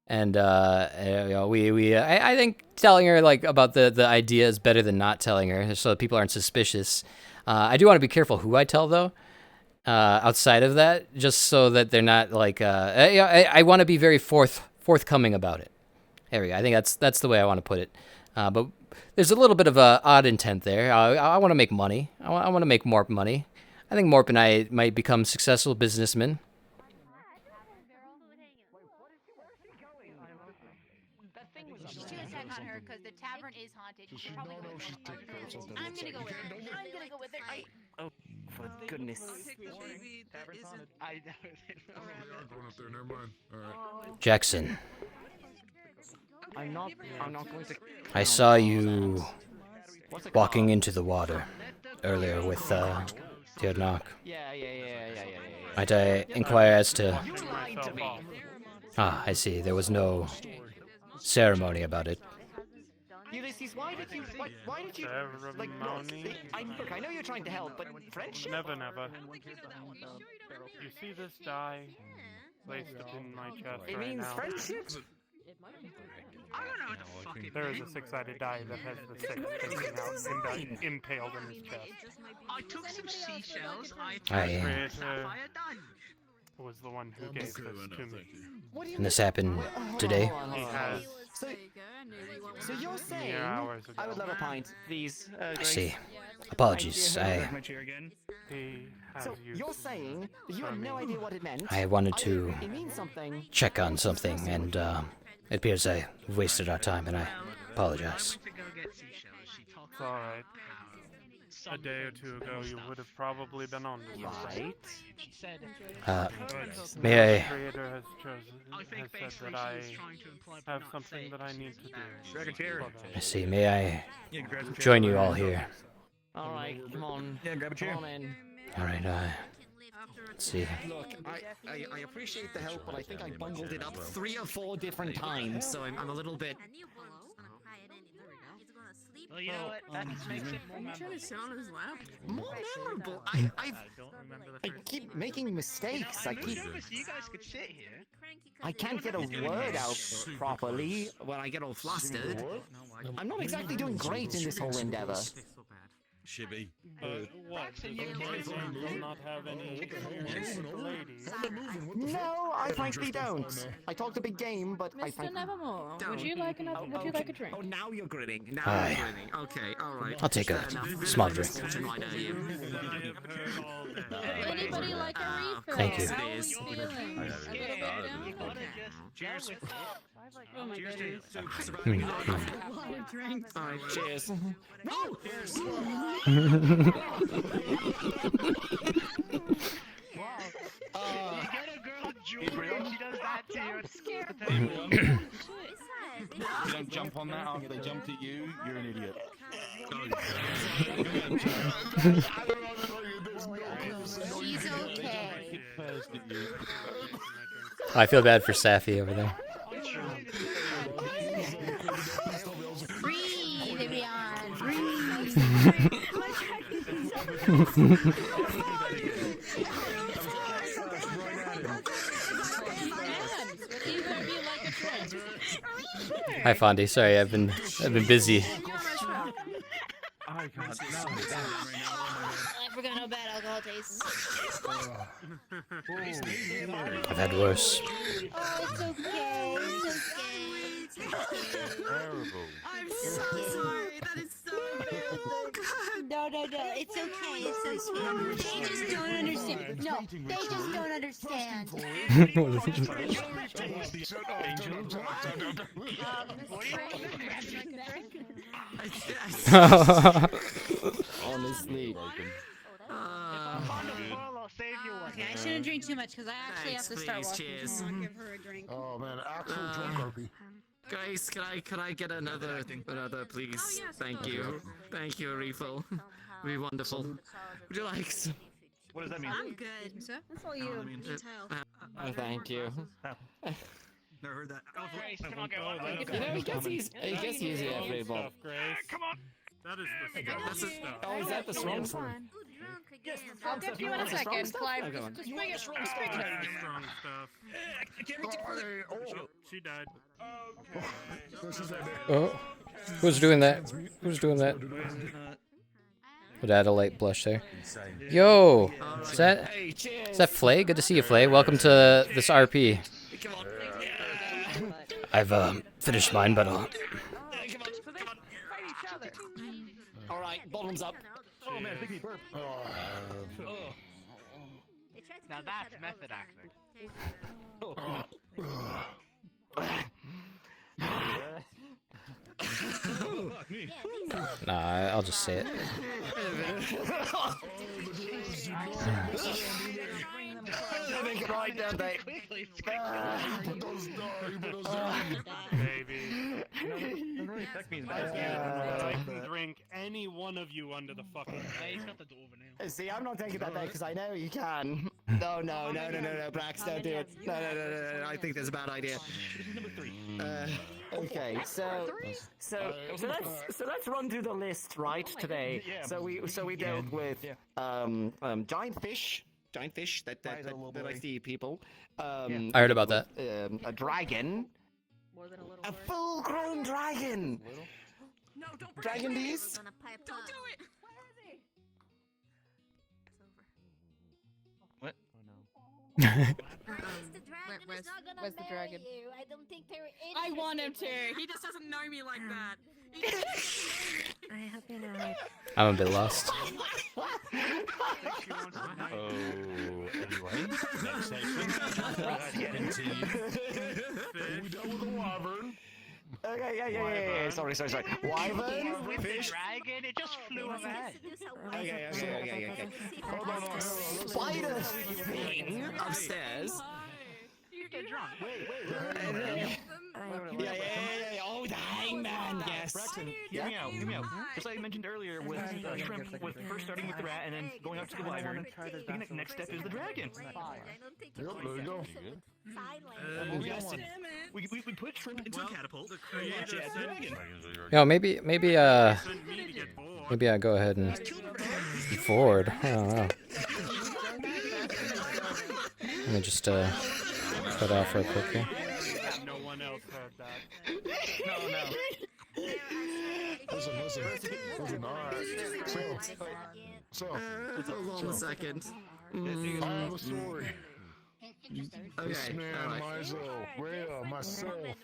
and you know, I think telling her like about the idea is better than not telling her, so that people aren't suspicious. I do want to be careful who I tell though. Outside of that, just so that they're not like I want to be very forthcoming about it. There we go. I think that's the way I want to put it. But there's a little bit of a odd intent there. I want to make money. I want to make Morp money. I think Morp and I might become successful businessmen. She should check on her because the tavern is haunted. You should probably go with her. I'm gonna go with her. I'm gonna go with her. Oh, for goodness. I They are going up there. Never mind. All right. Jackson, I'm not going to. I saw you walking into the water earlier with Tiernok. Yeah. Might I inquire as to... You lied to me. Ah, I see. There was no ceremony about it. Ulysses, why did you like? Look, I know you're trying to help, but friendship. Never. You see this die placed in my chest It right means now? friendship. I don't know what the fuck it There is a six-sided die that has the six sticking out impaled in his chest. I took some seashells. I was the one who gave this to me. And this happened today? He has So you're saying mere hours ago. I would love a pint, please. I Grace. see. Apologies. He has So used you're saying that you had no idea what it meant. I wanted to It means something. check on something, and it appears I wasted our time, and I apologize. It's alright. A day or two ago, you would have probably been on this. Right. May I... The creator has said that I have something that I need to do. I see. May I join you all here? All right, come on. Yeah, grab a chair. Come on in. All right, let's see. Look, I appreciate the help, but I think I bungled it up 3 or 4 different times, so I'm a little bit. Well, you know what? That just makes it more memorable. More memorable. I keep making mistakes. I keep. You guys could sit here. I can't get a word out properly when I get all flustered. I'm not exactly doing great in this whole endeavor. Shibby. What? You guys will not have any ladies. No, I frankly don't. I talked a big game, but I Mr. frankly Nevermore, don't. would you like a drink? Oh, now you're grinning. Now Aye. you're grinning. Okay, all right. I'll take a Fair enough. small drink. Right at you. Anybody like a refill? Thank you. How are we feeling? Cheers. Oh my goodness. All right, cheers. Whoa! You get a girl jewelry and she does that to you. It's scared. You don't jump on that after they jumped at you, you're an idiot. She's okay. I feel bad for Safi over there. Breathe, Evian. Breathe. Hi, Fondy. Sorry, I've been busy. I forgot how bad alcohol tastes. I've had worse. Oh, it's okay. It's okay. Terrible. I'm so sorry. That is so bad. No. It's okay. It's okay. They just don't understand. No, they just don't understand. Honestly. Okay, I shouldn't drink too much because I actually have to start walking. Cheers. Come on, give her a drink. Oh man, actual drunk RP. Guys, could I get another, please? Oh, yes, Thank you. Thank you, a refill. Would be wonderful. Would you like some? What does that mean? I'm good, sir. That's all you. Thank you. Never heard that. Grace, come on, go. You know, he gets easy every ball. Come on. That is the stuff. Oh, is that the strong stuff? Yes, I'll get you in a second. Clive, just bring it. Strong stuff. She died. Oh, who's doing that? Who's doing that? Would add a light blush there. Yo, is that Flay? Good to see you, Flay. Welcome to this RP. I've finish mine, but I'll... So they fight each other. All right, bottoms up. Oh man, make me burp. Now that's method acting. Fuck me. Nah, I'll just say it. Make it right, don't they? Baby. I can drink any one of you under the fucking. See, I'm not taking that bet because I know you can. No, Brax, don't do it. No, I think that's a bad idea. Number 3. Okay, so let's run through the list right today. Yeah. So we dealt with giant fish that likes to eat people. I heard about that. A dragon. A full-grown dragon. No, don't Dragon beast. Don't do it. What? Where's the dragon? You. I don't think they're I want him to. He just doesn't know me like that. I hope you know. I'm a bit lost. Anyway, next section. Let's get into we dealt with the wyvern. Okay, yeah. Sorry. Wyvern, fish. Dragon, it just flew away. Okay. Spider thing upstairs. You get drunk. Wait. Yeah. Oh, the hangman, yes. Braxton, hear me out. Just like I mentioned earlier with shrimp, with first starting with the rat and then going up to the wyvern. The next step is the dragon. Yep, there you go. We put shrimp into a catapult. Yo, maybe I go ahead and forward. I don't know. Let me just cut off real quick here. No one else heard that. No. Listen, alright. So, Hold on a second. I have a story. This man, Mizo, Rhea, myself,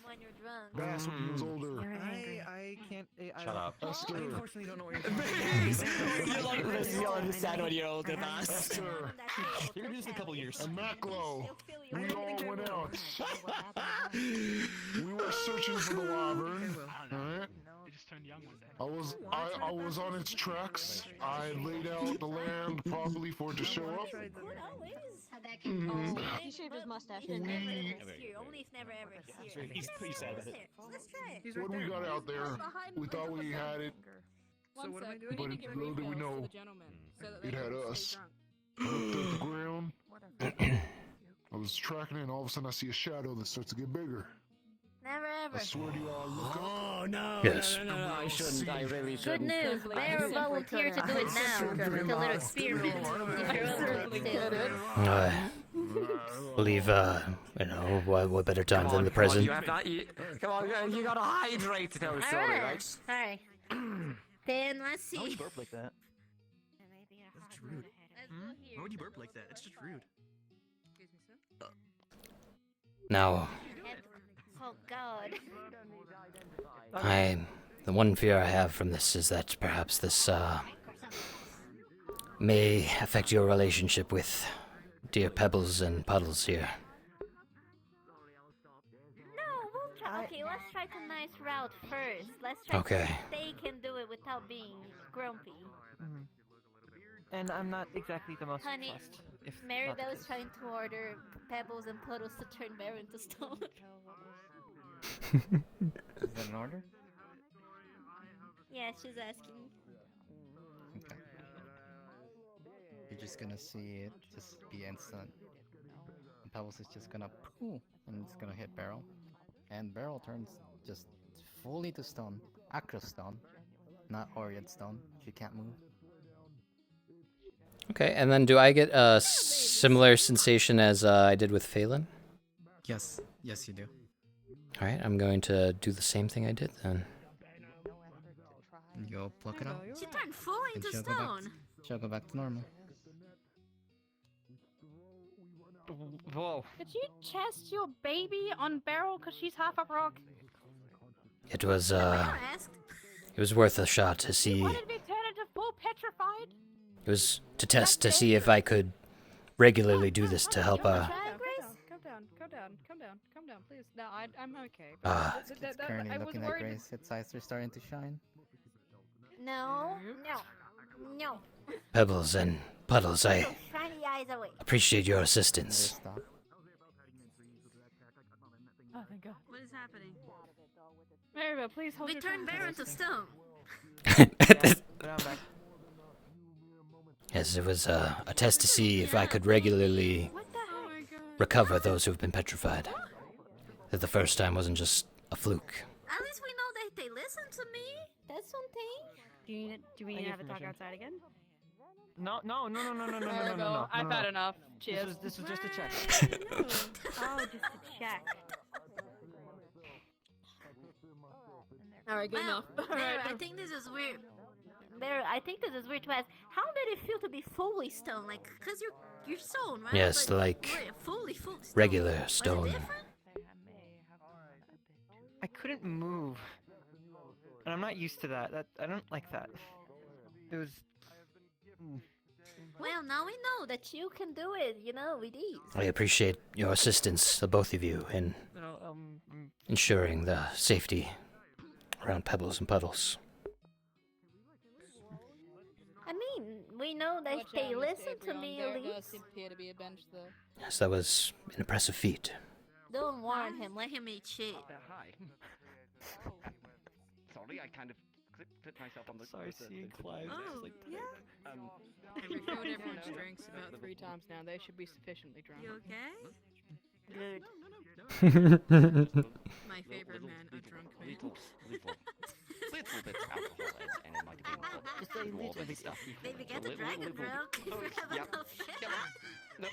Bass when he was older. I can't. Shut up. I Esther. unfortunately don't know what you're talking about. You'll understand when you're older, Bass. Esther. You're gonna do this in a couple years. And Maclo. We all went out. We were searching for the wyvern. Alright? It just turned young one day. I was on its tracks. I laid out the land properly for it to show up. He shaved his mustache. Only if never ever here. He's sad at it. Let's try it. When we got out there, we thought we had it, So what am I doing? but little did we know it had us. I looked at the ground. I was tracking it, and all of a sudden I see a shadow that starts to get bigger. Never ever. I swear to you, I look up. Oh no! Yes. No, I shouldn't. I really Good shouldn't. news. Bear volunteered to do it now. It's a little experiment. If you're over it still. I believe, what better time than the present? You have that. Come on, you gotta hydrate to tell the story, right? Alright. Then let's see. Why would you burp like that? That's just rude. Why would you burp like that? It's just rude. Now, Oh God. the one fear I have from this is that perhaps this, may affect your relationship with dear Pebbles and Puddles here. No, we'll try. Okay, let's try the nice route first. Let's try. Okay. They can do it without being grumpy. And I'm not exactly the most Honey, fussed. If Maribel's trying to order Pebbles and Puddles to turn Bear into stone. Is that an order? Yeah, she's asking. Okay. You're just gonna see it just be instant. And Pebbles is just gonna poo, and it's gonna hit Barrel. And Barrel turns just fully to stone. Acro stone. Not Orient stone. She can't move. Okay, and then do I get a similar sensation as I did with Phelan? Yes, you do. Alright, I'm going to do the same thing I did then. And go pluck it out. She turned fully And into she'll go back stone. she'll go back to normal. Whoa. Did you test your baby on Beryl because she's half a rock? it was worth a shot to see. What did we turn into full petrified? It was to test to see if I could regularly do this to help Calm down, please. No, I'm okay. It's currently looking like Grace. Its eyes are starting to shine. No. Pebbles and Puddles, I Shiny eyes away. appreciate your assistance. Oh, thank God. What is happening? Maribel, please hold We your turned tongue. Baron to stone. Yes, it was a test to see if I could regularly recover those who've been petrified. That the first time wasn't just a fluke. At least we know that they listen to me. That's something. Do we need to have a talk outside again? No. Maribel, I've had enough. Cheers. This is just a check. Oh, just a check. Alright, good enough. There, I think this is weird. I think this is weird to ask. How did it feel to be fully stone? Like, cause you're stone, right? Yes, like fully stone. regular Was it stone. different? I couldn't move, and I'm not used to that. I don't like that. It was. Well, now we know that you can do it, with ease. I appreciate your assistance, the both of you, in ensuring the safety around Pebbles and Puddles. I mean, we know that they listen to me at least. Yes, that was an impressive feat. Don't warn him. Let him eat shit. Hi. Sorry, I kind of clipped myself on the. Sorry, seeing Clive. Oh, yeah. I've refilled everyone's drinks about 3 times now. They should be sufficiently drunk. You okay? Good. My favorite man, a drunk man. Little bit of alcohol and it might be Just a little bit stuff. Baby, get the dragon, bro. Yep. No,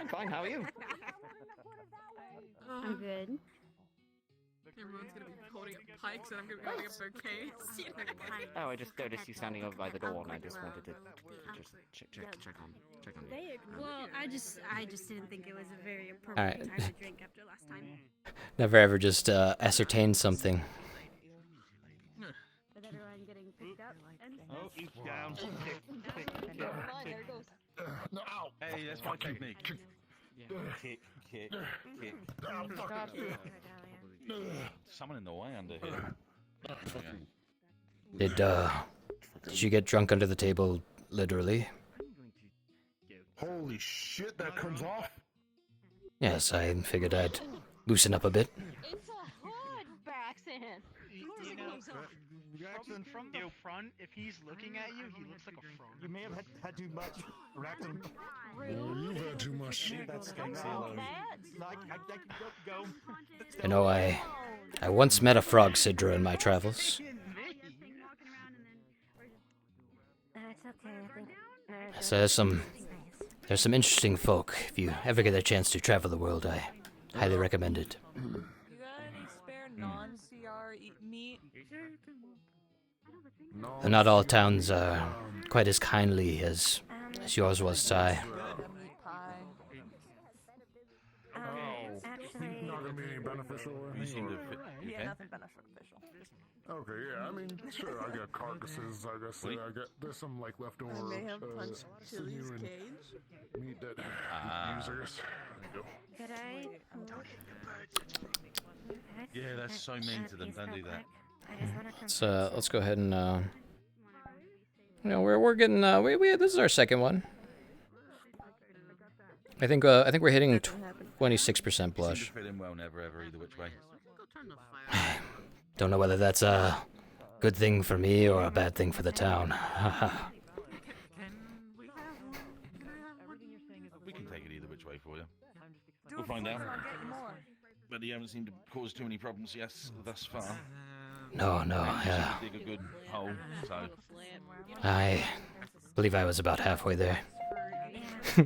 fine. How are you? I'm good. Everyone's gonna be holding up pikes and I'm gonna be holding up bouquets. Oh, I just noticed you standing over by the door, and I just wanted to just check on you. Well, I just didn't think it was a very appropriate Alright. time to drink after last time. Never ever just ascertain something. With everyone getting picked up and Oh, he's down. Kick. There it goes. No, ow. Hey, that's my technique. Kick. Someone in the way under here. Did you get drunk under the table, literally? Holy shit, that comes off? Yes, I figured I'd loosen up a bit. It's a hood, Braxton. Jackson, from the front, if he's looking at you, he looks like a frog. You may have had too much, Raxton. Oh, you've had too much. That's go. You know, I once met a frog Sidra in my travels. It's okay, I think. So there's some interesting folk. If you ever get a chance to travel the world, I highly recommend it. You got any spare non-CR meat? Though not all towns are quite as kindly as yours was, Ty. Actually, not gonna be any beneficial or anything? Yeah, nothing beneficial. Okay, yeah, I mean, sure, I got carcasses, I guess, there's some, like, leftover, I may have punched sinew Chili's and cage. meat that users. There you go. Could I? Yeah, that's so mean to them. Don't do that. Let's go ahead and we're getting this is our second one. I think we're hitting 26% blush. Fit in well, never ever either which way. Don't know whether that's a good thing for me or a bad thing for the town. We can take it either which way for you. We'll find out. But you haven't seemed to cause too many problems, yes, thus far. No, yeah. Dig a good hole, so. I believe I was about halfway there. Some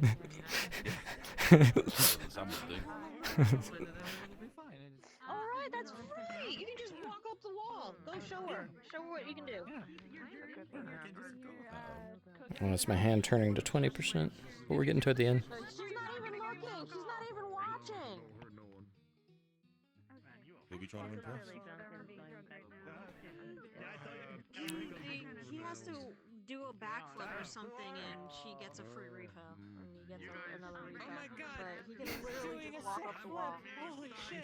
would do. Alright, that's free! You can just walk up the wall. Go show her. Show her what you can do. Well, it's my hand turning to 20%, but we're getting toward the end. She's not even looking. She's not even watching. Who be trying to impress? He has to do a backflip or something, and she gets a free refill, and he gets another refill. Oh my god! But he can literally just walk up the wall. Holy shit!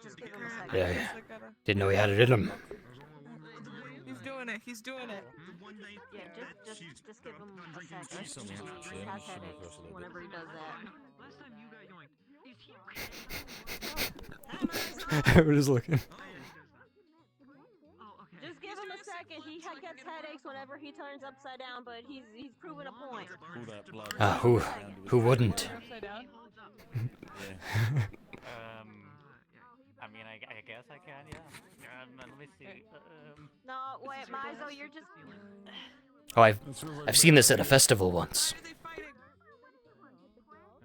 Just give him a second. Yeah. Didn't know he had it in him. He's doing it. He's doing it. Yeah, just give him a second. He has headaches whenever he does that. Everybody's looking. Just give him a second. He gets headaches whenever he turns upside down, but he's proven a point. Who wouldn't? I mean, I guess I can, yeah. Let me see. No, wait, Mizo, you're just... Oh, I've seen this at a festival once.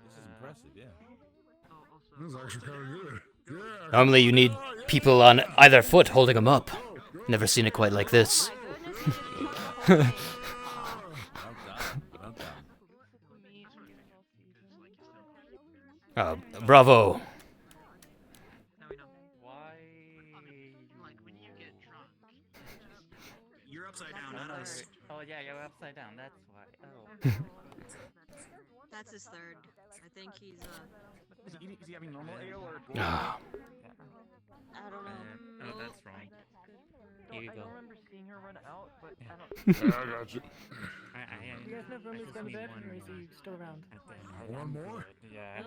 This is impressive, yeah. This is actually kind of good. Yeah. Normally you need people on either foot holding them up. Never seen it quite like this. Bravo. You're upside down, not us. Oh yeah, you're upside down. That's why. Oh. That's his third. I think he's Is he having normal ale or? I don't know. Oh, that's wrong. Here you go. I don't remember seeing her run out, but I don't. Yeah, I got you. Do you guys know if Romy's gone to bed, or is he still around? One more? Yeah.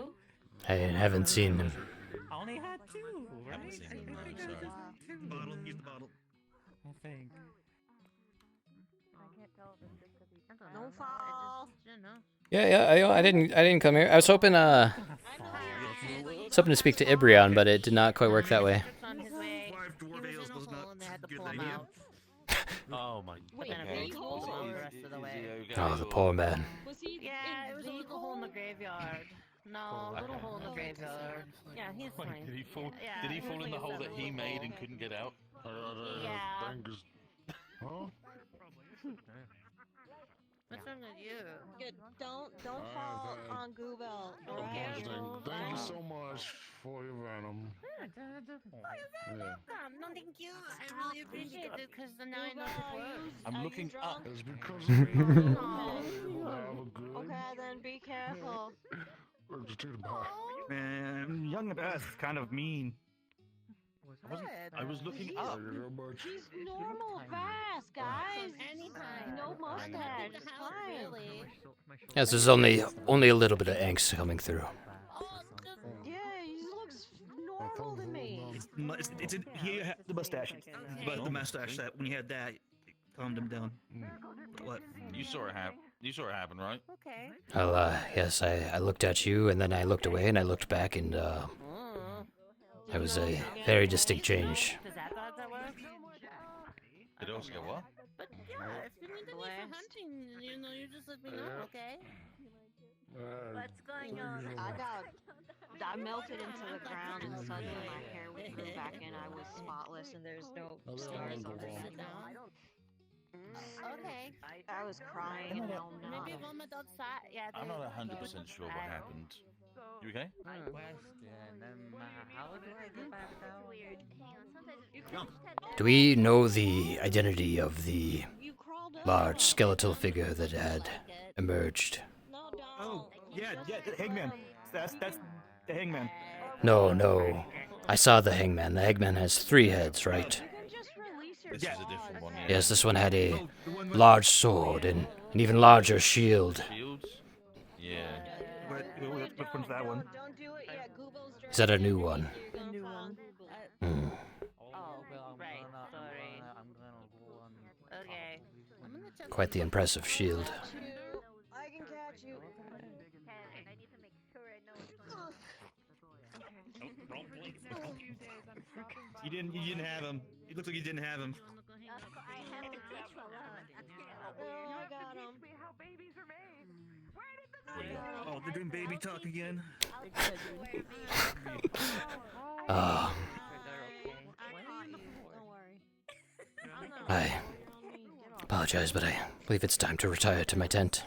I haven't seen him. I only had two, right? Haven't seen him, sorry. Bottle, use the bottle. I think. Don't fall. Yeah. I didn't come here. I was hoping to speak to Ibrion, but it did not quite work that way. Oh my god. Oh, the poor man. Yeah, it was a little hole in the graveyard. No, a little hole in the graveyard. Yeah, he's fine. Did he fall? Yeah, Did he fall in the hole that he made and couldn't get out? Yeah. Huh? What's wrong with you? Good. Don't fall on Goobel. Thank you so much for your venom. No, thank you. I really appreciate it because now I know the word. I'm looking up. It's because Okay, then be careful. Just take it back. Man, young Bass is kind of mean. I was looking up. He's normal fast, guys. Anytime. No mustache. It's fine. Yes, there's only a little bit of angst coming through. Yeah, he looks normal to me. He had the mustache, but the mustache that when he had that, it calmed him down. What? You saw it happen. You saw it happen, right? Okay. Well, yes, I looked at you, and then I looked away, and I looked back, and it was a very distinct change. Does that dog that work? Did it also get what? But yeah, if you need any for hunting, you know, you just let me know, okay? What's going on? I melted into the ground and suddenly my hair grew back and I was spotless and there's no scars on me. Okay. I was crying and hell no. Maybe one of those yeah. I'm not 100% sure what happened. You okay? How do I get back down? Do we know the identity of the large skeletal figure that had emerged? Oh, yeah, the hangman. That's the hangman. No. I saw the hangman. The hangman has 3 heads, right? This is a different one, yeah. Yes, this one had a large sword and an even larger shield. Shields? Yeah. Which one's that one? Is that a new one? A new one. Hmm. Oh, right. Sorry. Okay. Quite the impressive shield. I can catch you. You didn't have him. It looks like you didn't have him. I got him. Oh, they're doing baby talk again. I apologize, but I believe it's time to retire to my tent.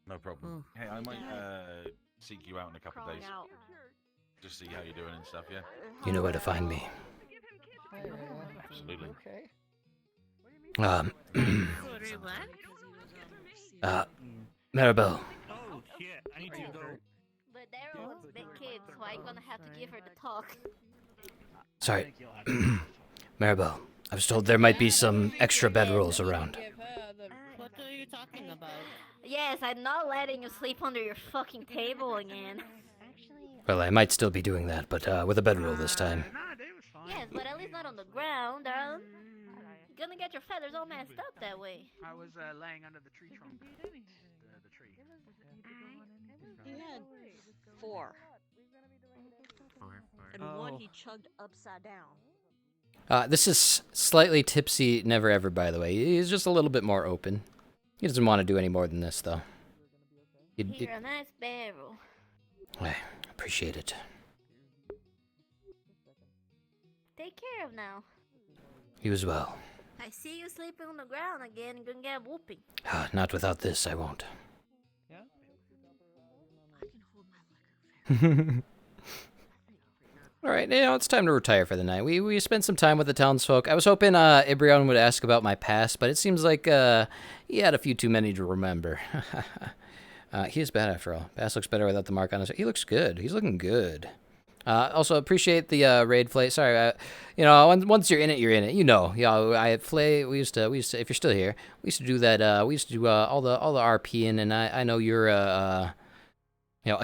No problem. Hey, I might seek you out in a couple of days. Just see how you're doing and stuff, yeah? You know where to find me. Absolutely. Maribel. Oh shit! I need to go. But Daryl's big kid, so I'm gonna have to give her the talk. Sorry. Maribel, I was told there might be some extra bedrolls around. What are you talking about? Yes, I'm not letting you sleep under your fucking table again. Well, I might still be doing that, but with a bedroll this time. Yes, but at least not on the ground, darling. You're gonna get your feathers all messed up that way. I was laying under the tree trunk. The tree. He had 4. And one he chugged upside down. This is slightly tipsy never ever, by the way. He's just a little bit more open. He doesn't want to do any more than this, though. You're a nice barrel. I appreciate it. Take care of now. You as well. I see you sleeping on the ground again. You're gonna get a whooping. Not without this, I won't. Yeah? I can hold my liquor. Alright, it's time to retire for the night. We spent some time with the townsfolk. I was hoping Ibrion would ask about my past, but it seems like he had a few too many to remember. He is bad after all. Bass looks better without the mark on his... He looks good. He's looking good. Also, appreciate the raid Flay. Sorry, once you're in it, you're in it. I Flay. We used to. If you're still here, we used to do that. We used to do all the RPing, and I know you're a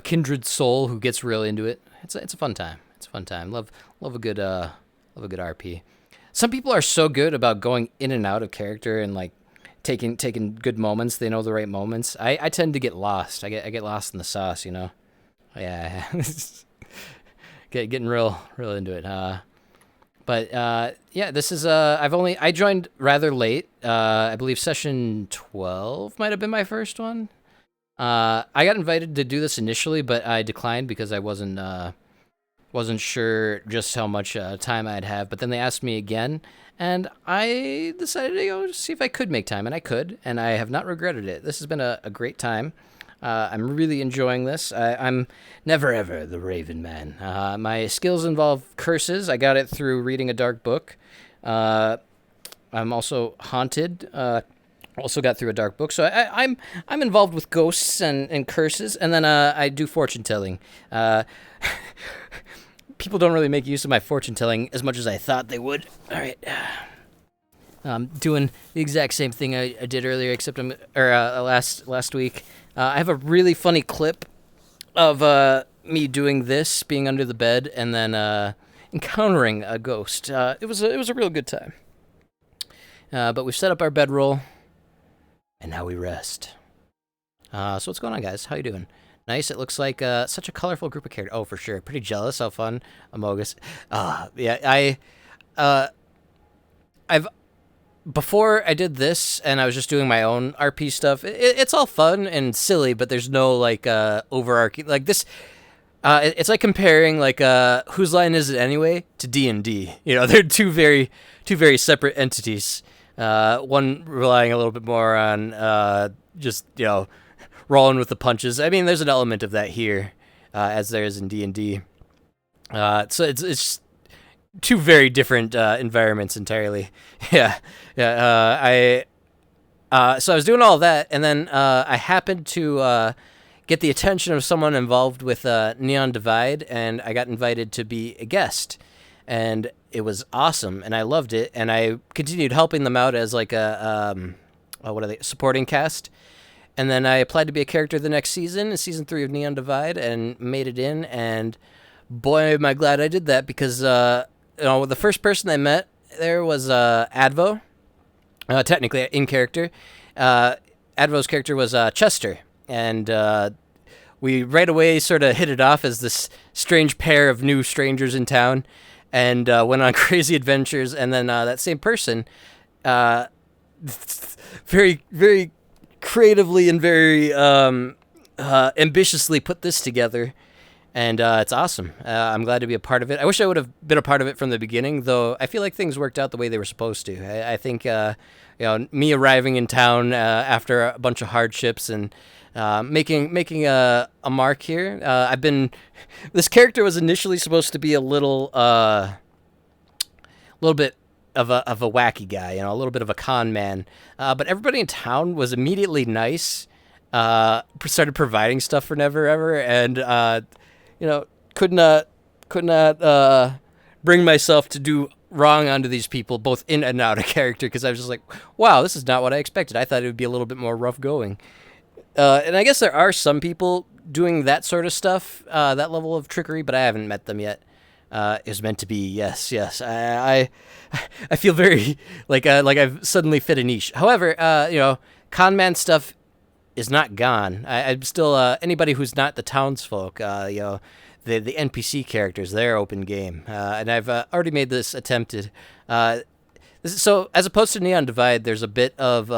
kindred soul who gets real into it. It's a fun time. It's a fun time. Love a good RP. Some people are so good about going in and out of character and like taking good moments. They know the right moments. I tend to get lost. I get lost in the sauce. Yeah. Getting real into it. This is I joined rather late. I believe session 12 might have been my first one. I got invited to do this initially, but I declined because I wasn't sure just how much time I'd have. But then they asked me again, and I decided to go see if I could make time, and I could, and I have not regretted it. This has been a great time. I'm really enjoying this. I'm never ever the Raven Man. My skills involve curses. I got it through reading a dark book. I'm also haunted. Also got through a dark book. So I'm involved with ghosts and curses, and then I do fortune telling. People don't really make use of my fortune telling as much as I thought they would. All right. I'm doing the exact same thing I did earlier, except last week. I have a really funny clip of me doing this, being under the bed, and then encountering a ghost. It was a real good time. But we've set up our bedroll, and now we rest. So what's going on, guys? How you doing? Nice. It looks like such a colorful group of characters. Oh, for sure. Pretty jealous. How fun. Amogus. Before I did this, and I was just doing my own RP stuff, it's all fun and silly, but there's no, overarching... this... it's like comparing, Whose Line Is It Anyway? To D&D. They're two very separate entities. One relying a little bit more on, rolling with the punches. I mean, there's an element of that here, as there is in D&D. So it's two very different environments entirely. Yeah. So I was doing all that, and then I happened to get the attention of someone involved with Neon Divide, and I got invited to be a guest. And it was awesome, and I loved it, and I continued helping them out as supporting cast. And then I applied to be a character the next season, in season 3 of Neon Divide, and made it in, and boy, am I glad I did that, because the first person I met there was Advo, technically in character. Advo's character was Chester, and we right away sort of hit it off as this strange pair of new strangers in town, and went on crazy adventures. And then that same person, very, very creatively and very ambitiously put this together. and it's awesome. I'm glad to be a part of it. I wish I would have been a part of it from the beginning, though. I feel like things worked out the way they were supposed to. I think me arriving in town after a bunch of hardships and making a mark here. This character was initially supposed to be a little bit of a wacky guy, a little bit of a con man. But everybody in town was immediately nice. Started providing stuff for Never Ever, and could not bring myself to do wrong onto these people, both in and out of character, because I was just like, wow, this is not what I expected. I thought it would be a little bit more rough going. And I guess there are some people doing that sort of stuff, that level of trickery, but I haven't met them yet. It was meant to be, yes. I feel very like I've suddenly fit a niche. However, con man stuff is not gone. I'm still anybody who's not the townsfolk, the NPC characters, they're open game, and I've already made this attempted. So as opposed to Neon Divide, there's a bit of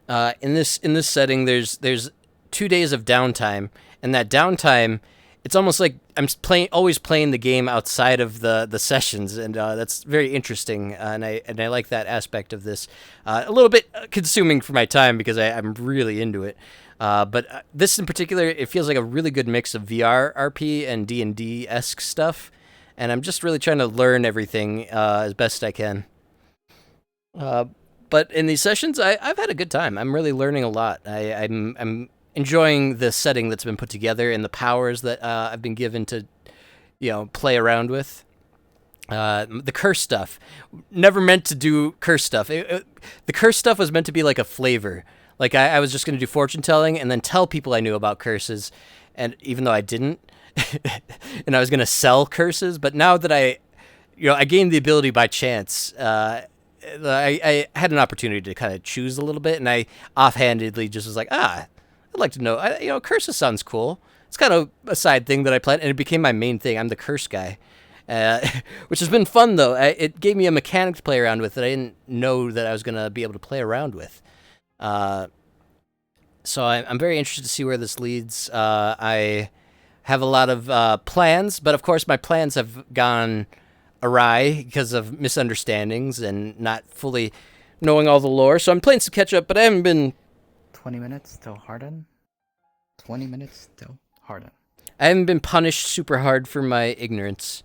in this setting. There's 2 days of downtime, and that downtime, it's almost like I'm always playing the game outside of the sessions, and that's very interesting. And I like that aspect of this. A little bit consuming for my time because I'm really into it. But this in particular, it feels like a really good mix of VR RP and D&D-esque stuff, and I'm just really trying to learn everything as best I can. But in these sessions, I've had a good time. I'm really learning a lot. I'm enjoying the setting that's been put together and the powers that I've been given to, play around with. The curse stuff, never meant to do curse stuff. The curse stuff was meant to be like a flavor. Like I was just going to do fortune telling and then tell people I knew about curses, and even though I didn't, and I was going to sell curses. But now that I gained the ability by chance, I had an opportunity to kind of choose a little bit, and I offhandedly just was like, I'd like to know, curses sounds cool. It's kind of a side thing that I planned, and it became my main thing. I'm the curse guy, which has been fun, though. It gave me a mechanic to play around with that I didn't know that I was going to be able to play around with. So I'm very interested to see where this leads. I have a lot of plans, but of course my plans have gone awry because of misunderstandings and not fully knowing all the lore. So I'm playing some catch up, but I haven't been... 20 minutes till Harden? 20 minutes till Harden. I haven't been punished super hard for my ignorance.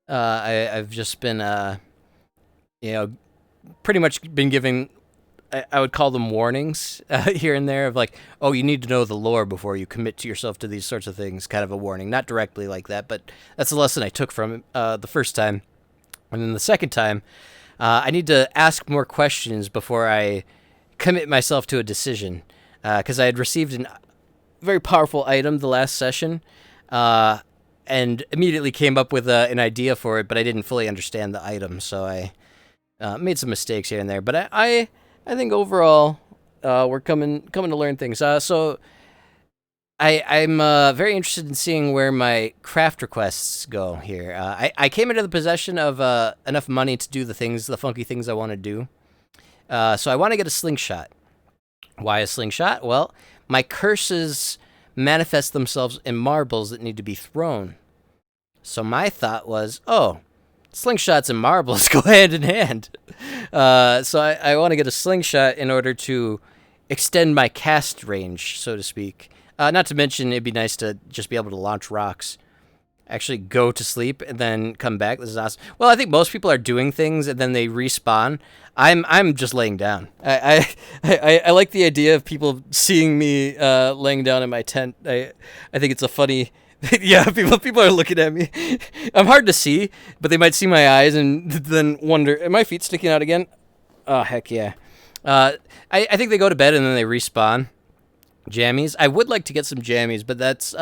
I've just been, pretty much been giving, I would call them warnings here and there of like, oh, you need to know the lore before you commit to yourself to these sorts of things, kind of a warning. Not directly like that, but that's the lesson I took from the first time. And then the second time, I need to ask more questions before I commit myself to a decision. Because I had received a very powerful item the last session, and immediately came up with an idea for it, but I didn't fully understand the item, so I made some mistakes here and there. But I think overall, we're coming to learn things. So I'm very interested in seeing where my craft requests go here. I came into the possession of enough money to do the funky things I want to do. So I want to get a slingshot. Why a slingshot? Well, my curses manifest themselves in marbles that need to be thrown. So my thought was, slingshots and marbles go hand in hand. So I want to get a slingshot in order to extend my cast range, so to speak. Not to mention, it'd be nice to just be able to launch rocks. Actually go to sleep and then come back. This is awesome. Well, I think most people are doing things and then they respawn. I'm just laying down. I like the idea of people seeing me laying down in my tent. I think it's a funny. Yeah, people are looking at me. I'm hard to see, but they might see my eyes and then wonder, are my feet sticking out again? Oh, heck yeah. I think they go to bed and then they respawn. Jammies. I would like to get some jammies, but that's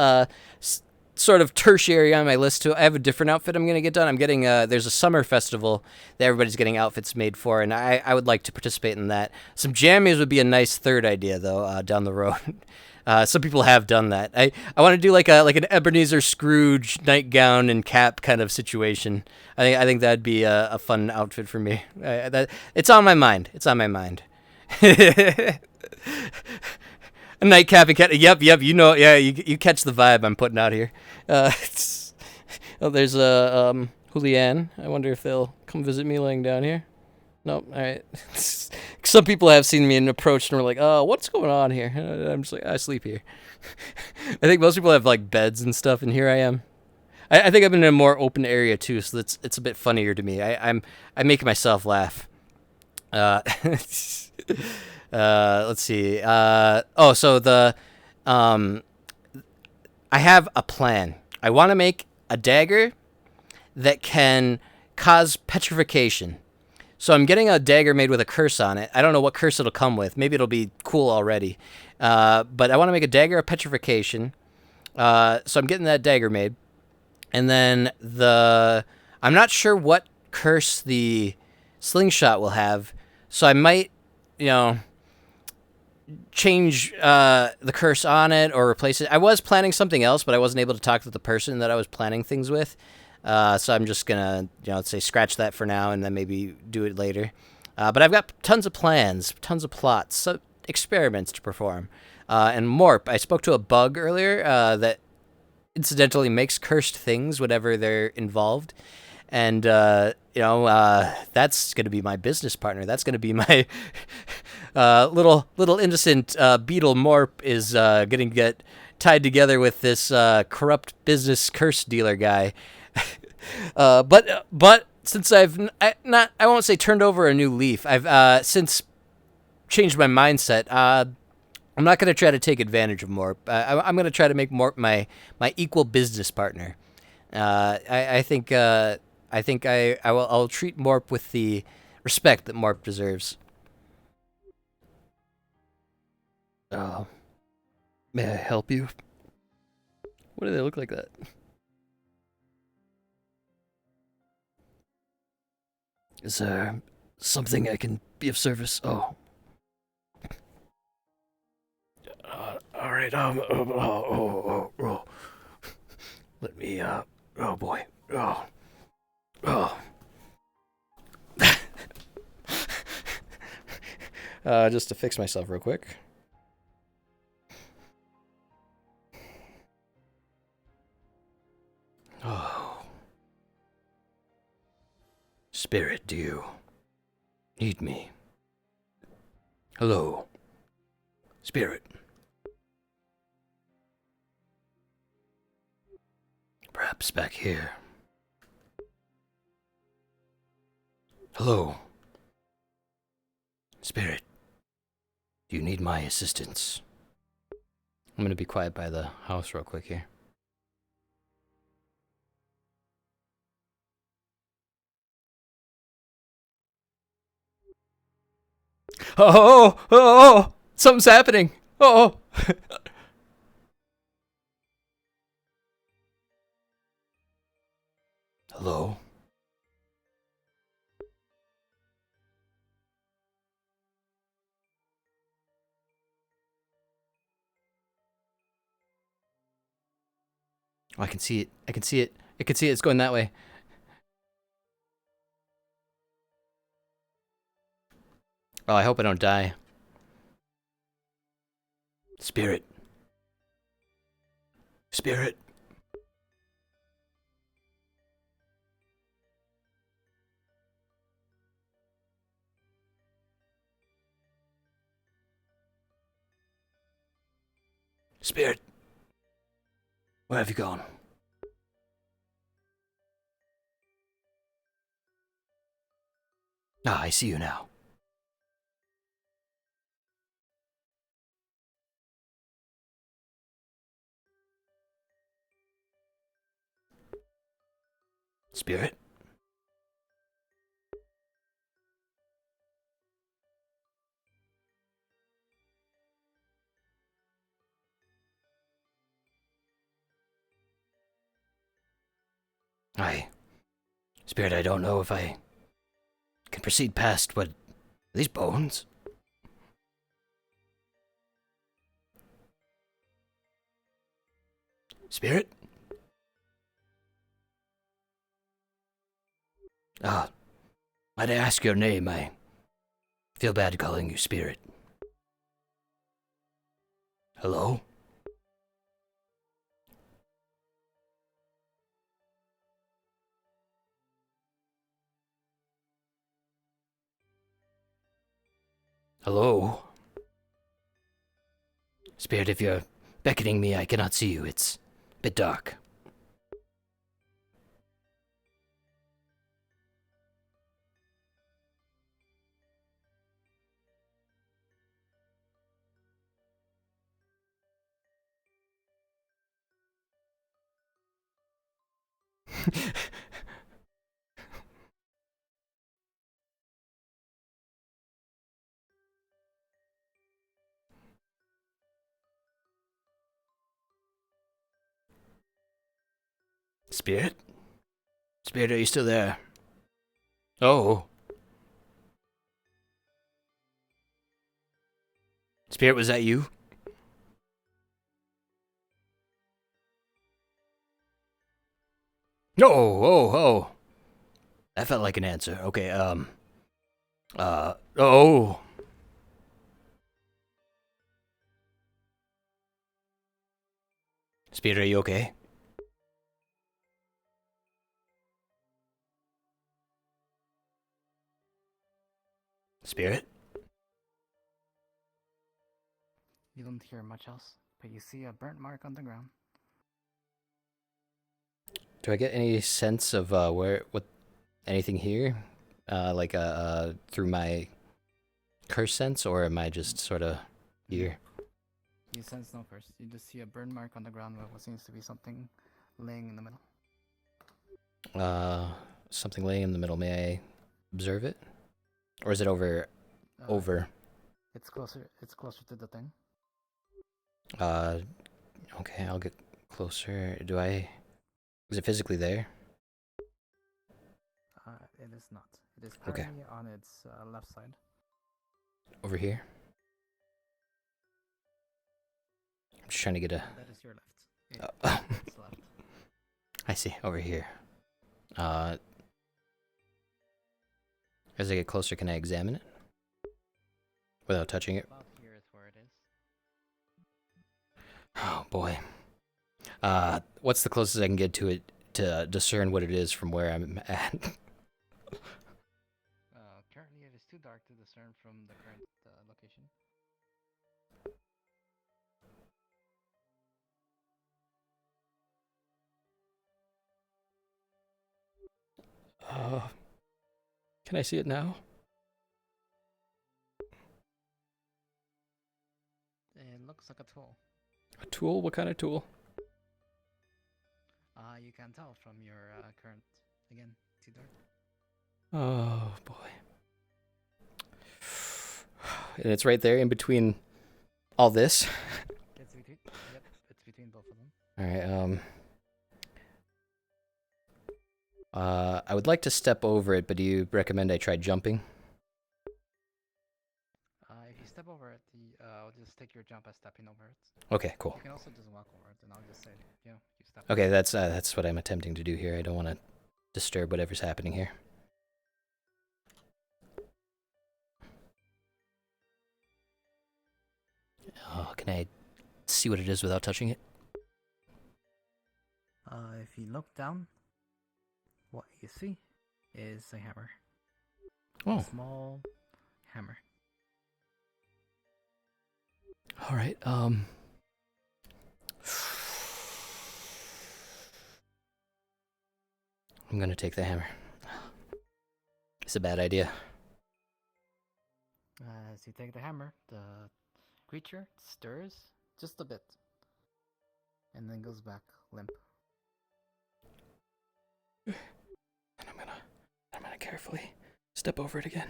sort of tertiary on my list too. I have a different outfit I'm going to get done. I'm getting there's a summer festival that everybody's getting outfits made for, and I would like to participate in that. Some jammies would be a nice third idea though, down the road. Some people have done that. I want to do like an Ebenezer Scrooge nightgown and cap kind of situation. I think that'd be a fun outfit for me. It's on my mind. It's on my mind. A nightcap and cat. Yep. You know. Yeah. You catch the vibe I'm putting out here. Oh, there's a Julianne. I wonder if they'll come visit me laying down here. Nope. All right. Some people have seen me and approached and were like, "Oh, what's going on here?" And I'm just like, "I sleep here." I think most people have like beds and stuff, and here I am. I think I'm in a more open area too, so it's a bit funnier to me. I'm making myself laugh. Let's see. So I have a plan. I want to make a dagger that can cause petrification. So I'm getting a dagger made with a curse on it. I don't know what curse it'll come with. Maybe it'll be cool already. But I want to make a dagger of petrification. So I'm getting that dagger made. And then I'm not sure what curse the slingshot will have. So I might, change the curse on it or replace it. I was planning something else, but I wasn't able to talk to the person that I was planning things with. So I'm just going to, say scratch that for now and then maybe do it later. But I've got tons of plans, tons of plots, experiments to perform. And Morp, I spoke to a bug earlier that incidentally makes cursed things whenever they're involved. And, that's going to be my business partner. That's going to be my little innocent beetle Morp is going to get tied together with this corrupt business curse dealer guy. But since I won't say turned over a new leaf. I've since changed my mindset. I'm not going to try to take advantage of Morp. I'm going to try to make Morp my equal business partner. I think I'll treat Morp with the respect that Morp deserves. May I help you? What do they look like that? Is there something I can be of service? Oh. All right. Let me. Oh boy. Oh. Just to fix myself real quick. Oh. Spirit, do you need me? Hello. Spirit. Perhaps back here. Hello. Spirit. Do you need my assistance? I'm gonna be quiet by the house real quick here. Oh! Something's happening! Oh! Hello? Oh, I can see it. I can see it. It's going that way. Oh, I hope I don't die. Spirit. Spirit. Spirit. Where have you gone? Ah, I see you now. Spirit? Spirit, I don't know if I can proceed past what... Are these bones? Spirit? Ah, might I ask your name? I feel bad calling you Spirit. Hello? Hello? Spirit, if you're beckoning me, I cannot see you. It's a bit dark. Spirit? Spirit, are you still there? Oh. Spirit, was that you? Oh, oh, oh. That felt like an answer. Okay, oh. Spirit, are you okay? Spirit? You don't hear much else, but you see a burnt mark on the ground. Do I get any sense of anything here? Through my curse sense, or am I just sort of here? You sense no first. You just see a burn mark on the ground where what seems to be something laying in the middle. Something laying in the middle. May I observe it? Or is it over? It's closer. It's closer to the thing. Okay, I'll get closer. Is it physically there? It is not. It is currently on its left side. Over here? I'm just trying to get a... That is your left. It's left. I see, over here. As I get closer, can I examine it? Without touching it? About here is where it is. Oh, boy. What's the closest I can get to it to discern what it is from where I'm at? Currently it is too dark to discern from the current location. Can I see it now? It looks like a tool. A tool? What kind of tool? You can tell from your current, again, too dark. Oh, boy. And it's right there in between all this? It's between, yep, it's between both of them. Alright, I would like to step over it, but do you recommend I try jumping? If you step over it, I'll just take your jump as stepping over it. Okay, cool. You can also just walk over it, and I'll just say, you step Okay, over it. that's what I'm attempting to do here. I don't want to disturb whatever's happening here. Oh, can I see what it is without touching it? If you look down, what you see is a hammer. Oh. A small hammer. Alright, I'm gonna take the hammer. It's a bad idea. As you take the hammer, the creature stirs just a bit, and then goes back limp. And I'm gonna carefully step over it again.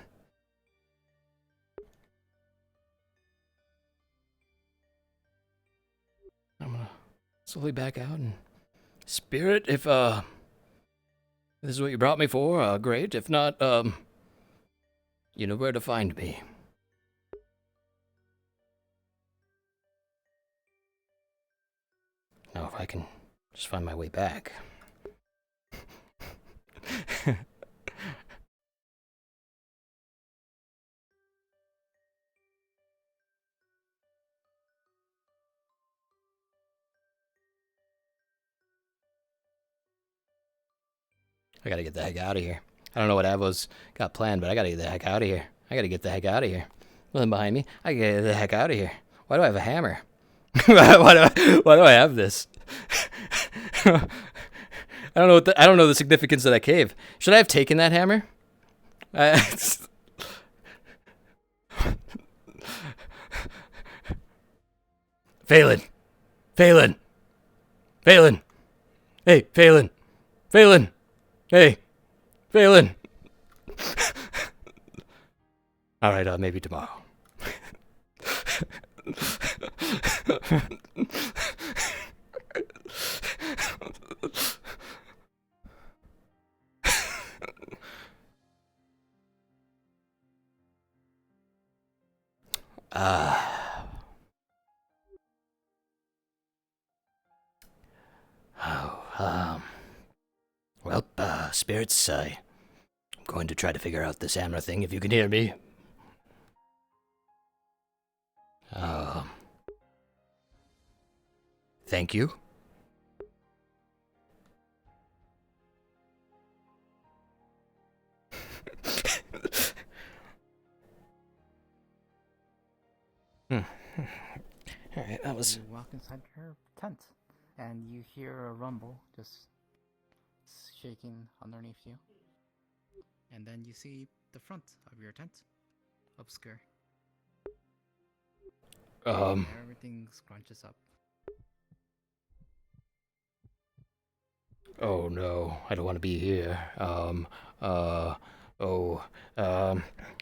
I'm gonna slowly back out and... Spirit, if, this is what you brought me for, great. If not, you know where to find me. Now, if I can just find my way back. I gotta get the heck out of here. I don't know what Avo's got planned, but I gotta get the heck out of here. I gotta get the heck out of here. Nothing behind me. I gotta get the heck out of here. Why do I have a hammer? why do I have this? I don't know the significance of that cave. Should I have taken that hammer? Phelan! Phelan! Phelan! Hey, Phelan! Phelan! Hey! Phelan! Alright, maybe tomorrow. Well, spirits, I'm going to try to figure out this hammer thing, if you can hear me. Thank you. Alright, that was... You walk inside her tent, and you hear a rumble just shaking underneath you. And then you see the front of your tent, obscure. Everything scrunches up. Oh no, I don't want to be here.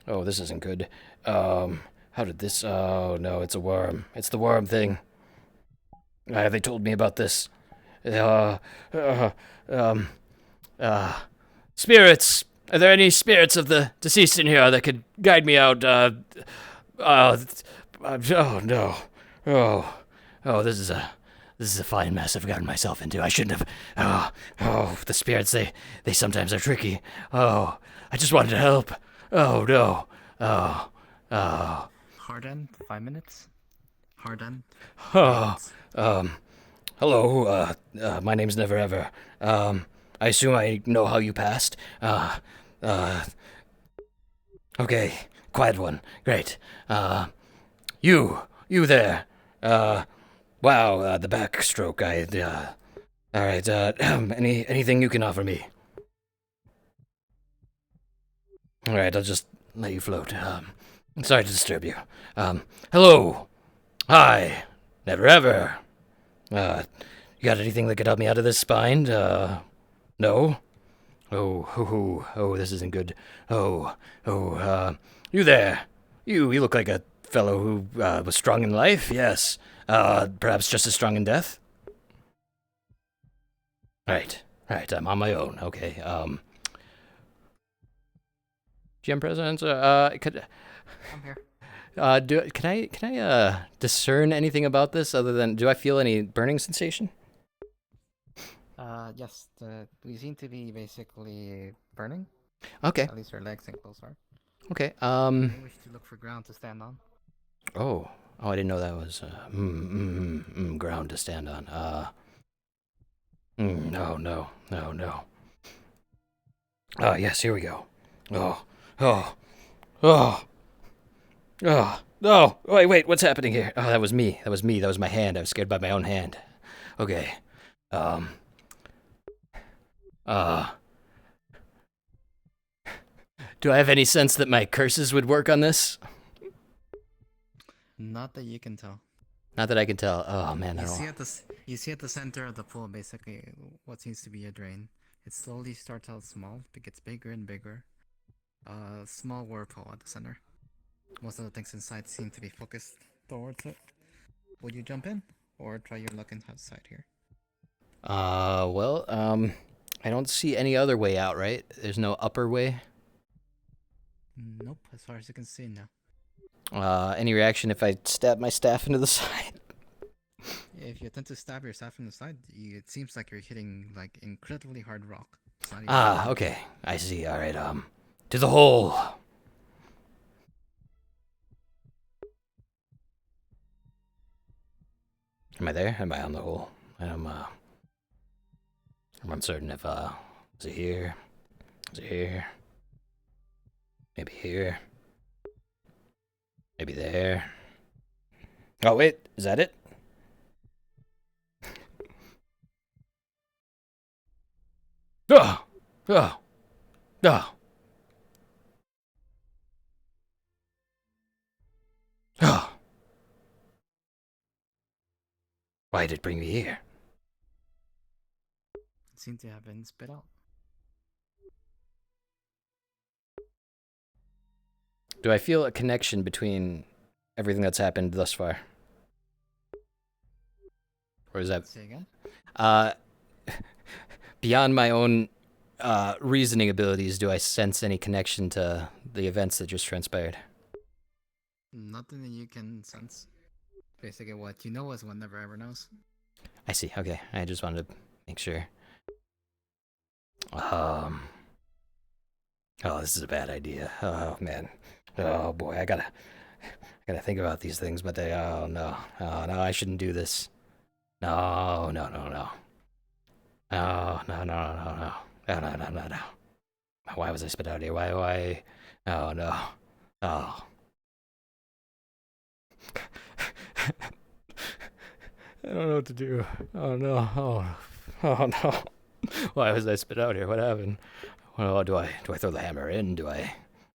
This isn't good. How did this... Oh no, it's a worm. It's the worm thing. They told me about this. Spirits! Are there any spirits of the deceased in here that could guide me out? Oh no. Oh, this is a fine mess I've gotten myself into. I shouldn't have... the spirits, they sometimes are tricky. Oh, I just wanted to help. Oh no. Hard end, 5 minutes. Hard end. Hello, my name's Never Ever. I assume I know how you passed. Okay, quiet one. Great. You there. Wow, the backstroke, alright, anything you can offer me? Alright, I'll just let you float. Sorry to disturb you. Hello! Hi! Never ever! You got anything that could help me out of this bind? No? Oh, this isn't good. You there! You look like a fellow who, was strong in life, yes. Perhaps just as strong in death? Right, I'm on my own, okay, GM President, I'm here. Can I discern anything about this other than, do I feel any burning sensation? Yes, we seem to be basically burning. Okay. At least our legs and clothes are. Okay, We wish to look for ground to stand on. Oh, I didn't know that was, ground to stand on. No. Yes, here we go. No, wait, what's happening here? Oh, that was me. That was my hand. I was scared by my own hand. Okay. Do I have any sense that my curses would work on this? Not that you can tell. Not that I can tell. Oh man, You see at the center of the pool, basically, what seems to be a drain. It slowly starts out small, but gets bigger and bigger. Small whirlpool at the center. Most of the things inside seem to be focused towards it. Would you jump in, or try your luck inside here? I don't see any other way out, right? There's no upper way? Nope, as far as you can see now. Any reaction if I stab my staff into the side? If you attempt to stab yourself in the side, it seems like you're hitting, like, incredibly hard rock. Okay. I see. Alright, to the hole! Am I there? Am I on the hole? I'm uncertain if, is it here? Is it here? Maybe here. Maybe there. Oh, wait. Is that it? Oh! Oh! Oh! Oh! Why did it bring me here? Seem to have been spit out. Do I feel a connection between everything that's happened thus far? Or is that... Say again? Beyond my own reasoning abilities, do I sense any connection to the events that just transpired? Nothing that you can sense. Basically, what you know is one never ever knows. I see. Okay, I just wanted to make sure. Oh, this is a bad idea. Oh man. Oh boy, I gotta think about these things. But oh no, I shouldn't do this. No. No. Why was I spit out here? Why? Oh no. Oh. I don't know what to do. Oh no. Oh no. Why was I spit out here? What happened? Well, do I throw the hammer in? Do I?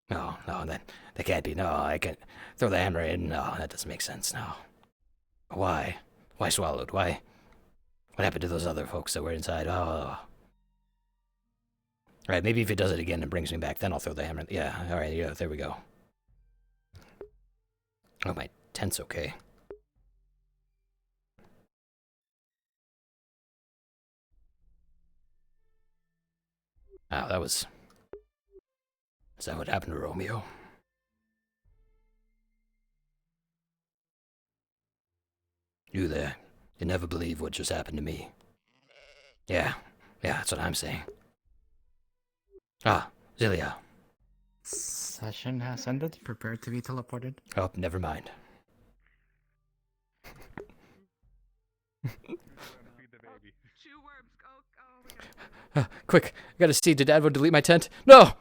No, that can't be. No, I can't throw the hammer in. No, that doesn't make sense. No. Why? Why swallowed? Why? What happened to those other folks that were inside? Oh. Right, maybe if it does it again and brings me back, then I'll throw the hammer. Yeah, alright, yeah, there we go. Oh, my tent's okay. Oh, that was... Is that what happened to Romeo? You there. You never believe what just happened to me. Yeah, that's what I'm saying. Ah, Zilia. Session has ended. Prepare to be teleported. Oh, never mind. Quick, I gotta see, did Advo delete my tent? No!